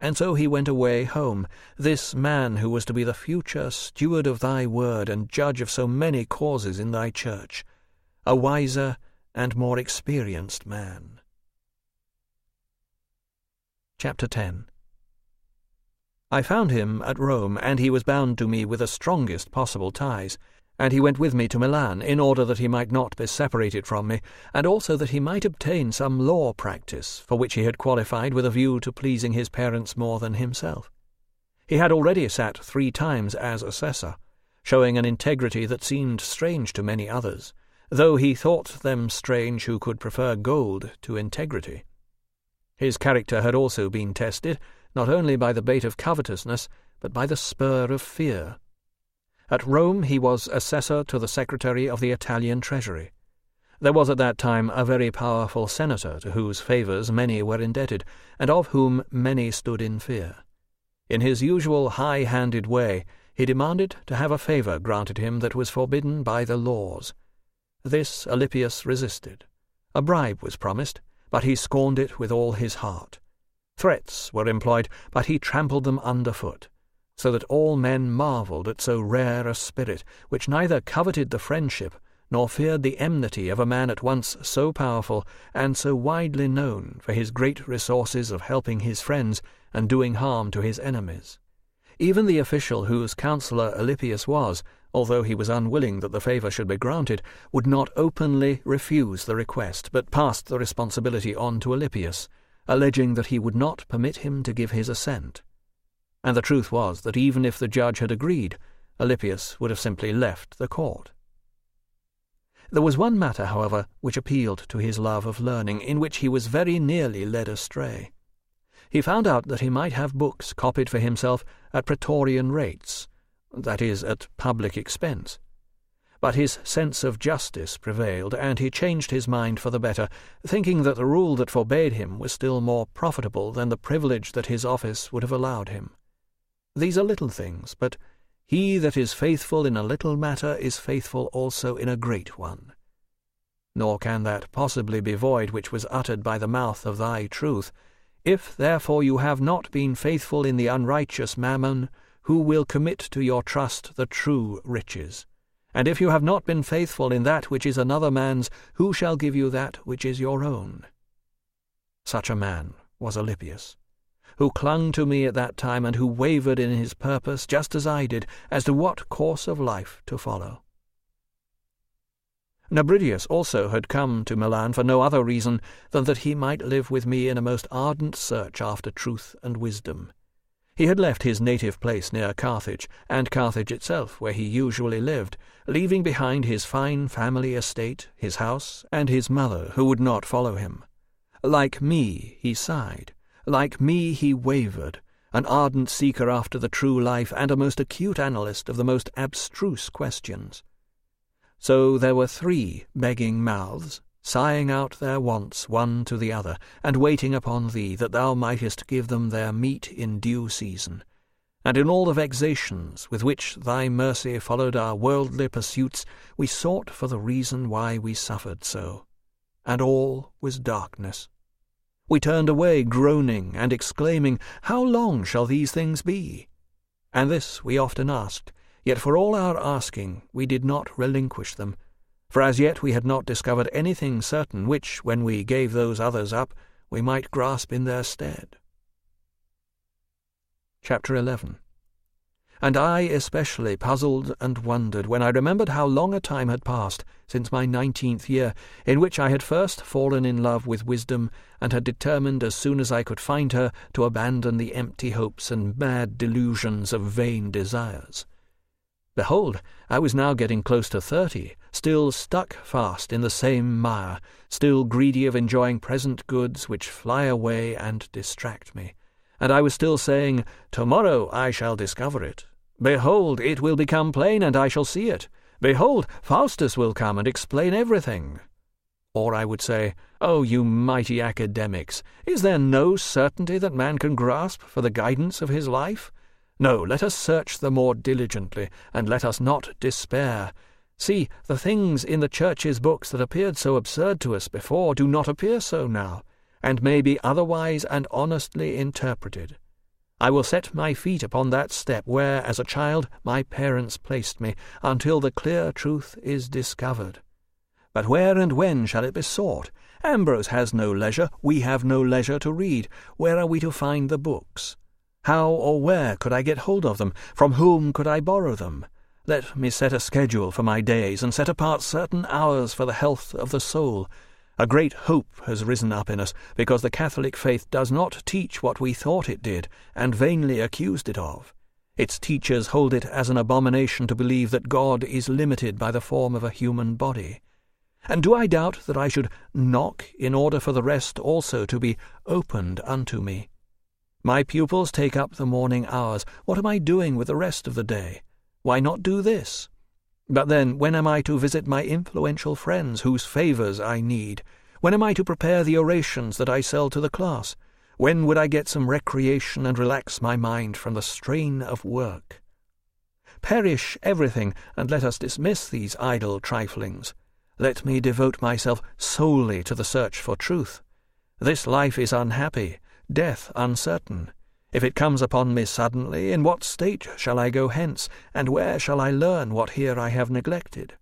And so he went away home, this man who was to be the future steward of thy word and judge of so many causes in thy church, a wiser and more experienced man. Chapter 10. I found him at Rome, and he was bound to me with the strongest possible ties, and he went with me to Milan, in order that he might not be separated from me, and also that he might obtain some law practice, for which he had qualified with a view to pleasing his parents more than himself. He had already sat 3 times as assessor, showing an integrity that seemed strange to many others, though he thought them strange who could prefer gold to integrity. His character had also been tested, not only by the bait of covetousness, but by the spur of fear. At Rome he was assessor to the secretary of the Italian treasury. There was at that time a very powerful senator to whose favours many were indebted, and of whom many stood in fear. In his usual high-handed way, he demanded to have a favour granted him that was forbidden by the laws. This Alypius resisted. A bribe was promised, but he scorned it with all his heart. Threats were employed, but he trampled them underfoot, so that all men marvelled at so rare a spirit, which neither coveted the friendship nor feared the enmity of a man at once so powerful and so widely known for his great resources of helping his friends and doing harm to his enemies. Even the official whose counsellor Alypius was, although he was unwilling that the favour should be granted, would not openly refuse the request, but passed the responsibility on to Alypius, alleging that he would not permit him to give his assent. And the truth was that even if the judge had agreed, Alypius would have simply left the court. There was one matter, however, which appealed to his love of learning, in which he was very nearly led astray. He found out that he might have books copied for himself at praetorian rates, that is, at public expense. But his sense of justice prevailed, and he changed his mind for the better, thinking that the rule that forbade him was still more profitable than the privilege that his office would have allowed him. These are little things, but he that is faithful in a little matter is faithful also in a great one. Nor can that possibly be void which was uttered by the mouth of thy truth. If therefore you have not been faithful in the unrighteous mammon, who will commit to your trust the true riches? And if you have not been faithful in that which is another man's, who shall give you that which is your own? Such a man was Alypius, who clung to me at that time and who wavered in his purpose just as I did as to what course of life to follow. Nebridius also had come to Milan for no other reason than that he might live with me in a most ardent search after truth and wisdom. He had left his native place near Carthage, and Carthage itself, where he usually lived, leaving behind his fine family estate, his house, and his mother, who would not follow him. Like me, he sighed. Like me, he wavered, an ardent seeker after the true life and a most acute analyst of the most abstruse questions. So there were 3 begging mouths, sighing out their wants one to the other, and waiting upon thee, that thou mightest give them their meat in due season. And in all the vexations with which thy mercy followed our worldly pursuits, we sought for the reason why we suffered so. And all was darkness. We turned away groaning and exclaiming, How long shall these things be? And this we often asked, yet for all our asking we did not relinquish them, for as yet we had not discovered anything certain which, when we gave those others up, we might grasp in their stead. Chapter 11. And I especially puzzled and wondered when I remembered how long a time had passed since my 19th year, in which I had first fallen in love with wisdom, and had determined as soon as I could find her to abandon the empty hopes and mad delusions of vain desires. Behold, I was now getting close to 30, still stuck fast in the same mire, still greedy of enjoying present goods which fly away and distract me. And I was still saying, Tomorrow I shall discover it. Behold, it will become plain, and I shall see it. Behold, Faustus will come and explain everything. Or I would say, O you mighty academics, is there no certainty that man can grasp for the guidance of his life? No, let us search the more diligently, and let us not despair. See, the things in the Church's books that appeared so absurd to us before do not appear so now, and may be otherwise and honestly interpreted. I will set my feet upon that step where, as a child, my parents placed me, until the clear truth is discovered. But where and when shall it be sought? Ambrose has no leisure, we have no leisure to read. Where are we to find the books? How or where could I get hold of them? From whom could I borrow them? Let me set a schedule for my days, and set apart certain hours for the health of the soul. A great hope has risen up in us, because the Catholic faith does not teach what we thought it did, and vainly accused it of. Its teachers hold it as an abomination to believe that God is limited by the form of a human body. And do I doubt that I should knock in order for the rest also to be opened unto me? My pupils take up the morning hours. What am I doing with the rest of the day? Why not do this? But then, when am I to visit my influential friends whose favours I need? When am I to prepare the orations that I sell to the class? When would I get some recreation and relax my mind from the strain of work? Perish everything, and let us dismiss these idle triflings. Let me devote myself solely to the search for truth. This life is unhappy, death uncertain. If it comes upon me suddenly, in what state shall I go hence, and where shall I learn what here I have neglected?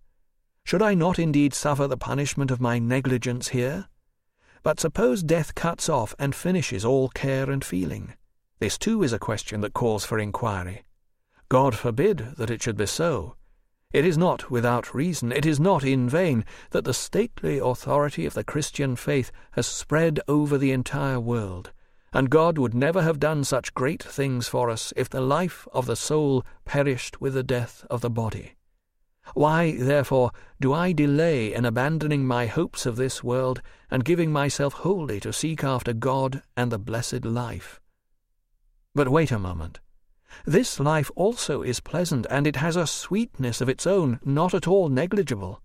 Should I not indeed suffer the punishment of my negligence here? But suppose death cuts off and finishes all care and feeling. This too is a question that calls for inquiry. God forbid that it should be so. It is not without reason, it is not in vain, that the stately authority of the Christian faith has spread over the entire world, and God would never have done such great things for us if the life of the soul perished with the death of the body. Why, therefore, do I delay in abandoning my hopes of this world and giving myself wholly to seek after God and the blessed life? But wait a moment. This life also is pleasant, and it has a sweetness of its own not at all negligible.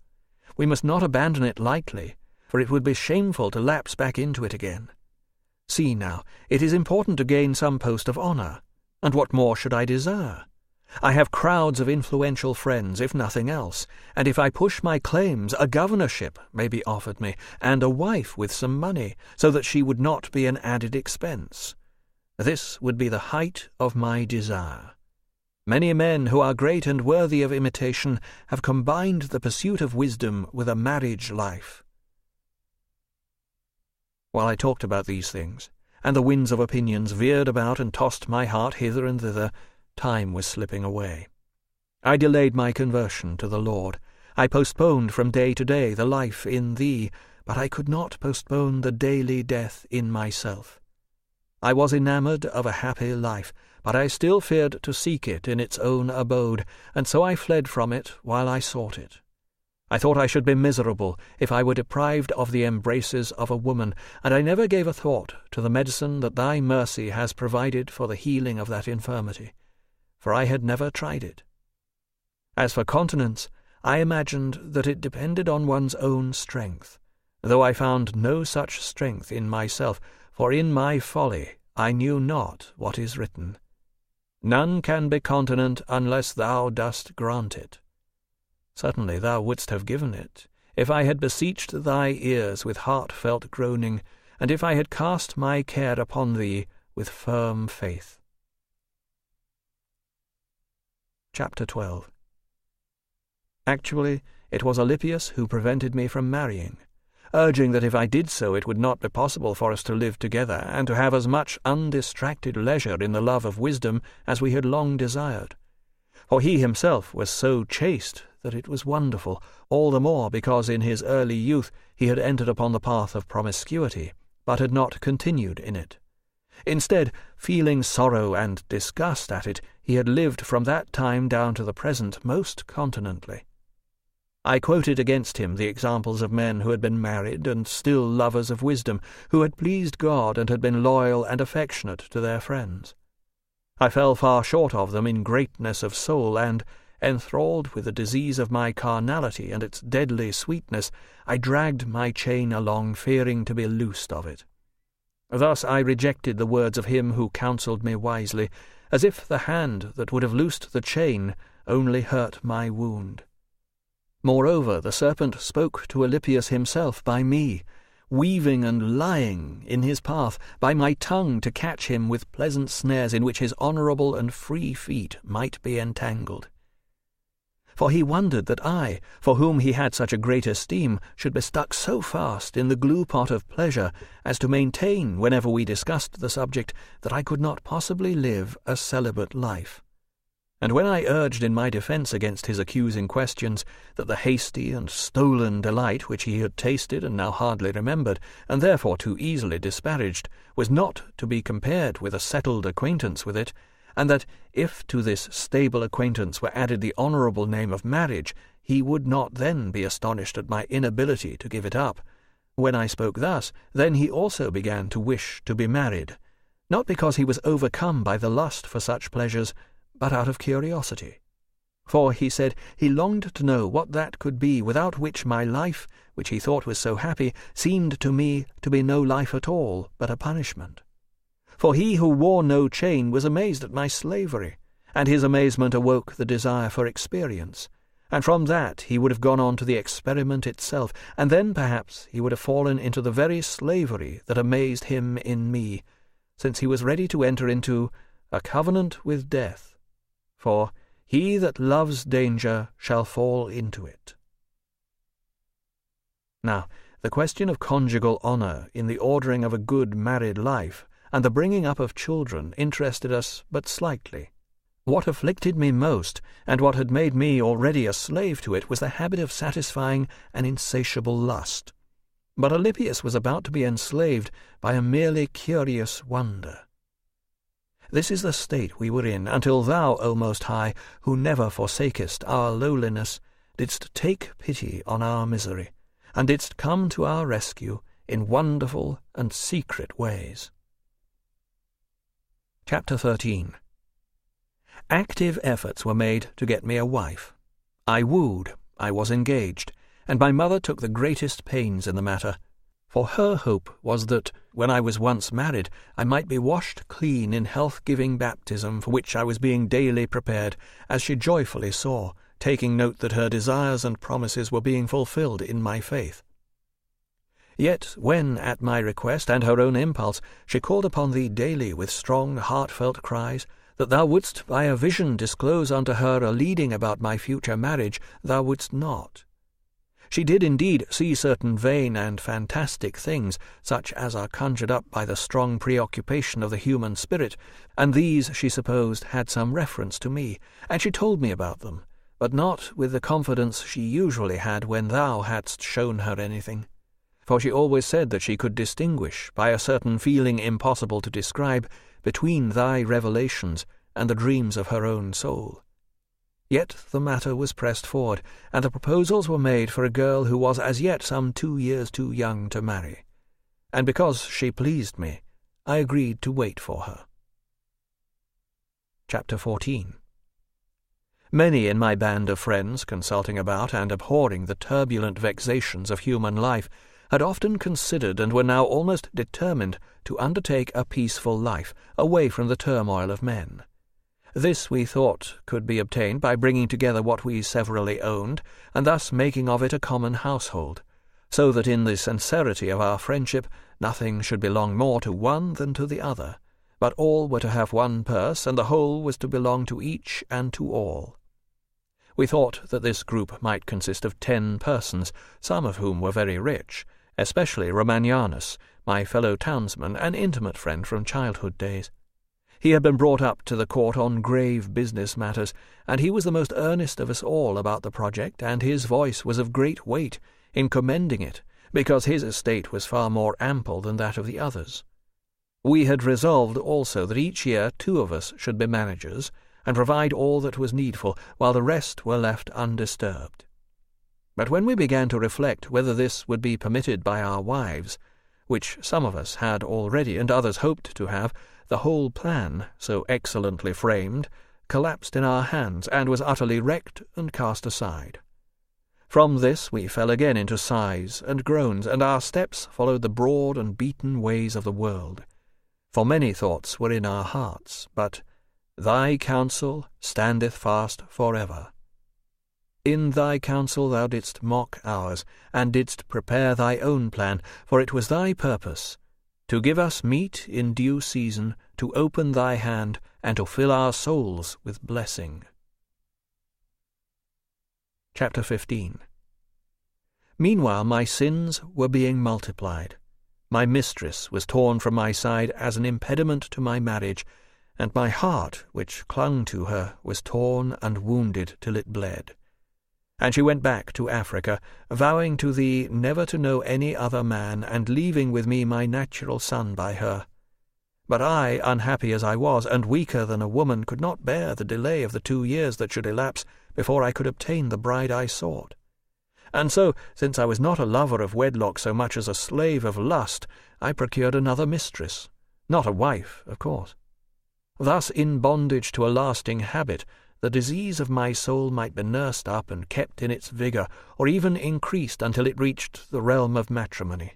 We must not abandon it lightly, for it would be shameful to lapse back into it again. See now, it is important to gain some post of honour, and what more should I desire? I have crowds of influential friends, if nothing else, and if I push my claims, a governorship may be offered me, and a wife with some money, so that she would not be an added expense. This would be the height of my desire. Many men who are great and worthy of imitation have combined the pursuit of wisdom with a marriage life. while I talked about these things, and the winds of opinions veered about and tossed my heart hither and thither, time was slipping away. I delayed my conversion to the Lord. I postponed from day to day the life in thee, but I could not postpone the daily death in myself. I was enamoured of a happy life, but I still feared to seek it in its own abode, and so I fled from it while I sought it. I thought I should be miserable if I were deprived of the embraces of a woman, and I never gave a thought to the medicine that thy mercy has provided for the healing of that infirmity, for I had never tried it. As for continence, I imagined that it depended on one's own strength, though I found no such strength in myself, for in my folly I knew not what is written. None can be continent unless thou dost grant it. Certainly thou wouldst have given it, if I had beseeched thy ears with heartfelt groaning, and if I had cast my care upon thee with firm faith. Chapter 12. Actually, it was Alypius who prevented me from marrying, urging that if I did so it would not be possible for us to live together and to have as much undistracted leisure in the love of wisdom as we had long desired. For he himself was so chaste that it was wonderful, all the more because in his early youth he had entered upon the path of promiscuity, but had not continued in it. Instead, feeling sorrow and disgust at it, he had lived from that time down to the present most continently. I quoted against him the examples of men who had been married and still lovers of wisdom, who had pleased God and had been loyal and affectionate to their friends. I fell far short of them in greatness of soul, and, enthralled with the disease of my carnality and its deadly sweetness, I dragged my chain along, fearing to be loosed of it. Thus I rejected the words of him who counselled me wisely, as if the hand that would have loosed the chain only hurt my wound. Moreover, the serpent spoke to Alypius himself by me, weaving and lying in his path, by my tongue to catch him with pleasant snares in which his honourable and free feet might be entangled. For he wondered that I, for whom he had such a great esteem, should be stuck so fast in the glue-pot of pleasure as to maintain, whenever we discussed the subject, that I could not possibly live a celibate life. And when I urged in my defence against his accusing questions that the hasty and stolen delight which he had tasted and now hardly remembered, and therefore too easily disparaged, was not to be compared with a settled acquaintance with it, and that if to this stable acquaintance were added the honourable name of marriage, he would not then be astonished at my inability to give it up. When I spoke thus, then he also began to wish to be married, not because he was overcome by the lust for such pleasures, but out of curiosity. For, he said, he longed to know what that could be without which my life, which he thought was so happy, seemed to me to be no life at all, but a punishment. For he who wore no chain was amazed at my slavery, and his amazement awoke the desire for experience, and from that he would have gone on to the experiment itself, and then perhaps he would have fallen into the very slavery that amazed him in me, since he was ready to enter into a covenant with death, for he that loves danger shall fall into it. Now, the question of conjugal honour in the ordering of a good married life and the bringing up of children interested us but slightly. What afflicted me most, and what had made me already a slave to it, was the habit of satisfying an insatiable lust. But Alypius was about to be enslaved by a merely curious wonder. This is the state we were in, until thou, O Most High, who never forsakest our lowliness, didst take pity on our misery, and didst come to our rescue in wonderful and secret ways. Chapter 13. Active efforts were made to get me a wife. I wooed, I was engaged, and my mother took the greatest pains in the matter, for her hope was that, when I was once married, I might be washed clean in health-giving baptism, for which I was being daily prepared, as she joyfully saw, taking note that her desires and promises were being fulfilled in my faith. Yet when, at my request and her own impulse, she called upon thee daily with strong, heartfelt cries, that thou wouldst by a vision disclose unto her a leading about my future marriage, thou wouldst not. She did indeed see certain vain and fantastic things, such as are conjured up by the strong preoccupation of the human spirit, and these, she supposed, had some reference to me, and she told me about them, but not with the confidence she usually had when thou hadst shown her anything. For she always said that she could distinguish, by a certain feeling impossible to describe, between thy revelations and the dreams of her own soul. Yet the matter was pressed forward, and the proposals were made for a girl who was as yet some 2 years too young to marry, and because she pleased me, I agreed to wait for her. Chapter 14. Many in my band of friends, consulting about and abhorring the turbulent vexations of human life, had often considered and were now almost determined to undertake a peaceful life, away from the turmoil of men. This, we thought, could be obtained by bringing together what we severally owned, and thus making of it a common household, so that in the sincerity of our friendship nothing should belong more to one than to the other, but all were to have one purse, and the whole was to belong to each and to all. We thought that this group might consist of 10 persons, some of whom were very rich, especially Romanianus, my fellow townsman, an intimate friend from childhood days. He had been brought up to the court on grave business matters, and he was the most earnest of us all about the project, and his voice was of great weight in commending it, because his estate was far more ample than that of the others. We had resolved also that each year 2 of us should be managers, and provide all that was needful, while the rest were left undisturbed. But when we began to reflect whether this would be permitted by our wives, which some of us had already and others hoped to have, the whole plan, so excellently framed, collapsed in our hands, and was utterly wrecked and cast aside. From this we fell again into sighs and groans, and our steps followed the broad and beaten ways of the world. For many thoughts were in our hearts, but thy counsel standeth fast forever. In thy counsel thou didst mock ours, and didst prepare thy own plan, for it was thy purpose to give us meat in due season, to open thy hand, and to fill our souls with blessing. Chapter 15. Meanwhile my sins were being multiplied. My mistress was torn from my side as an impediment to my marriage, and my heart, which clung to her, was torn and wounded till it bled. And she went back to Africa, vowing to thee never to know any other man, and leaving with me my natural son by her. But I, unhappy as I was, and weaker than a woman, could not bear the delay of the 2 years that should elapse before I could obtain the bride I sought. And so, since I was not a lover of wedlock so much as a slave of lust, I procured another mistress, not a wife, of course. Thus, in bondage to a lasting habit, the disease of my soul might be nursed up and kept in its vigour, or even increased until it reached the realm of matrimony.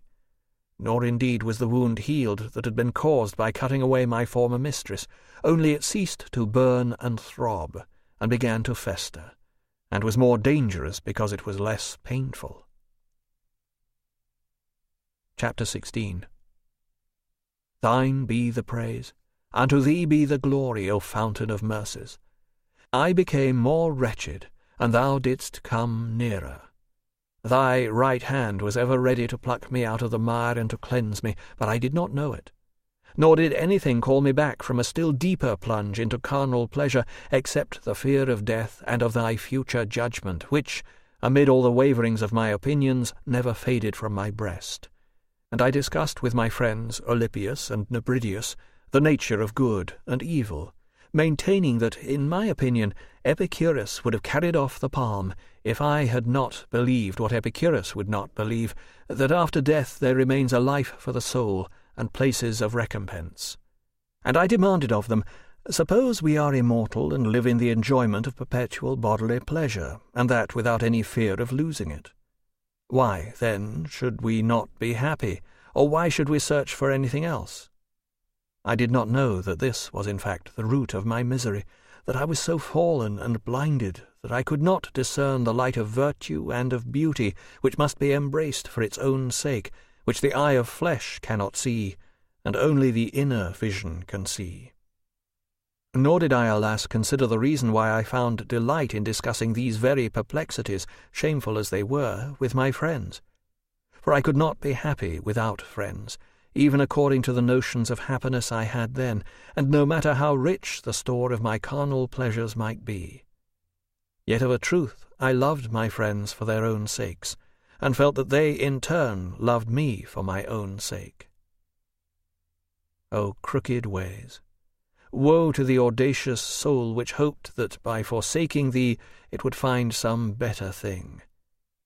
Nor indeed was the wound healed that had been caused by cutting away my former mistress, only it ceased to burn and throb, and began to fester, and was more dangerous because it was less painful. Chapter 16. Thine be the praise, unto thee be the glory, O fountain of mercies. I became more wretched, and thou didst come nearer. Thy right hand was ever ready to pluck me out of the mire and to cleanse me, but I did not know it. Nor did anything call me back from a still deeper plunge into carnal pleasure, except the fear of death and of thy future judgment, which, amid all the waverings of my opinions, never faded from my breast. And I discussed with my friends Alypius and Nebridius the nature of good and evil, maintaining that, in my opinion, Epicurus would have carried off the palm if I had not believed what Epicurus would not believe, that after death there remains a life for the soul and places of recompense. And I demanded of them, suppose we are immortal and live in the enjoyment of perpetual bodily pleasure, and that without any fear of losing it. Why, then, should we not be happy, or why should we search for anything else? I did not know that this was in fact the root of my misery, that I was so fallen and blinded that I could not discern the light of virtue and of beauty, which must be embraced for its own sake, which the eye of flesh cannot see, and only the inner vision can see. Nor did I, alas, consider the reason why I found delight in discussing these very perplexities, shameful as they were, with my friends. For I could not be happy without friends, even according to the notions of happiness I had then, and no matter how rich the store of my carnal pleasures might be. Yet of a truth I loved my friends for their own sakes, and felt that they in turn loved me for my own sake. O crooked ways! Woe to the audacious soul which hoped that by forsaking thee it would find some better thing.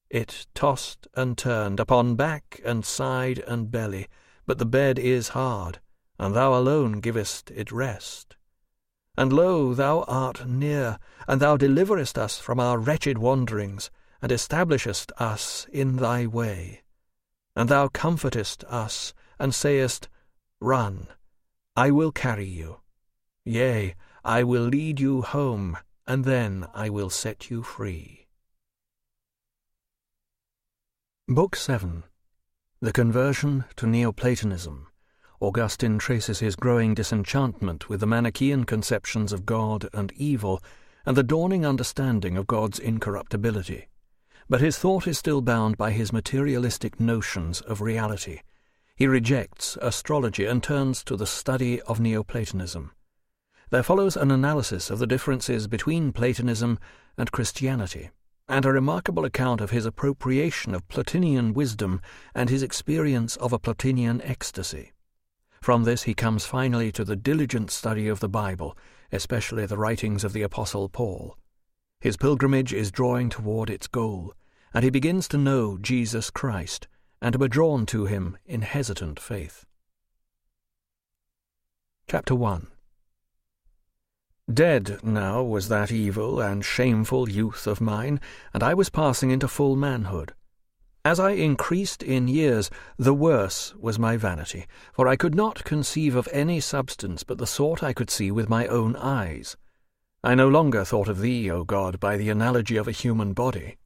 It tossed and turned upon back and side and belly, but the bed is hard, and thou alone givest it rest. And lo, thou art near, and thou deliverest us from our wretched wanderings, and establishest us in thy way. And thou comfortest us, and sayest, Run, I will carry you. Yea, I will lead you home, and then I will set you free. Book 7. The Conversion to Neoplatonism. Augustine traces his growing disenchantment with the Manichaean conceptions of God and evil, and the dawning understanding of God's incorruptibility. But his thought is still bound by his materialistic notions of reality. He rejects astrology and turns to the study of Neoplatonism. There follows an analysis of the differences between Platonism and Christianity, and a remarkable account of his appropriation of Platonian wisdom and his experience of a Platonian ecstasy. From this he comes finally to the diligent study of the Bible, especially the writings of the Apostle Paul. His pilgrimage is drawing toward its goal, and he begins to know Jesus Christ, and to be drawn to him in hesitant faith. Chapter 1. Dead now was that evil and shameful youth of mine, and I was passing into full manhood. As I increased in years, the worse was my vanity, for I could not conceive of any substance but the sort I could see with my own eyes. I no longer thought of thee, O God, by the analogy of a human body.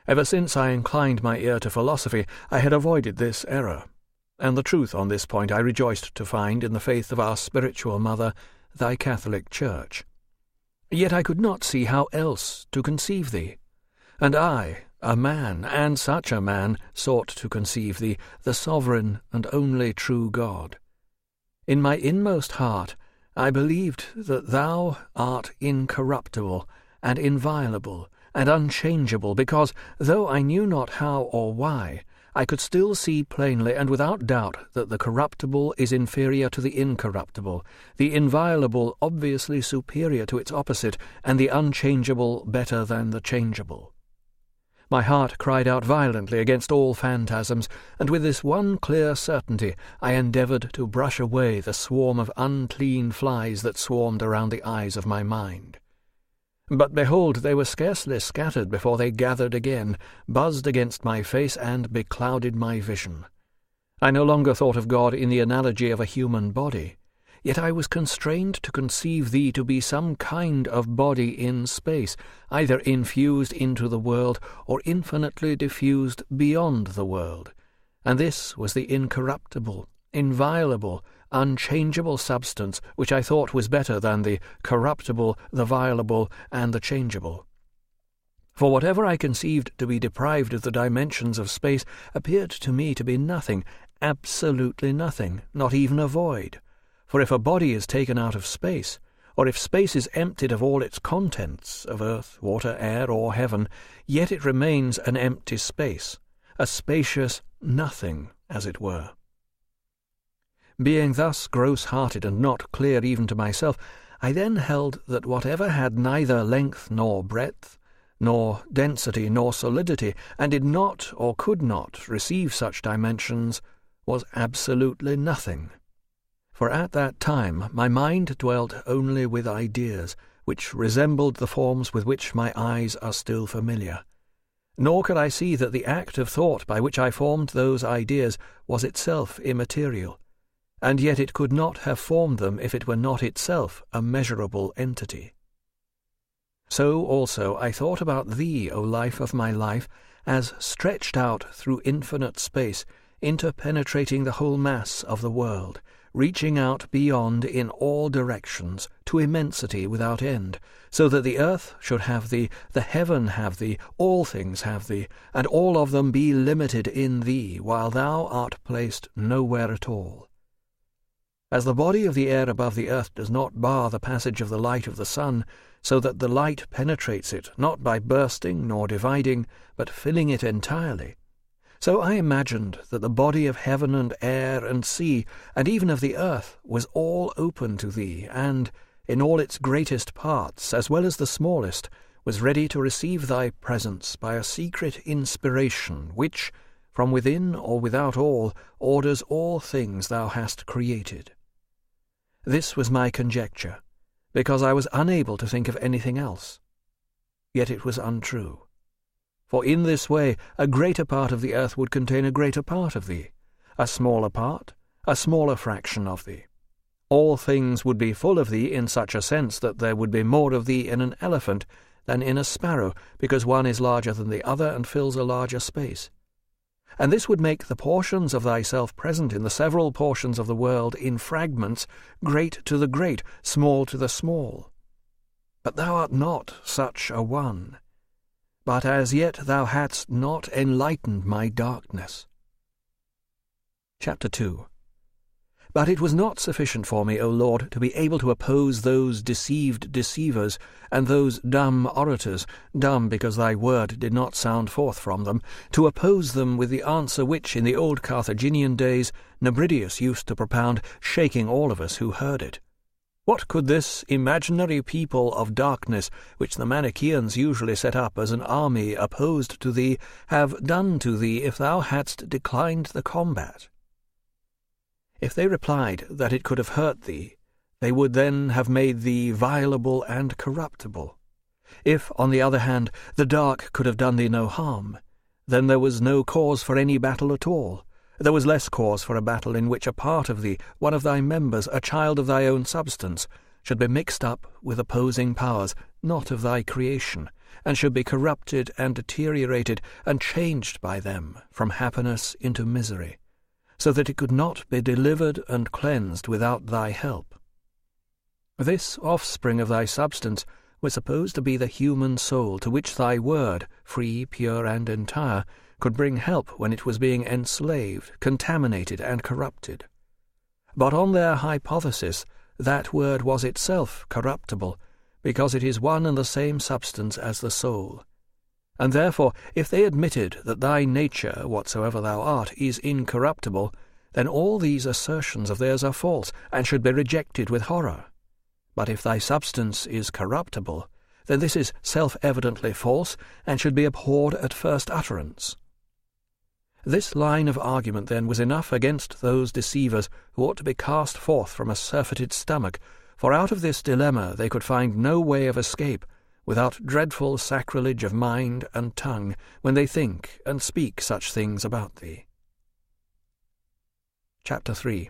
Ever since I inclined my ear to philosophy, I had avoided this error, and the truth on this point I rejoiced to find in the faith of our spiritual mother, thy Catholic Church. Yet I could not see how else to conceive thee. And I, a man, and such a man, sought to conceive thee, the sovereign and only true God. In my inmost heart I believed that thou art incorruptible, and inviolable, and unchangeable, because, though I knew not how or why, I could still see plainly and without doubt that the corruptible is inferior to the incorruptible, the inviolable obviously superior to its opposite, and the unchangeable better than the changeable. My heart cried out violently against all phantasms, and with this one clear certainty I endeavoured to brush away the swarm of unclean flies that swarmed around the eyes of my mind. But behold, they were scarcely scattered before they gathered again, buzzed against my face, and beclouded my vision. I no longer thought of God in the analogy of a human body, yet I was constrained to conceive thee to be some kind of body in space, either infused into the world or infinitely diffused beyond the world, and this was the incorruptible, inviolable, unchangeable substance which I thought was better than the corruptible, the violable, and the changeable. For whatever I conceived to be deprived of the dimensions of space appeared to me to be nothing, absolutely nothing, not even a void. For if a body is taken out of space, or if space is emptied of all its contents, of earth, water, air, or heaven, yet it remains an empty space, a spacious nothing, as it were. Being thus gross-hearted and not clear even to myself, I then held that whatever had neither length nor breadth, nor density nor solidity, and did not or could not receive such dimensions, was absolutely nothing. For at that time my mind dwelt only with ideas, which resembled the forms with which my eyes are still familiar. Nor could I see that the act of thought by which I formed those ideas was itself immaterial, and yet it could not have formed them if it were not itself a measurable entity. So also I thought about thee, O life of my life, as stretched out through infinite space, interpenetrating the whole mass of the world, reaching out beyond in all directions, to immensity without end, so that the earth should have thee, the heaven have thee, all things have thee, and all of them be limited in thee, while thou art placed nowhere at all. As the body of the air above the earth does not bar the passage of the light of the sun, so that the light penetrates it, not by bursting nor dividing, but filling it entirely, so I imagined that the body of heaven and air and sea, and even of the earth, was all open to thee, and, in all its greatest parts, as well as the smallest, was ready to receive thy presence by a secret inspiration, which, from within or without all, orders all things thou hast created. This was my conjecture, because I was unable to think of anything else. Yet it was untrue. For in this way a greater part of the earth would contain a greater part of thee, a smaller part, a smaller fraction of thee. All things would be full of thee in such a sense that there would be more of thee in an elephant than in a sparrow, because one is larger than the other and fills a larger space. And this would make the portions of thyself present in the several portions of the world in fragments, great to the great, small to the small. But thou art not such a one. But as yet thou hadst not enlightened my darkness. Chapter 2. But it was not sufficient for me, O Lord, to be able to oppose those deceived deceivers, and those dumb orators, dumb because thy word did not sound forth from them, to oppose them with the answer which, in the old Carthaginian days, Nebridius used to propound, shaking all of us who heard it. What could this imaginary people of darkness, which the Manichaeans usually set up as an army opposed to thee, have done to thee if thou hadst declined the combat? If they replied that it could have hurt thee, they would then have made thee violable and corruptible. If, on the other hand, the dark could have done thee no harm, then there was no cause for any battle at all. There was less cause for a battle in which a part of thee, one of thy members, a child of thy own substance, should be mixed up with opposing powers, not of thy creation, and should be corrupted and deteriorated and changed by them from happiness into misery, so that it could not be delivered and cleansed without thy help. This offspring of thy substance was supposed to be the human soul, to which thy word, free, pure, and entire, could bring help when it was being enslaved, contaminated, and corrupted. But on their hypothesis, that word was itself corruptible, because it is one and the same substance as the soul. And therefore, if they admitted that thy nature, whatsoever thou art, is incorruptible, then all these assertions of theirs are false, and should be rejected with horror. But if thy substance is corruptible, then this is self-evidently false, and should be abhorred at first utterance. This line of argument, then, was enough against those deceivers who ought to be cast forth from a surfeited stomach, for out of this dilemma they could find no way of escape, without dreadful sacrilege of mind and tongue, when they think and speak such things about thee. Chapter 3.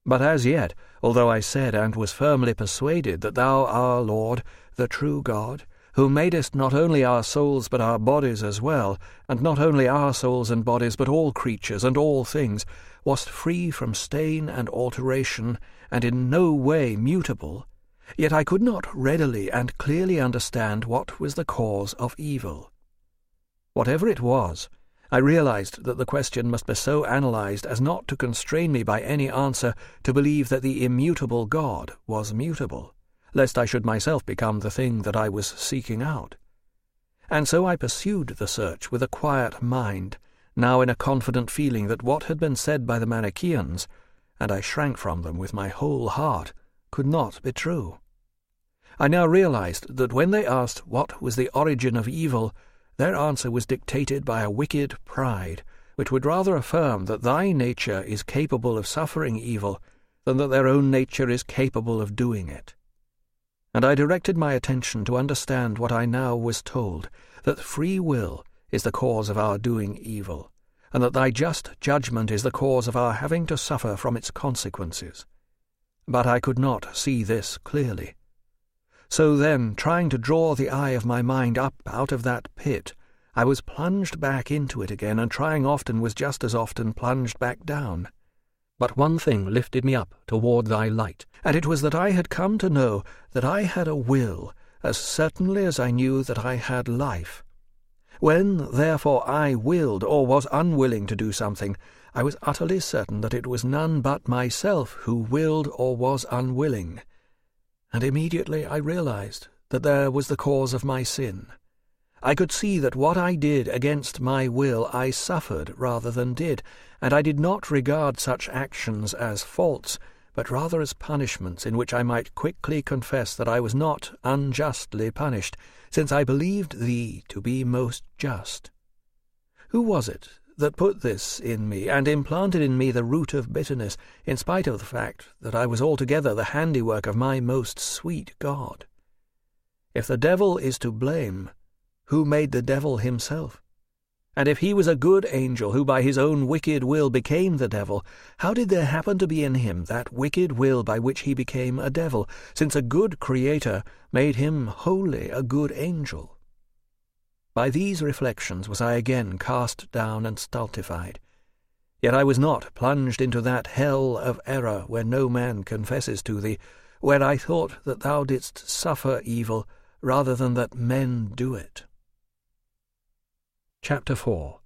But as yet, although I said and was firmly persuaded that thou, our Lord, the true God, who madest not only our souls but our bodies as well, and not only our souls and bodies but all creatures and all things, wast free from stain and alteration, and in no way mutable, yet I could not readily and clearly understand what was the cause of evil. Whatever it was, I realized that the question must be so analyzed as not to constrain me by any answer to believe that the immutable God was mutable, lest I should myself become the thing that I was seeking out. And so I pursued the search with a quiet mind, now in a confident feeling that what had been said by the Manichaeans, and I shrank from them with my whole heart, could not be true. I now realized that when they asked what was the origin of evil, their answer was dictated by a wicked pride, which would rather affirm that thy nature is capable of suffering evil than that their own nature is capable of doing it. And I directed my attention to understand what I now was told, that free will is the cause of our doing evil, and that thy just judgment is the cause of our having to suffer from its consequences. But I could not see this clearly. So then, trying to draw the eye of my mind up out of that pit, I was plunged back into it again, and trying often was just as often plunged back down. But one thing lifted me up toward thy light, and it was that I had come to know that I had a will, as certainly as I knew that I had life. When, therefore, I willed or was unwilling to do something, I was utterly certain that it was none but myself who willed or was unwilling. And immediately I realized that there was the cause of my sin. I could see that what I did against my will I suffered rather than did, and I did not regard such actions as faults, but rather as punishments in which I might quickly confess that I was not unjustly punished, since I believed thee to be most just. Who was it that put this in me, and implanted in me the root of bitterness, in spite of the fact that I was altogether the handiwork of my most sweet God? If the devil is to blame, who made the devil himself? And if he was a good angel who by his own wicked will became the devil, how did there happen to be in him that wicked will by which he became a devil, since a good creator made him wholly a good angel? By these reflections was I again cast down and stultified. Yet I was not plunged into that hell of error where no man confesses to thee, where I thought that thou didst suffer evil rather than that men do it. Chapter 4.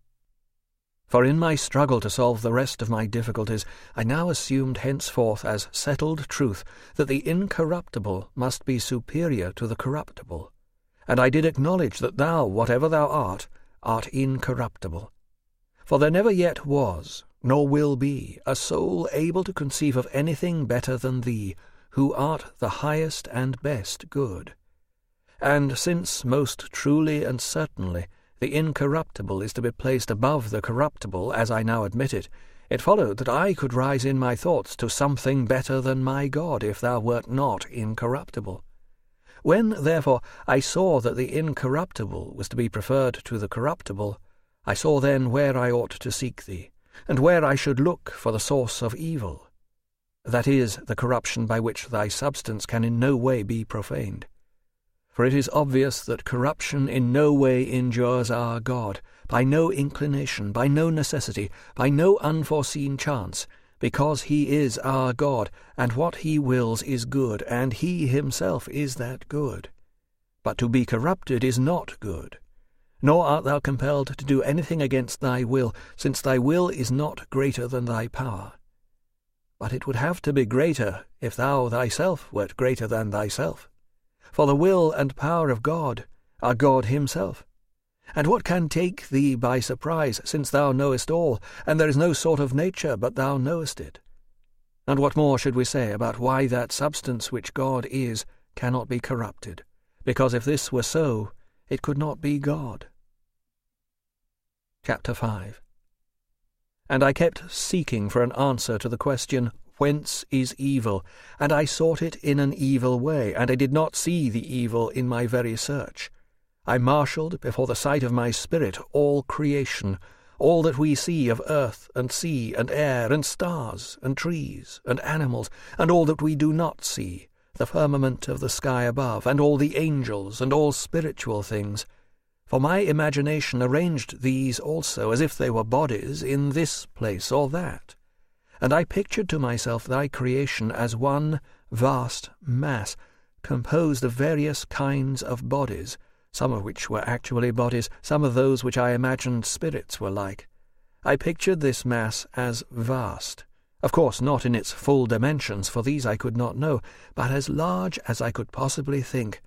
For in my struggle to solve the rest of my difficulties, I now assumed henceforth as settled truth that the incorruptible must be superior to the corruptible, and I did acknowledge that thou, whatever thou art incorruptible. For there never yet was, nor will be, a soul able to conceive of anything better than thee, who art the highest and best good. And since most truly and certainly the incorruptible is to be placed above the corruptible, as I now admit it, it followed that I could rise in my thoughts to something better than my God, if thou wert not incorruptible. When, therefore, I saw that the incorruptible was to be preferred to the corruptible, I saw then where I ought to seek thee, and where I should look for the source of evil, that is, the corruption by which thy substance can in no way be profaned. For it is obvious that corruption in no way injures our God, by no inclination, by no necessity, by no unforeseen chance, because he is our God, and what he wills is good, and he himself is that good. But to be corrupted is not good, nor art thou compelled to do anything against thy will, since thy will is not greater than thy power. But it would have to be greater if thou thyself wert greater than thyself. For the will and power of God are God himself. And what can take thee by surprise, since thou knowest all, and there is no sort of nature but thou knowest it? And what more should we say about why that substance which God is cannot be corrupted? Because if this were so, it could not be God. Chapter 5. And I kept seeking for an answer to the question, whence is evil? And I sought it in an evil way, and I did not see the evil in my very search. I marshalled before the sight of my spirit all creation, all that we see of earth and sea and air and stars and trees and animals, and all that we do not see, the firmament of the sky above, and all the angels and all spiritual things. For my imagination arranged these also as if they were bodies in this place or that. And I pictured to myself thy creation as one vast mass, composed of various kinds of bodies, some of which were actually bodies, some of those which I imagined spirits were like. I pictured this mass as vast, of course not in its full dimensions, for these I could not know, but as large as I could possibly think,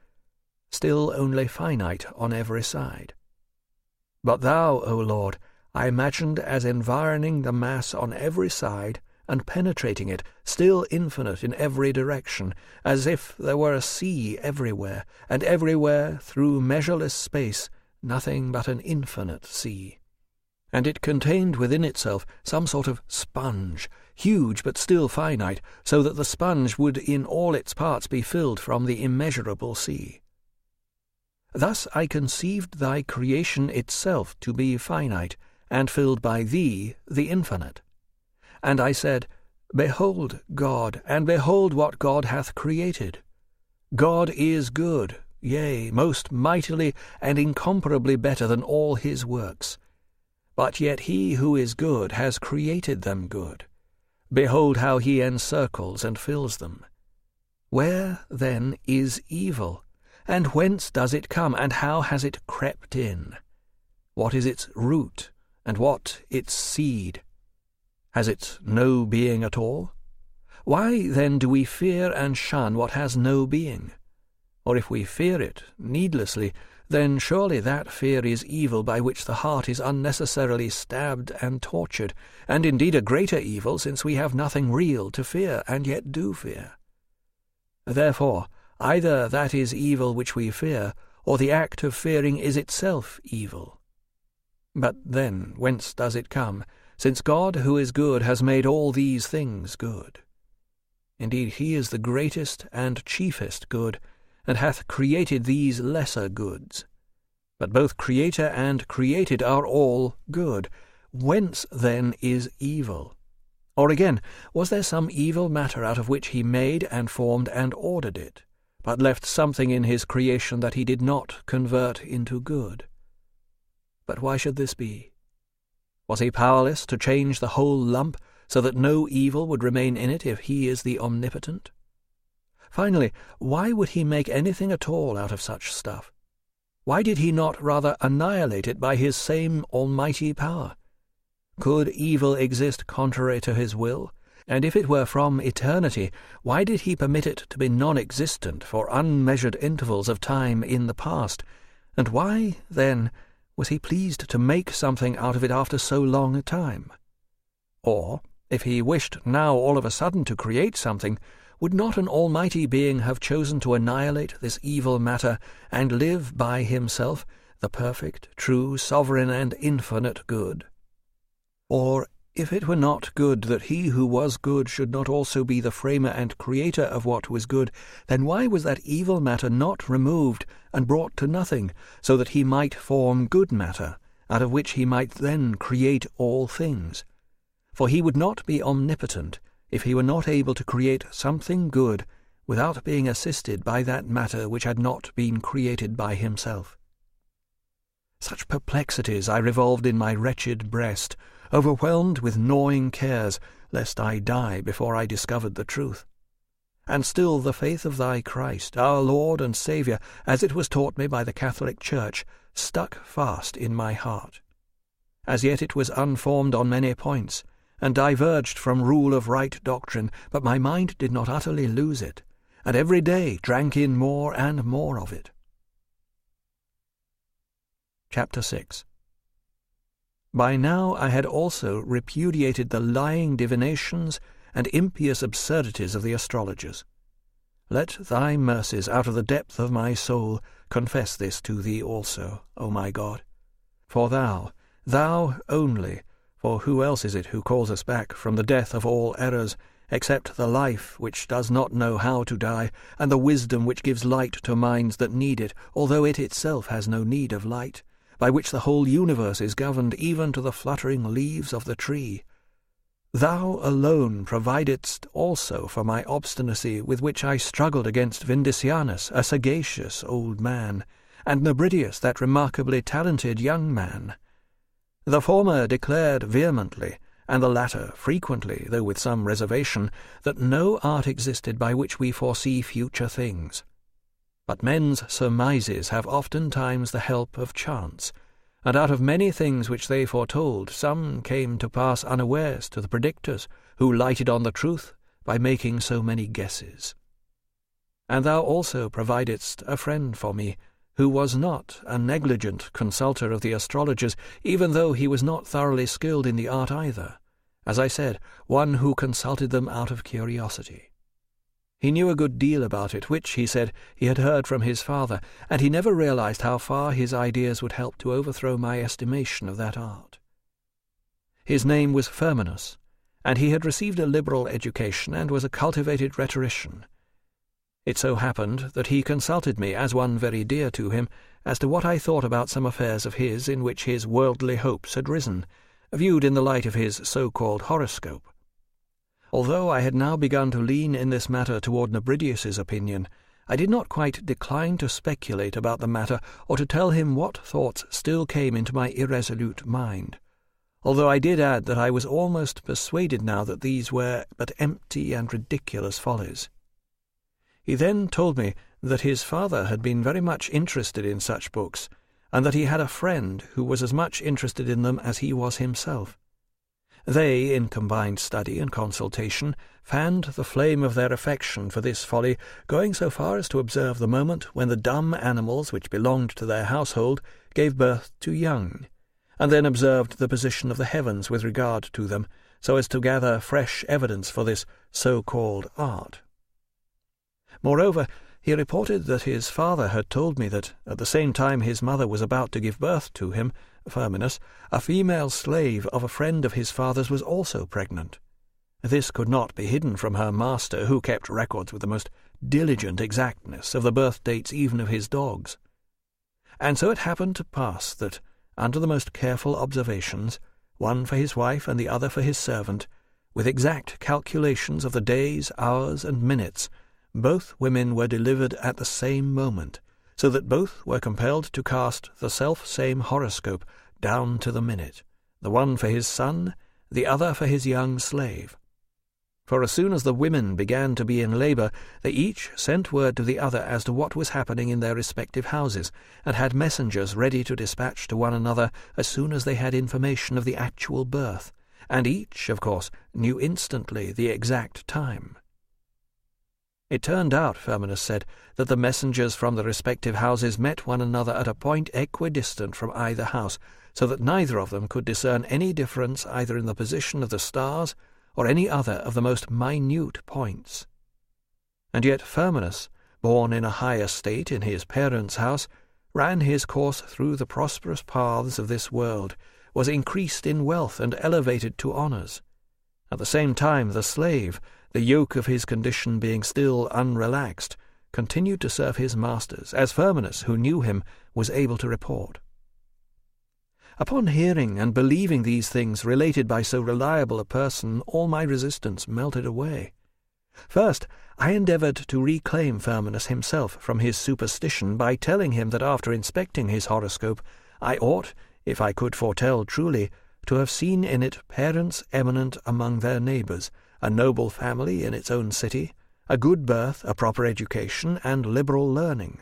still only finite on every side. But thou, O Lord, I imagined as environing the mass on every side and penetrating it, still infinite in every direction, as if there were a sea everywhere, and everywhere, through measureless space, nothing but an infinite sea. And it contained within itself some sort of sponge, huge but still finite, so that the sponge would in all its parts be filled from the immeasurable sea. Thus I conceived thy creation itself to be finite, and filled by thee, the infinite. And I said, Behold God, and behold what God hath created. God is good, yea, most mightily and incomparably better than all his works. But yet he who is good has created them good. Behold how he encircles and fills them. Where, then, is evil? And whence does it come, and how has it crept in? What is its root, and what its seed? Has it no being at all? Why, then, do we fear and shun what has no being? Or if we fear it needlessly, then surely that fear is evil by which the heart is unnecessarily stabbed and tortured, and indeed a greater evil, since we have nothing real to fear, and yet do fear. Therefore, either that is evil which we fear, or the act of fearing is itself evil. But then whence does it come, since God, who is good, has made all these things good? Indeed, he is the greatest and chiefest good, and hath created these lesser goods. But both Creator and created are all good. Whence then is evil? Or again, was there some evil matter out of which he made and formed and ordered it, but left something in his creation that he did not convert into good? But why should this be? Was he powerless to change the whole lump, so that no evil would remain in it if he is the omnipotent? Finally, why would he make anything at all out of such stuff? Why did he not rather annihilate it by his same almighty power? Could evil exist contrary to his will? And if it were from eternity, why did he permit it to be non-existent for unmeasured intervals of time in the past? And why, then, was he pleased to make something out of it after so long a time? Or, if he wished now all of a sudden to create something, would not an almighty being have chosen to annihilate this evil matter and live by himself, the perfect, true, sovereign, and infinite good? Or, if it were not good that he who was good should not also be the framer and creator of what was good, then why was that evil matter not removed and brought to nothing, so that he might form good matter, out of which he might then create all things? For he would not be omnipotent if he were not able to create something good without being assisted by that matter which had not been created by himself. Such perplexities I revolved in my wretched breast, overwhelmed with gnawing cares, lest I die before I discovered the truth. And still the faith of thy Christ, our Lord and Saviour, as it was taught me by the Catholic Church, stuck fast in my heart. As yet it was unformed on many points, and diverged from rule of right doctrine, but my mind did not utterly lose it, and every day drank in more and more of it. Chapter 6. By now I had also repudiated the lying divinations and impious absurdities of the astrologers. Let thy mercies out of the depth of my soul confess this to thee also, O my God. For thou only, for who else is it who calls us back from the death of all errors, except the life which does not know how to die, and the wisdom which gives light to minds that need it, although it itself has no need of light, by which the whole universe is governed even to the fluttering leaves of the tree? Thou alone providedst also for my obstinacy with which I struggled against Vindicianus, a sagacious old man, and Nebridius, that remarkably talented young man. The former declared vehemently, and the latter frequently, though with some reservation, that no art existed by which we foresee future things. But men's surmises have oftentimes the help of chance, and out of many things which they foretold, some came to pass unawares to the predictors, who lighted on the truth by making so many guesses. And thou also providedst a friend for me, who was not a negligent consulter of the astrologers, even though he was not thoroughly skilled in the art either, as I said, one who consulted them out of curiosity. He knew a good deal about it, which, he said, he had heard from his father, and he never realized how far his ideas would help to overthrow my estimation of that art. His name was Firminus, and he had received a liberal education and was a cultivated rhetorician. It so happened that he consulted me, as one very dear to him, as to what I thought about some affairs of his in which his worldly hopes had risen, viewed in the light of his so-called horoscope. Although I had now begun to lean in this matter toward Nebridius's opinion, I did not quite decline to speculate about the matter or to tell him what thoughts still came into my irresolute mind, although I did add that I was almost persuaded now that these were but empty and ridiculous follies. He then told me that his father had been very much interested in such books, and that he had a friend who was as much interested in them as he was himself. They, in combined study and consultation, fanned the flame of their affection for this folly, going so far as to observe the moment when the dumb animals which belonged to their household gave birth to young, and then observed the position of the heavens with regard to them, so as to gather fresh evidence for this so-called art. Moreover, he reported that his father had told me that, at the same time his mother was about to give birth to him, Firminus, a female slave of a friend of his father's was also pregnant. This could not be hidden from her master, who kept records with the most diligent exactness of the birth dates even of his dogs. And so it happened to pass that, under the most careful observations, one for his wife and the other for his servant, with exact calculations of the days, hours, and minutes, both women were delivered at the same moment, so that both were compelled to cast the self-same horoscope down to the minute, the one for his son, the other for his young slave. For as soon as the women began to be in labour, they each sent word to the other as to what was happening in their respective houses, and had messengers ready to dispatch to one another as soon as they had information of the actual birth, and each, of course, knew instantly the exact time. It turned out, Firminus said, that the messengers from the respective houses met one another at a point equidistant from either house, so that neither of them could discern any difference either in the position of the stars or any other of the most minute points. And yet Firminus, born in a high estate in his parents' house, ran his course through the prosperous paths of this world, was increased in wealth and elevated to honours. At the same time the slave, the yoke of his condition being still unrelaxed, continued to serve his masters, as Firminus, who knew him, was able to report. Upon hearing and believing these things related by so reliable a person, all my resistance melted away. First, I endeavoured to reclaim Firminus himself from his superstition by telling him that after inspecting his horoscope, I ought, if I could foretell truly, to have seen in it parents eminent among their neighbours, a noble family in its own city, a good birth, a proper education, and liberal learning.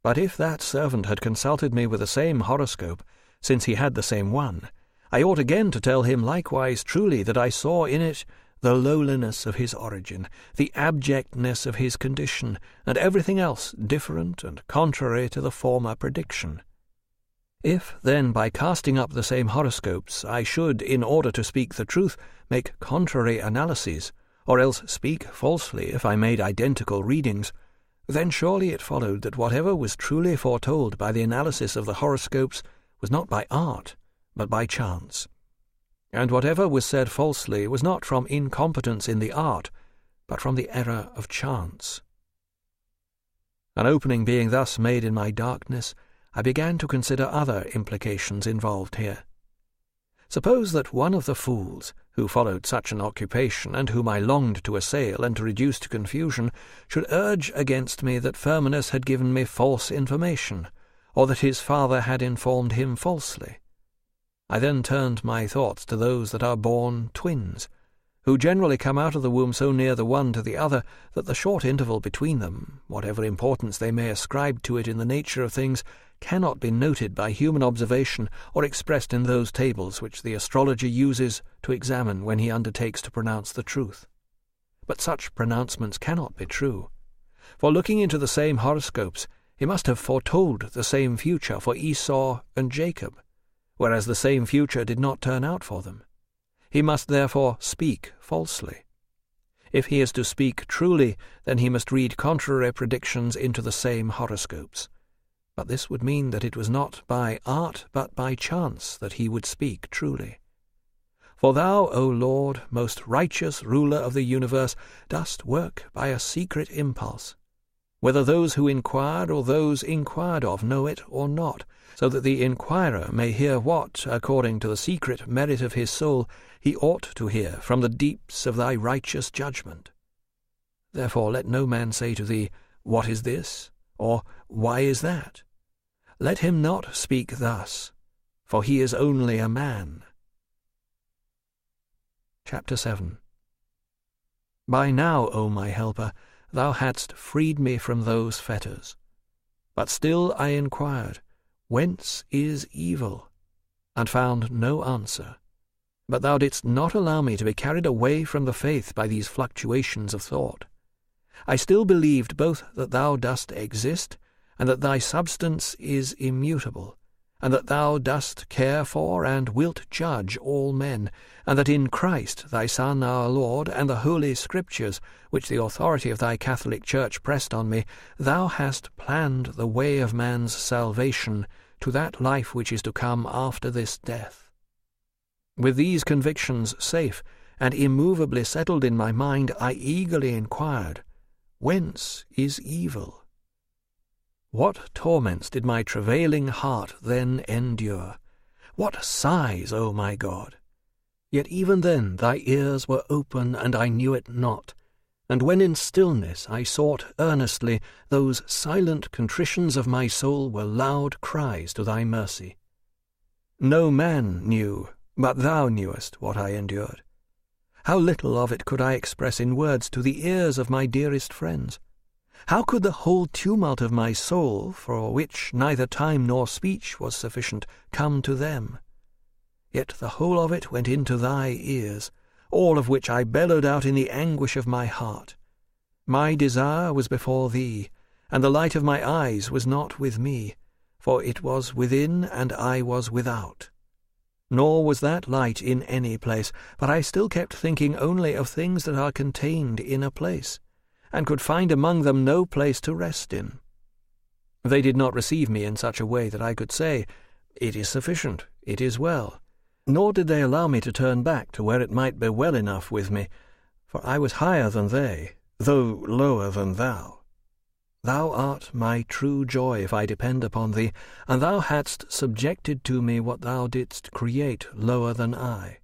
But if that servant had consulted me with the same horoscope, since he had the same one, I ought again to tell him likewise truly that I saw in it the lowliness of his origin, the abjectness of his condition, and everything else different and contrary to the former prediction. If, then, by casting up the same horoscopes, I should, in order to speak the truth, make contrary analyses, or else speak falsely if I made identical readings, then surely it followed that whatever was truly foretold by the analysis of the horoscopes was not by art, but by chance. And whatever was said falsely was not from incompetence in the art, but from the error of chance. An opening being thus made in my darkness, I began to consider other implications involved here. Suppose that one of the fools, who followed such an occupation, and whom I longed to assail and to reduce to confusion, should urge against me that Firminus had given me false information, or that his father had informed him falsely. I then turned my thoughts to those that are born twins, who generally come out of the womb so near the one to the other that the short interval between them, whatever importance they may ascribe to it in the nature of things, cannot be noted by human observation or expressed in those tables which the astrologer uses to examine when he undertakes to pronounce the truth. But such pronouncements cannot be true, for looking into the same horoscopes, he must have foretold the same future for Esau and Jacob, whereas the same future did not turn out for them. He must therefore speak falsely. If he is to speak truly, then he must read contrary predictions into the same horoscopes. But this would mean that it was not by art but by chance that he would speak truly. For thou, O Lord, most righteous ruler of the universe, dost work by a secret impulse, whether those who inquire or those inquired of know it or not, so that the inquirer may hear what, according to the secret merit of his soul, he ought to hear from the deeps of thy righteous judgment. Therefore let no man say to thee, What is this? Or Why is that? Let him not speak thus, for he is only a man, Chapter 7. By now, O my helper, thou hadst freed me from those fetters. But still I inquired, Whence is evil? And found no answer. But thou didst not allow me to be carried away from the faith by these fluctuations of thought. I still believed both that thou dost exist, and that thy substance is immutable, and that thou dost care for and wilt judge all men, and that in Christ thy Son our Lord, and the Holy Scriptures, which the authority of thy Catholic Church pressed on me, thou hast planned the way of man's salvation to that life which is to come after this death. With these convictions safe and immovably settled in my mind, I eagerly inquired, Whence is evil? What torments did my travailing heart then endure? What sighs, O my God! Yet even then thy ears were open, and I knew it not, and when in stillness I sought earnestly, those silent contritions of my soul were loud cries to thy mercy. No man knew, but thou knewest what I endured. How little of it could I express in words to the ears of my dearest friends! How could the whole tumult of my soul, for which neither time nor speech was sufficient, come to them? Yet the whole of it went into thy ears, all of which I bellowed out in the anguish of my heart. My desire was before thee, and the light of my eyes was not with me, for it was within and I was without. Nor was that light in any place, but I still kept thinking only of things that are contained in a place, and could find among them no place to rest in. They did not receive me in such a way that I could say, It is sufficient, it is well, nor did they allow me to turn back to where it might be well enough with me, for I was higher than they, though lower than thou. Thou art my true joy if I depend upon thee, and thou hadst subjected to me what thou didst create lower than I.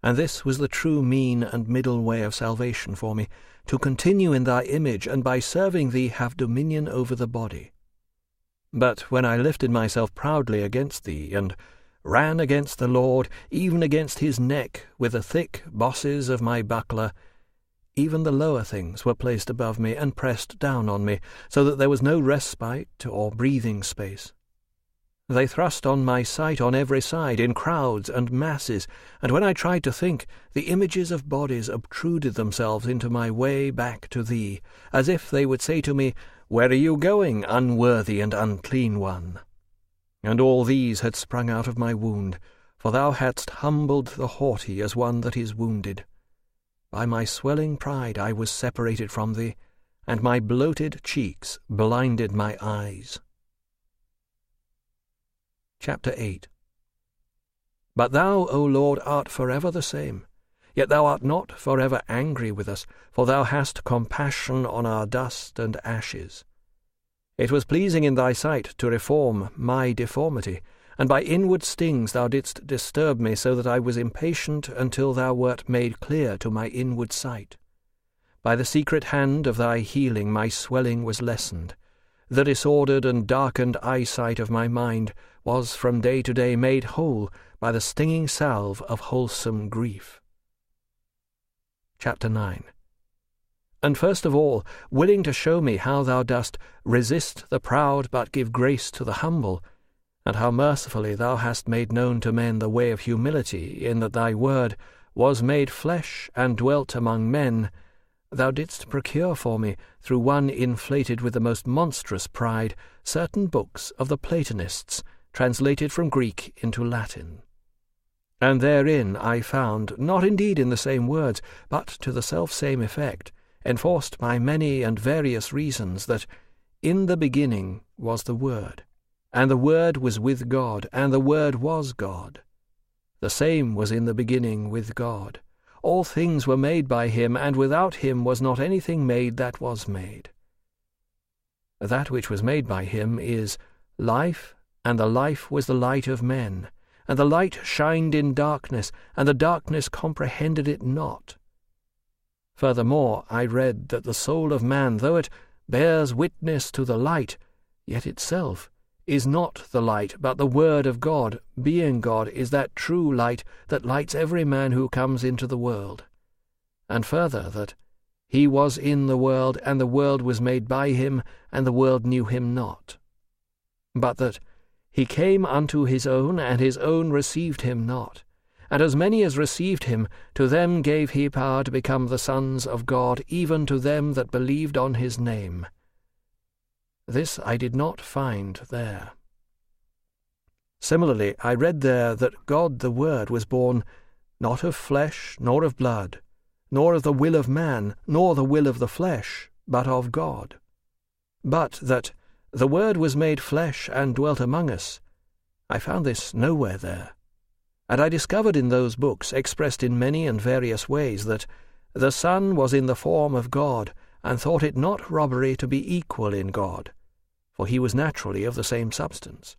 And this was the true mean and middle way of salvation for me, to continue in thy image, and by serving thee have dominion over the body. But when I lifted myself proudly against thee, and ran against the Lord, even against his neck, with the thick bosses of my buckler, even the lower things were placed above me and pressed down on me, so that there was no respite or breathing space. They thrust on my sight on every side, in crowds and masses, and when I tried to think, the images of bodies obtruded themselves into my way back to thee, as if they would say to me, Where are you going, unworthy and unclean one? And all these had sprung out of my wound, for thou hadst humbled the haughty as one that is wounded. By my swelling pride I was separated from thee, and my bloated cheeks blinded my eyes. Chapter 8. But thou, O Lord, art forever the same, yet thou art not forever angry with us, for thou hast compassion on our dust and ashes. It was pleasing in thy sight to reform my deformity, and by inward stings thou didst disturb me, so that I was impatient until thou wert made clear to my inward sight. By the secret hand of thy healing my swelling was lessened. The disordered and darkened eyesight of my mind was from day to day made whole by the stinging salve of wholesome grief. Chapter 9. And first of all, willing to show me how thou dost resist the proud but give grace to the humble, and how mercifully thou hast made known to men the way of humility, in that thy word was made flesh and dwelt among men, thou didst procure for me, through one inflated with the most monstrous pride, certain books of the Platonists, translated from Greek into Latin. And therein I found, not indeed in the same words, but to the self-same effect, enforced by many and various reasons, that in the beginning was the Word, and the Word was with God, and the Word was God. The same was in the beginning with God. All things were made by him, and without him was not anything made that was made. That which was made by him is life, and the life was the light of men, and the light shined in darkness, and the darkness comprehended it not. Furthermore, I read that the soul of man, though it bears witness to the light, yet itself is not the light, but the Word of God, being God, is that true light that lights every man who comes into the world. And further, that he was in the world, and the world was made by him, and the world knew him not. But that he came unto his own, and his own received him not. And as many as received him, to them gave he power to become the sons of God, even to them that believed on his name. This I did not find there. Similarly, I read there that God the Word was born not of flesh, nor of blood, nor of the will of man, nor the will of the flesh, but of God. But that the Word was made flesh and dwelt among us, I found this nowhere there. And I discovered in those books, expressed in many and various ways, that the Son was in the form of God, and thought it not robbery to be equal in God, for he was naturally of the same substance,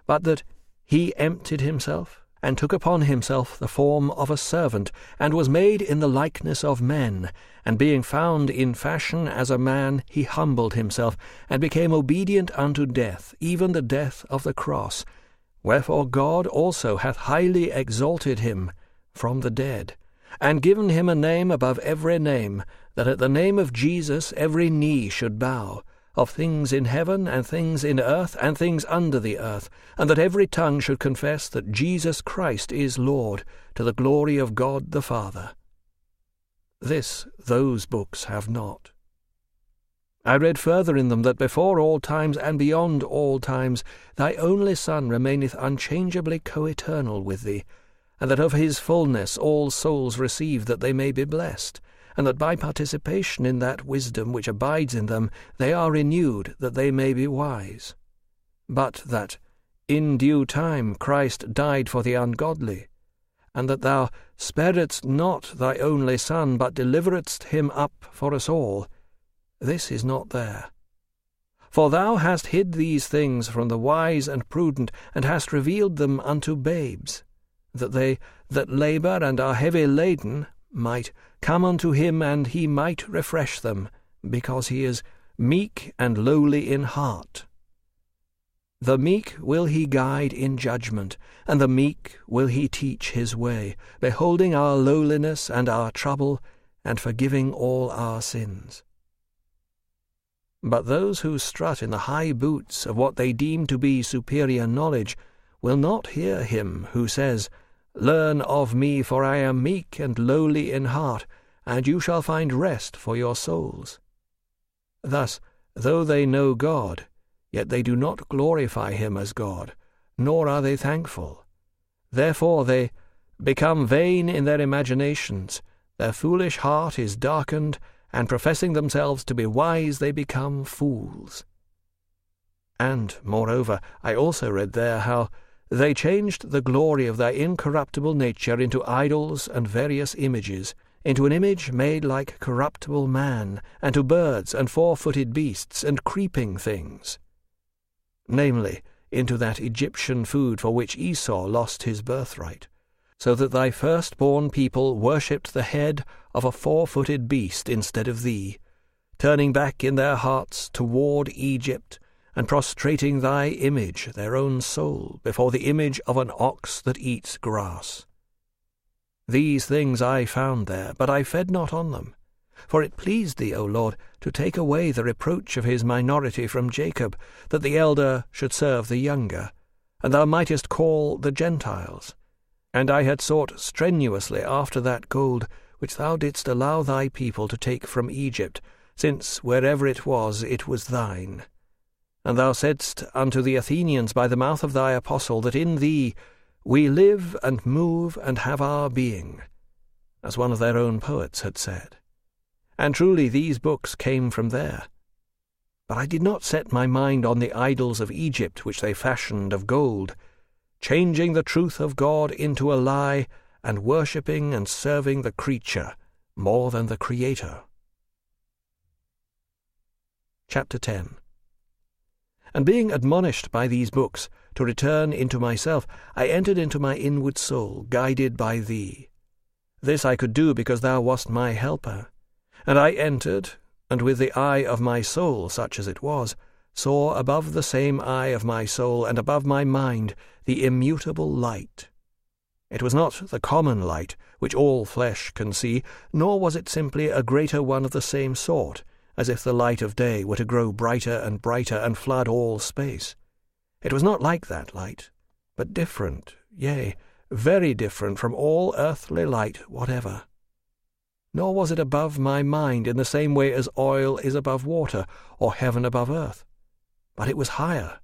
but that he emptied himself, and took upon himself the form of a servant, and was made in the likeness of men, and being found in fashion as a man, he humbled himself, and became obedient unto death, even the death of the cross. Wherefore God also hath highly exalted him from the dead, and given him a name above every name, that at the name of Jesus every knee should bow, of things in heaven, and things in earth, and things under the earth, and that every tongue should confess that Jesus Christ is Lord, to the glory of God the Father. This those books have not. I read further in them that before all times and beyond all times thy only Son remaineth unchangeably co-eternal with thee, and that of his fullness all souls receive that they may be blessed, and that by participation in that wisdom which abides in them they are renewed that they may be wise. But that in due time Christ died for the ungodly, and that thou sparedst not thy only Son, but deliveredst him up for us all, this is not there. For thou hast hid these things from the wise and prudent, and hast revealed them unto babes, that they that labour and are heavy laden might come unto him, and he might refresh them, because he is meek and lowly in heart. The meek will he guide in judgment, and the meek will he teach his way, beholding our lowliness and our trouble, and forgiving all our sins. But those who strut in the high boots of what they deem to be superior knowledge will not hear him who says, Learn of me, for I am meek and lowly in heart, and you shall find rest for your souls. Thus, though they know God, yet they do not glorify him as God, nor are they thankful. Therefore they become vain in their imaginations, their foolish heart is darkened, and professing themselves to be wise they become fools. And, moreover, I also read there how they changed the glory of their incorruptible nature into idols and various images, into an image made like corruptible man, and to birds and four-footed beasts and creeping things, namely, into that Egyptian food for which Esau lost his birthright, so that thy firstborn people worshipped the head of a four-footed beast instead of thee, turning back in their hearts toward Egypt, and prostrating thy image, their own soul, before the image of an ox that eats grass. These things I found there, but I fed not on them. For it pleased thee, O Lord, to take away the reproach of his minority from Jacob, that the elder should serve the younger, and thou mightest call the Gentiles. And I had sought strenuously after that gold which thou didst allow thy people to take from Egypt, since wherever it was thine. And thou saidst unto the Athenians by the mouth of thy apostle that in thee we live and move and have our being, as one of their own poets had said. And truly these books came from there. But I did not set my mind on the idols of Egypt which they fashioned of gold, changing the truth of God into a lie, and worshipping and serving the creature more than the Creator. Chapter 10. And being admonished by these books to return into myself, I entered into my inward soul, guided by thee. This I could do because thou wast my helper. And I entered, and with the eye of my soul, such as it was, saw above the same eye of my soul and above my mind the immutable light. It was not the common light, which all flesh can see, nor was it simply a greater one of the same sort, as if the light of day were to grow brighter and flood all space. It was not like that light, but different, yea, very different from all earthly light whatever. Nor was it above my mind in the same way as oil is above water, or heaven above earth. But it was higher,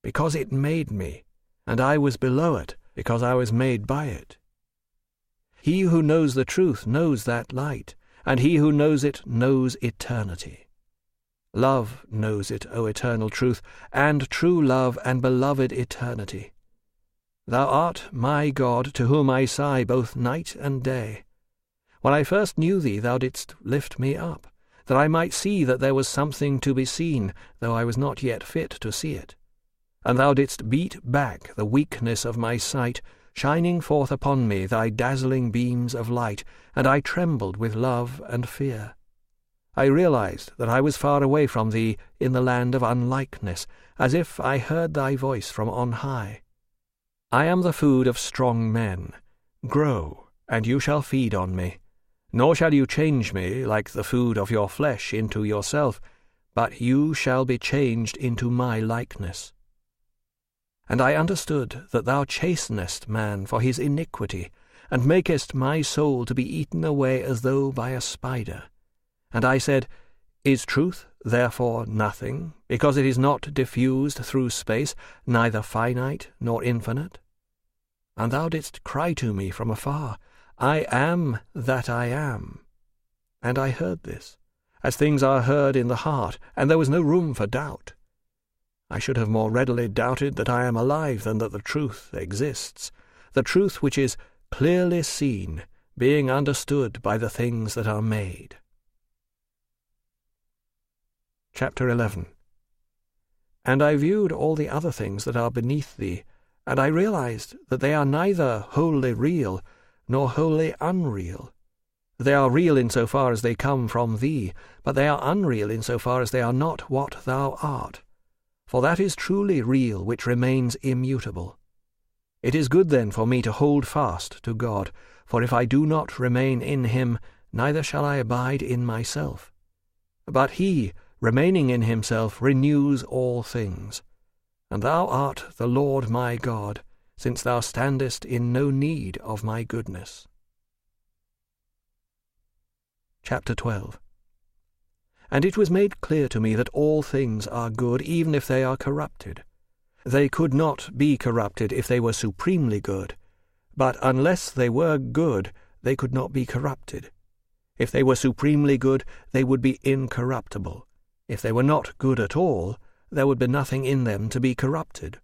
because it made me, and I was below it, because I was made by it. He who knows the truth knows that light, and he who knows it knows eternity. Love knows it, O eternal truth, and true love and beloved eternity. Thou art my God, to whom I sigh both night and day. When I first knew thee, thou didst lift me up, that I might see that there was something to be seen, though I was not yet fit to see it. And thou didst beat back the weakness of my sight, shining forth upon me thy dazzling beams of light, and I trembled with love and fear. I realized that I was far away from thee in the land of unlikeness, as if I heard thy voice from on high. I am the food of strong men. Grow, and you shall feed on me. Nor shall you change me like the food of your flesh into yourself, but you shall be changed into my likeness. And I understood that thou chastenest man for his iniquity, and makest my soul to be eaten away as though by a spider. And I said, Is truth therefore nothing, because it is not diffused through space, neither finite nor infinite? And thou didst cry to me from afar, I am that I am. And I heard this, as things are heard in the heart, and there was no room for doubt. I should have more readily doubted that I am alive than that the truth exists, the truth which is clearly seen, being understood by the things that are made. Chapter 11. And I viewed all the other things that are beneath thee, and I realized that they are neither wholly real, nor wholly unreal. They are real in so far as they come from thee, but they are unreal in so far as they are not what thou art. For that is truly real which remains immutable. It is good then for me to hold fast to God, for if I do not remain in him, neither shall I abide in myself. But he, remaining in himself, renews all things. And thou art the Lord my God, since thou standest in no need of my goodness. Chapter 12. And it was made clear to me that all things are good, even if they are corrupted. They could not be corrupted if they were supremely good, but unless they were good, they could not be corrupted. If they were supremely good, they would be incorruptible. If they were not good at all, there would be nothing in them to be corrupted.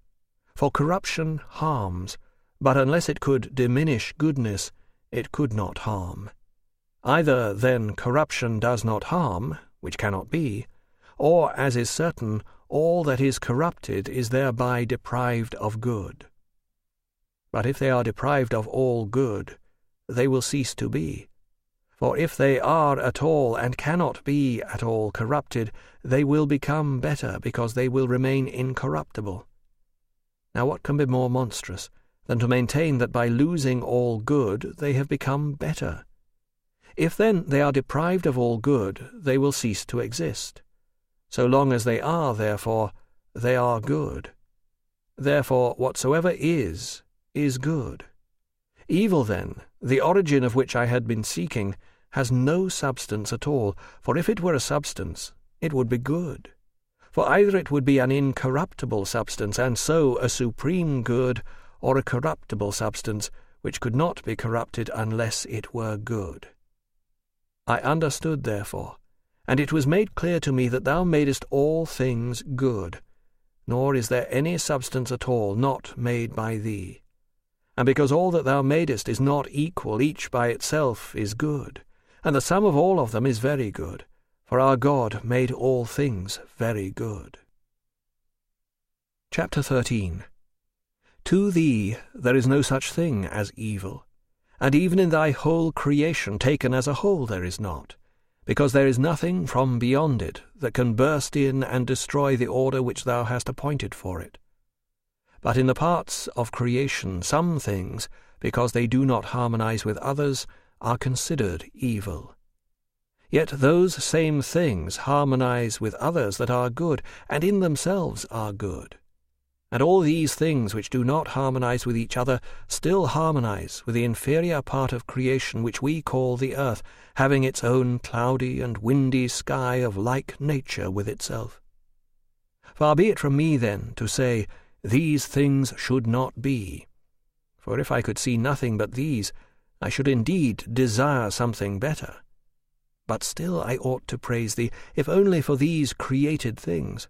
For corruption harms, but unless it could diminish goodness, it could not harm. Either then corruption does not harm, which cannot be, or, as is certain, all that is corrupted is thereby deprived of good. But if they are deprived of all good, they will cease to be. For if they are at all and cannot be at all corrupted, they will become better, because they will remain incorruptible. Now what can be more monstrous than to maintain that by losing all good they have become better? If then they are deprived of all good, they will cease to exist. So long as they are, therefore, they are good. Therefore, whatsoever is good. Evil, then, the origin of which I had been seeking, has no substance at all, for if it were a substance, it would be good. For either it would be an incorruptible substance, and so a supreme good, or a corruptible substance, which could not be corrupted unless it were good. I understood, therefore, and it was made clear to me that thou madest all things good, nor is there any substance at all not made by thee. And because all that thou madest is not equal, each by itself is good, and the sum of all of them is very good, for our God made all things very good. Chapter 13. To thee there is no such thing as evil, and even in thy whole creation taken as a whole there is not, because there is nothing from beyond it that can burst in and destroy the order which thou hast appointed for it. But in the parts of creation some things, because they do not harmonize with others, are considered evil. Yet those same things harmonize with others that are good, and in themselves are good. And all these things which do not harmonize with each other still harmonize with the inferior part of creation which we call the earth, having its own cloudy and windy sky of like nature with itself. Far be it from me, then, to say, these things should not be. For if I could see nothing but these, I should indeed desire something better. But still I ought to praise thee, if only for these created things.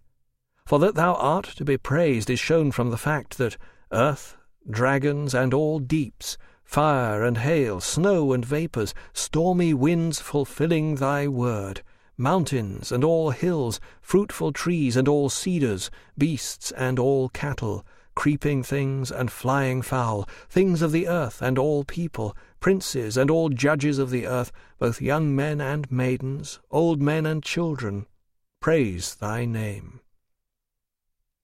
For that thou art to be praised is shown from the fact that earth, dragons, and all deeps, fire and hail, snow and vapours, stormy winds fulfilling thy word, mountains and all hills, fruitful trees and all cedars, beasts and all cattle, creeping things and flying fowl, things of the earth and all people, princes and all judges of the earth, both young men and maidens, old men and children, praise thy name.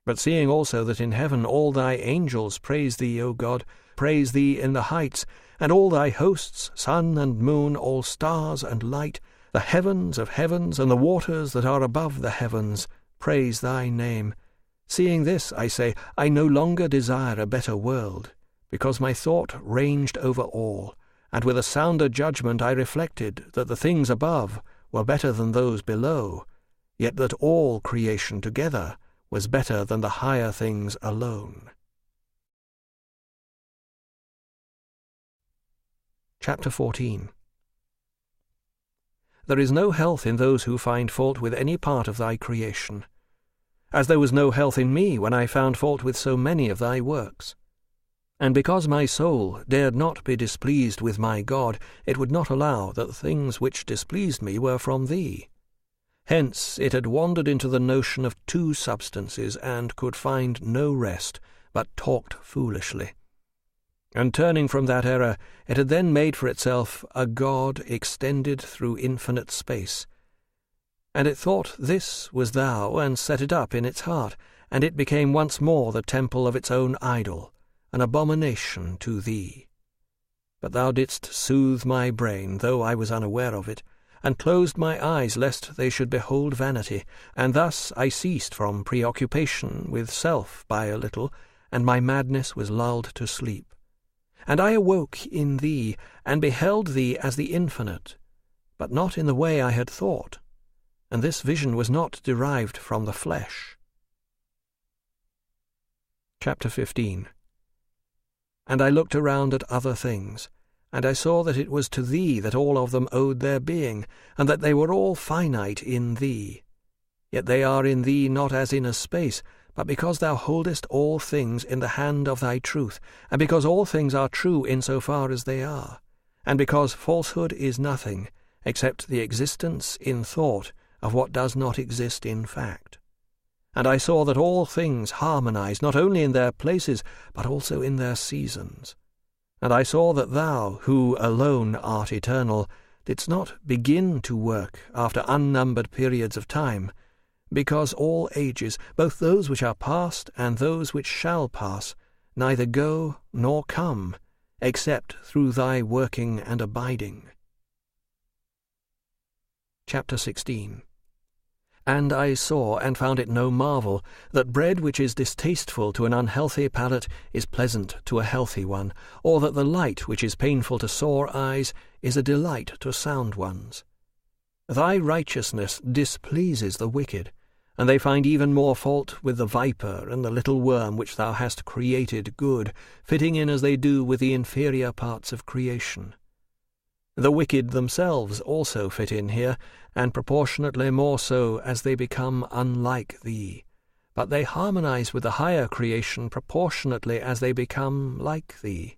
But seeing also that in heaven all thy angels praise thee, O God, praise thee in the heights, and all thy hosts, sun and moon, all stars and light, the heavens of heavens, and the waters that are above the heavens, praise thy name. Seeing this, I say, I no longer desire a better world, because my thought ranged over all, and with a sounder judgment I reflected that the things above were better than those below, yet that all creation together was better than the higher things alone. Chapter 14. There is no health in those who find fault with any part of thy creation, as there was no health in me when I found fault with so many of thy works. And because my soul dared not be displeased with my God, it would not allow that the things which displeased me were from thee. Hence it had wandered into the notion of two substances, and could find no rest, but talked foolishly. And turning from that error, it had then made for itself a God extended through infinite space. And it thought this was thou, and set it up in its heart, and it became once more the temple of its own idol, an abomination to thee. But thou didst soothe my brain, though I was unaware of it, and closed my eyes lest they should behold vanity, and thus I ceased from preoccupation with self by a little, and my madness was lulled to sleep. And I awoke in thee, and beheld thee as the infinite, but not in the way I had thought, and this vision was not derived from the flesh. Chapter 15. And I looked around at other things, and I saw that it was to thee that all of them owed their being, and that they were all finite in thee. Yet they are in thee not as in a space, but because thou holdest all things in the hand of thy truth, and because all things are true in so far as they are, and because falsehood is nothing, except the existence in thought of what does not exist in fact. And I saw that all things harmonize not only in their places, but also in their seasons. And I saw that thou, who alone art eternal, didst not begin to work after unnumbered periods of time, because all ages, both those which are past and those which shall pass, neither go nor come, except through thy working and abiding. Chapter 16. And I saw, and found it no marvel, that bread which is distasteful to an unhealthy palate is pleasant to a healthy one, or that the light which is painful to sore eyes is a delight to sound ones. Thy righteousness displeases the wicked, and they find even more fault with the viper and the little worm which thou hast created good, fitting in as they do with the inferior parts of creation. The wicked themselves also fit in here, and proportionately more so as they become unlike thee, but they harmonize with the higher creation proportionately as they become like thee.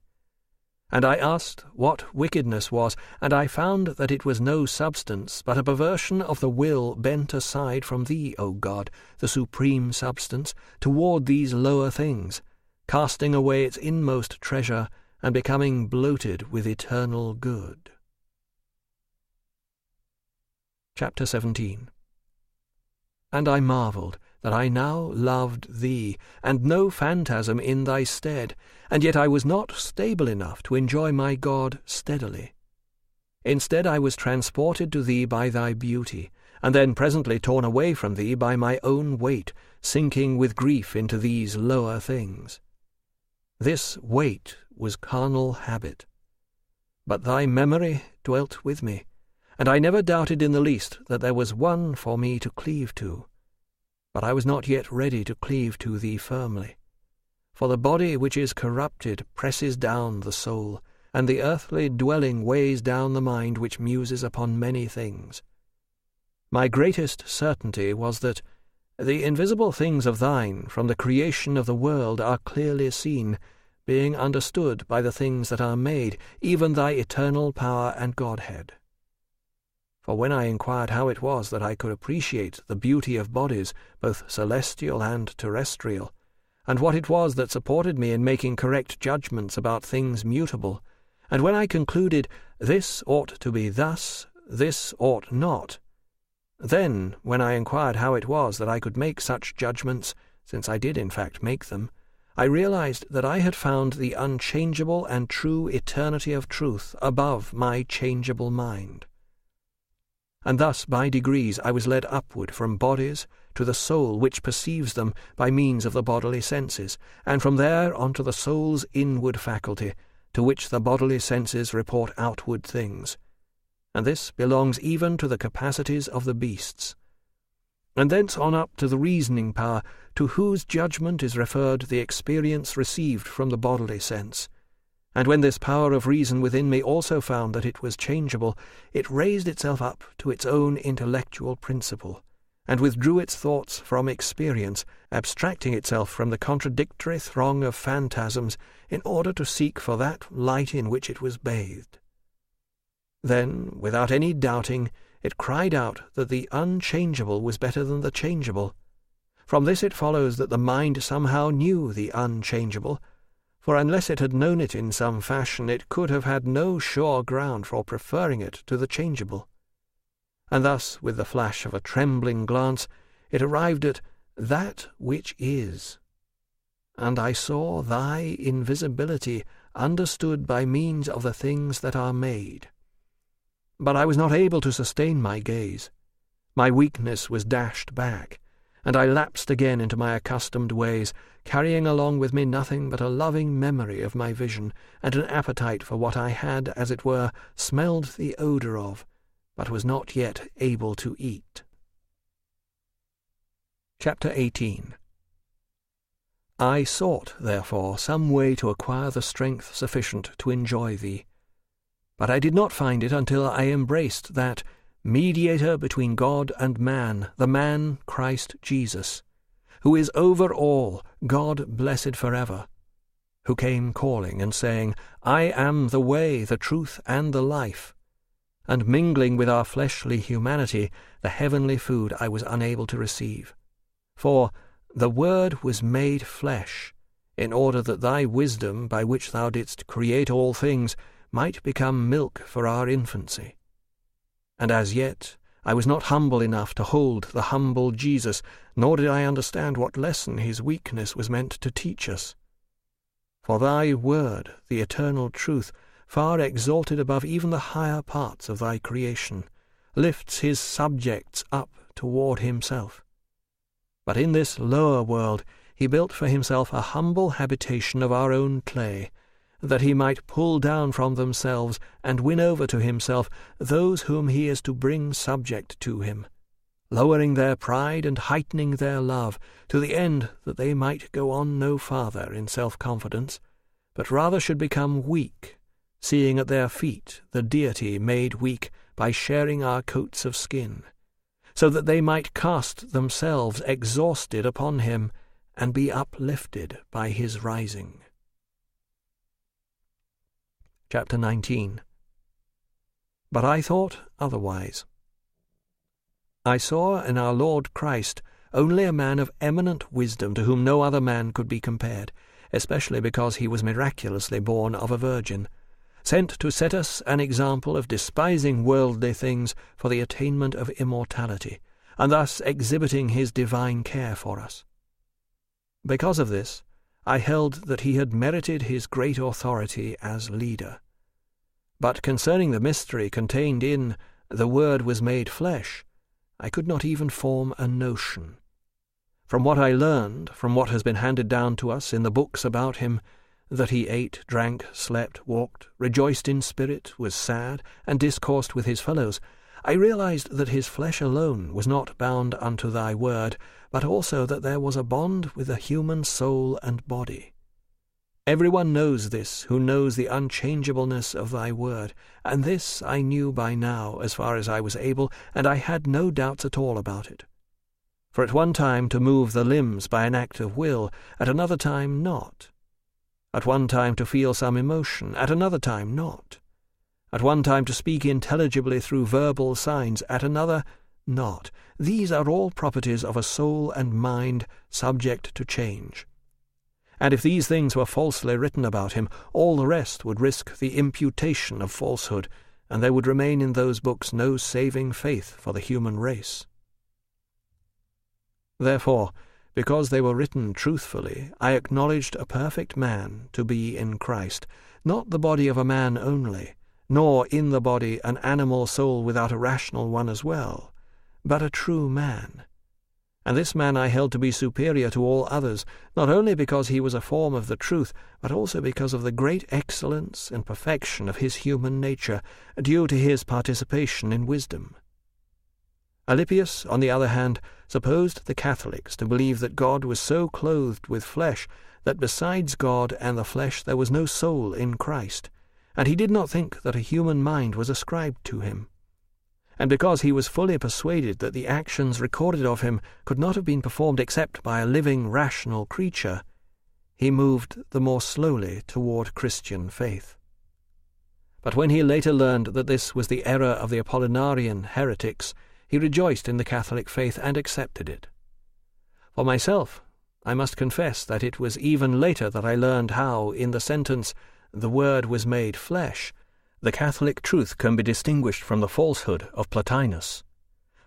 And I asked what wickedness was, and I found that it was no substance, but a perversion of the will bent aside from thee, O God, the supreme substance, toward these lower things, casting away its inmost treasure, and becoming bloated with eternal good. Chapter 17. And I marvelled that I now loved thee, and no phantasm in thy stead, and yet I was not stable enough to enjoy my God steadily. Instead I was transported to thee by thy beauty, and then presently torn away from thee by my own weight, sinking with grief into these lower things. This weight was carnal habit. But thy memory dwelt with me, and I never doubted in the least that there was one for me to cleave to. But I was not yet ready to cleave to thee firmly. For the body which is corrupted presses down the soul, and the earthly dwelling weighs down the mind which muses upon many things. My greatest certainty was that the invisible things of thine from the creation of the world are clearly seen, being understood by the things that are made, even thy eternal power and Godhead. For when I inquired how it was that I could appreciate the beauty of bodies, both celestial and terrestrial, and what it was that supported me in making correct judgments about things mutable, and when I concluded, this ought to be thus, this ought not, then, when I inquired how it was that I could make such judgments, since I did in fact make them, I realized that I had found the unchangeable and true eternity of truth above my changeable mind. And thus by degrees I was led upward from bodies to the soul which perceives them by means of the bodily senses, and from there on to the soul's inward faculty, to which the bodily senses report outward things. And this belongs even to the capacities of the beasts. And thence on up to the reasoning power, to whose judgment is referred the experience received from the bodily sense. And when this power of reason within me also found that it was changeable, it raised itself up to its own intellectual principle, and withdrew its thoughts from experience, abstracting itself from the contradictory throng of phantasms in order to seek for that light in which it was bathed. Then, without any doubting, it cried out that the unchangeable was better than the changeable. From this it follows that the mind somehow knew the unchangeable, for unless it had known it in some fashion, it could have had no sure ground for preferring it to the changeable. And thus, with the flash of a trembling glance, it arrived at that which is. And I saw thy invisibility understood by means of the things that are made. But I was not able to sustain my gaze. My weakness was dashed back, and I lapsed again into my accustomed ways, carrying along with me nothing but a loving memory of my vision, and an appetite for what I had, as it were, smelled the odour of, but was not yet able to eat. Chapter 18. I sought, therefore, some way to acquire the strength sufficient to enjoy thee, but I did not find it until I embraced that mediator between God and man, the man Christ Jesus, who is over all, God blessed forever, who came calling and saying, I am the way, the truth, and the life, and mingling with our fleshly humanity the heavenly food I was unable to receive. For the Word was made flesh, in order that thy wisdom, by which thou didst create all things, might become milk for our infancy. And as yet I was not humble enough to hold the humble Jesus, nor did I understand what lesson his weakness was meant to teach us. For thy word, the eternal truth, far exalted above even the higher parts of thy creation, lifts his subjects up toward himself. But in this lower world he built for himself a humble habitation of our own clay, that he might pull down from themselves and win over to himself those whom he is to bring subject to him, lowering their pride and heightening their love, to the end that they might go on no farther in self-confidence, but rather should become weak, seeing at their feet the deity made weak by sharing our coats of skin, so that they might cast themselves exhausted upon him and be uplifted by his rising. Chapter 19. But I thought otherwise. I saw in our Lord Christ only a man of eminent wisdom to whom no other man could be compared, especially because he was miraculously born of a virgin, sent to set us an example of despising worldly things for the attainment of immortality, and thus exhibiting his divine care for us. Because of this, I held that he had merited his great authority as leader. But concerning the mystery contained in "the Word was made flesh," I could not even form a notion. From what I learned, from what has been handed down to us in the books about him, that he ate, drank, slept, walked, rejoiced in spirit, was sad, and discoursed with his fellows, I realized that his flesh alone was not bound unto thy word, but also that there was a bond with the human soul and body. Everyone knows this who knows the unchangeableness of thy word, and this I knew by now as far as I was able, and I had no doubts at all about it. For at one time to move the limbs by an act of will, at another time not. At one time to feel some emotion, at another time not. At one time to speak intelligibly through verbal signs, at another not. These are all properties of a soul and mind subject to change. And if these things were falsely written about him, all the rest would risk the imputation of falsehood, and there would remain in those books no saving faith for the human race. Therefore, because they were written truthfully, I acknowledged a perfect man to be in Christ, not the body of a man only, nor in the body an animal soul without a rational one as well, but a true man. And this man I held to be superior to all others, not only because he was a form of the truth, but also because of the great excellence and perfection of his human nature, due to his participation in wisdom. Alypius, on the other hand, supposed the Catholics to believe that God was so clothed with flesh that besides God and the flesh there was no soul in Christ, and he did not think that a human mind was ascribed to him. And because he was fully persuaded that the actions recorded of him could not have been performed except by a living, rational creature, he moved the more slowly toward Christian faith. But when he later learned that this was the error of the Apollinarian heretics, he rejoiced in the Catholic faith and accepted it. For myself, I must confess that it was even later that I learned how, in the sentence, "the Word was made flesh," the Catholic truth can be distinguished from the falsehood of Plotinus.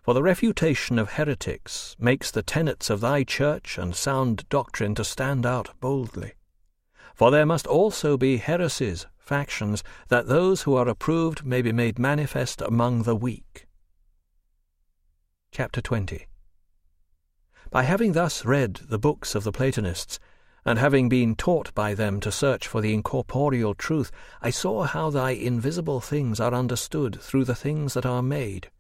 For the refutation of heretics makes the tenets of thy church and sound doctrine to stand out boldly. For there must also be heresies, factions, that those who are approved may be made manifest among the weak. Chapter 20. By having thus read the books of the Platonists, and having been taught by them to search for the incorporeal truth, I saw how thy invisible things are understood through the things that are made.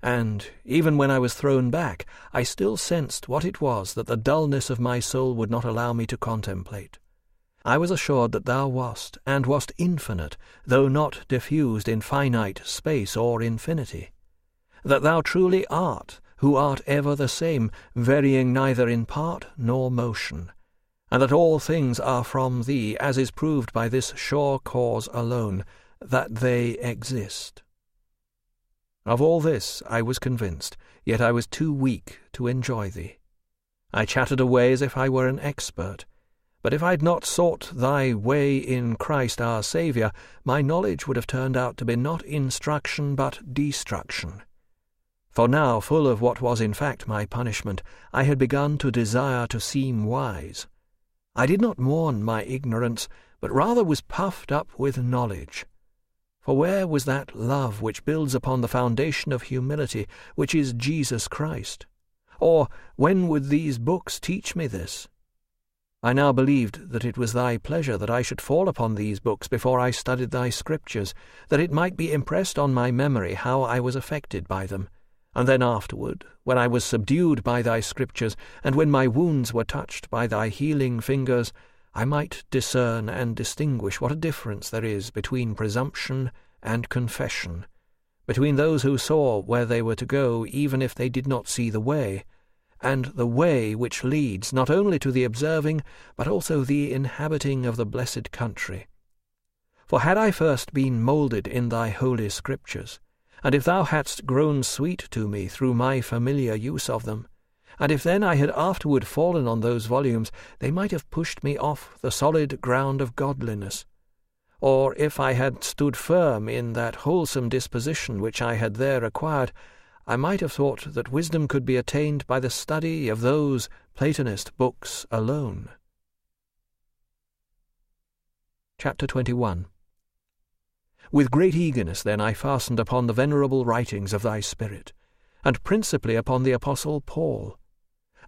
And, even when I was thrown back, I still sensed what it was that the dullness of my soul would not allow me to contemplate. I was assured that thou wast, and wast infinite, though not diffused in finite space or infinity. That thou truly art, who art ever the same, varying neither in part nor motion, and that all things are from thee, as is proved by this sure cause alone, that they exist. Of all this I was convinced, yet I was too weak to enjoy thee. I chattered away as if I were an expert, but if I had not sought thy way in Christ our Saviour, my knowledge would have turned out to be not instruction but destruction. For now, full of what was in fact my punishment, I had begun to desire to seem wise. I did not mourn my ignorance, but rather was puffed up with knowledge. For where was that love which builds upon the foundation of humility, which is Jesus Christ? Or when would these books teach me this? I now believed that it was thy pleasure that I should fall upon these books before I studied thy scriptures, that it might be impressed on my memory how I was affected by them. And then afterward, when I was subdued by thy scriptures, and when my wounds were touched by thy healing fingers, I might discern and distinguish what a difference there is between presumption and confession, between those who saw where they were to go even if they did not see the way, and the way which leads not only to the observing, but also the inhabiting of the blessed country. For had I first been moulded in thy holy scriptures, and if thou hadst grown sweet to me through my familiar use of them, and if then I had afterward fallen on those volumes, they might have pushed me off the solid ground of godliness. or if I had stood firm in that wholesome disposition which I had there acquired, I might have thought that wisdom could be attained by the study of those Platonist books alone. Chapter 21. With great eagerness then I fastened upon the venerable writings of thy Spirit, and principally upon the Apostle Paul.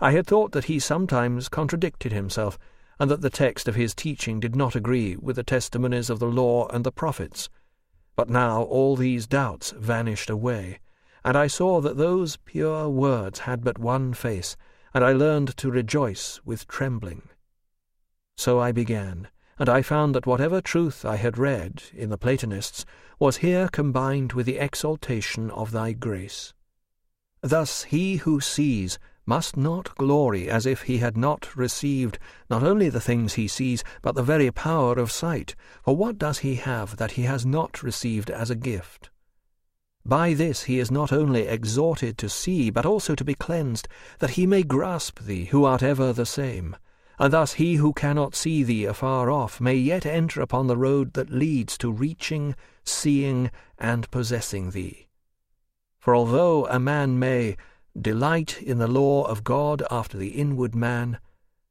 I had thought that he sometimes contradicted himself, and that the text of his teaching did not agree with the testimonies of the law and the prophets. But now all these doubts vanished away, and I saw that those pure words had but one face, and I learned to rejoice with trembling. So I began, and I found that whatever truth I had read in the Platonists was here combined with the exaltation of thy grace. Thus he who sees must not glory as if he had not received not only the things he sees, but the very power of sight. For what does he have that he has not received as a gift? By this he is not only exhorted to see, but also to be cleansed, that he may grasp thee, who art ever the same. And thus he who cannot see thee afar off may yet enter upon the road that leads to reaching, seeing, and possessing thee. For although a man may delight in the law of God after the inward man,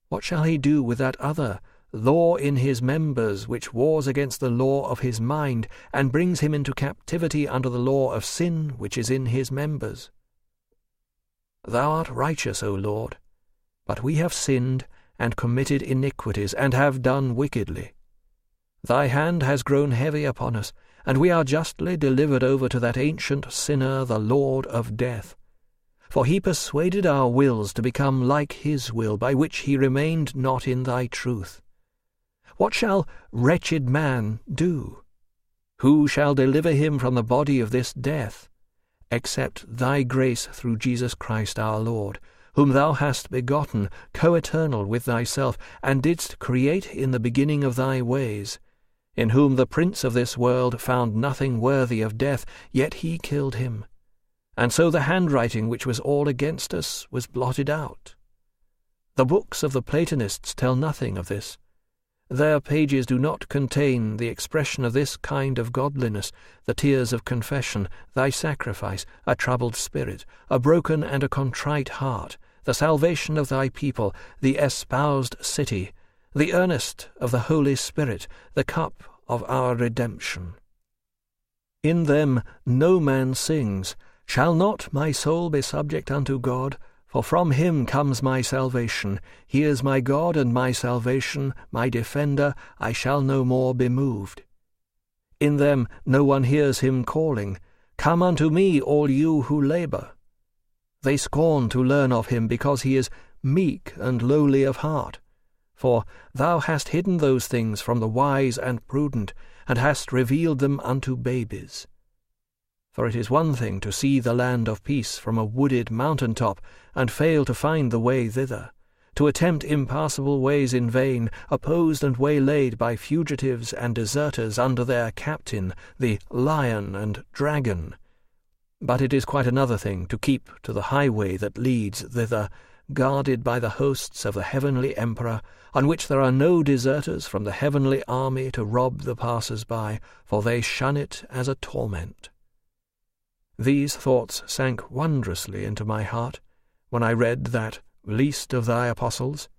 what shall he do with that other law in his members, which wars against the law of his mind, and brings him into captivity under the law of sin which is in his members? Thou art righteous, O Lord, but we have sinned, and committed iniquities, and have done wickedly. Thy hand has grown heavy upon us, and we are justly delivered over to that ancient sinner, the Lord of death. For he persuaded our wills to become like his will, by which he remained not in thy truth. What shall wretched man do? Who shall deliver him from the body of this death, except thy grace through Jesus Christ our Lord, whom thou hast begotten, co-eternal with thyself, and didst create in the beginning of thy ways, in whom the prince of this world found nothing worthy of death, yet he killed him. And so the handwriting which was all against us was blotted out. The books of the Platonists tell nothing of this. Their pages do not contain the expression of this kind of godliness, the tears of confession, thy sacrifice, a troubled spirit, a broken and a contrite heart, the salvation of thy people, the espoused city, the earnest of the Holy Spirit, the cup of our redemption. In them no man sings, Shall not my soul be subject unto God? For from him comes my salvation. He is my God and my salvation, my defender, I shall no more be moved. In them no one hears him calling, Come unto me, all you who labour. They scorn to learn of him, because he is meek and lowly of heart. For thou hast hidden those things from the wise and prudent, and hast revealed them unto babies. For it is one thing to see the land of peace from a wooded mountain-top, and fail to find the way thither, to attempt impassable ways in vain, opposed and waylaid by fugitives and deserters under their captain, the lion and dragon. But it is quite another thing to keep to the highway that leads thither, guarded by the hosts of the heavenly Emperor, on which there are no deserters from the heavenly army to rob the passers-by, for they shun it as a torment. These thoughts sank wondrously into my heart when I read that least of thy apostles,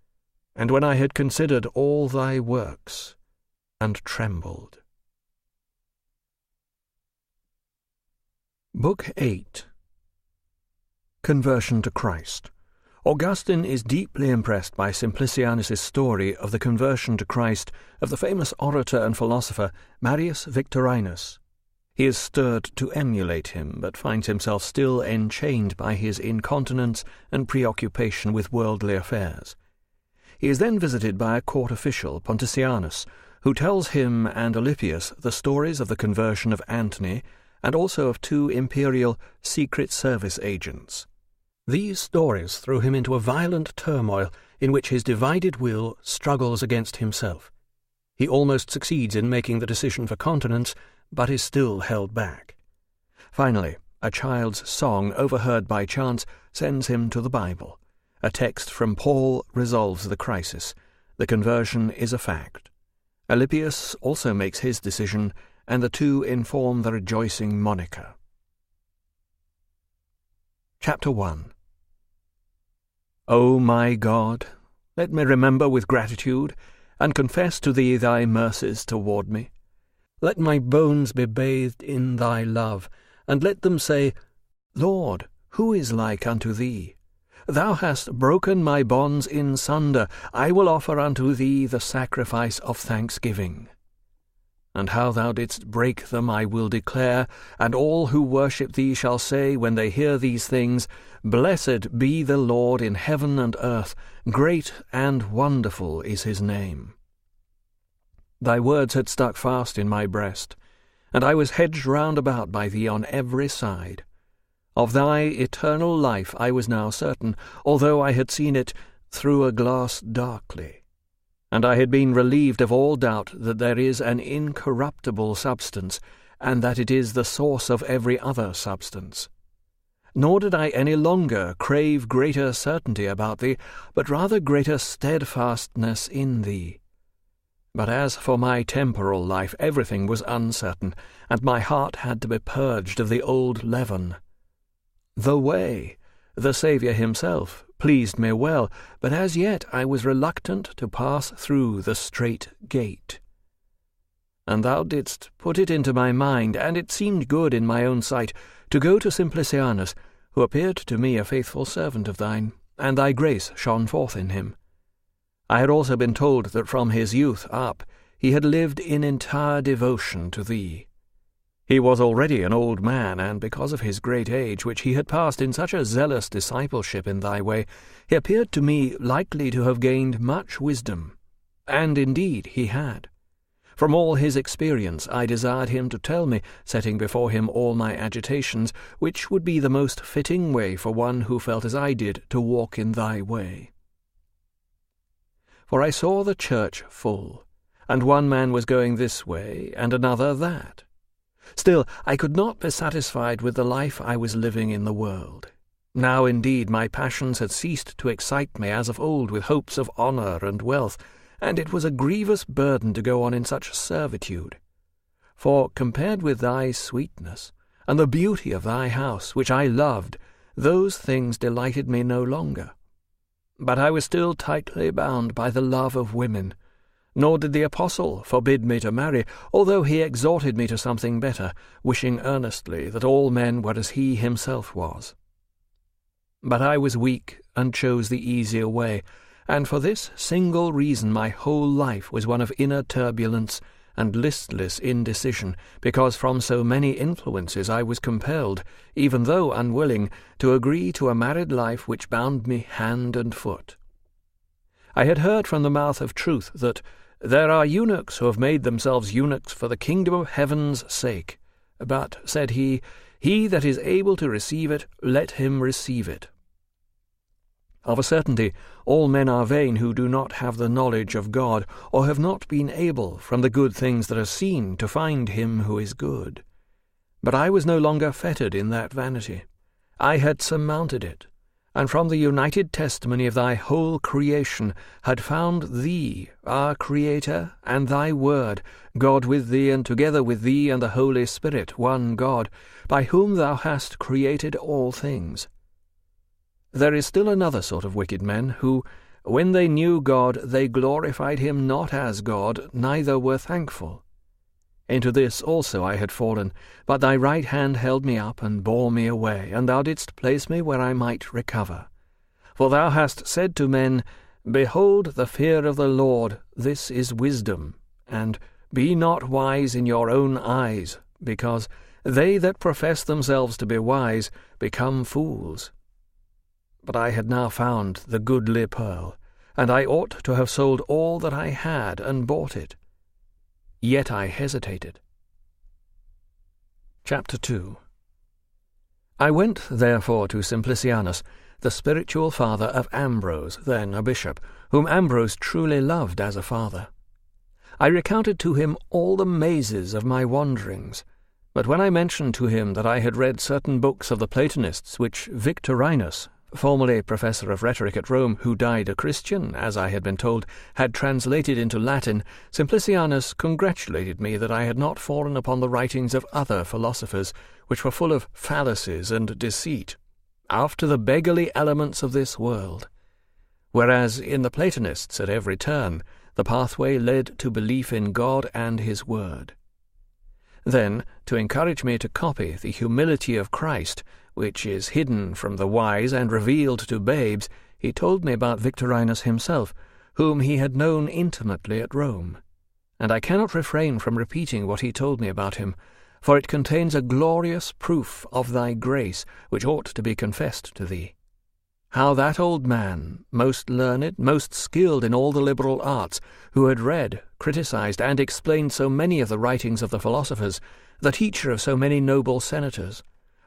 and when I had considered all thy works, and trembled. Book 8. Conversion to Christ. Augustine is deeply impressed by Simplicianus' story of the conversion to Christ of the famous orator and philosopher Marius Victorinus. He is stirred to emulate him, but finds himself still enchained by his incontinence and preoccupation with worldly affairs. He is then visited by a court official, Pontitianus, who tells him and Alypius the stories of the conversion of Antony, and also of 2 imperial secret service agents. These stories throw him into a violent turmoil in which his divided will struggles against himself. He almost succeeds in making the decision for continence, but is still held back. Finally, a child's song overheard by chance sends him to the Bible. A text from Paul resolves the crisis. The conversion is a fact. Alypius also makes his decision, and the two inform the rejoicing Monica. Chapter 1. O my God, let me remember with gratitude, and confess to thee thy mercies toward me. Let my bones be bathed in thy love, and let them say, Lord, who is like unto thee? Thou hast broken my bonds in sunder. I will offer unto thee the sacrifice of thanksgiving. And how thou didst break them I will declare, and all who worship thee shall say when they hear these things, Blessed be the Lord in heaven and earth, great and wonderful is his name. Thy words had stuck fast in my breast, and I was hedged round about by thee on every side. Of thy eternal life I was now certain, although I had seen it through a glass darkly, and I had been relieved of all doubt that there is an incorruptible substance, and that it is the source of every other substance. Nor did I any longer crave greater certainty about thee, but rather greater steadfastness in thee. But as for my temporal life, everything was uncertain, and my heart had to be purged of the old leaven. The way, the Saviour himself, pleased me well, but as yet I was reluctant to pass through the strait gate. And thou didst put it into my mind, and it seemed good in my own sight, to go to Simplicianus, who appeared to me a faithful servant of thine, and thy grace shone forth in him. I had also been told that from his youth up he had lived in entire devotion to thee. He was already an old man, and because of his great age, which he had passed in such a zealous discipleship in thy way, he appeared to me likely to have gained much wisdom. And indeed he had. From all his experience I desired him to tell me, setting before him all my agitations, which would be the most fitting way for one who felt as I did to walk in thy way. For I saw the church full, and one man was going this way, and another that. Still, I could not be satisfied with the life I was living in the world. Now, indeed, my passions had ceased to excite me as of old with hopes of honour and wealth, and it was a grievous burden to go on in such servitude. For, compared with thy sweetness, and the beauty of thy house, which I loved, those things delighted me no longer. But I was still tightly bound by the love of women, nor did the apostle forbid me to marry, although he exhorted me to something better, wishing earnestly that all men were as he himself was. But I was weak, and chose the easier way, and for this single reason my whole life was one of inner turbulence and listless indecision, because from so many influences I was compelled, even though unwilling, to agree to a married life which bound me hand and foot. I had heard from the mouth of truth that there are eunuchs who have made themselves eunuchs for the kingdom of heaven's sake. But, said he, he that is able to receive it, let him receive it. Of a certainty, all men are vain who do not have the knowledge of God, or have not been able, from the good things that are seen, to find him who is good. But I was no longer fettered in that vanity. I had surmounted it, and from the united testimony of thy whole creation had found thee, our Creator, and thy Word, God with thee, and together with thee and the Holy Spirit, one God, by whom thou hast created all things. There is still another sort of wicked men, who, when they knew God, they glorified him not as God, neither were thankful. Into this also I had fallen, but thy right hand held me up and bore me away, and thou didst place me where I might recover. For thou hast said to men, Behold the fear of the Lord, this is wisdom, and be not wise in your own eyes, because they that profess themselves to be wise become fools. But I had now found the goodly pearl, and I ought to have sold all that I had and bought it. Yet I hesitated. Chapter 2. I went therefore to Simplicianus, the spiritual father of Ambrose, then a bishop, whom Ambrose truly loved as a father. I recounted to him all the mazes of my wanderings, but when I mentioned to him that I had read certain books of the Platonists which Victorinus, formerly professor of rhetoric at Rome, who died a Christian, as I had been told, had translated into Latin, Simplicianus congratulated me that I had not fallen upon the writings of other philosophers, which were full of fallacies and deceit, after the beggarly elements of this world, whereas in the Platonists at every turn the pathway led to belief in God and his word. Then, to encourage me to copy the humility of Christ, which is hidden from the wise and revealed to babes, he told me about Victorinus himself, whom he had known intimately at Rome. And I cannot refrain from repeating what he told me about him, for it contains a glorious proof of thy grace, which ought to be confessed to thee. How that old man, most learned, most skilled in all the liberal arts, who had read, criticized, and explained so many of the writings of the philosophers, the teacher of so many noble senators,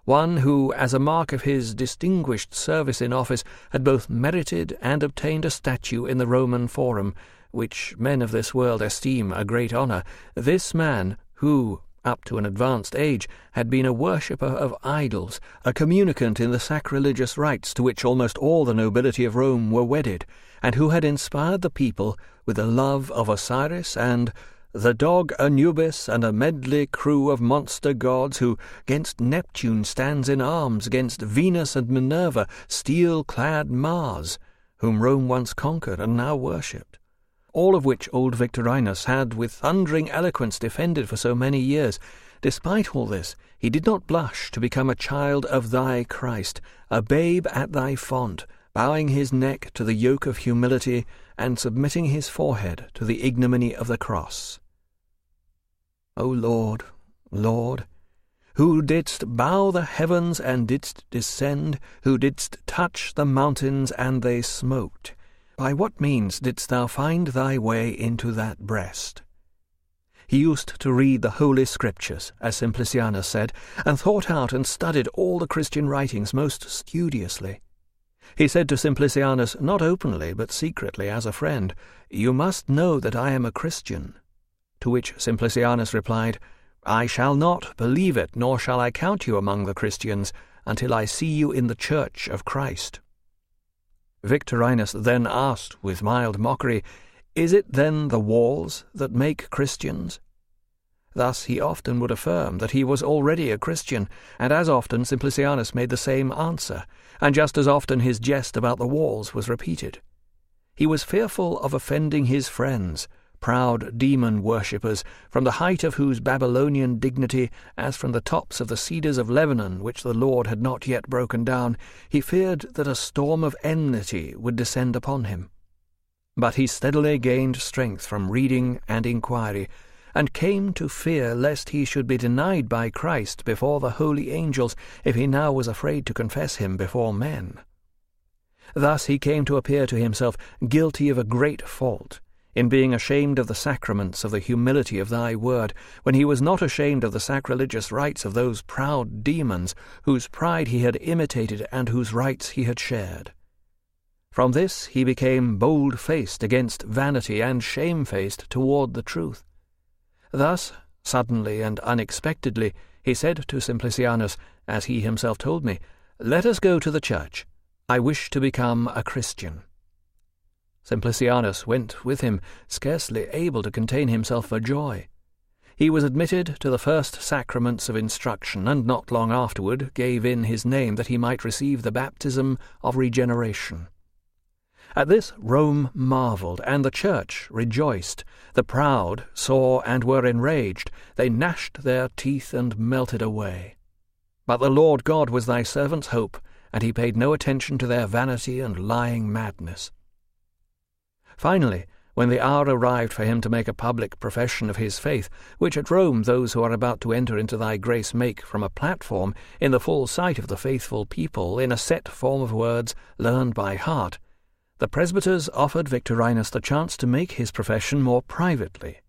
one who, as a mark of his distinguished service in office, had both merited and obtained a statue in the Roman Forum, which men of this world esteem a great honour, this man, who, up to an advanced age, had been a worshipper of idols, a communicant in the sacrilegious rites to which almost all the nobility of Rome were wedded, and who had inspired the people with the love of Osiris and the dog Anubis and a medley crew of monster gods who, 'gainst Neptune stands in arms, 'gainst Venus and Minerva, steel-clad Mars, whom Rome once conquered and now worshipped, all of which old Victorinus had with thundering eloquence defended for so many years. Despite all this, he did not blush to become a child of thy Christ, a babe at thy font, bowing his neck to the yoke of humility, and submitting his forehead to the ignominy of the cross. O Lord, Lord, who didst bow the heavens and didst descend, who didst touch the mountains and they smoked, by what means didst thou find thy way into that breast? He used to read the Holy Scriptures, as Simplicianus said, and thought out and studied all the Christian writings most studiously. He said to Simplicianus, not openly, but secretly, as a friend, "You must know that I am a Christian." To which Simplicianus replied, "I shall not believe it, nor shall I count you among the Christians, until I see you in the church of Christ." Victorinus then asked, with mild mockery, "Is it then the walls that make Christians?" Thus he often would affirm that he was already a Christian, and as often Simplicianus made the same answer, and just as often his jest about the walls was repeated. He was fearful of offending his friends, proud demon-worshippers, from the height of whose Babylonian dignity, as from the tops of the cedars of Lebanon, which the Lord had not yet broken down, he feared that a storm of enmity would descend upon him. But he steadily gained strength from reading and inquiry, and came to fear lest he should be denied by Christ before the holy angels if he now was afraid to confess him before men. Thus he came to appear to himself guilty of a great fault, in being ashamed of the sacraments of the humility of thy word, when he was not ashamed of the sacrilegious rites of those proud demons, whose pride he had imitated and whose rites he had shared. From this he became bold-faced against vanity and shamefaced toward the truth. Thus, suddenly and unexpectedly, he said to Simplicianus, as he himself told me, "Let us go to the church. I wish to become a Christian." Simplicianus went with him, scarcely able to contain himself for joy. He was admitted to the first sacraments of instruction, and not long afterward gave in his name that he might receive the baptism of regeneration. At this Rome marvelled, and the church rejoiced. The proud saw and were enraged. They gnashed their teeth and melted away. But the Lord God was thy servant's hope, and he paid no attention to their vanity and lying madness. Finally, when the hour arrived for him to make a public profession of his faith, which at Rome those who are about to enter into thy grace make from a platform, in the full sight of the faithful people, in a set form of words learned by heart, the presbyters offered Victorinus the chance to make his profession more privately,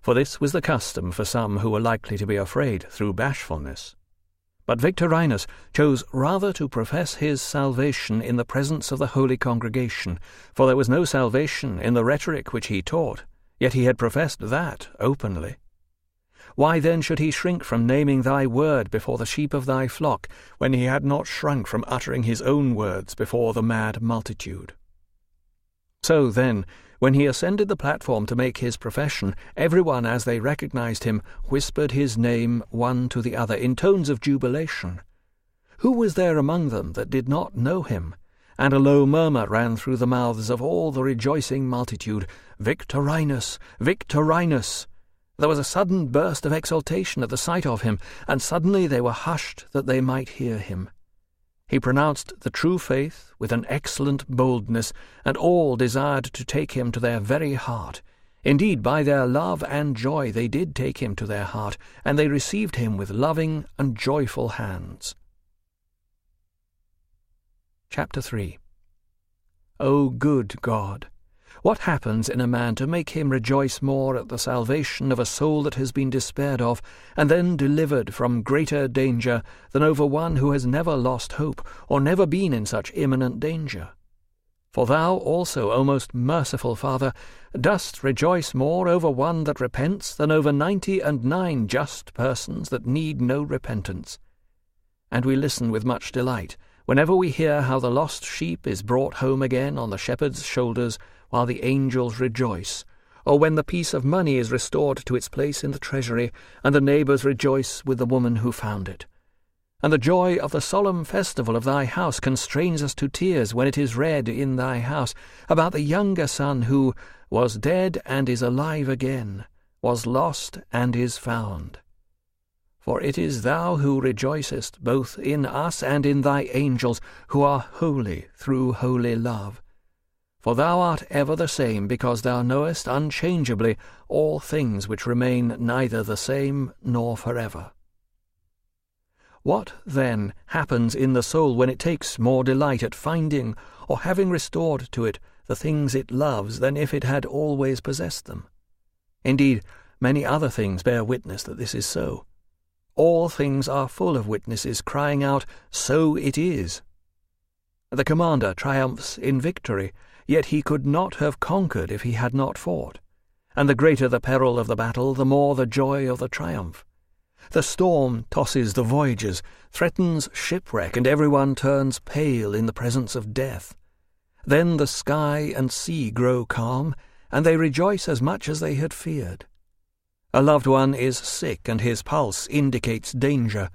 for this was the custom for some who were likely to be afraid through bashfulness. But Victorinus chose rather to profess his salvation in the presence of the holy congregation, for there was no salvation in the rhetoric which he taught, yet he had professed that openly. Why then should he shrink from naming thy word before the sheep of thy flock, when he had not shrunk from uttering his own words before the mad multitude? So then, when he ascended the platform to make his profession, everyone, as they recognized him, whispered his name one to the other in tones of jubilation. Who was there among them that did not know him? And a low murmur ran through the mouths of all the rejoicing multitude, Victorinus! Victorinus! There was a sudden burst of exultation at the sight of him, and suddenly they were hushed that they might hear him. He pronounced the true faith with an excellent boldness, and all desired to take him to their very heart. Indeed, by their love and joy they did take him to their heart, and they received him with loving and joyful hands. Chapter 3. O good God! What happens in a man to make him rejoice more at the salvation of a soul that has been despaired of, and then delivered from greater danger, than over one who has never lost hope, or never been in such imminent danger? For thou also, O most merciful Father, dost rejoice more over one that repents than over 99 just persons that need no repentance. And we listen with much delight whenever we hear how the lost sheep is brought home again on the shepherd's shoulders, while the angels rejoice, or when the piece of money is restored to its place in the treasury, and the neighbours rejoice with the woman who found it. And the joy of the solemn festival of thy house constrains us to tears when it is read in thy house about the younger son who was dead and is alive again, was lost and is found. For it is thou who rejoicest both in us and in thy angels, who are holy through holy love. For thou art ever the same, because thou knowest unchangeably all things which remain neither the same nor forever. What, then, happens in the soul when it takes more delight at finding or having restored to it the things it loves than if it had always possessed them? Indeed, many other things bear witness that this is so. All things are full of witnesses, crying out, "So it is." The commander triumphs in victory, yet he could not have conquered if he had not fought. And the greater the peril of the battle, the more the joy of the triumph. The storm tosses the voyagers, threatens shipwreck, and everyone turns pale in the presence of death. Then the sky and sea grow calm, and they rejoice as much as they had feared. A loved one is sick, and his pulse indicates danger.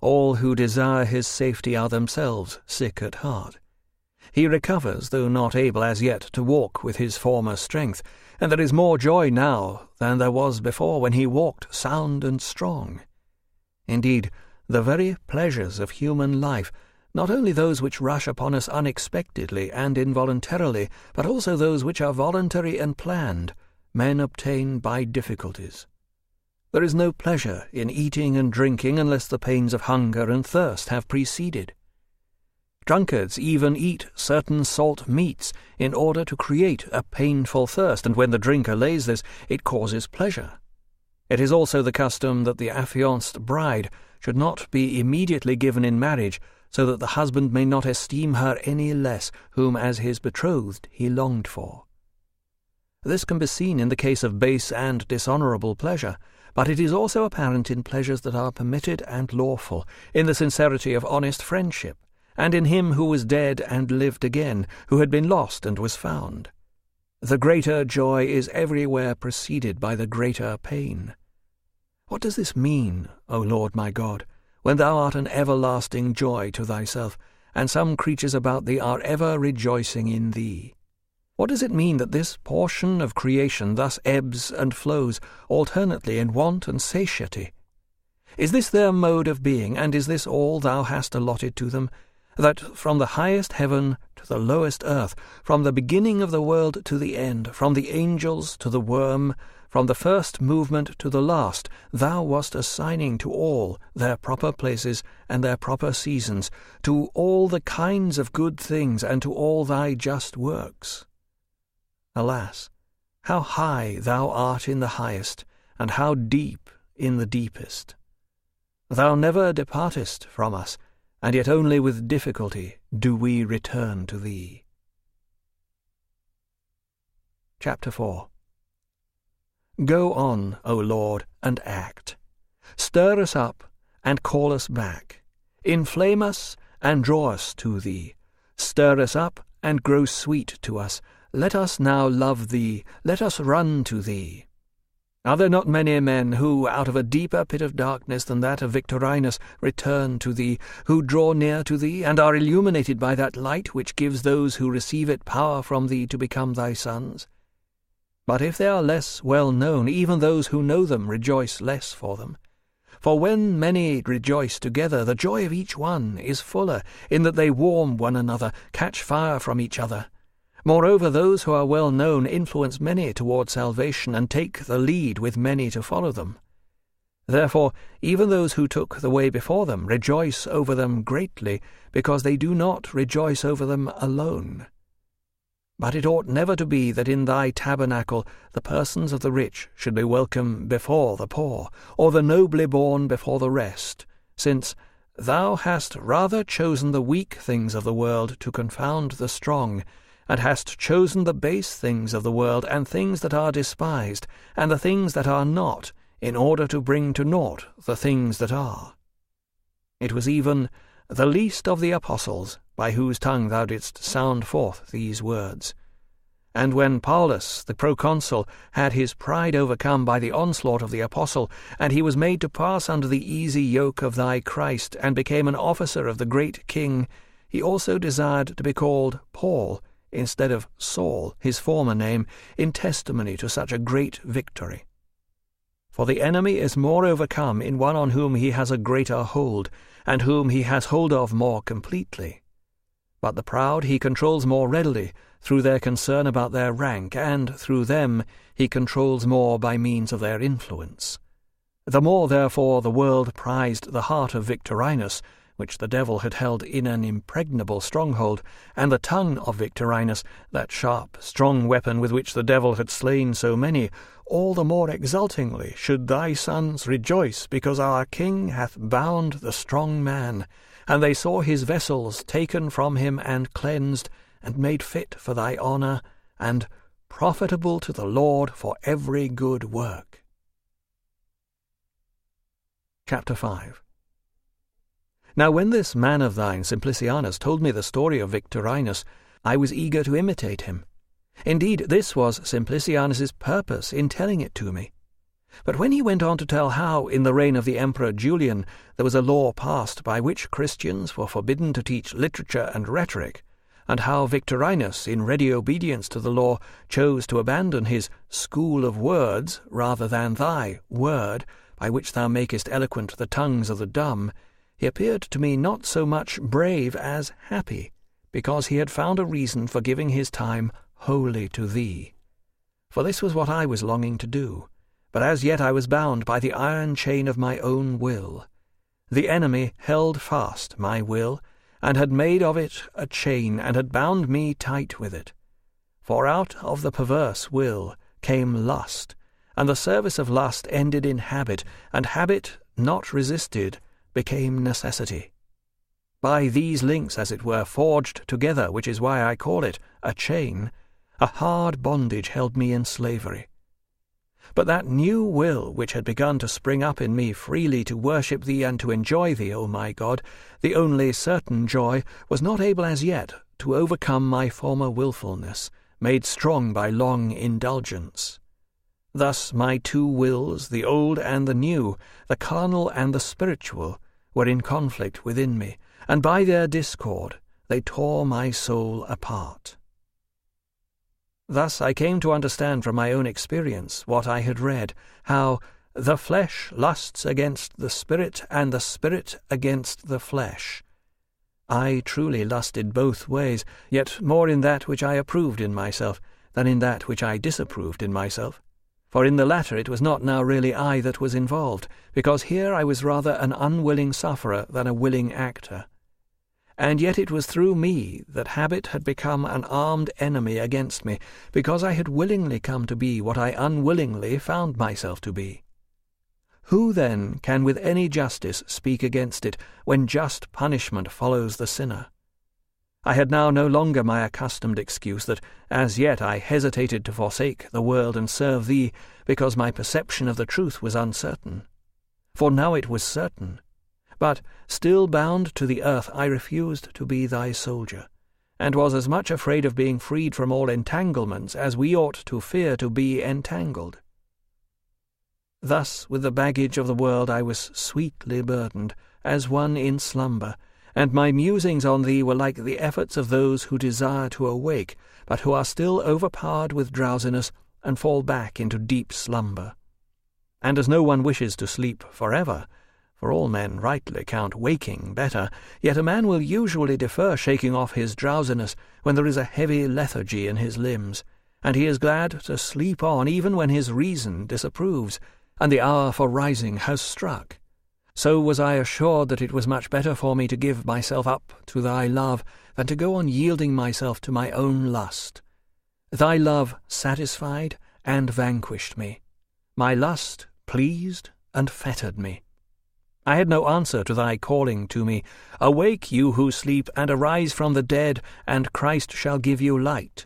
All who desire his safety are themselves sick at heart. He recovers, though not able as yet to walk with his former strength, and there is more joy now than there was before when he walked sound and strong. Indeed, the very pleasures of human life, not only those which rush upon us unexpectedly and involuntarily, but also those which are voluntary and planned, men obtain by difficulties. There is no pleasure in eating and drinking unless the pains of hunger and thirst have preceded. Drunkards even eat certain salt meats in order to create a painful thirst, and when the drinker lays this, it causes pleasure. It is also the custom that the affianced bride should not be immediately given in marriage, so that the husband may not esteem her any less, whom as his betrothed he longed for. This can be seen in the case of base and dishonourable pleasure, but it is also apparent in pleasures that are permitted and lawful, in the sincerity of honest friendship, and in him who was dead and lived again, who had been lost and was found. The greater joy is everywhere preceded by the greater pain. What does this mean, O Lord my God, when thou art an everlasting joy to thyself, and some creatures about thee are ever rejoicing in thee? What does it mean that this portion of creation thus ebbs and flows alternately in want and satiety? Is this their mode of being, and is this all thou hast allotted to them, that from the highest heaven to the lowest earth, from the beginning of the world to the end, from the angels to the worm, from the first movement to the last, thou wast assigning to all their proper places and their proper seasons, to all the kinds of good things and to all thy just works? Alas, how high thou art in the highest, and how deep in the deepest! Thou never departest from us, and yet only with difficulty do we return to thee. Chapter 4. Go on, O Lord, and act. Stir us up and call us back. Inflame us and draw us to thee. Stir us up and grow sweet to us. Let us now love thee. Let us run to thee. Are there not many men who, out of a deeper pit of darkness than that of Victorinus, return to thee, who draw near to thee, and are illuminated by that light which gives those who receive it power from thee to become thy sons? But if they are less well known, even those who know them rejoice less for them. For when many rejoice together, the joy of each one is fuller, in that they warm one another, catch fire from each other. Moreover, those who are well known influence many toward salvation, and take the lead with many to follow them. Therefore, even those who took the way before them rejoice over them greatly, because they do not rejoice over them alone. But it ought never to be that in thy tabernacle the persons of the rich should be welcome before the poor, or the nobly born before the rest, since thou hast rather chosen the weak things of the world to confound the strong, and hast chosen the base things of the world, and things that are despised, and the things that are not, in order to bring to naught the things that are. It was even the least of the apostles, by whose tongue thou didst sound forth these words. And when Paulus, the proconsul, had his pride overcome by the onslaught of the apostle, and he was made to pass under the easy yoke of thy Christ, and became an officer of the great king, he also desired to be called Paul, instead of Saul, his former name, in testimony to such a great victory. For the enemy is more overcome in one on whom he has a greater hold, and whom he has hold of more completely. But the proud he controls more readily, through their concern about their rank, and through them he controls more by means of their influence. The more, therefore, the world prized the heart of Victorinus, which the devil had held in an impregnable stronghold, and the tongue of Victorinus, that sharp, strong weapon with which the devil had slain so many, all the more exultingly should thy sons rejoice, because our king hath bound the strong man, and they saw his vessels taken from him and cleansed, and made fit for thy honour, and profitable to the Lord for every good work. Chapter 5. Now when this man of thine, Simplicianus, told me the story of Victorinus, I was eager to imitate him. Indeed, this was Simplicianus's purpose in telling it to me. But when he went on to tell how, in the reign of the Emperor Julian, there was a law passed by which Christians were forbidden to teach literature and rhetoric, and how Victorinus, in ready obedience to the law, chose to abandon his school of words rather than thy word, by which thou makest eloquent the tongues of the dumb, he appeared to me not so much brave as happy, because he had found a reason for giving his time wholly to thee. For this was what I was longing to do, but as yet I was bound by the iron chain of my own will. The enemy held fast my will, and had made of it a chain, and had bound me tight with it. For out of the perverse will came lust, and the service of lust ended in habit, and habit, not resisted, became necessity. By these links, as it were, forged together, which is why I call it a chain, a hard bondage held me in slavery. But that new will which had begun to spring up in me freely to worship thee and to enjoy thee, O my God, the only certain joy, was not able as yet to overcome my former wilfulness, made strong by long indulgence. Thus my two wills, the old and the new, the carnal and the spiritual, were in conflict within me, and by their discord they tore my soul apart. Thus I came to understand from my own experience what I had read, how the flesh lusts against the spirit, and the spirit against the flesh. I truly lusted both ways, yet more in that which I approved in myself than in that which I disapproved in myself. For in the latter it was not now really I that was involved, because here I was rather an unwilling sufferer than a willing actor. And yet it was through me that habit had become an armed enemy against me, because I had willingly come to be what I unwillingly found myself to be. Who then can with any justice speak against it, when just punishment follows the sinner? I had now no longer my accustomed excuse that as yet I hesitated to forsake the world and serve thee, because my perception of the truth was uncertain. For now it was certain. But, still bound to the earth, I refused to be thy soldier, and was as much afraid of being freed from all entanglements as we ought to fear to be entangled. Thus with the baggage of the world I was sweetly burdened, as one in slumber, and my musings on thee were like the efforts of those who desire to awake, but who are still overpowered with drowsiness, and fall back into deep slumber. And as no one wishes to sleep forever, for all men rightly count waking better, yet a man will usually defer shaking off his drowsiness when there is a heavy lethargy in his limbs, and he is glad to sleep on even when his reason disapproves, and the hour for rising has struck. So was I assured that it was much better for me to give myself up to thy love than to go on yielding myself to my own lust. Thy love satisfied and vanquished me. My lust pleased and fettered me. I had no answer to thy calling to me, Awake, you who sleep, and arise from the dead, and Christ shall give you light.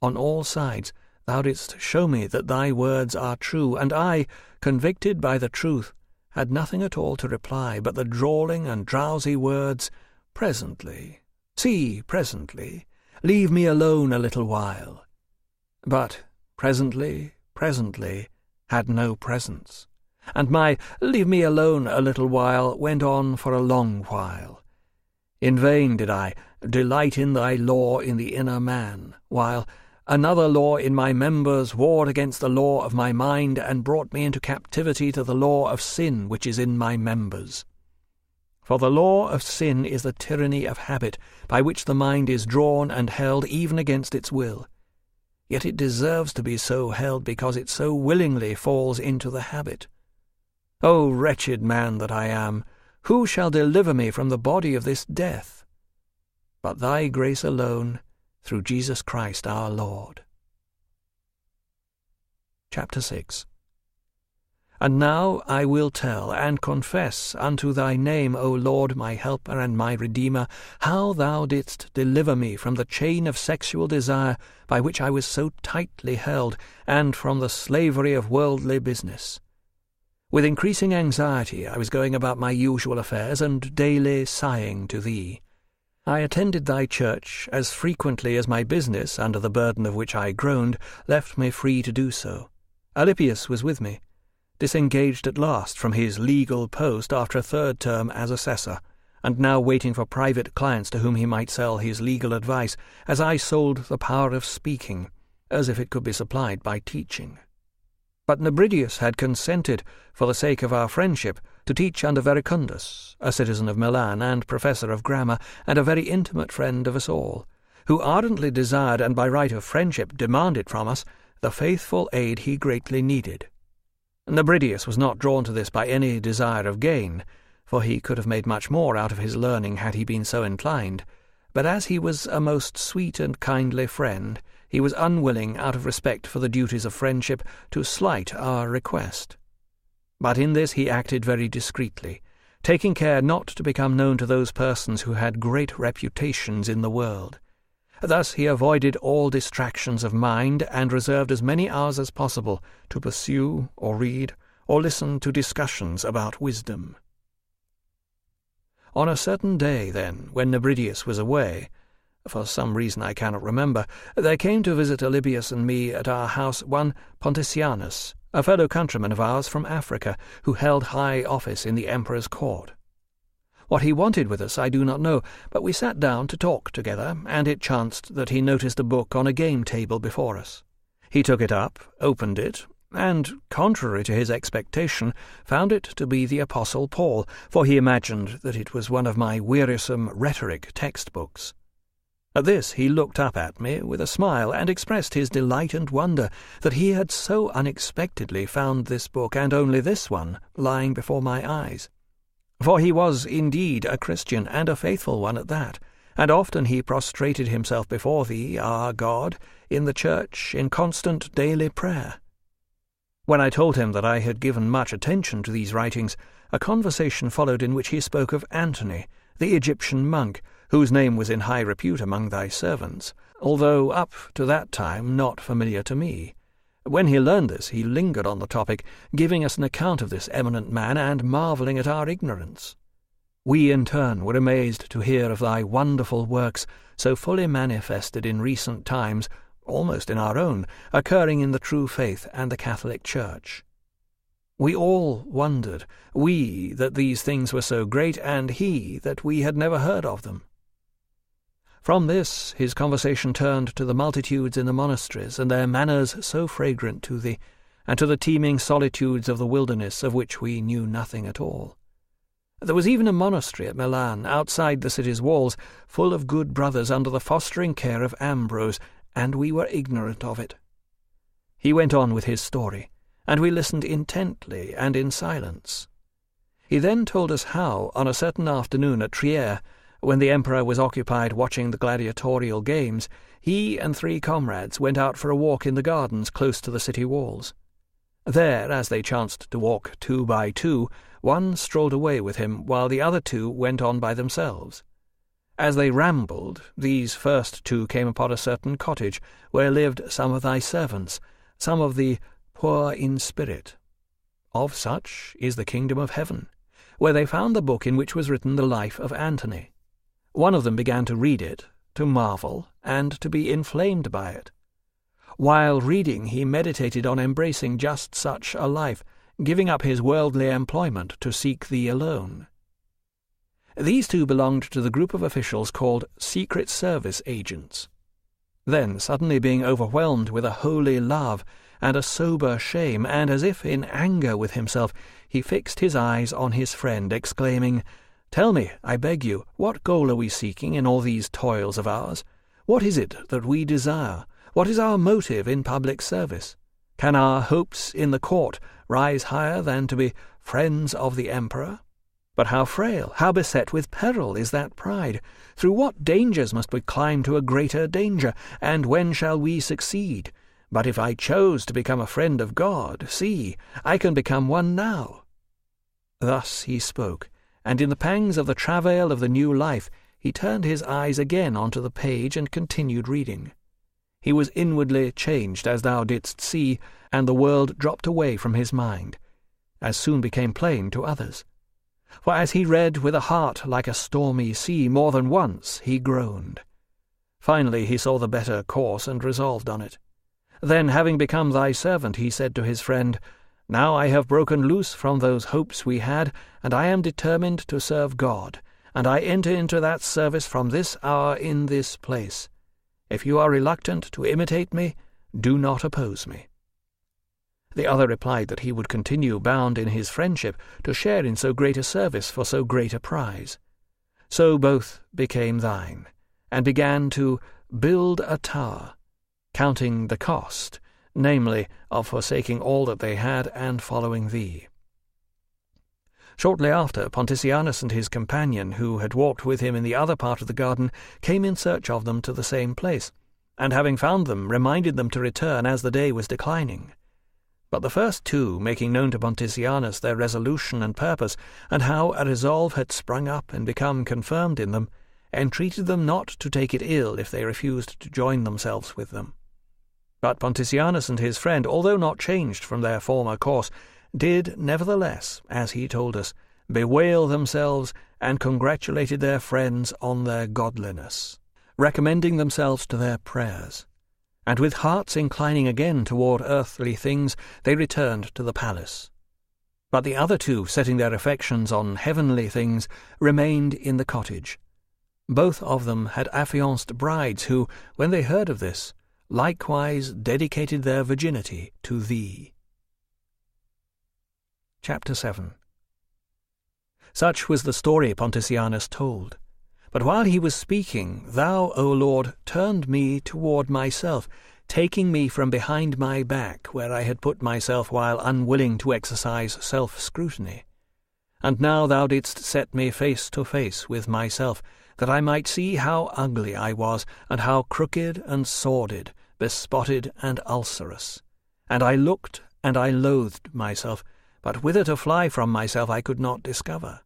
On all sides thou didst show me that thy words are true, and I, convicted by the truth, had nothing at all to reply but the drawling and drowsy words, Presently, see, presently, leave me alone a little while. But presently had no presence, and my leave me alone a little while went on for a long while. In vain did I delight in thy law in the inner man, while another law in my members warred against the law of my mind and brought me into captivity to the law of sin which is in my members. For the law of sin is the tyranny of habit, by which the mind is drawn and held even against its will. Yet it deserves to be so held because it so willingly falls into the habit. O wretched man that I am, who shall deliver me from the body of this death? But thy grace alone, through Jesus Christ our Lord. Chapter 6. And now I will tell and confess unto thy name, O Lord, my helper and my redeemer, how thou didst deliver me from the chain of sexual desire by which I was so tightly held, and from the slavery of worldly business. With increasing anxiety I was going about my usual affairs, and daily sighing to thee. I attended thy church as frequently as my business, under the burden of which I groaned, left me free to do so. Alypius was with me, disengaged at last from his legal post after a third term as assessor, and now waiting for private clients to whom he might sell his legal advice, as I sold the power of speaking, as if it could be supplied by teaching. But Nebridius had consented, for the sake of our friendship, to teach under Verecundus, a citizen of Milan and professor of grammar, and a very intimate friend of us all, who ardently desired and by right of friendship demanded from us the faithful aid he greatly needed. Nebridius was not drawn to this by any desire of gain, for he could have made much more out of his learning had he been so inclined, but as he was a most sweet and kindly friend, he was unwilling, out of respect for the duties of friendship, to slight our request. But in this he acted very discreetly, taking care not to become known to those persons who had great reputations in the world. Thus he avoided all distractions of mind, and reserved as many hours as possible to pursue, or read, or listen to discussions about wisdom. On a certain day, then, when Nebridius was away, for some reason I cannot remember, there came to visit Alypius and me at our house one Pontitianus, a fellow countryman of ours from Africa, who held high office in the emperor's court. What he wanted with us I do not know, but we sat down to talk together, and it chanced that he noticed a book on a game table before us. He took it up, opened it, and, contrary to his expectation, found it to be the Apostle Paul, for he imagined that it was one of my wearisome rhetoric textbooks. At this he looked up at me with a smile, and expressed his delight and wonder that he had so unexpectedly found this book, and only this one, lying before my eyes. For he was indeed a Christian, and a faithful one at that, and often he prostrated himself before thee, our God, in the church, in constant daily prayer. When I told him that I had given much attention to these writings, a conversation followed in which he spoke of Antony, the Egyptian monk, whose name was in high repute among thy servants, although up to that time not familiar to me. When he learned this, he lingered on the topic, giving us an account of this eminent man, and marvelling at our ignorance. We in turn were amazed to hear of thy wonderful works, so fully manifested in recent times, almost in our own, occurring in the true faith and the Catholic Church. We all wondered, we that these things were so great, and he that we had never heard of them. From this his conversation turned to the multitudes in the monasteries, and their manners so fragrant to thee, and to the teeming solitudes of the wilderness, of which we knew nothing at all. There was even a monastery at Milan, outside the city's walls, full of good brothers under the fostering care of Ambrose, and we were ignorant of it. He went on with his story, and we listened intently and in silence. He then told us how, on a certain afternoon at Trier, when the emperor was occupied watching the gladiatorial games, he and 3 comrades went out for a walk in the gardens close to the city walls. There, as they chanced to walk 2 by 2, one strolled away with him, while the other 2 went on by themselves. As they rambled, these first 2 came upon a certain cottage, where lived some of thy servants, some of the poor in spirit. Of such is the kingdom of heaven, where they found the book in which was written the life of Antony. One of them began to read it, to marvel, and to be inflamed by it. While reading, he meditated on embracing just such a life, giving up his worldly employment to seek thee alone. These 2 belonged to the group of officials called Secret Service agents. Then, suddenly being overwhelmed with a holy love and a sober shame, and as if in anger with himself, he fixed his eyes on his friend, exclaiming, "Tell me, I beg you, what goal are we seeking in all these toils of ours? What is it that we desire? What is our motive in public service? Can our hopes in the court rise higher than to be friends of the emperor? But how frail, how beset with peril is that pride! Through what dangers must we climb to a greater danger, and when shall we succeed? But if I chose to become a friend of God, see, I can become one now." Thus he spoke, and in the pangs of the travail of the new life, he turned his eyes again onto the page and continued reading. He was inwardly changed, as thou didst see, and the world dropped away from his mind, as soon became plain to others. For as he read with a heart like a stormy sea, more than once he groaned. Finally he saw the better course and resolved on it. Then, having become thy servant, he said to his friend, "Now I have broken loose from those hopes we had, and I am determined to serve God, and I enter into that service from this hour in this place. If you are reluctant to imitate me, do not oppose me." The other replied that he would continue bound in his friendship to share in so great a service for so great a prize. So both became thine, and began to build a tower, counting the cost, namely, of forsaking all that they had and following thee. Shortly after, Pontitianus and his companion, who had walked with him in the other part of the garden, came in search of them to the same place, and having found them, reminded them to return as the day was declining. But the first 2, making known to Pontitianus their resolution and purpose, and how a resolve had sprung up and become confirmed in them, entreated them not to take it ill if they refused to join themselves with them. But Pontitianus and his friend, although not changed from their former course, did nevertheless, as he told us, bewail themselves and congratulated their friends on their godliness, recommending themselves to their prayers. And with hearts inclining again toward earthly things, they returned to the palace. But the other 2, setting their affections on heavenly things, remained in the cottage. Both of them had affianced brides who, when they heard of this, likewise dedicated their virginity to thee. Chapter 7. Such was the story Pontitianus told. But while he was speaking, thou, O Lord, turned me toward myself, taking me from behind my back, where I had put myself while unwilling to exercise self-scrutiny. And now thou didst set me face to face with myself, that I might see how ugly I was, and how crooked and sordid, bespotted and ulcerous. And I looked, and I loathed myself, but whither to fly from myself I could not discover.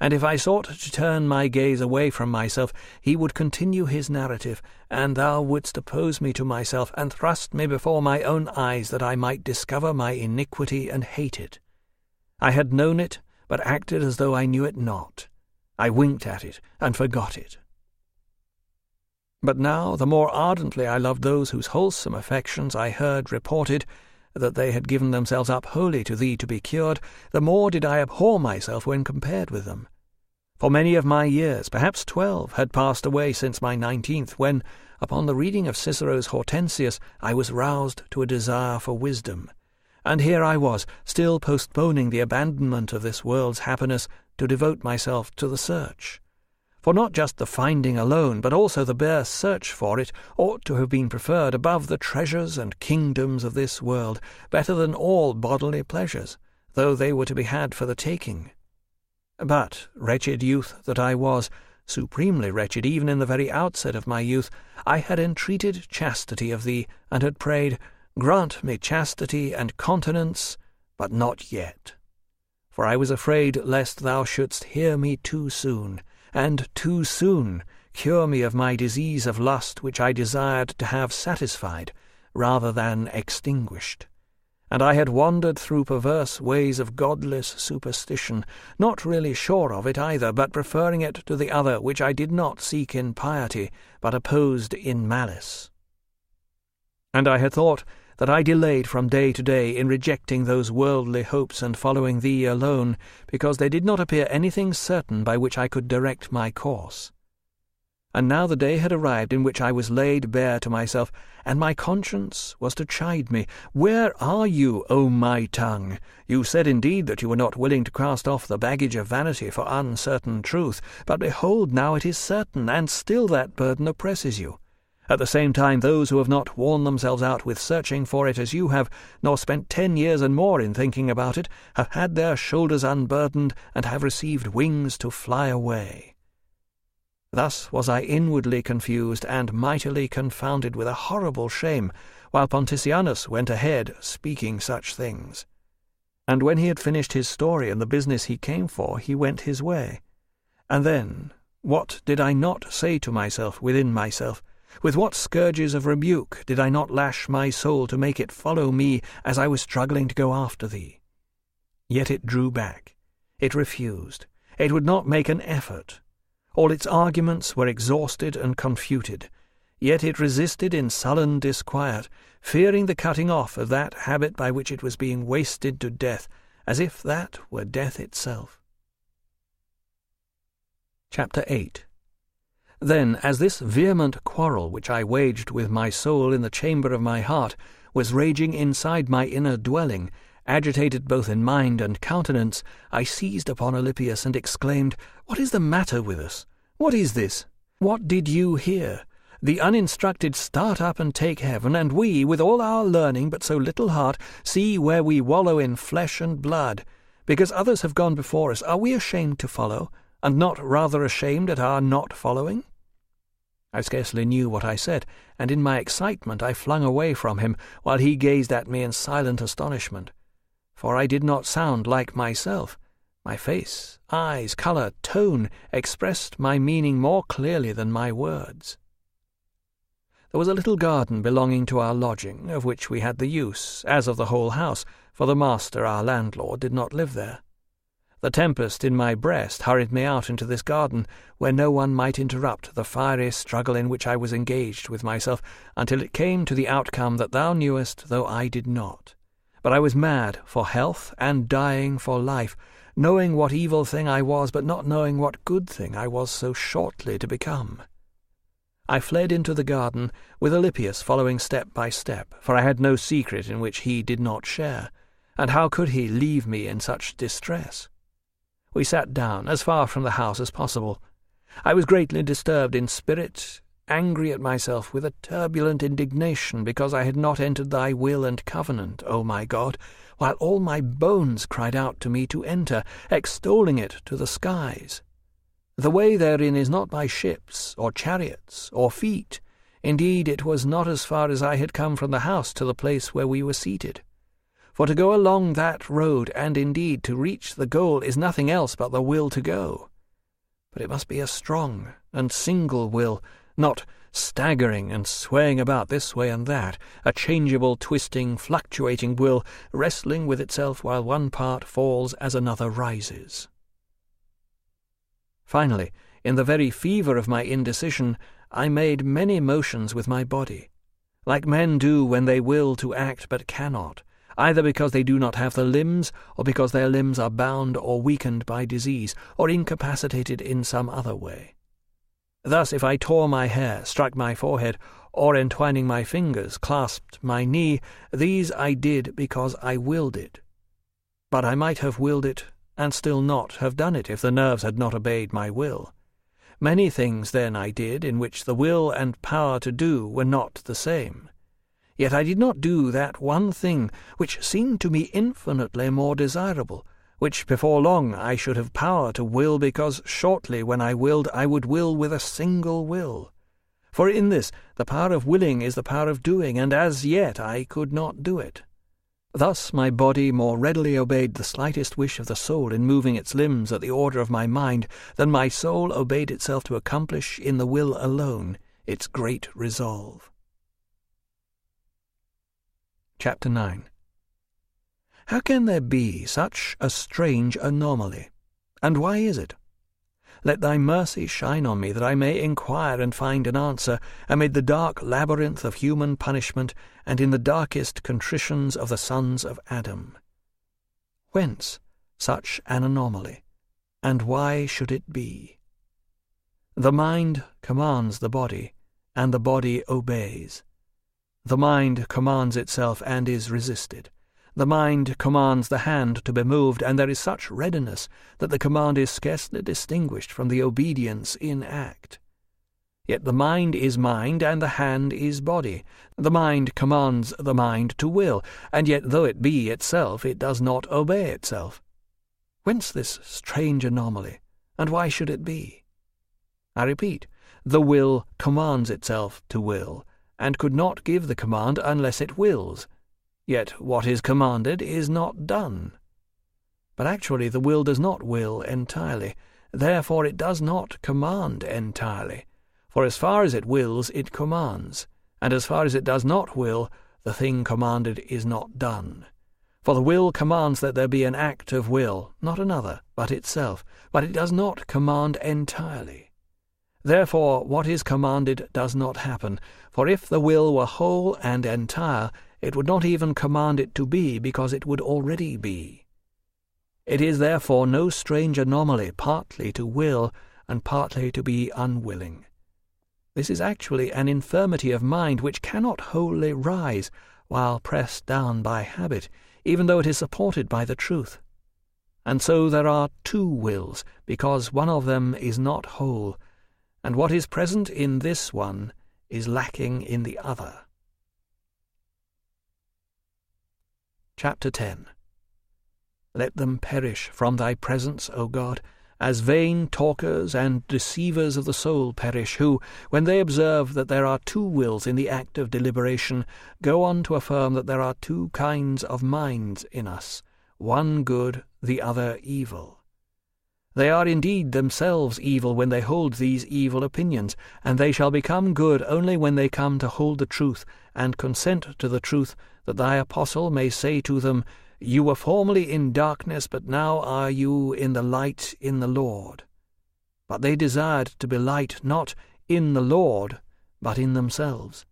And if I sought to turn my gaze away from myself, he would continue his narrative, and thou wouldst oppose me to myself, and thrust me before my own eyes, that I might discover my iniquity and hate it. I had known it, but acted as though I knew it not. I winked at it, and forgot it. But now, the more ardently I loved those whose wholesome affections I heard reported, that they had given themselves up wholly to thee to be cured, the more did I abhor myself when compared with them. For many of my years, perhaps 12, had passed away since my 19th, when, upon the reading of Cicero's Hortensius, I was roused to a desire for wisdom. And here I was, still postponing the abandonment of this world's happiness to devote myself to the search. For not just the finding alone, but also the bare search for it, ought to have been preferred above the treasures and kingdoms of this world, better than all bodily pleasures, though they were to be had for the taking. But, wretched youth that I was, supremely wretched even in the very outset of my youth, I had entreated chastity of thee, and had prayed, "Grant me chastity and continence, but not yet." For I was afraid lest thou shouldst hear me too soon, and too soon cure me of my disease of lust which I desired to have satisfied, rather than extinguished. And I had wandered through perverse ways of godless superstition, not really sure of it either, but preferring it to the other which I did not seek in piety, but opposed in malice. And I had thought that I delayed from day to day in rejecting those worldly hopes and following thee alone, because there did not appear anything certain by which I could direct my course. And now the day had arrived in which I was laid bare to myself, and my conscience was to chide me. "Where are you, O my tongue? You said indeed that you were not willing to cast off the baggage of vanity for uncertain truth, but behold, now it is certain, and still that burden oppresses you. At the same time, those who have not worn themselves out with searching for it as you have, nor spent 10 years and more in thinking about it, have had their shoulders unburdened, and have received wings to fly away." Thus was I inwardly confused and mightily confounded with a horrible shame, while Pontitianus went ahead speaking such things. And when he had finished his story and the business he came for, he went his way. And then, what did I not say to myself within myself? With what scourges of rebuke did I not lash my soul to make it follow me as I was struggling to go after thee? Yet it drew back. It refused. It would not make an effort. All its arguments were exhausted and confuted. Yet it resisted in sullen disquiet, fearing the cutting off of that habit by which it was being wasted to death, as if that were death itself. Chapter 8. Then, as this vehement quarrel which I waged with my soul in the chamber of my heart was raging inside my inner dwelling, agitated both in mind and countenance, I seized upon Alypius and exclaimed, "What is the matter with us? What is this? What did you hear? The uninstructed start up and take heaven, and we, with all our learning but so little heart, see where we wallow in flesh and blood. Because others have gone before us, are we ashamed to follow, and not rather ashamed at our not following?" I scarcely knew what I said, and in my excitement I flung away from him, while he gazed at me in silent astonishment. For I did not sound like myself. My face, eyes, colour, tone expressed my meaning more clearly than my words. There was a little garden belonging to our lodging, of which we had the use, as of the whole house, for the master, our landlord, did not live there. The tempest in my breast hurried me out into this garden, where no one might interrupt the fiery struggle in which I was engaged with myself, until it came to the outcome that thou knewest, though I did not. But I was mad for health and dying for life, knowing what evil thing I was, but not knowing what good thing I was so shortly to become. I fled into the garden, with Alypius following step by step, for I had no secret in which he did not share, and how could he leave me in such distress? We sat down, as far from the house as possible. I was greatly disturbed in spirit, angry at myself with a turbulent indignation because I had not entered thy will and covenant, O my God, while all my bones cried out to me to enter, extolling it to the skies. The way therein is not by ships, or chariots, or feet. Indeed, it was not as far as I had come from the house to the place where we were seated. For to go along that road, and indeed to reach the goal, is nothing else but the will to go. But it must be a strong and single will, not staggering and swaying about this way and that, a changeable, twisting, fluctuating will, wrestling with itself while one part falls as another rises. Finally, in the very fever of my indecision, I made many motions with my body, like men do when they will to act but cannot, either because they do not have the limbs, or because their limbs are bound or weakened by disease, or incapacitated in some other way. Thus, if I tore my hair, struck my forehead, or entwining my fingers, clasped my knee, these I did because I willed it. But I might have willed it, and still not have done it, if the nerves had not obeyed my will. Many things then I did, in which the will and power to do were not the same. Yet I did not do that one thing which seemed to me infinitely more desirable, which before long I should have power to will, because shortly when I willed I would will with a single will. For in this the power of willing is the power of doing, and as yet I could not do it. Thus my body more readily obeyed the slightest wish of the soul in moving its limbs at the order of my mind than my soul obeyed itself to accomplish in the will alone its great resolve. Chapter 9. How can there be such a strange anomaly, and why is it? Let thy mercy shine on me, that I may inquire and find an answer, amid the dark labyrinth of human punishment, and in the darkest contritions of the sons of Adam. Whence such an anomaly, and why should it be? The mind commands the body, and the body obeys. The mind commands itself and is resisted. The mind commands the hand to be moved, and there is such readiness that the command is scarcely distinguished from the obedience in act. Yet the mind is mind, and the hand is body. The mind commands the mind to will, and yet though it be itself, it does not obey itself. Whence this strange anomaly, and why should it be? I repeat, the will commands itself to will, and could not give the command unless it wills. Yet what is commanded is not done. But actually the will does not will entirely, therefore it does not command entirely. For as far as it wills, it commands, and as far as it does not will, the thing commanded is not done. For the will commands that there be an act of will, not another, but itself, but it does not command entirely. Therefore what is commanded does not happen, for if the will were whole and entire, it would not even command it to be, because it would already be. It is therefore no strange anomaly partly to will and partly to be unwilling. This is actually an infirmity of mind which cannot wholly rise, while pressed down by habit, even though it is supported by the truth. And so there are two wills, because one of them is not whole, and what is present in this one is lacking in the other. Chapter 10. Let them perish from thy presence, O God, as vain talkers and deceivers of the soul perish, who, when they observe that there are two wills in the act of deliberation, go on to affirm that there are two kinds of minds in us, one good, the other evil. They are indeed themselves evil when they hold these evil opinions, and they shall become good only when they come to hold the truth, and consent to the truth, that thy apostle may say to them, You were formerly in darkness, but now are you in the light in the Lord. But they desired to be light not in the Lord, but in themselves.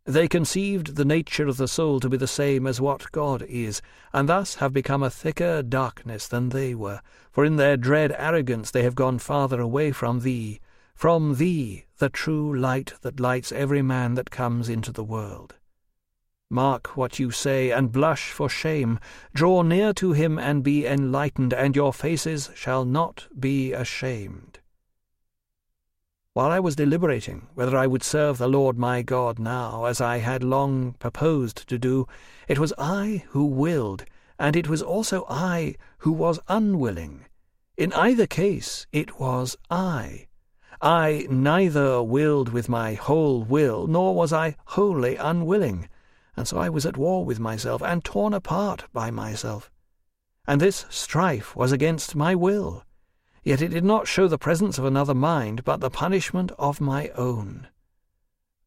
They conceived the nature of the soul to be the same as what God is, and thus have become a thicker darkness than they were, for in their dread arrogance they have gone farther away from thee, the true light that lights every man that comes into the world. Mark what you say, and blush for shame. Draw near to him, and be enlightened, and your faces shall not be ashamed. While I was deliberating whether I would serve the Lord my God now, as I had long purposed to do, it was I who willed, and it was also I who was unwilling. In either case it was I. I neither willed with my whole will, nor was I wholly unwilling, and so I was at war with myself, and torn apart by myself. And this strife was against my will, yet it did not show the presence of another mind, but the punishment of my own.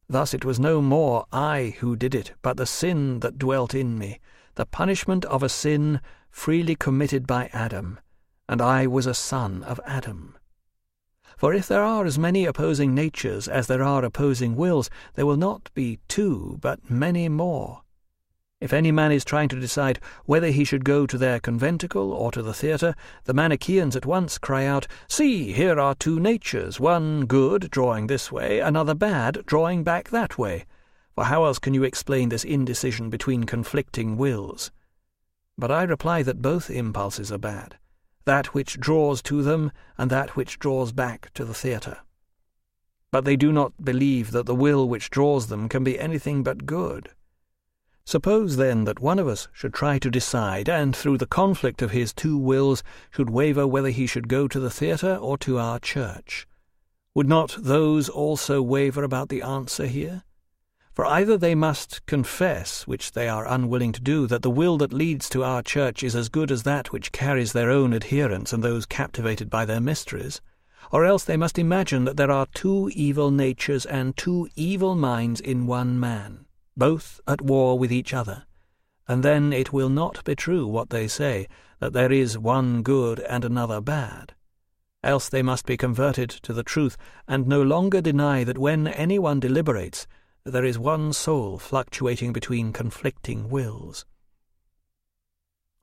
Thus it was no more I who did it, but the sin that dwelt in me, the punishment of a sin freely committed by Adam, and I was a son of Adam. For if there are as many opposing natures as there are opposing wills, there will not be two, but many more. If any man is trying to decide whether he should go to their conventicle or to the theatre, the Manichaeans at once cry out, "See, here are two natures, one good, drawing this way, another bad, drawing back that way." For how else can you explain this indecision between conflicting wills? But I reply that both impulses are bad, that which draws to them and that which draws back to the theatre. But they do not believe that the will which draws them can be anything but good. Suppose, then, that one of us should try to decide, and through the conflict of his two wills should waver whether he should go to the theatre or to our church. Would not those also waver about the answer here? For either they must confess, which they are unwilling to do, that the will that leads to our church is as good as that which carries their own adherents and those captivated by their mysteries, or else they must imagine that there are two evil natures and two evil minds in one man, both at war with each other, and then it will not be true what they say, that there is one good and another bad. Else they must be converted to the truth, and no longer deny that when anyone deliberates, there is one soul fluctuating between conflicting wills.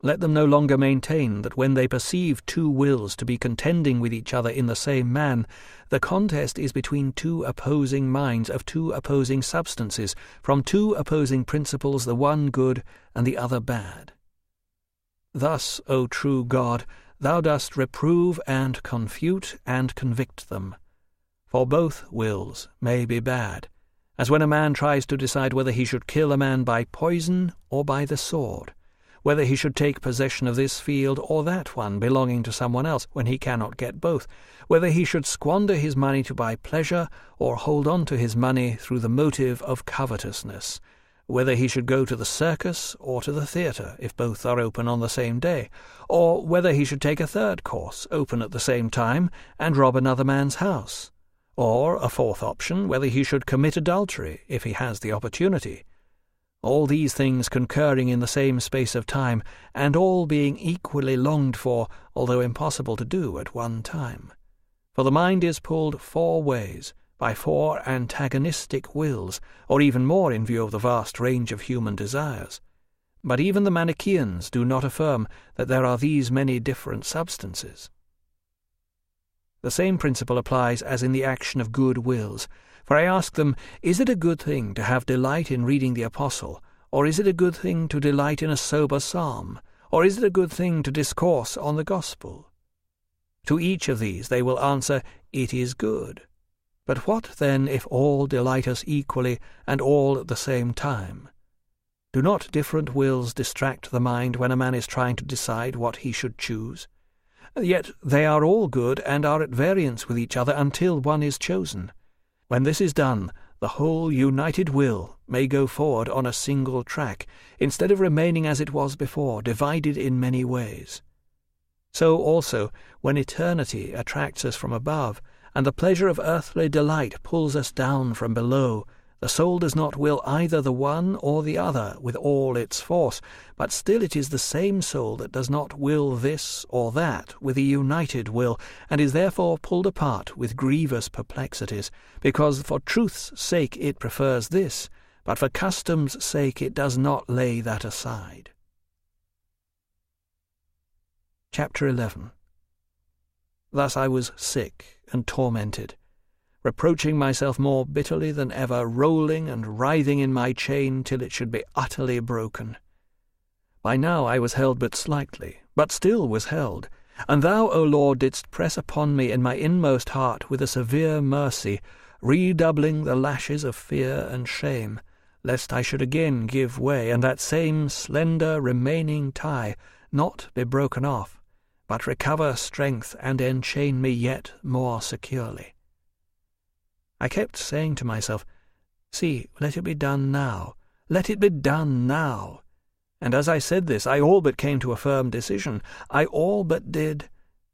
Let them no longer maintain that when they perceive two wills to be contending with each other in the same man, the contest is between two opposing minds of two opposing substances, from two opposing principles, the one good and the other bad. Thus, O true God, thou dost reprove and confute and convict them. For both wills may be bad, as when a man tries to decide whether he should kill a man by poison or by the sword, whether he should take possession of this field or that one belonging to someone else when he cannot get both, whether he should squander his money to buy pleasure or hold on to his money through the motive of covetousness, whether he should go to the circus or to the theatre, if both are open on the same day, or whether he should take a third course, open at the same time, and rob another man's house, or, a fourth option, whether he should commit adultery, if he has the opportunity. All these things concurring in the same space of time, and all being equally longed for, although impossible to do at one time. For the mind is pulled four ways, by four antagonistic wills, or even more in view of the vast range of human desires. But even the Manichaeans do not affirm that there are these many different substances. The same principle applies as in the action of good wills. For I ask them, is it a good thing to have delight in reading the Apostle, or is it a good thing to delight in a sober psalm, or is it a good thing to discourse on the gospel? To each of these they will answer, it is good. But what then if all delight us equally, and all at the same time? Do not different wills distract the mind when a man is trying to decide what he should choose? Yet they are all good and are at variance with each other until one is chosen. When this is done, the whole united will may go forward on a single track, instead of remaining as it was before, divided in many ways. So also, when eternity attracts us from above, and the pleasure of earthly delight pulls us down from below, the soul does not will either the one or the other with all its force, but still it is the same soul that does not will this or that with a united will, and is therefore pulled apart with grievous perplexities, because for truth's sake it prefers this, but for custom's sake it does not lay that aside. Chapter 11. Thus I was sick and tormented, reproaching myself more bitterly than ever, rolling and writhing in my chain till it should be utterly broken. By now I was held but slightly, but still was held, and thou, O Lord, didst press upon me in my inmost heart with a severe mercy, redoubling the lashes of fear and shame, lest I should again give way, and that same slender remaining tie not be broken off, but recover strength and enchain me yet more securely. I kept saying to myself, see, let it be done now. Let it be done now. And as I said this, I all but came to a firm decision. I all but did,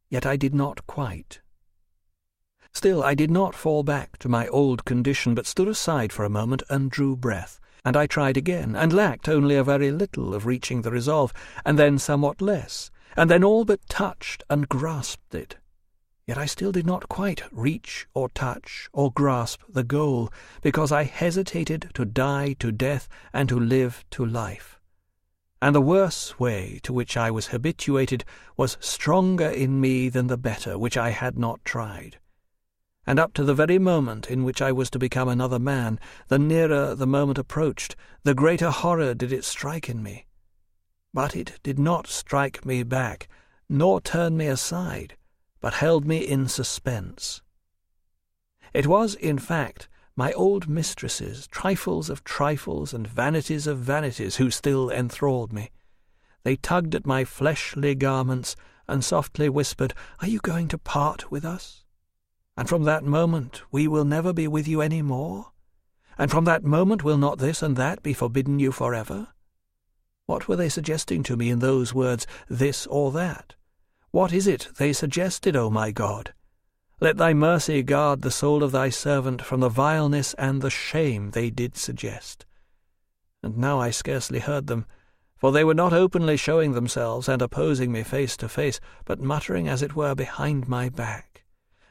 yet I did not quite. Still, I did not fall back to my old condition, but stood aside for a moment and drew breath. And I tried again, and lacked only a very little of reaching the resolve, and then somewhat less, and then all but touched and grasped it. Yet I still did not quite reach or touch or grasp the goal, because I hesitated to die to death and to live to life. And the worse way to which I was habituated was stronger in me than the better, which I had not tried. And up to the very moment in which I was to become another man, the nearer the moment approached, the greater horror did it strike in me. But it did not strike me back, nor turn me aside, but held me in suspense. It was, in fact, my old mistresses, trifles of trifles and vanities of vanities, who still enthralled me. They tugged at my fleshly garments and softly whispered, "Are you going to part with us? And from that moment we will never be with you any more? And from that moment will not this and that be forbidden you forever?" What were they suggesting to me in those words, this or that? What is it they suggested, O my God? Let thy mercy guard the soul of thy servant from the vileness and the shame they did suggest. And now I scarcely heard them, for they were not openly showing themselves and opposing me face to face, but muttering as it were behind my back,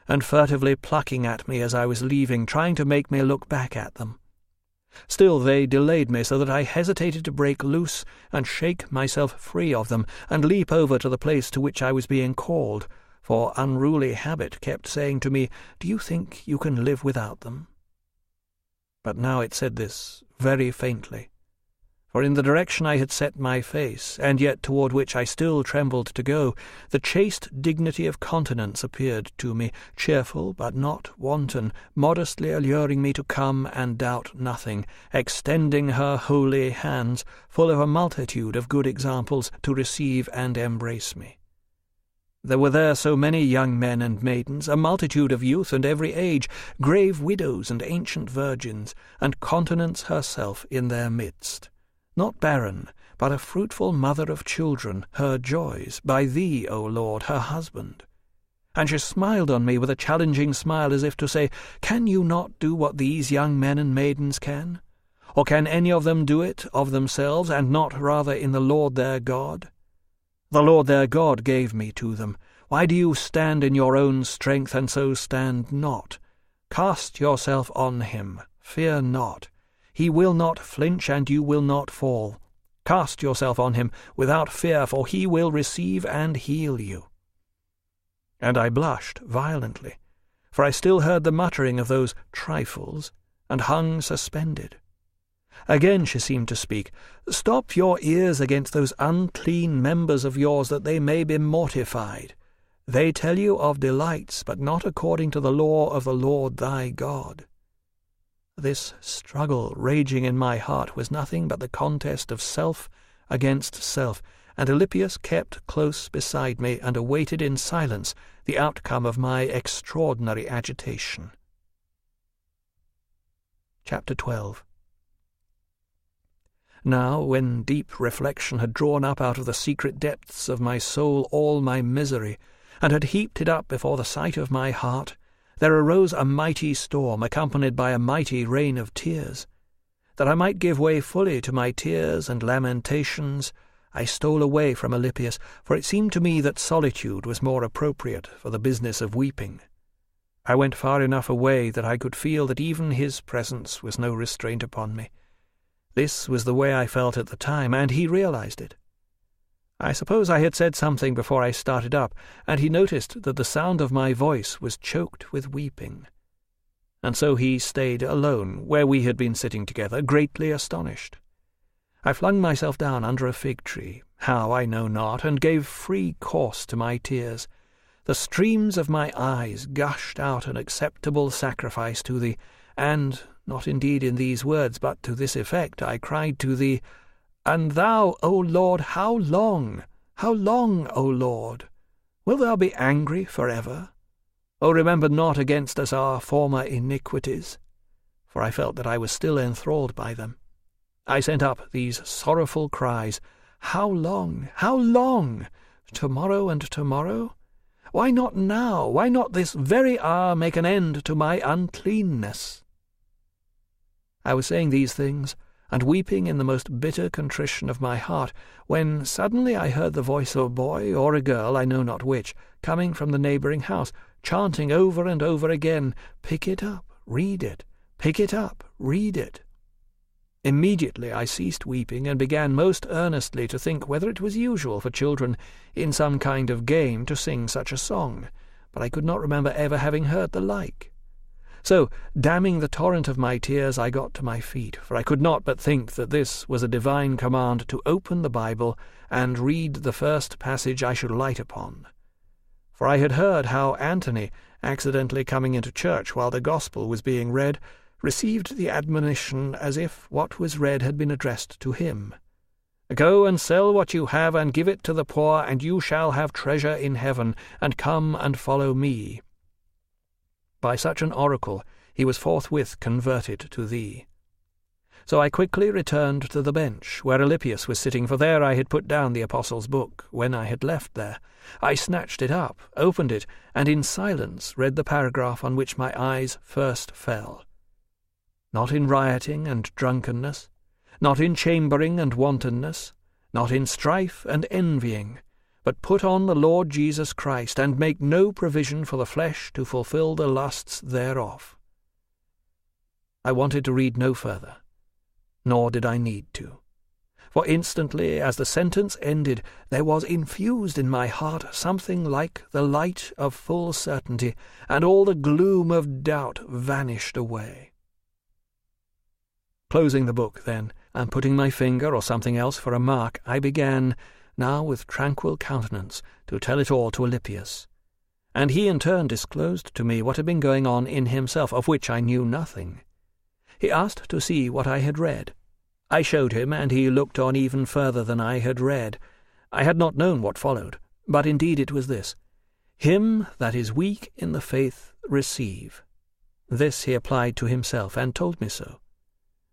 and furtively plucking at me as I was leaving, trying to make me look back at them. Still they delayed me, so that I hesitated to break loose and shake myself free of them, and leap over to the place to which I was being called, for unruly habit kept saying to me, "Do you think you can live without them?" But now it said this very faintly, for in the direction I had set my face, and yet toward which I still trembled to go, the chaste dignity of countenance appeared to me, cheerful but not wanton, modestly alluring me to come and doubt nothing, extending her holy hands, full of a multitude of good examples, to receive and embrace me. There were there so many young men and maidens, a multitude of youth and every age, grave widows and ancient virgins, and Continence herself in their midst. Not barren, but a fruitful mother of children, her joys, by thee, O Lord, her husband. And she smiled on me with a challenging smile, as if to say, "Can you not do what these young men and maidens can? Or can any of them do it of themselves, and not rather in the Lord their God? The Lord their God gave me to them. Why do you stand in your own strength, and so stand not? Cast yourself on him, fear not. He will not flinch, and you will not fall. Cast yourself on him without fear, for he will receive and heal you." And I blushed violently, for I still heard the muttering of those trifles, and hung suspended. Again she seemed to speak. "Stop your ears against those unclean members of yours, that they may be mortified. They tell you of delights, but not according to the law of the Lord thy God." This struggle raging in my heart was nothing but the contest of self against self, and Alypius kept close beside me and awaited in silence the outcome of my extraordinary agitation. Chapter 12. Now, when deep reflection had drawn up out of the secret depths of my soul all my misery, and had heaped it up before the sight of my heart, there arose a mighty storm, accompanied by a mighty rain of tears. That I might give way fully to my tears and lamentations, I stole away from Alypius, for it seemed to me that solitude was more appropriate for the business of weeping. I went far enough away that I could feel that even his presence was no restraint upon me. This was the way I felt at the time, and he realized it. I suppose I had said something before I started up, and he noticed that the sound of my voice was choked with weeping. And so he stayed alone, where we had been sitting together, greatly astonished. I flung myself down under a fig tree, how I know not, and gave free course to my tears. The streams of my eyes gushed out an acceptable sacrifice to thee, and, not indeed in these words, but to this effect, I cried to thee, "And thou, O Lord, how long, O Lord? Wilt thou be angry forever? O remember not against us our former iniquities." For I felt that I was still enthralled by them. I sent up these sorrowful cries, "How long? How long? Tomorrow and tomorrow? Why not now? Why not this very hour make an end to my uncleanness?" I was saying these things, and weeping in the most bitter contrition of my heart, when suddenly I heard the voice of a boy or a girl, I know not which, coming from the neighbouring house, chanting over and over again, "Pick it up, read it, pick it up, read it." Immediately I ceased weeping, and began most earnestly to think whether it was usual for children in some kind of game to sing such a song, but I could not remember ever having heard the like. So, damning the torrent of my tears, I got to my feet, for I could not but think that this was a divine command to open the Bible and read the first passage I should light upon. For I had heard how Antony, accidentally coming into church while the Gospel was being read, received the admonition as if what was read had been addressed to him. "Go and sell what you have, and give it to the poor, and you shall have treasure in heaven, and come and follow me." By such an oracle he was forthwith converted to thee. So I quickly returned to the bench where Alypius was sitting, for there I had put down the Apostles' Book when I had left there. I snatched it up, opened it, and in silence read the paragraph on which my eyes first fell. Not in rioting and drunkenness, not in chambering and wantonness, not in strife and envying, but put on the Lord Jesus Christ, and make no provision for the flesh to fulfill the lusts thereof. I wanted to read no further, nor did I need to. For instantly, as the sentence ended, there was infused in my heart something like the light of full certainty, and all the gloom of doubt vanished away. Closing the book, then, and putting my finger or something else for a mark, I began, now with tranquil countenance, to tell it all to Alypius. And he in turn disclosed to me what had been going on in himself, of which I knew nothing. He asked to see what I had read. I showed him, and he looked on even further than I had read. I had not known what followed, but indeed it was this: "Him that is weak in the faith receive." This he applied to himself, and told me so.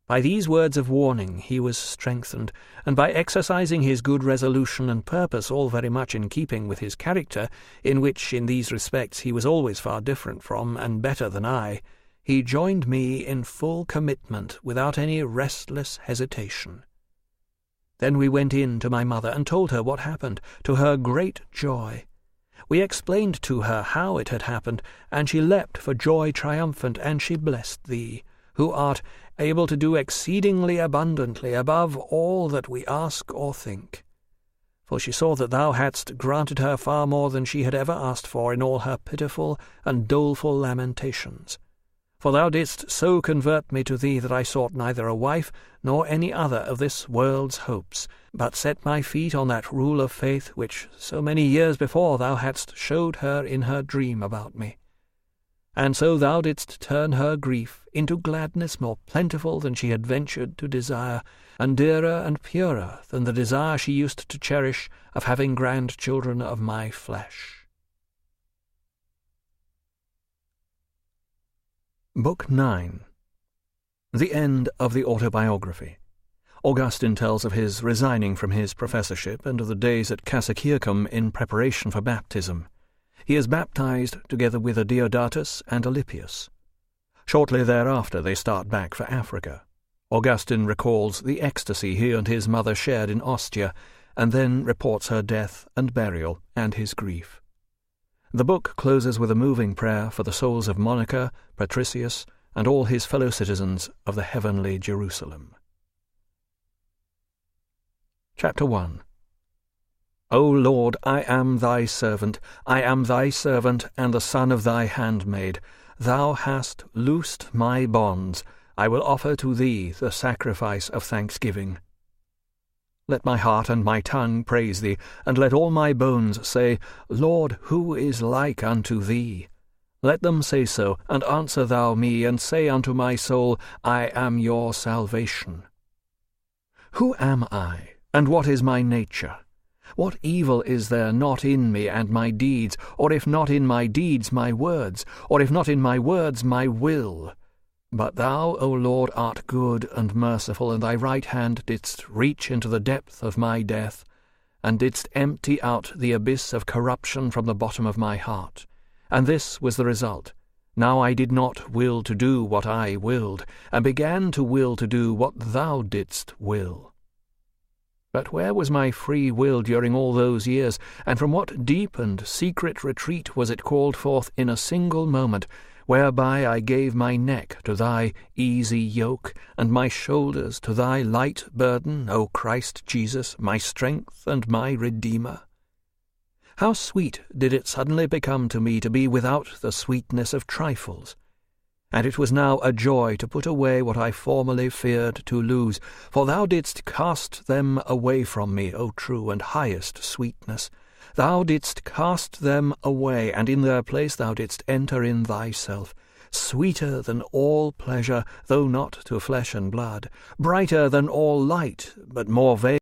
By these words of warning he was strengthened, and by exercising his good resolution and purpose, all very much in keeping with his character, in which in these respects he was always far different from and better than I, he joined me in full commitment without any restless hesitation. Then we went in to my mother and told her what happened, to her great joy. We explained to her how it had happened, and she leapt for joy triumphant, and she blessed thee, who art able to do exceedingly abundantly above all that we ask or think. For she saw that thou hadst granted her far more than she had ever asked for in all her pitiful and doleful lamentations. For thou didst so convert me to thee that I sought neither a wife nor any other of this world's hopes, but set my feet on that rule of faith which so many years before thou hadst showed her in her dream about me. And so thou didst turn her grief into gladness more plentiful than she had ventured to desire, and dearer and purer than the desire she used to cherish of having grandchildren of my flesh. Book 9. The End of the Autobiography. Augustine tells of his resigning from his professorship and of the days at Cassiciacum in preparation for baptism. He is baptized together with Deodatus and Alypius. Shortly thereafter they start back for Africa. Augustine recalls the ecstasy he and his mother shared in Ostia, and then reports her death and burial and his grief. The book closes with a moving prayer for the souls of Monica, Patricius, and all his fellow citizens of the heavenly Jerusalem. Chapter 1. O Lord, I am thy servant, and the son of thy handmaid. Thou hast loosed my bonds. I will offer to thee the sacrifice of thanksgiving. Let my heart and my tongue praise thee, and let all my bones say, Lord, who is like unto thee? Let them say so, and answer thou me, and say unto my soul, I am your salvation. Who am I, and what is my nature? What evil is there not in me and my deeds, or if not in my deeds, my words, or if not in my words, my will? But thou, O Lord, art good and merciful, and thy right hand didst reach into the depth of my death, and didst empty out the abyss of corruption from the bottom of my heart. And this was the result. Now I did not will to do what I willed, and began to will to do what thou didst will. But where was my free will during all those years, and from what deep and secret retreat was it called forth in a single moment, whereby I gave my neck to thy easy yoke, and my shoulders to thy light burden, O Christ Jesus, my strength and my Redeemer? How sweet did it suddenly become to me to be without the sweetness of trifles! And it was now a joy to put away what I formerly feared to lose, for thou didst cast them away from me, O true and highest sweetness. Thou didst cast them away, and in their place thou didst enter in thyself, sweeter than all pleasure, though not to flesh and blood, brighter than all light, but more veiled